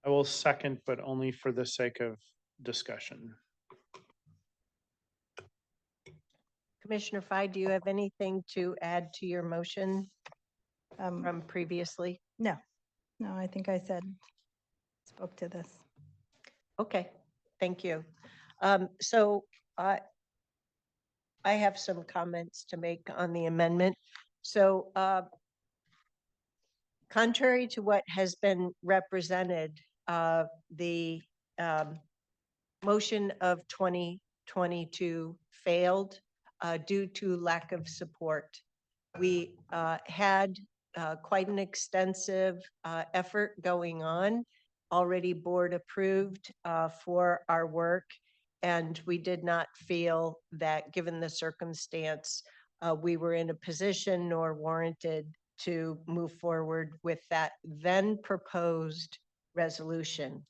I will second, but only for the sake of discussion. Commissioner Fye, do you have anything to add to your motion from previously? No, I think I spoke to this. Okay, thank you. So I have some comments to make on the amendment. So contrary to what has been represented, the motion of 2022 failed due to lack of support. We had quite an extensive effort going on, already board approved for our work. And we did not feel that given the circumstance, we were in a position nor warranted to move forward with that then proposed resolution.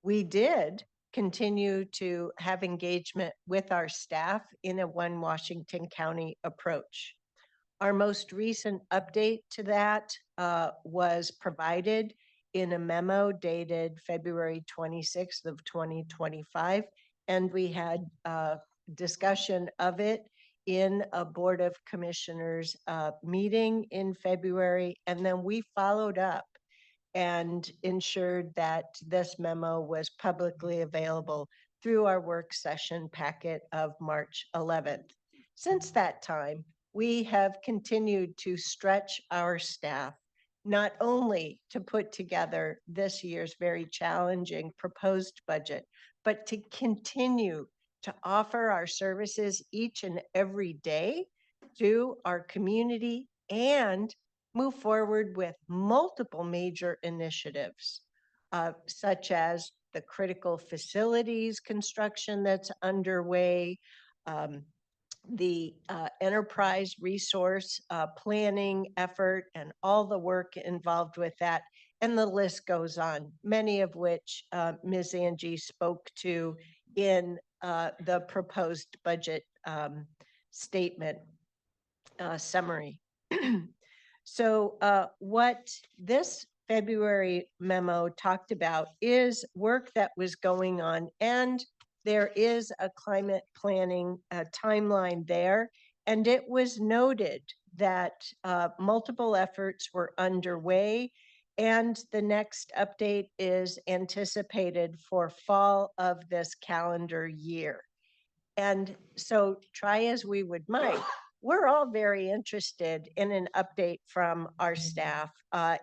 We did continue to have engagement with our staff in a One Washington County approach. Our most recent update to that was provided in a memo dated February 26th of 2025, and we had discussion of it in a Board of Commissioners meeting in February, and then we followed up and ensured that this memo was publicly available through our work session packet of March 11th. Since that time, we have continued to stretch our staff, not only to put together this year's very challenging proposed budget, but to continue to offer our services each and every day to our community and move forward with multiple major initiatives, such as the critical facilities construction that's underway, the enterprise resource planning effort and all the work involved with that. And the list goes on, many of which Ms. Angie spoke to in the proposed budget statement summary. So what this February memo talked about is work that was going on, and there is a climate planning timeline there. And it was noted that multiple efforts were underway, and the next update is anticipated for fall of this calendar year. And so try as we might, we're all very interested in an update from our staff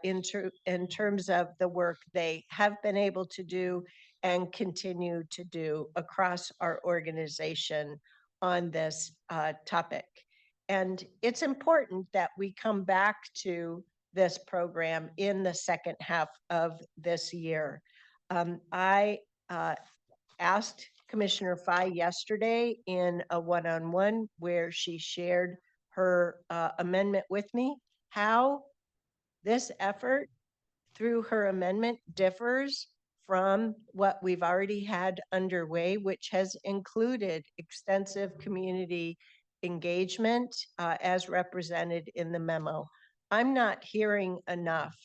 in terms of the work they have been able to do and continue to do across our organization on this topic. And it's important that we come back to this program in the second half of this year. I asked Commissioner Fye yesterday in a one-on-one where she shared her amendment with me, how this effort through her amendment differs from what we've already had underway, which has included extensive community engagement as represented in the memo. I'm not hearing enough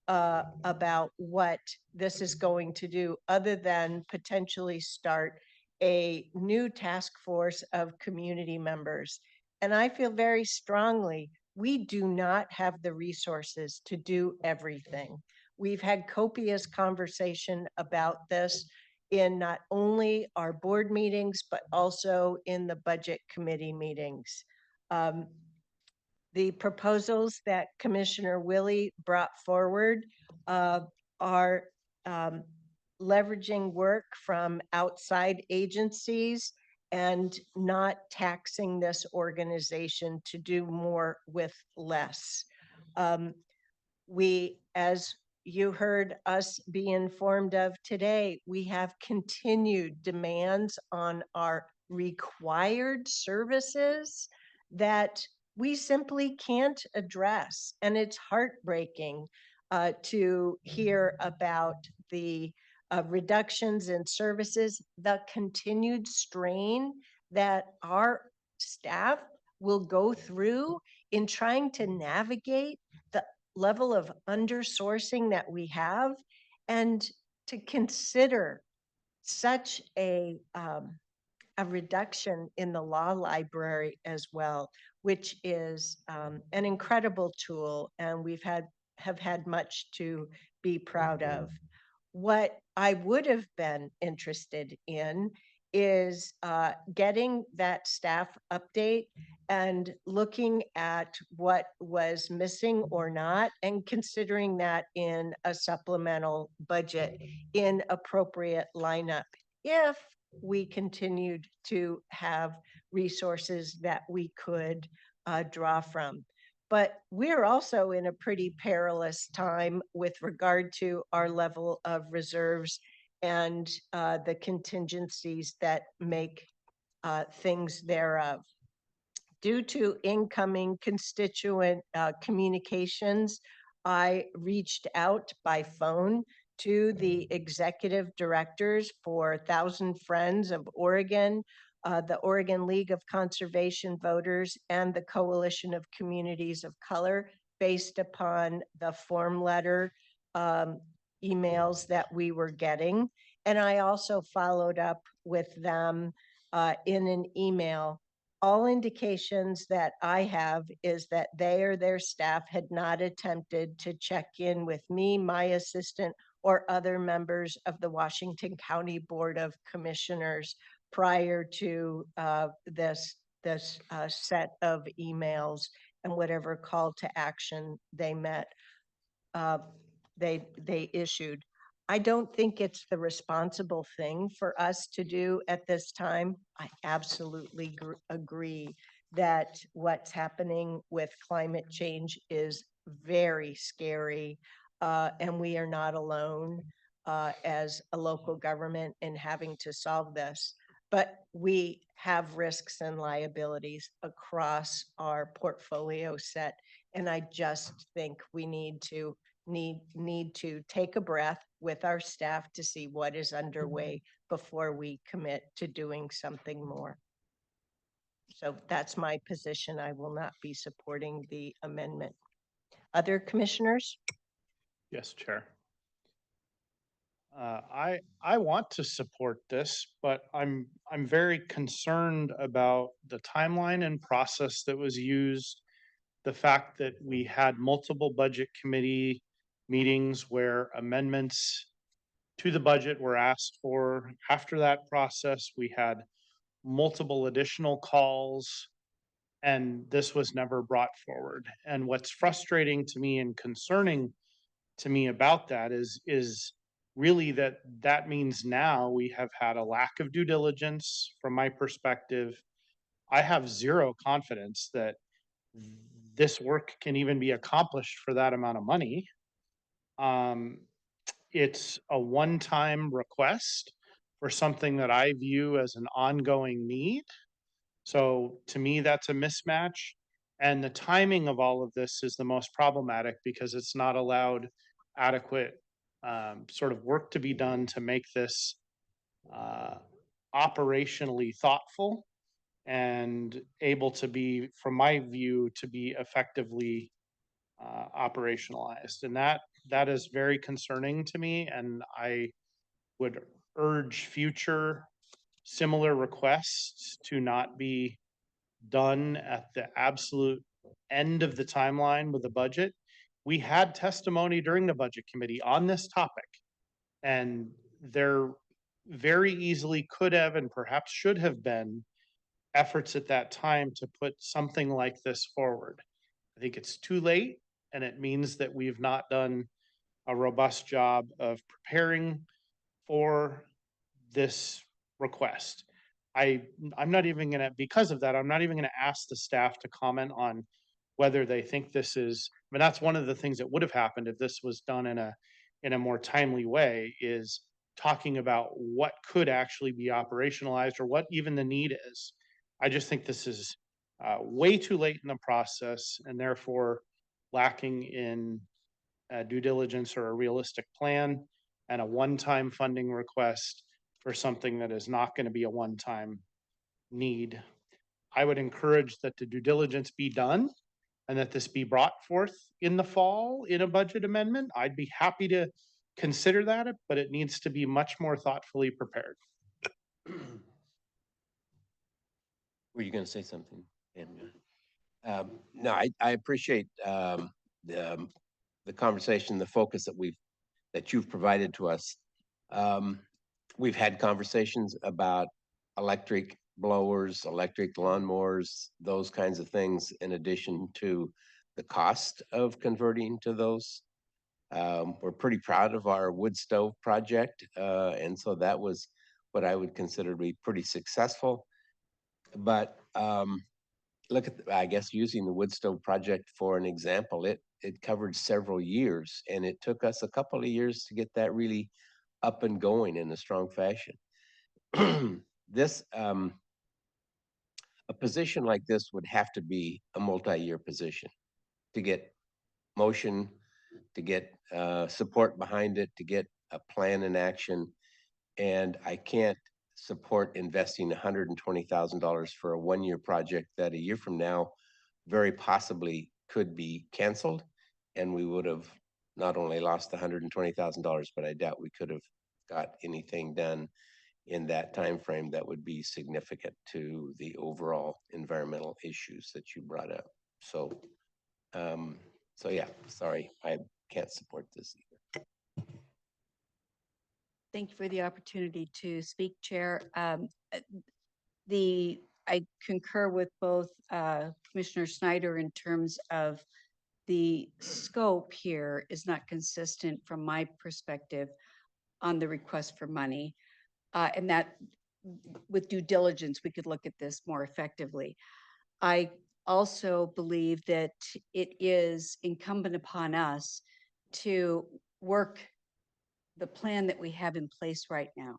about what this is going to do other than potentially start a new task force of community members. And I feel very strongly we do not have the resources to do everything. We've had copious conversation about this in not only our board meetings, but also in the budget committee meetings. The proposals that Commissioner Willie brought forward are leveraging work from outside agencies and not taxing this organization to do more with less. We, as you heard us be informed of today, we have continued demands on our required services that we simply can't address. And it's heartbreaking to hear about the reductions in services, the continued strain that our staff will go through in trying to navigate the level of undersourcing that we have, and to consider such a reduction in the law library as well, which is an incredible tool, and have had much to be proud of. What I would have been interested in is getting that staff update and looking at what was missing or not, and considering that in a supplemental budget in appropriate lineup, if we continued to have resources that we could draw from. But we're also in a pretty perilous time with regard to our level of reserves and the contingencies that make things thereof. Due to incoming constituent communications, I reached out by phone to the executive directors for Thousand Friends of Oregon, the Oregon League of Conservation Voters, and the Coalition of Communities of Color, based upon the form letter emails that we were getting. And I also followed up with them in an email. All indications that I have is that they or their staff had not attempted to check in with me, my assistant, or other members of the Washington County Board of Commissioners prior to this set of emails and whatever call to action they they issued. I don't think it's the responsible thing for us to do at this time. I absolutely agree that what's happening with climate change is very scary, and we are not alone as a local government in having to solve this. But we have risks and liabilities across our portfolio set, and I just think we need to take a breath with our staff to see what is underway before we commit to doing something more. So that's my position. I will not be supporting the amendment. Other commissioners? Yes, Chair. I want to support this, but I'm very concerned about the timeline and process that was used. The fact that we had multiple budget committee meetings where amendments to the budget were asked for. After that process, we had multiple additional calls, and this was never brought forward. And what's frustrating to me and concerning to me about that is really that means now we have had a lack of due diligence from my perspective. I have zero confidence that this work can even be accomplished for that amount of money. It's a one-time request for something that I view as an ongoing need. So to me, that's a mismatch. And the timing of all of this is the most problematic because it's not allowed adequate sort of work to be done to make this operationally thoughtful and able to be, from my view, to be effectively operationalized. And that is very concerning to me. And I would urge future similar requests to not be done at the absolute end of the timeline with the budget. We had testimony during the budget committee on this topic, and there very easily could have and perhaps should have been efforts at that time to put something like this forward. I think it's too late, and it means that we've not done a robust job of preparing for this request. I'm not even gonna, because of that, I'm not even gonna ask the staff to comment on whether they think this is, I mean, that's one of the things that would have happened if this was done in a more timely way, is talking about what could actually be operationalized or what even the need is. I just think this is way too late in the process and therefore lacking in due diligence or a realistic plan, and a one-time funding request for something that is not going to be a one-time need. I would encourage that the due diligence be done and that this be brought forth in the fall in a budget amendment. I'd be happy to consider that, but it needs to be much more thoughtfully prepared. Were you going to say something? No, I appreciate the conversation, the focus that you've provided to us. We've had conversations about electric blowers, electric lawnmowers, those kinds of things, in addition to the cost of converting to those. We're pretty proud of our wood stove project, and so that was what I would consider to be pretty successful. But look at, I guess, using the wood stove project for an example, it covered several years, and it took us a couple of years to get that really up and going in a strong fashion. This, a position like this would have to be a multi-year position to get motion, to get support behind it, to get a plan in action. And I can't support investing $120,000 for a one-year project that a year from now very possibly could be canceled, and we would have not only lost $120,000, but I doubt we could have got anything done in that time frame that would be significant to the overall environmental issues that you brought up. So, so yeah, sorry, I can't support this either. Thank you for the opportunity to speak, Chair. I concur with both Commissioner Snyder in terms of the scope here is not consistent from my perspective on the request for money. And that with due diligence, we could look at this more effectively. I also believe that it is incumbent upon us to work the plan that we have in place right now.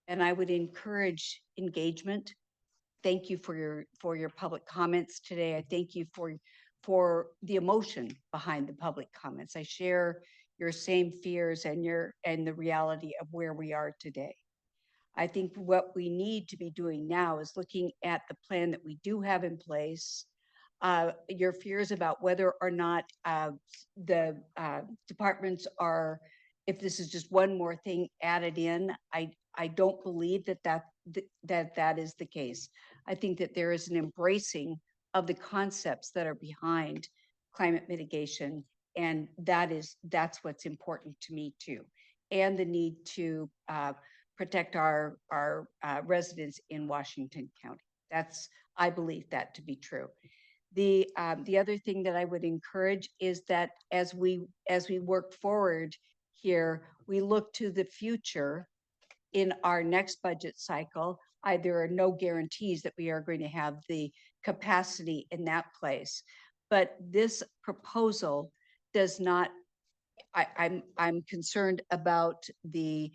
And I would encourage engagement. Thank you for your public comments today. I thank you for the emotion behind the public comments. I share your same fears and the reality of where we are today. I think what we need to be doing now is looking at the plan that we do have in place. Your fears about whether or not the departments are, if this is just one more thing added in, I don't believe that is the case. I think that there is an embracing of the concepts that are behind climate mitigation, and that's what's important to me too, and the need to protect our residents in Washington County. I believe that to be true. The other thing that I would encourage is that as we work forward here, we look to the future in our next budget cycle. There are no guarantees that we are going to have the capacity in that place. But this proposal does not, I'm concerned about the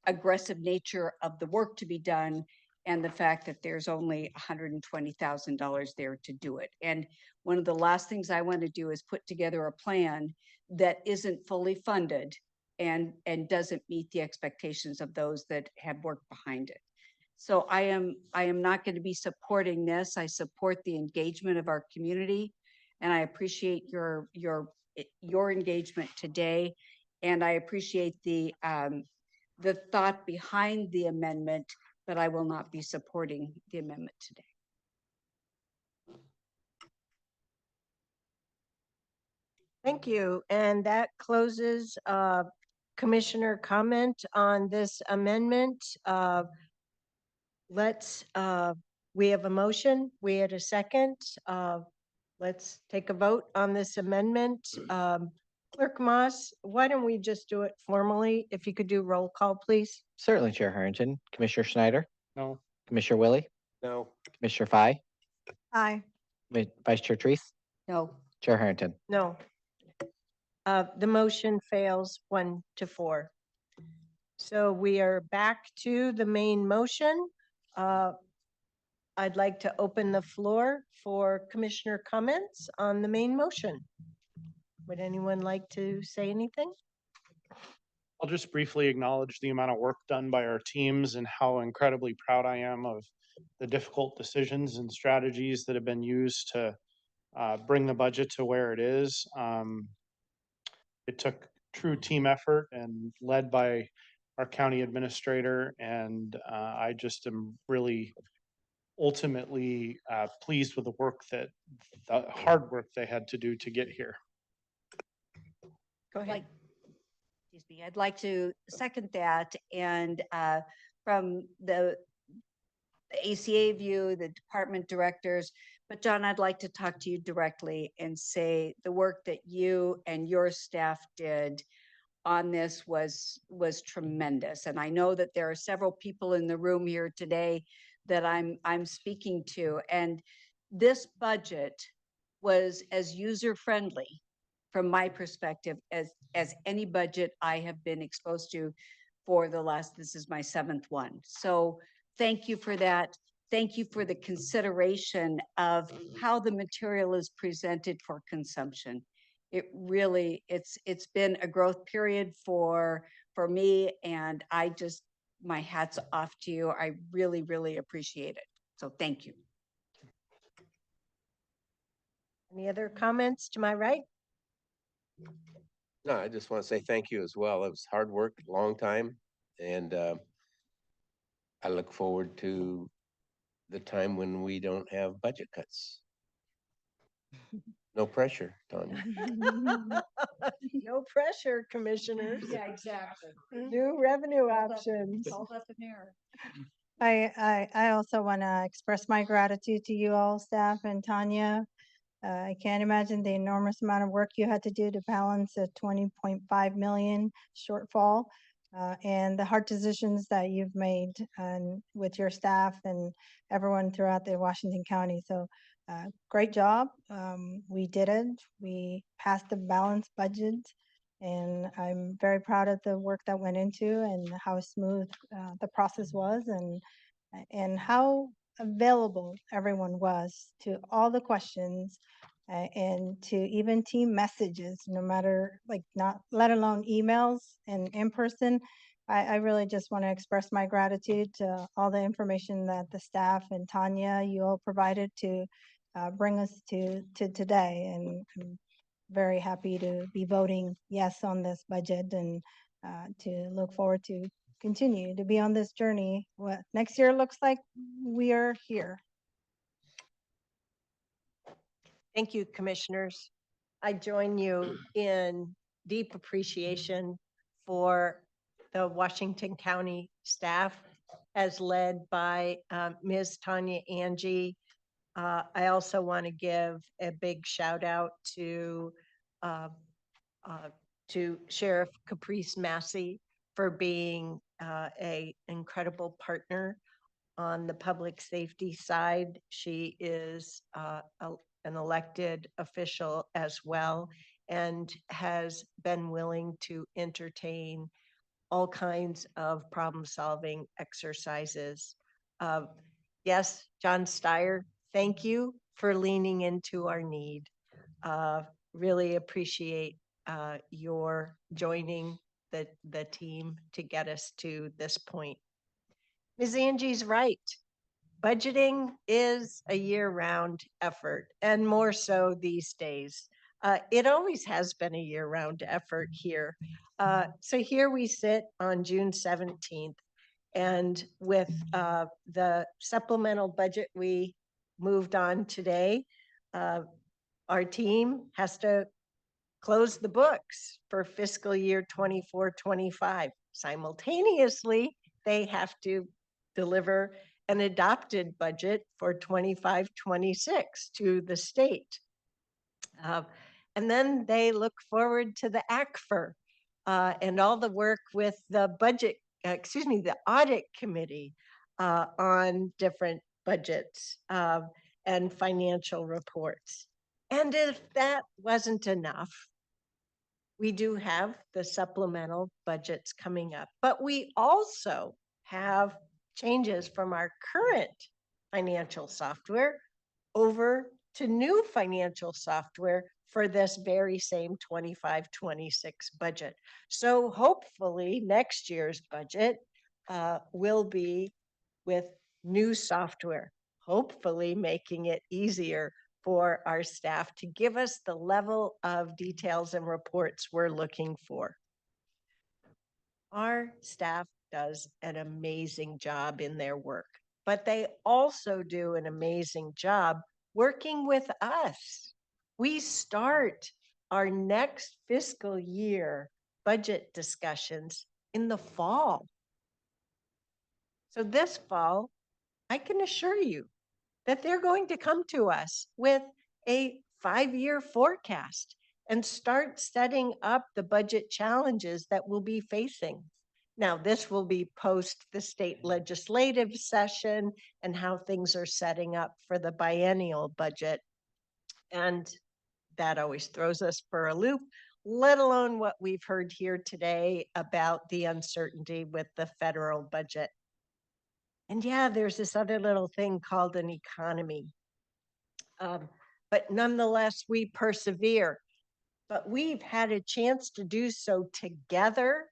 aggressive nature of the work to be done and the fact that there's only $120,000 there to do it. And one of the last things I want to do is put together a plan that isn't fully funded and doesn't meet the expectations of those that have worked behind it. So I am not going to be supporting this. I support the engagement of our community, and I appreciate your engagement today. And I appreciate the thought behind the amendment, but I will not be supporting the amendment today. Thank you. And that closes commissioner comment on this amendment. We have a motion. We had a second. Let's take a vote on this amendment. Clerk Moss, why don't we just do it formally? If you could do roll call, please. Certainly, Chair Harrington. Commissioner Schneider, No. Commissioner Willie, No. Commissioner Fye, Aye. Vice Chair Treese, No. Chair Harrington. No. The motion fails 1-4. So we are back to the main motion. I'd like to open the floor for commissioner comments on the main motion. Would anyone like to say anything? I'll just briefly acknowledge the amount of work done by our teams and how incredibly proud I am of the difficult decisions and strategies that have been used to bring the budget to where it is. It took true team effort and led by our county administrator, and I just am really ultimately pleased with the hard work they had to do to get here. Go ahead. Excuse me. I'd like to second that. And from the ACA view, the department directors, but John, I'd like to talk to you directly and say the work that you and your staff did on this was tremendous. And I know that there are several people in the room here today that I'm speaking to. And this budget was as user-friendly from my perspective as any budget I have been exposed to for this is my 7th one. So thank you for that. Thank you for the consideration of how the material is presented for consumption. It really, it's been a growth period for me, and my hat's off to you. I really, really appreciate it. So thank you. Any other comments to my right? No, I just want to say thank you as well. It was hard work, long time, and I look forward to the time when we don't have budget cuts. No pressure, Tanya. No pressure, commissioners. Yeah, exactly. New revenue options. I also want to express my gratitude to you all, staff and Tanya. I can't imagine the enormous amount of work you had to do to balance a 20.5 million shortfall, and the hard decisions that you've made with your staff and everyone throughout the Washington County. So great job. We did it. We passed the balanced budget, and I'm very proud of the work that went into and how smooth the process was, and how available everyone was to all the questions and to even team messages, no matter not let alone emails and in person. I really just want to express my gratitude to all the information that the staff and Tanya, you all provided to bring us to today. And I'm very happy to be voting yes on this budget, and to look forward to continue to be on this journey. What next year looks like, we are here. Thank you, commissioners. I join you in deep appreciation for the Washington County staff as led by Ms. Tanya Angie. I also want to give a big shout out to Sheriff Caprice Massey for being an incredible partner on the public safety side. She is an elected official as well and has been willing to entertain all kinds of problem-solving exercises. Yes, John Steyer, thank you for leaning into our need. Really appreciate your joining the team to get us to this point. Ms. Angie's right. Budgeting is a year-round effort, and more so these days. It always has been a year-round effort here. So here we sit on June 17th, and with the supplemental budget we moved on today, our team has to close the books for fiscal year 24-25. Simultaneously, they have to deliver an adopted budget for 25-26 to the state. And then they look forward to the ACFR and all the work with the the audit committee on different budgets and financial reports. And if that wasn't enough, we do have the supplemental budgets coming up, but we also have changes from our current financial software over to new financial software for this very same 25-26 budget. So hopefully next year's budget will be with new software, hopefully making it easier for our staff to give us the level of details and reports we're looking for. Our staff does an amazing job in their work, but they also do an amazing job working with us. We start our next fiscal year budget discussions in the fall. So this fall, I can assure you that they're going to come to us with a 5-year forecast and start setting up the budget challenges that we'll be facing. Now, this will be post the state legislative session and how things are setting up for the biennial budget. And that always throws us for a loop, let alone what we've heard here today about the uncertainty with the federal budget. And yeah, there's this other little thing called an economy. But nonetheless, we persevere. But we've had a chance to do so together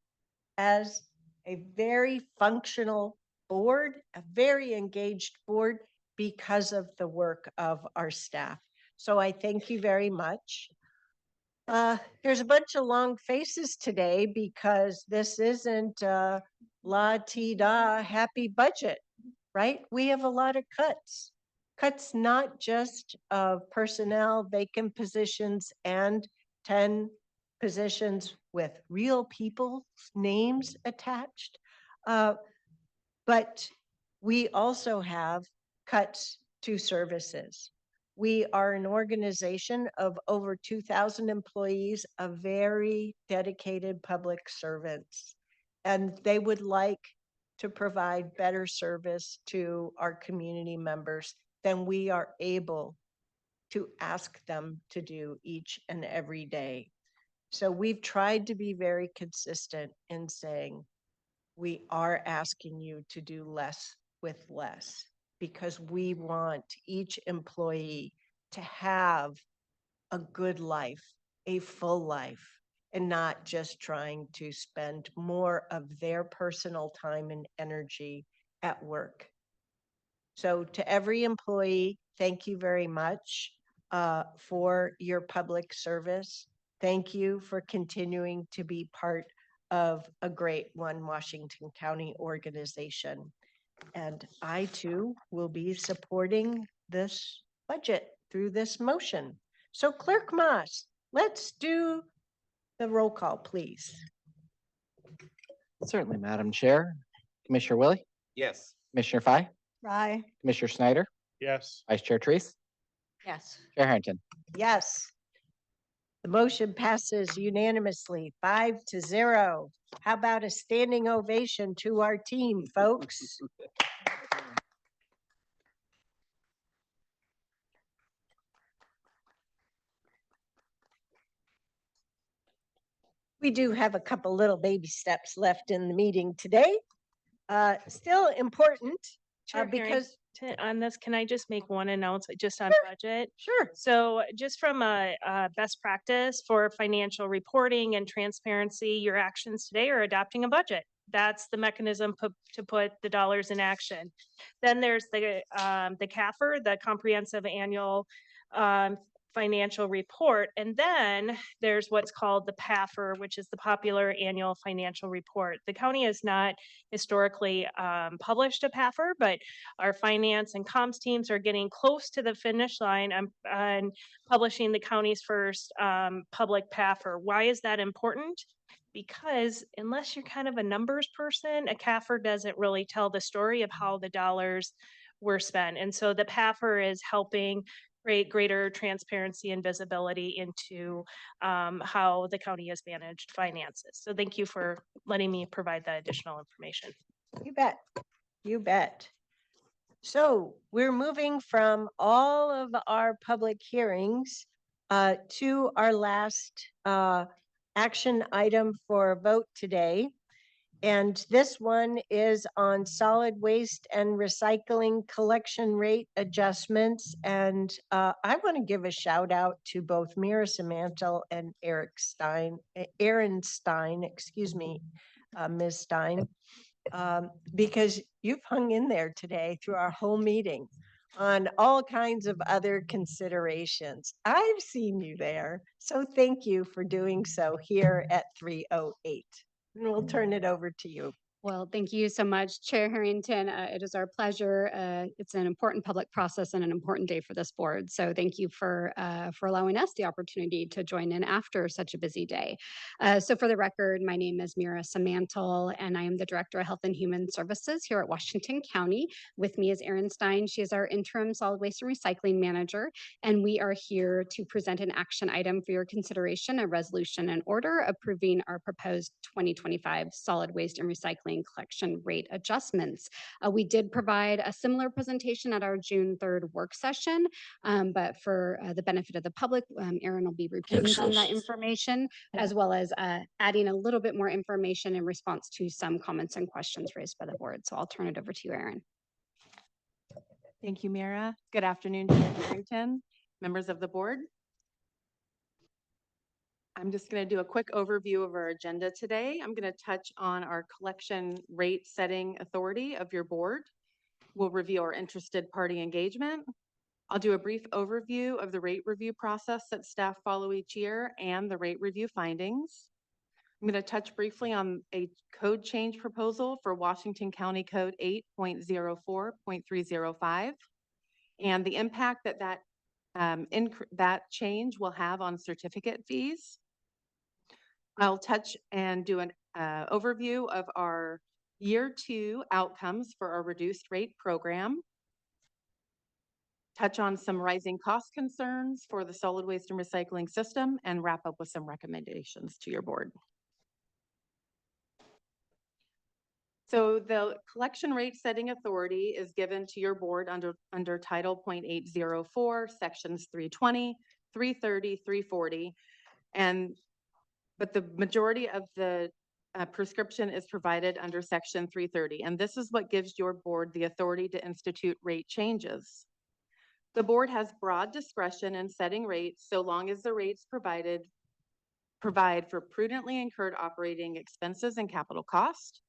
as a very functional board, a very engaged board because of the work of our staff. So I thank you very much. There's a bunch of long faces today because this isn't la-ti-da happy budget, right? We have a lot of cuts. Cuts not just of personnel, vacant positions, and 10 positions with real people's names attached. But we also have cuts to services. We are an organization of over 2,000 employees, of very dedicated public servants, and they would like to provide better service to our community members than we are able to ask them to do each and every day. So we've tried to be very consistent in saying we are asking you to do less with less, because we want each employee to have a good life, a full life, and not just trying to spend more of their personal time and energy at work. So to every employee, thank you very much for your public service. Thank you for continuing to be part of a great One Washington County organization. And I too will be supporting this budget through this motion. So Clerk Moss, let's do the roll call, please. Certainly, Madam Chair. Commissioner Willie, Yes. Commissioner Fye, Aye. Commissioner Snyder, Yes. Vice Chair Treese, Yes. Chair Harrington. Yes. The motion passes unanimously, 5-0. How about a standing ovation to our team, folks? We do have a couple little baby steps left in the meeting today. Still important Chair because Harrington, on this, can I just make one announcement just on budget? Sure. So just from a best practice for financial reporting and transparency, your actions today are adopting a budget. That's the mechanism to put the dollars in action. Then there's the CAFR, the Comprehensive Annual Financial Report. And then there's what's called the PAFR, which is the Popular Annual Financial Report. The county has not historically published a PAFR, but our finance and comms teams are getting close to the finish line on publishing the county's first public PAFR. Why is that important? Because unless you're kind of a numbers person, a CAFR doesn't really tell the story of how the dollars were spent. And so the PAFR is helping create greater transparency and visibility into how the county has managed finances. So thank you for letting me provide that additional information. You bet. You bet. So we're moving from all of our public hearings to our last action item for vote today. And this one is on solid waste and recycling collection rate adjustments. And I want to give a shout out to both Mira Samantel and Aaron Stein, excuse me, Ms. Stein, because you've hung in there today through our whole meeting on all kinds of other considerations. I've seen you there. So thank you for doing so here at 3:08. And we'll turn it over to you. Well, thank you so much, Chair Harrington. It is our pleasure. It's an important public process and an important day for this board. So thank you for allowing us the opportunity to join in after such a busy day. So for the record, my name is Mira Samantel, and I am the Director of Health and Human Services here at Washington County. With me is Erin Stein. She is our interim solid waste and recycling manager, and we are here to present an action item for your consideration, a resolution and order approving our proposed 2025 solid waste and recycling collection rate adjustments. We did provide a similar presentation at our June 3rd work session, but for the benefit of the public, Erin will be repeating some of that information, as well as adding a little bit more information in response to some comments and questions raised by the board. So I'll turn it over to you, Erin. Thank you, Mira. Good afternoon, Chair Harrington, members of the board. I'm just going to do a quick overview of our agenda today. I'm going to touch on our collection rate setting authority of your board. We'll review our interested party engagement. I'll do a brief overview of the rate review process that staff follow each year and the rate review findings. I'm going to touch briefly on a code change proposal for Washington County Code 8.04.305 and the impact that change will have on certificate fees. I'll touch and do an overview of our year 2 outcomes for our reduced rate program. Touch on some rising cost concerns for the solid waste and recycling system, and wrap up with some recommendations to your board. So the collection rate setting authority is given to your board under Title .804, Sections 320, 330, 340, but the majority of the prescription is provided under Section 330, and this is what gives your board the authority to institute rate changes. The board has broad discretion in setting rates so long as the rates provide for prudently incurred operating expenses and capital cost.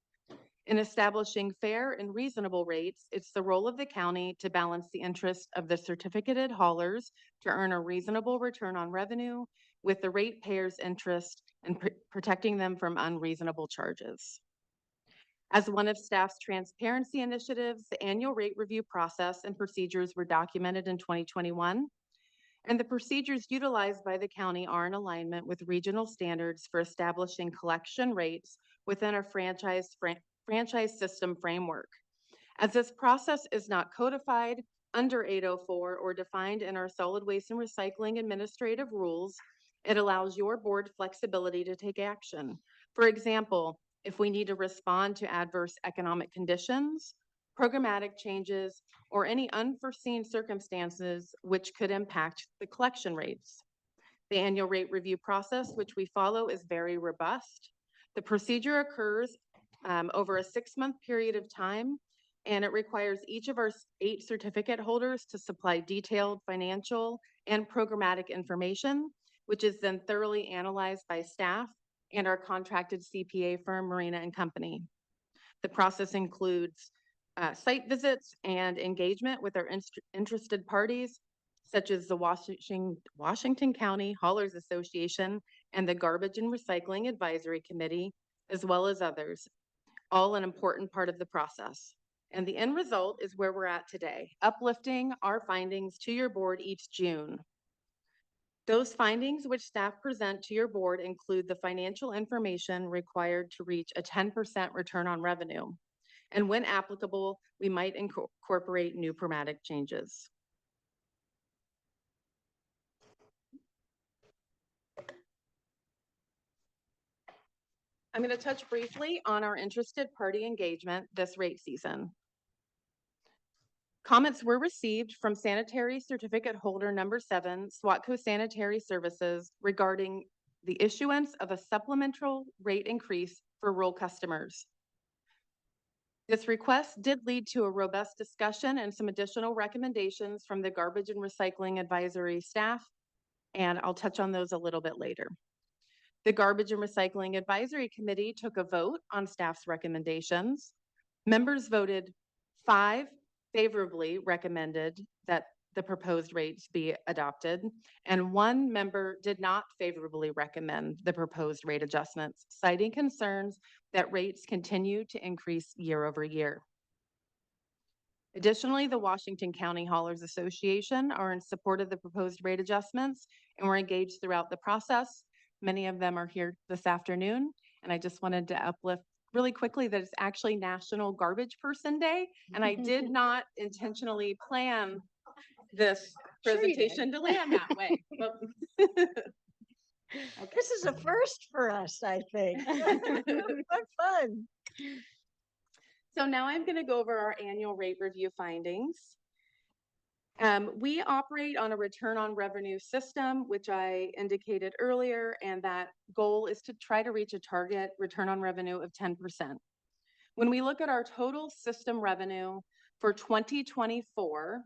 In establishing fair and reasonable rates, it's the role of the county to balance the interest of the certificated haulers to earn a reasonable return on revenue with the ratepayers' interest in protecting them from unreasonable charges. As one of staff's transparency initiatives, the annual rate review process and procedures were documented in 2021, and the procedures utilized by the county are in alignment with regional standards for establishing collection rates within a franchise system framework. As this process is not codified under 804 or defined in our solid waste and recycling administrative rules, it allows your board flexibility to take action. For example, if we need to respond to adverse economic conditions, programmatic changes, or any unforeseen circumstances which could impact the collection rates. The annual rate review process, which we follow, is very robust. The procedure occurs over a 6-month period of time, and it requires each of our 8 certificate holders to supply detailed financial and programmatic information, which is then thoroughly analyzed by staff and our contracted CPA firm, Marina and Company. The process includes site visits and engagement with our interested parties, such as the Washington County Haulers Association and the Garbage and Recycling Advisory Committee, as well as others, all an important part of the process. And the end result is where we're at today, uplifting our findings to your board each June. Those findings which staff present to your board include the financial information required to reach a 10% return on revenue. And when applicable, we might incorporate new programmatic changes. I'm going to touch briefly on our interested party engagement this rate season. Comments were received from sanitary certificate holder number 7, SWATCO Sanitary Services, regarding the issuance of a supplemental rate increase for rural customers. This request did lead to a robust discussion and some additional recommendations from the Garbage and Recycling Advisory staff, and I'll touch on those a little bit later. The Garbage and Recycling Advisory Committee took a vote on staff's recommendations. Members voted 5 favorably recommended that the proposed rates be adopted, and 1 member did not favorably recommend the proposed rate adjustments, citing concerns that rates continue to increase year over year. Additionally, the Washington County Haulers Association are in support of the proposed rate adjustments and were engaged throughout the process. Many of them are here this afternoon, and I just wanted to uplift really quickly that it's actually National Garbage Person Day, and I did not intentionally plan this presentation to land that way. Okay. This is a first for us, I think. What fun. So now I'm going to go over our annual rate review findings. We operate on a return on revenue system, which I indicated earlier, and that goal is to try to reach a target return on revenue of 10%. When we look at our total system revenue for 2024,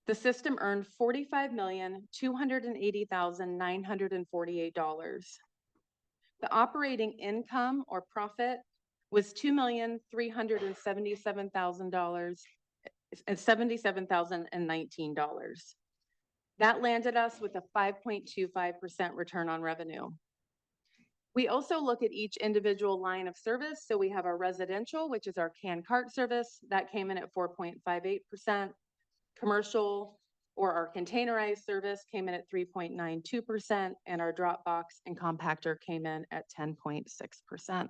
the system earned $45,280,948. The operating income or profit was $2,377,019. That landed us with a 5.25% return on revenue. We also look at each individual line of service. So we have our residential, which is our can cart service, that came in at 4.58%. Commercial or our containerized service came in at 3.92%, and our drop box and compactor came in at 10.6%.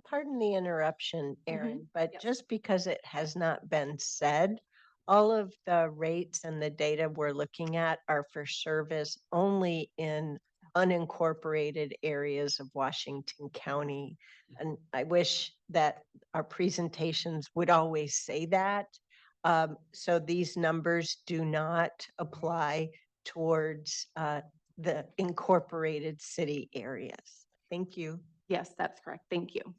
Pardon the interruption, Erin, but just because it has not been said, all of the rates and the data we're looking at are for service only in unincorporated areas of Washington County. And I wish that our presentations would always say that. So these numbers do not apply towards the incorporated city areas. Thank you. Yes, that's correct. Thank you.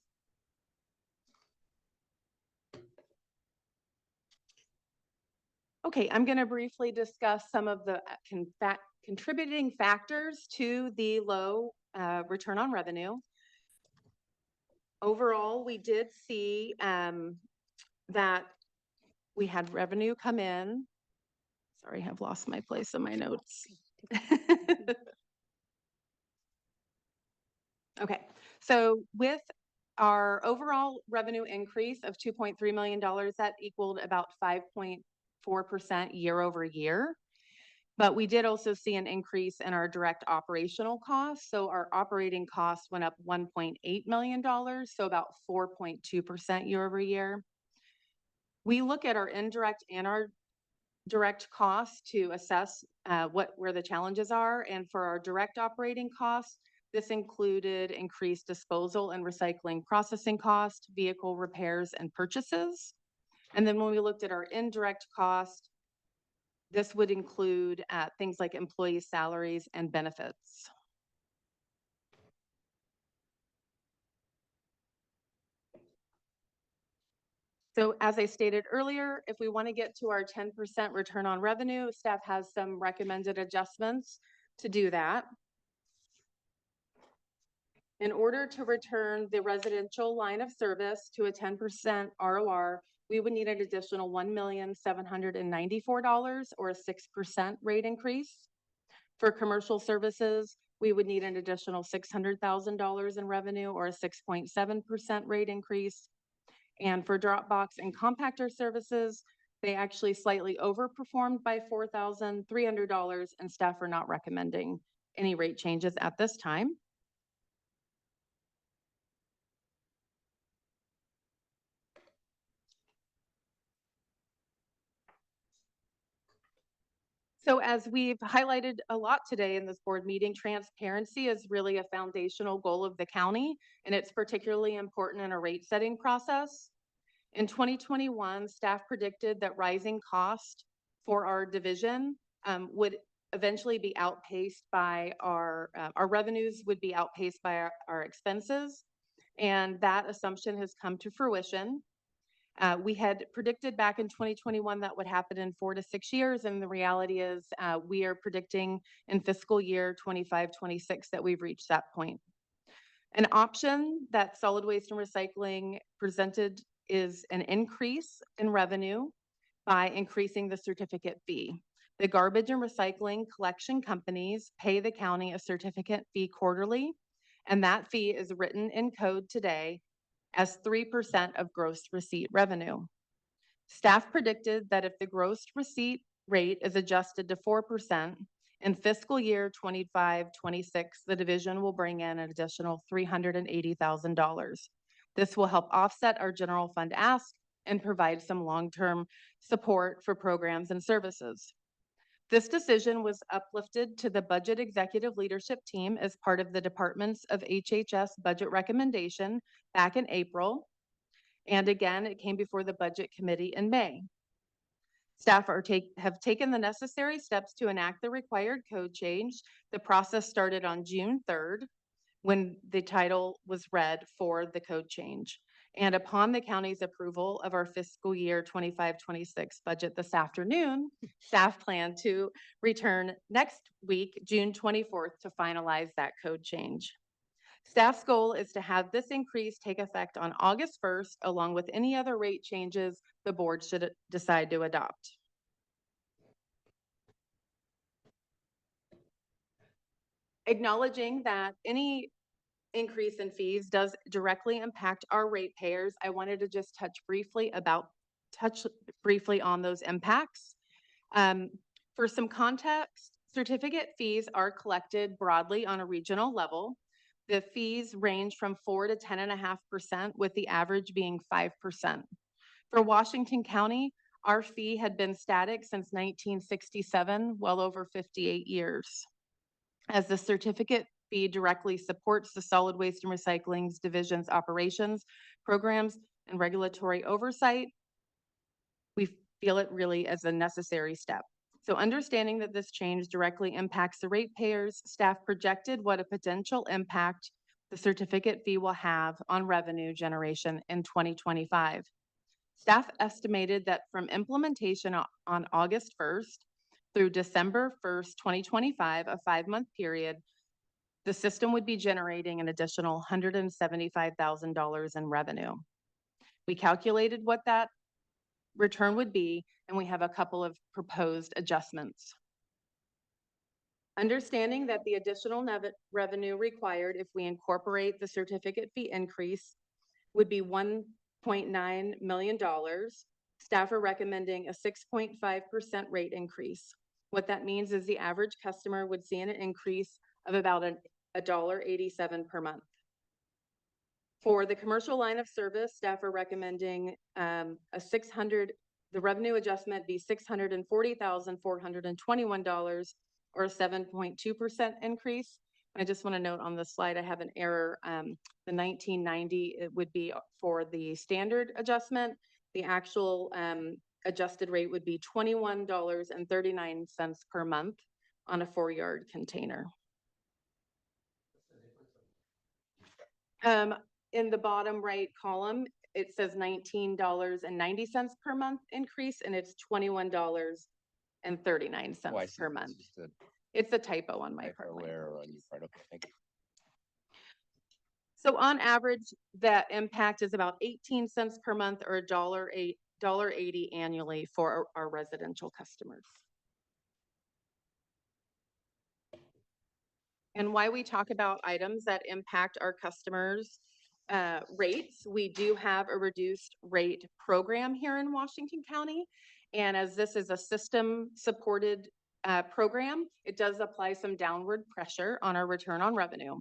Okay, I'm going to briefly discuss some of the contributing factors to the low return on revenue. Overall, we did see that we had revenue come in. Sorry, I've lost my place in my notes. Okay, so with our overall revenue increase of $2.3 million, that equaled about 5.4% year over year. But we did also see an increase in our direct operational costs. So our operating costs went up $1.8 million, so about 4.2% year over year. We look at our indirect and our direct costs to assess where the challenges are. And for our direct operating costs, this included increased disposal and recycling processing costs, vehicle repairs, and purchases. And then when we looked at our indirect cost, this would include things like employee salaries and benefits. So as I stated earlier, if we want to get to our 10% return on revenue, staff has some recommended adjustments to do that. In order to return the residential line of service to a 10% ROR, we would need an additional $1,794 or a 6% rate increase. For commercial services, we would need an additional $600,000 in revenue or a 6.7% rate increase. And for Dropbox and compactor services, they actually slightly overperformed by $4,300, and staff are not recommending any rate changes at this time. So as we've highlighted a lot today in this board meeting, transparency is really a foundational goal of the county, and it's particularly important in a rate setting process. In 2021, staff predicted that rising cost for our division would eventually be outpaced by our revenues would be outpaced by our expenses. And that assumption has come to fruition. We had predicted back in 2021 that would happen in 4 to 6 years. And the reality is we are predicting in fiscal year 25-26 that we've reached that point. An option that solid waste and recycling presented is an increase in revenue by increasing the certificate fee. The garbage and recycling collection companies pay the county a certificate fee quarterly, and that fee is written in code today as 3% of gross receipt revenue. Staff predicted that if the gross receipt rate is adjusted to 4%, in fiscal year 25-26, the division will bring in an additional $380,000. This will help offset our general fund ask and provide some long-term support for programs and services. This decision was uplifted to the budget executive leadership team as part of the departments of HHS budget recommendation back in April. And again, it came before the budget committee in May. Staff have taken the necessary steps to enact the required code change. The process started on June 3rd when the title was read for the code change. And upon the county's approval of our fiscal year 25-26 budget this afternoon, staff plan to return next week, June 24th, to finalize that code change. Staff's goal is to have this increase take effect on August 1st, along with any other rate changes the board should decide to adopt. Acknowledging that any increase in fees does directly impact our ratepayers, I wanted to just touch briefly on those impacts. For some context, certificate fees are collected broadly on a regional level. The fees range from 4 to 10.5%, with the average being 5%. For Washington County, our fee had been static since 1967, well over 58 years. As the certificate fee directly supports the solid waste and recycling division's operations, programs, and regulatory oversight, we feel it really as a necessary step. So understanding that this change directly impacts the ratepayers, staff projected what a potential impact the certificate fee will have on revenue generation in 2025. Staff estimated that from implementation on August 1st through December 1st, 2025, a 5-month period, the system would be generating an additional $175,000 in revenue. We calculated what that return would be, and we have a couple of proposed adjustments. Understanding that the additional revenue required if we incorporate the certificate fee increase would be $1.9 million, staff are recommending a 6.5% rate increase. What that means is the average customer would see an increase of about $1.87 per month. For the commercial line of service, staff are recommending the revenue adjustment be $640,421 or a 7.2% increase. I just want to note on the slide, I have an error. The 1990, it would be for the standard adjustment. The actual adjusted rate would be $21.39 per month on a 4-yard container. In the bottom right column, it says $19.90 per month increase, and it's $21.39 Oh, I see. per It's month. just a It's a typo on my part. typo error on your part. Okay, thank you. So on average, that impact is about 18 cents per month or $1.80 annually for our residential customers. And why we talk about items that impact our customers' rates, we do have a reduced rate program here in Washington County. And as this is a system supported program, it does apply some downward pressure on our return on revenue.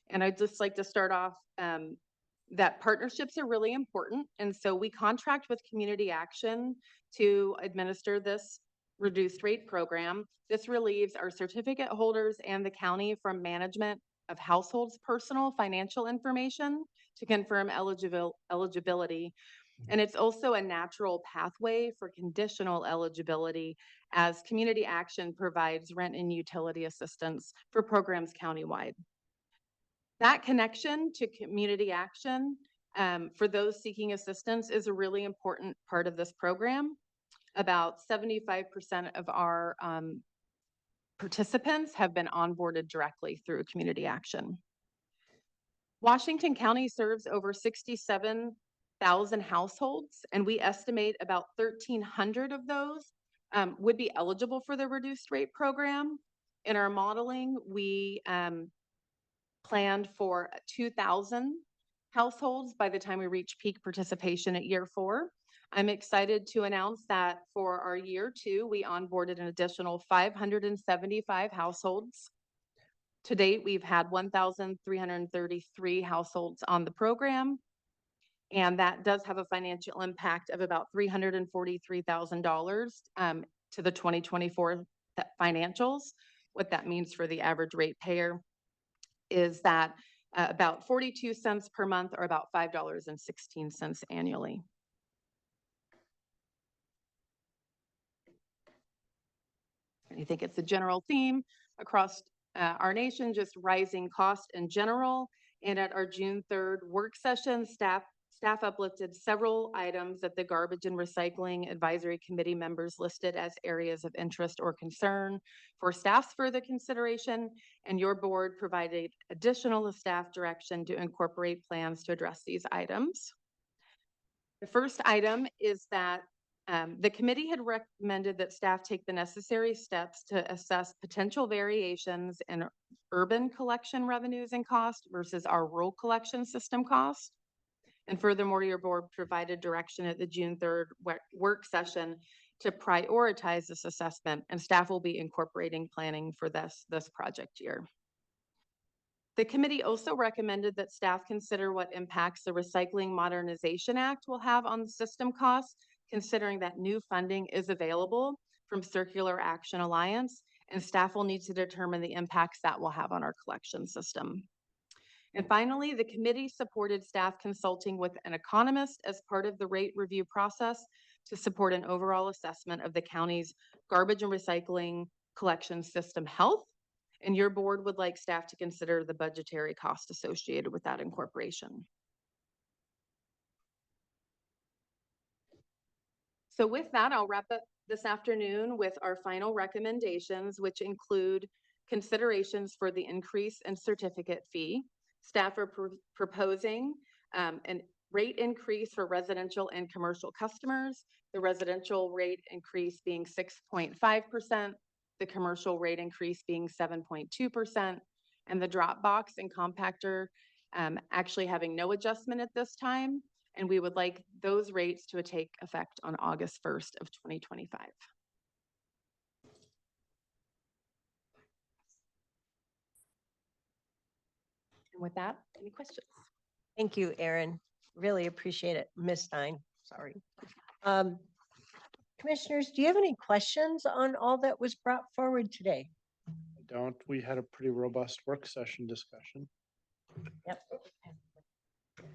And I'd just like to start off that partnerships are really important. And so we contract with Community Action to administer this reduced rate program. This relieves our certificate holders and the county from management of households' personal financial information to confirm eligibility. And it's also a natural pathway for conditional eligibility, as Community Action provides rent and utility assistance for programs countywide. That connection to Community Action for those seeking assistance is a really important part of this program. About 75% of our participants have been onboarded directly through Community Action. Washington County serves over 67,000 households, and we estimate about 1,300 of those would be eligible for the reduced rate program. In our modeling, we planned for 2,000 households by the time we reach peak participation at year 4. I'm excited to announce that for our year 2, we onboarded an additional 575 households. To date, we've had 1,333 households on the program, and that does have a financial impact of about $343,000 to the 2024 financials. What that means for the average ratepayer is that about 42 cents per month, or about $5.16 annually. I think it's a general theme across our nation, just rising cost in general. And at our June 3rd work session, staff uplifted several items that the Garbage and Recycling Advisory Committee members listed as areas of interest or concern for staff's further consideration, and your board provided additional staff direction to incorporate plans to address these items. The first item is that the committee had recommended that staff take the necessary steps to assess potential variations in urban collection revenues and costs versus our rural collection system costs. And furthermore, your board provided direction at the June 3rd work session to prioritize this assessment, and staff will be incorporating planning for this project year. The committee also recommended that staff consider what impacts the Recycling Modernization Act will have on the system costs, considering that new funding is available from Circular Action Alliance, and staff will need to determine the impacts that will have on our collection system. And finally, the committee supported staff consulting with an economist as part of the rate review process to support an overall assessment of the county's garbage and recycling collection system health. And your board would like staff to consider the budgetary cost associated with that incorporation. So with that, I'll wrap up this afternoon with our final recommendations, which include considerations for the increase in certificate fee. Staff are proposing an rate increase for residential and commercial customers. The residential rate increase being 6.5%, the commercial rate increase being 7.2%, and the drop box and compactor actually having no adjustment at this time. And we would like those rates to take effect on August 1st of 2025. And with that, any questions? Thank you, Erin. Really appreciate it. Ms. Stein, sorry. Commissioners, do you have any questions on all that was brought forward today? We had a pretty robust work session discussion. Yep.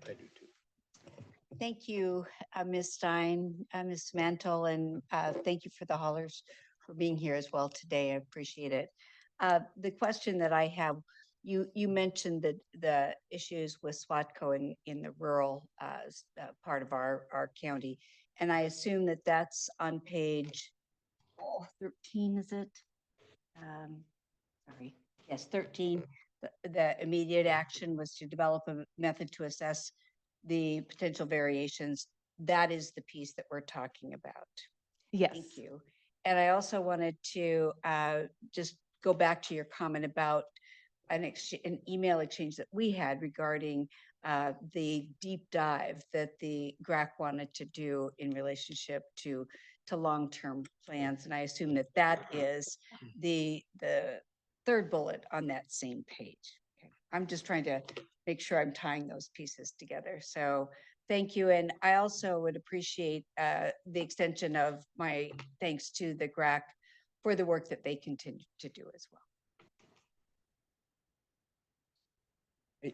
I do too. Thank you, Ms. Stein, Ms. Mantle, and thank you for the haulers for being here as well today. I appreciate it. The question that I have, you mentioned the issues with SWATCO in the rural part of our county. And I assume that that's on page 13, is it? Sorry, yes, 13. The immediate action was to develop a method to assess the potential variations. That is the piece that we're talking about. Yes. Thank you. And I also wanted to just go back to your comment about an email exchange that we had regarding the deep dive that the GRAC wanted to do in relationship to long-term plans. And I assume that that is the third bullet on that same page. Okay. I'm just trying to make sure I'm tying those pieces together. So thank you. And I also would appreciate the extension of my thanks to the GRAC for the work that they continue to do as well.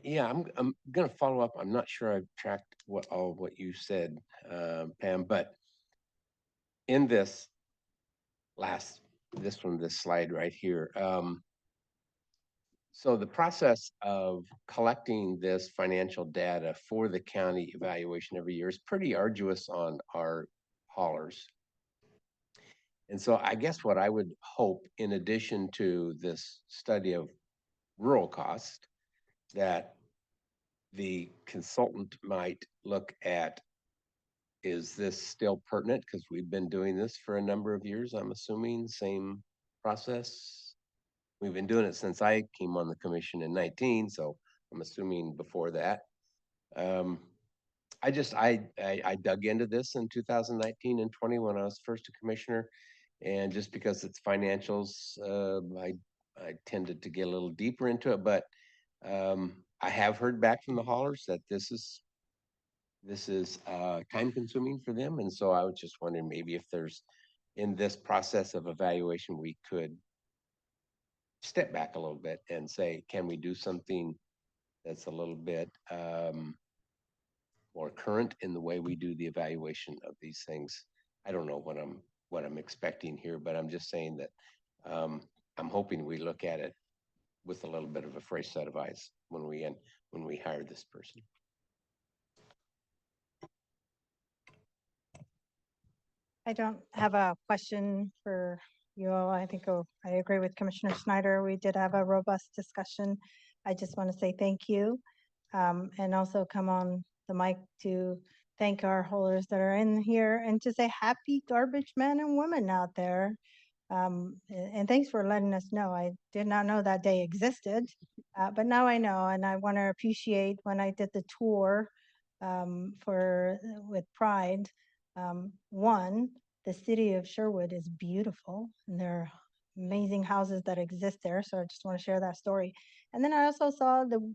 Yeah, I'm gonna follow up. I'm not sure I've tracked all of what you said, Pam, but in this slide right here, so the process of collecting this financial data for the county evaluation every year is pretty arduous on our haulers. And so I guess what I would hope, in addition to this study of rural cost, that the consultant might look at, is this still pertinent? Because we've been doing this for a number of years, I'm assuming, same process. We've been doing it since I came on the commission in 19, so I'm assuming before that. I dug into this in 2019 and 20 when I was first a commissioner, and just because it's financials, I tended to get a little deeper into it, but I have heard back from the haulers that this is time consuming for them. And so I was just wondering maybe if there's, in this process of evaluation, we could step back a little bit and say, can we do something that's a little bit more current in the way we do the evaluation of these things? I don't know what I'm expecting here, but I'm just saying that I'm hoping we look at it with a little bit of a fresh set of eyes when we hire this person. I don't have a question for you all. I think I agree with Commissioner Snyder. We did have a robust discussion. I just want to say thank you, and also come on the mic to thank our haulers that are in here and to say happy garbage men and women out there. And thanks for letting us know. I did not know that day existed, but now I know, and I want to appreciate when I did the tour with Pride. One, the city of Sherwood is beautiful, and there are amazing houses that exist there. So I just want to share that story. And then I also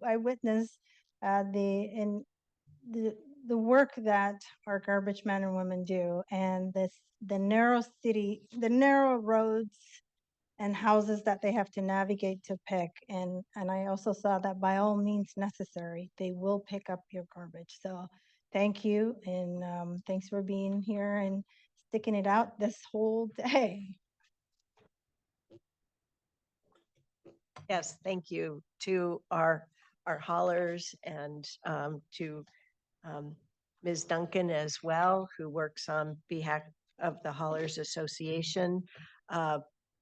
I witnessed the work that our garbage men and women do, and the narrow roads and houses that they have to navigate to pick. And I also saw that by all means necessary, they will pick up your garbage. So thank you, and thanks for being here and sticking it out this whole day. Yes, thank you to our haulers, and to Ms. Duncan as well, who works on behalf of the Haulers Association.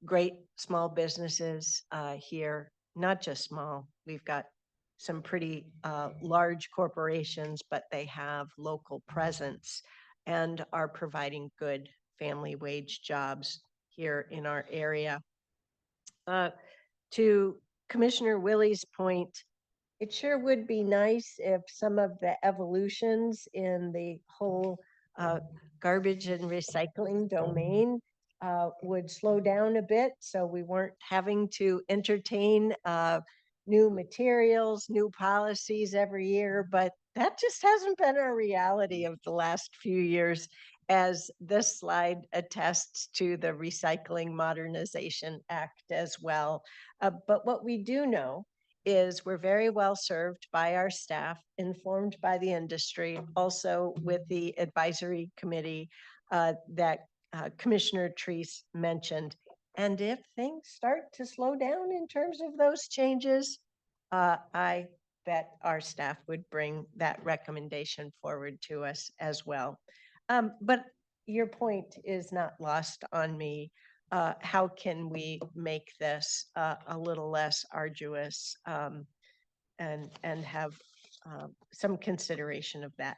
Great small businesses here, not just small. We've got some pretty large corporations, but they have local presence and are providing good family wage jobs here in our area. To Commissioner Willie's point, it sure would be nice if some of the evolutions in the whole garbage and recycling domain would slow down a bit, so we weren't having to entertain new materials, new policies every year. But that just hasn't been our reality of the last few years, as this slide attests to the Recycling Modernization Act as well. But what we do know is we're very well served by our staff, informed by the industry, also with the advisory committee that Commissioner Treese mentioned. And if things start to slow down in terms of those changes, I bet our staff would bring that recommendation forward to us as well. But your point is not lost on me. How can we make this a little less arduous and have some consideration of that?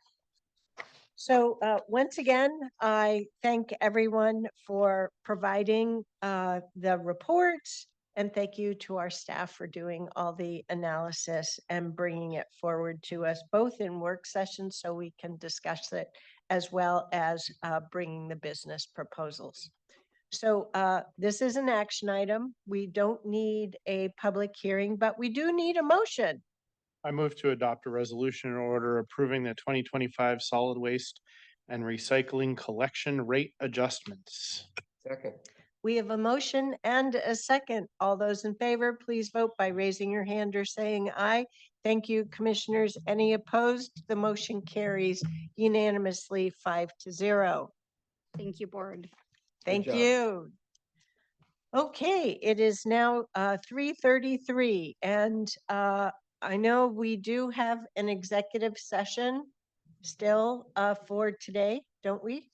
So once again, I thank everyone for providing the reports, and thank you to our staff for doing all the analysis and bringing it forward to us, both in work sessions so we can discuss it, as well as bringing the business proposals. So this is an action item. We don't need a public hearing, but we do need a motion. I move to adopt a resolution in order approving the 2025 solid waste and recycling collection rate adjustments. Second. We have a motion and a second. All those in favor, please vote by raising your hand or saying aye. Thank you, commissioners. Any opposed? The motion carries unanimously 5-0. Thank you, board. Thank job. you. Okay, it is now 3:33, and I know we do have an executive session still for today, don't we?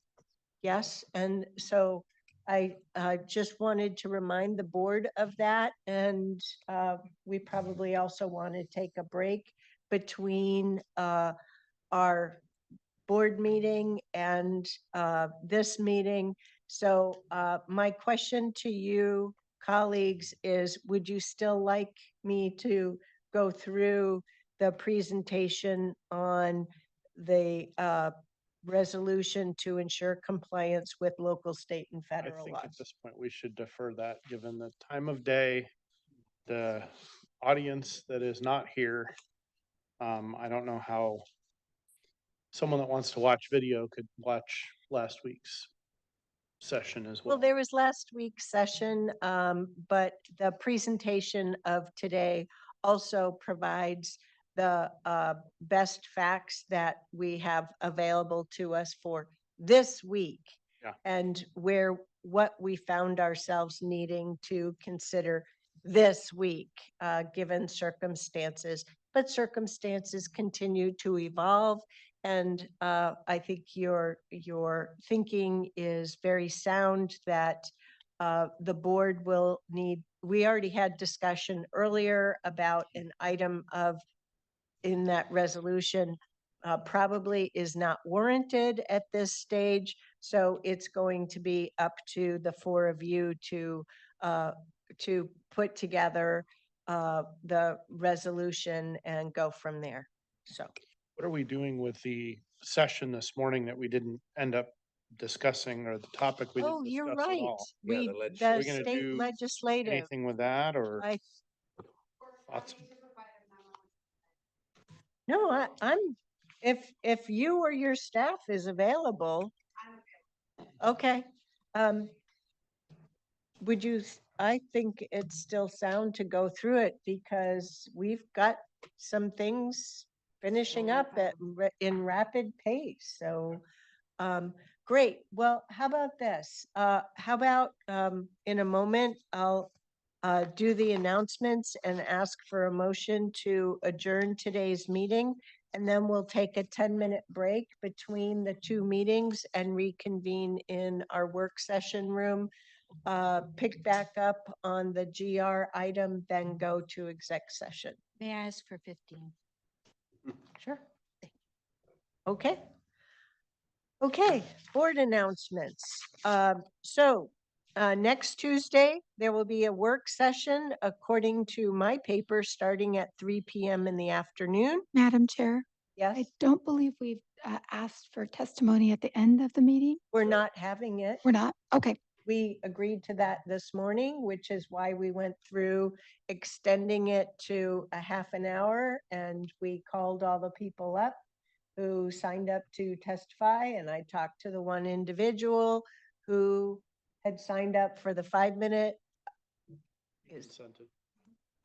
Yes, and so I just wanted to remind the board of that, and we probably also want to take a break between our board meeting and this meeting. So my question to you, colleagues, is would you still like me to go through the presentation on the resolution to ensure compliance with local, state, and I federal think laws? at this point, we should defer that, given the time of day, the audience that is not here. I don't know how someone that wants to watch video could watch last week's session as well. Well, there was last week's session, but the presentation of today also provides the best facts that we have available to us for this week. Yeah. And what we found ourselves needing to consider this week, given circumstances. But circumstances continue to evolve. And I think your thinking is very sound that the board will need, we already had discussion earlier about an item in that resolution probably is not warranted at this stage. So it's going to be up to the four of you to put together the resolution and go from there. So. What are we doing with the session this morning that we didn't end up discussing, or the topic we didn't Oh, you're discuss at right. all? Yeah, We, the the legislative. We're gonna state do legislative. Anything with that, or? I, Thoughts? no, I'm, if you or your staff is available. Okay. Would you, I think it's still sound to go through it because we've got some things finishing up in rapid pace. So, great. Well, how about this? How about in a moment, I'll do the announcements and ask for a motion to adjourn today's meeting. And then we'll take a 10-minute break between the two meetings and reconvene in our work session room. Pick back up on the GR item, then go to exec session. May I ask for 15? Sure. Okay. Okay, board announcements. Next Tuesday, there will be a work session according to my paper starting at 3 p.m. in the afternoon. Madam Chair, Yes, I don't believe we've asked for testimony at the end of the meeting. we're not having it. We're not? Okay. We agreed to that this morning, which is why we went through extending it to a half an hour, and we called all the people up who signed up to testify, and I talked to the one individual who had signed up for the 5-minute.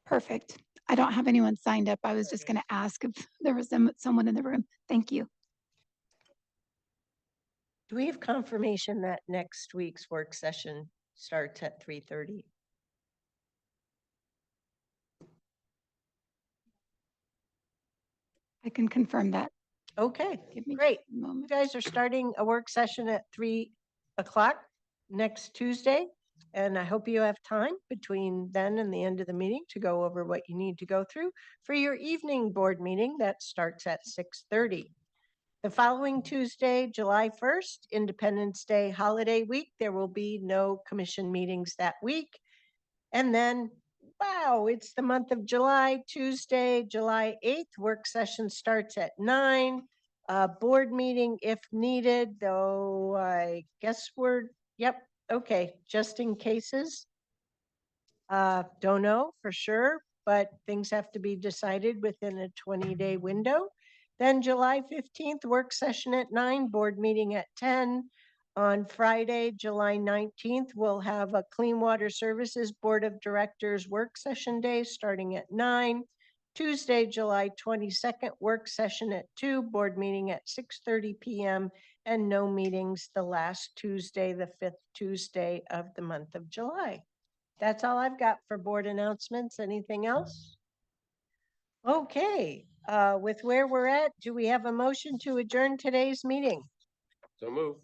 Perfect. I don't have anyone signed up. I was just going to ask if there was someone in the room. Thank you. Do we have confirmation that next week's work session starts at 3:30? I can confirm that. Okay, Give me great. a moment. You guys are starting a work session at 3 o'clock next Tuesday. And I hope you have time between then and the end of the meeting to go over what you need to go through for your evening board meeting that starts at 6:30. The following Tuesday, July 1st, Independence Day holiday week, there will be no commission meetings that week. And then, wow, it's the month of July, Tuesday, July 8th, work session starts at 9. Board meeting if needed, though I guess yep, okay, just in cases. Don't know for sure, but things have to be decided within a 20-day window. Then July 15th, work session at 9, board meeting at 10. On Friday, July 19th, we'll have a Clean Water Services Board of Directors work session day starting at 9. Tuesday, July 22nd, work session at 2, board meeting at 6:30 p.m. and no meetings the last Tuesday, the 5th Tuesday of the month of July. That's all I've got for board announcements. Anything else? Okay, with where we're at, do we have a motion to adjourn today's meeting? So move.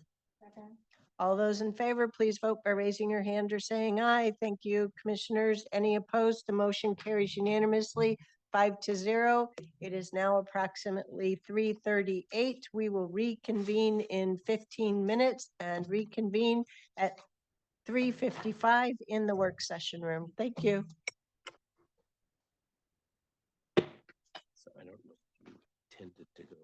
All those in favor, please vote by raising your hand or saying aye. Thank you, commissioners. Any opposed? The motion carries unanimously, 5-0. It is now approximately 3:38. We will reconvene in 15 minutes and reconvene at 3:55 in the work session room. Thank you. So I don't know if you tended to go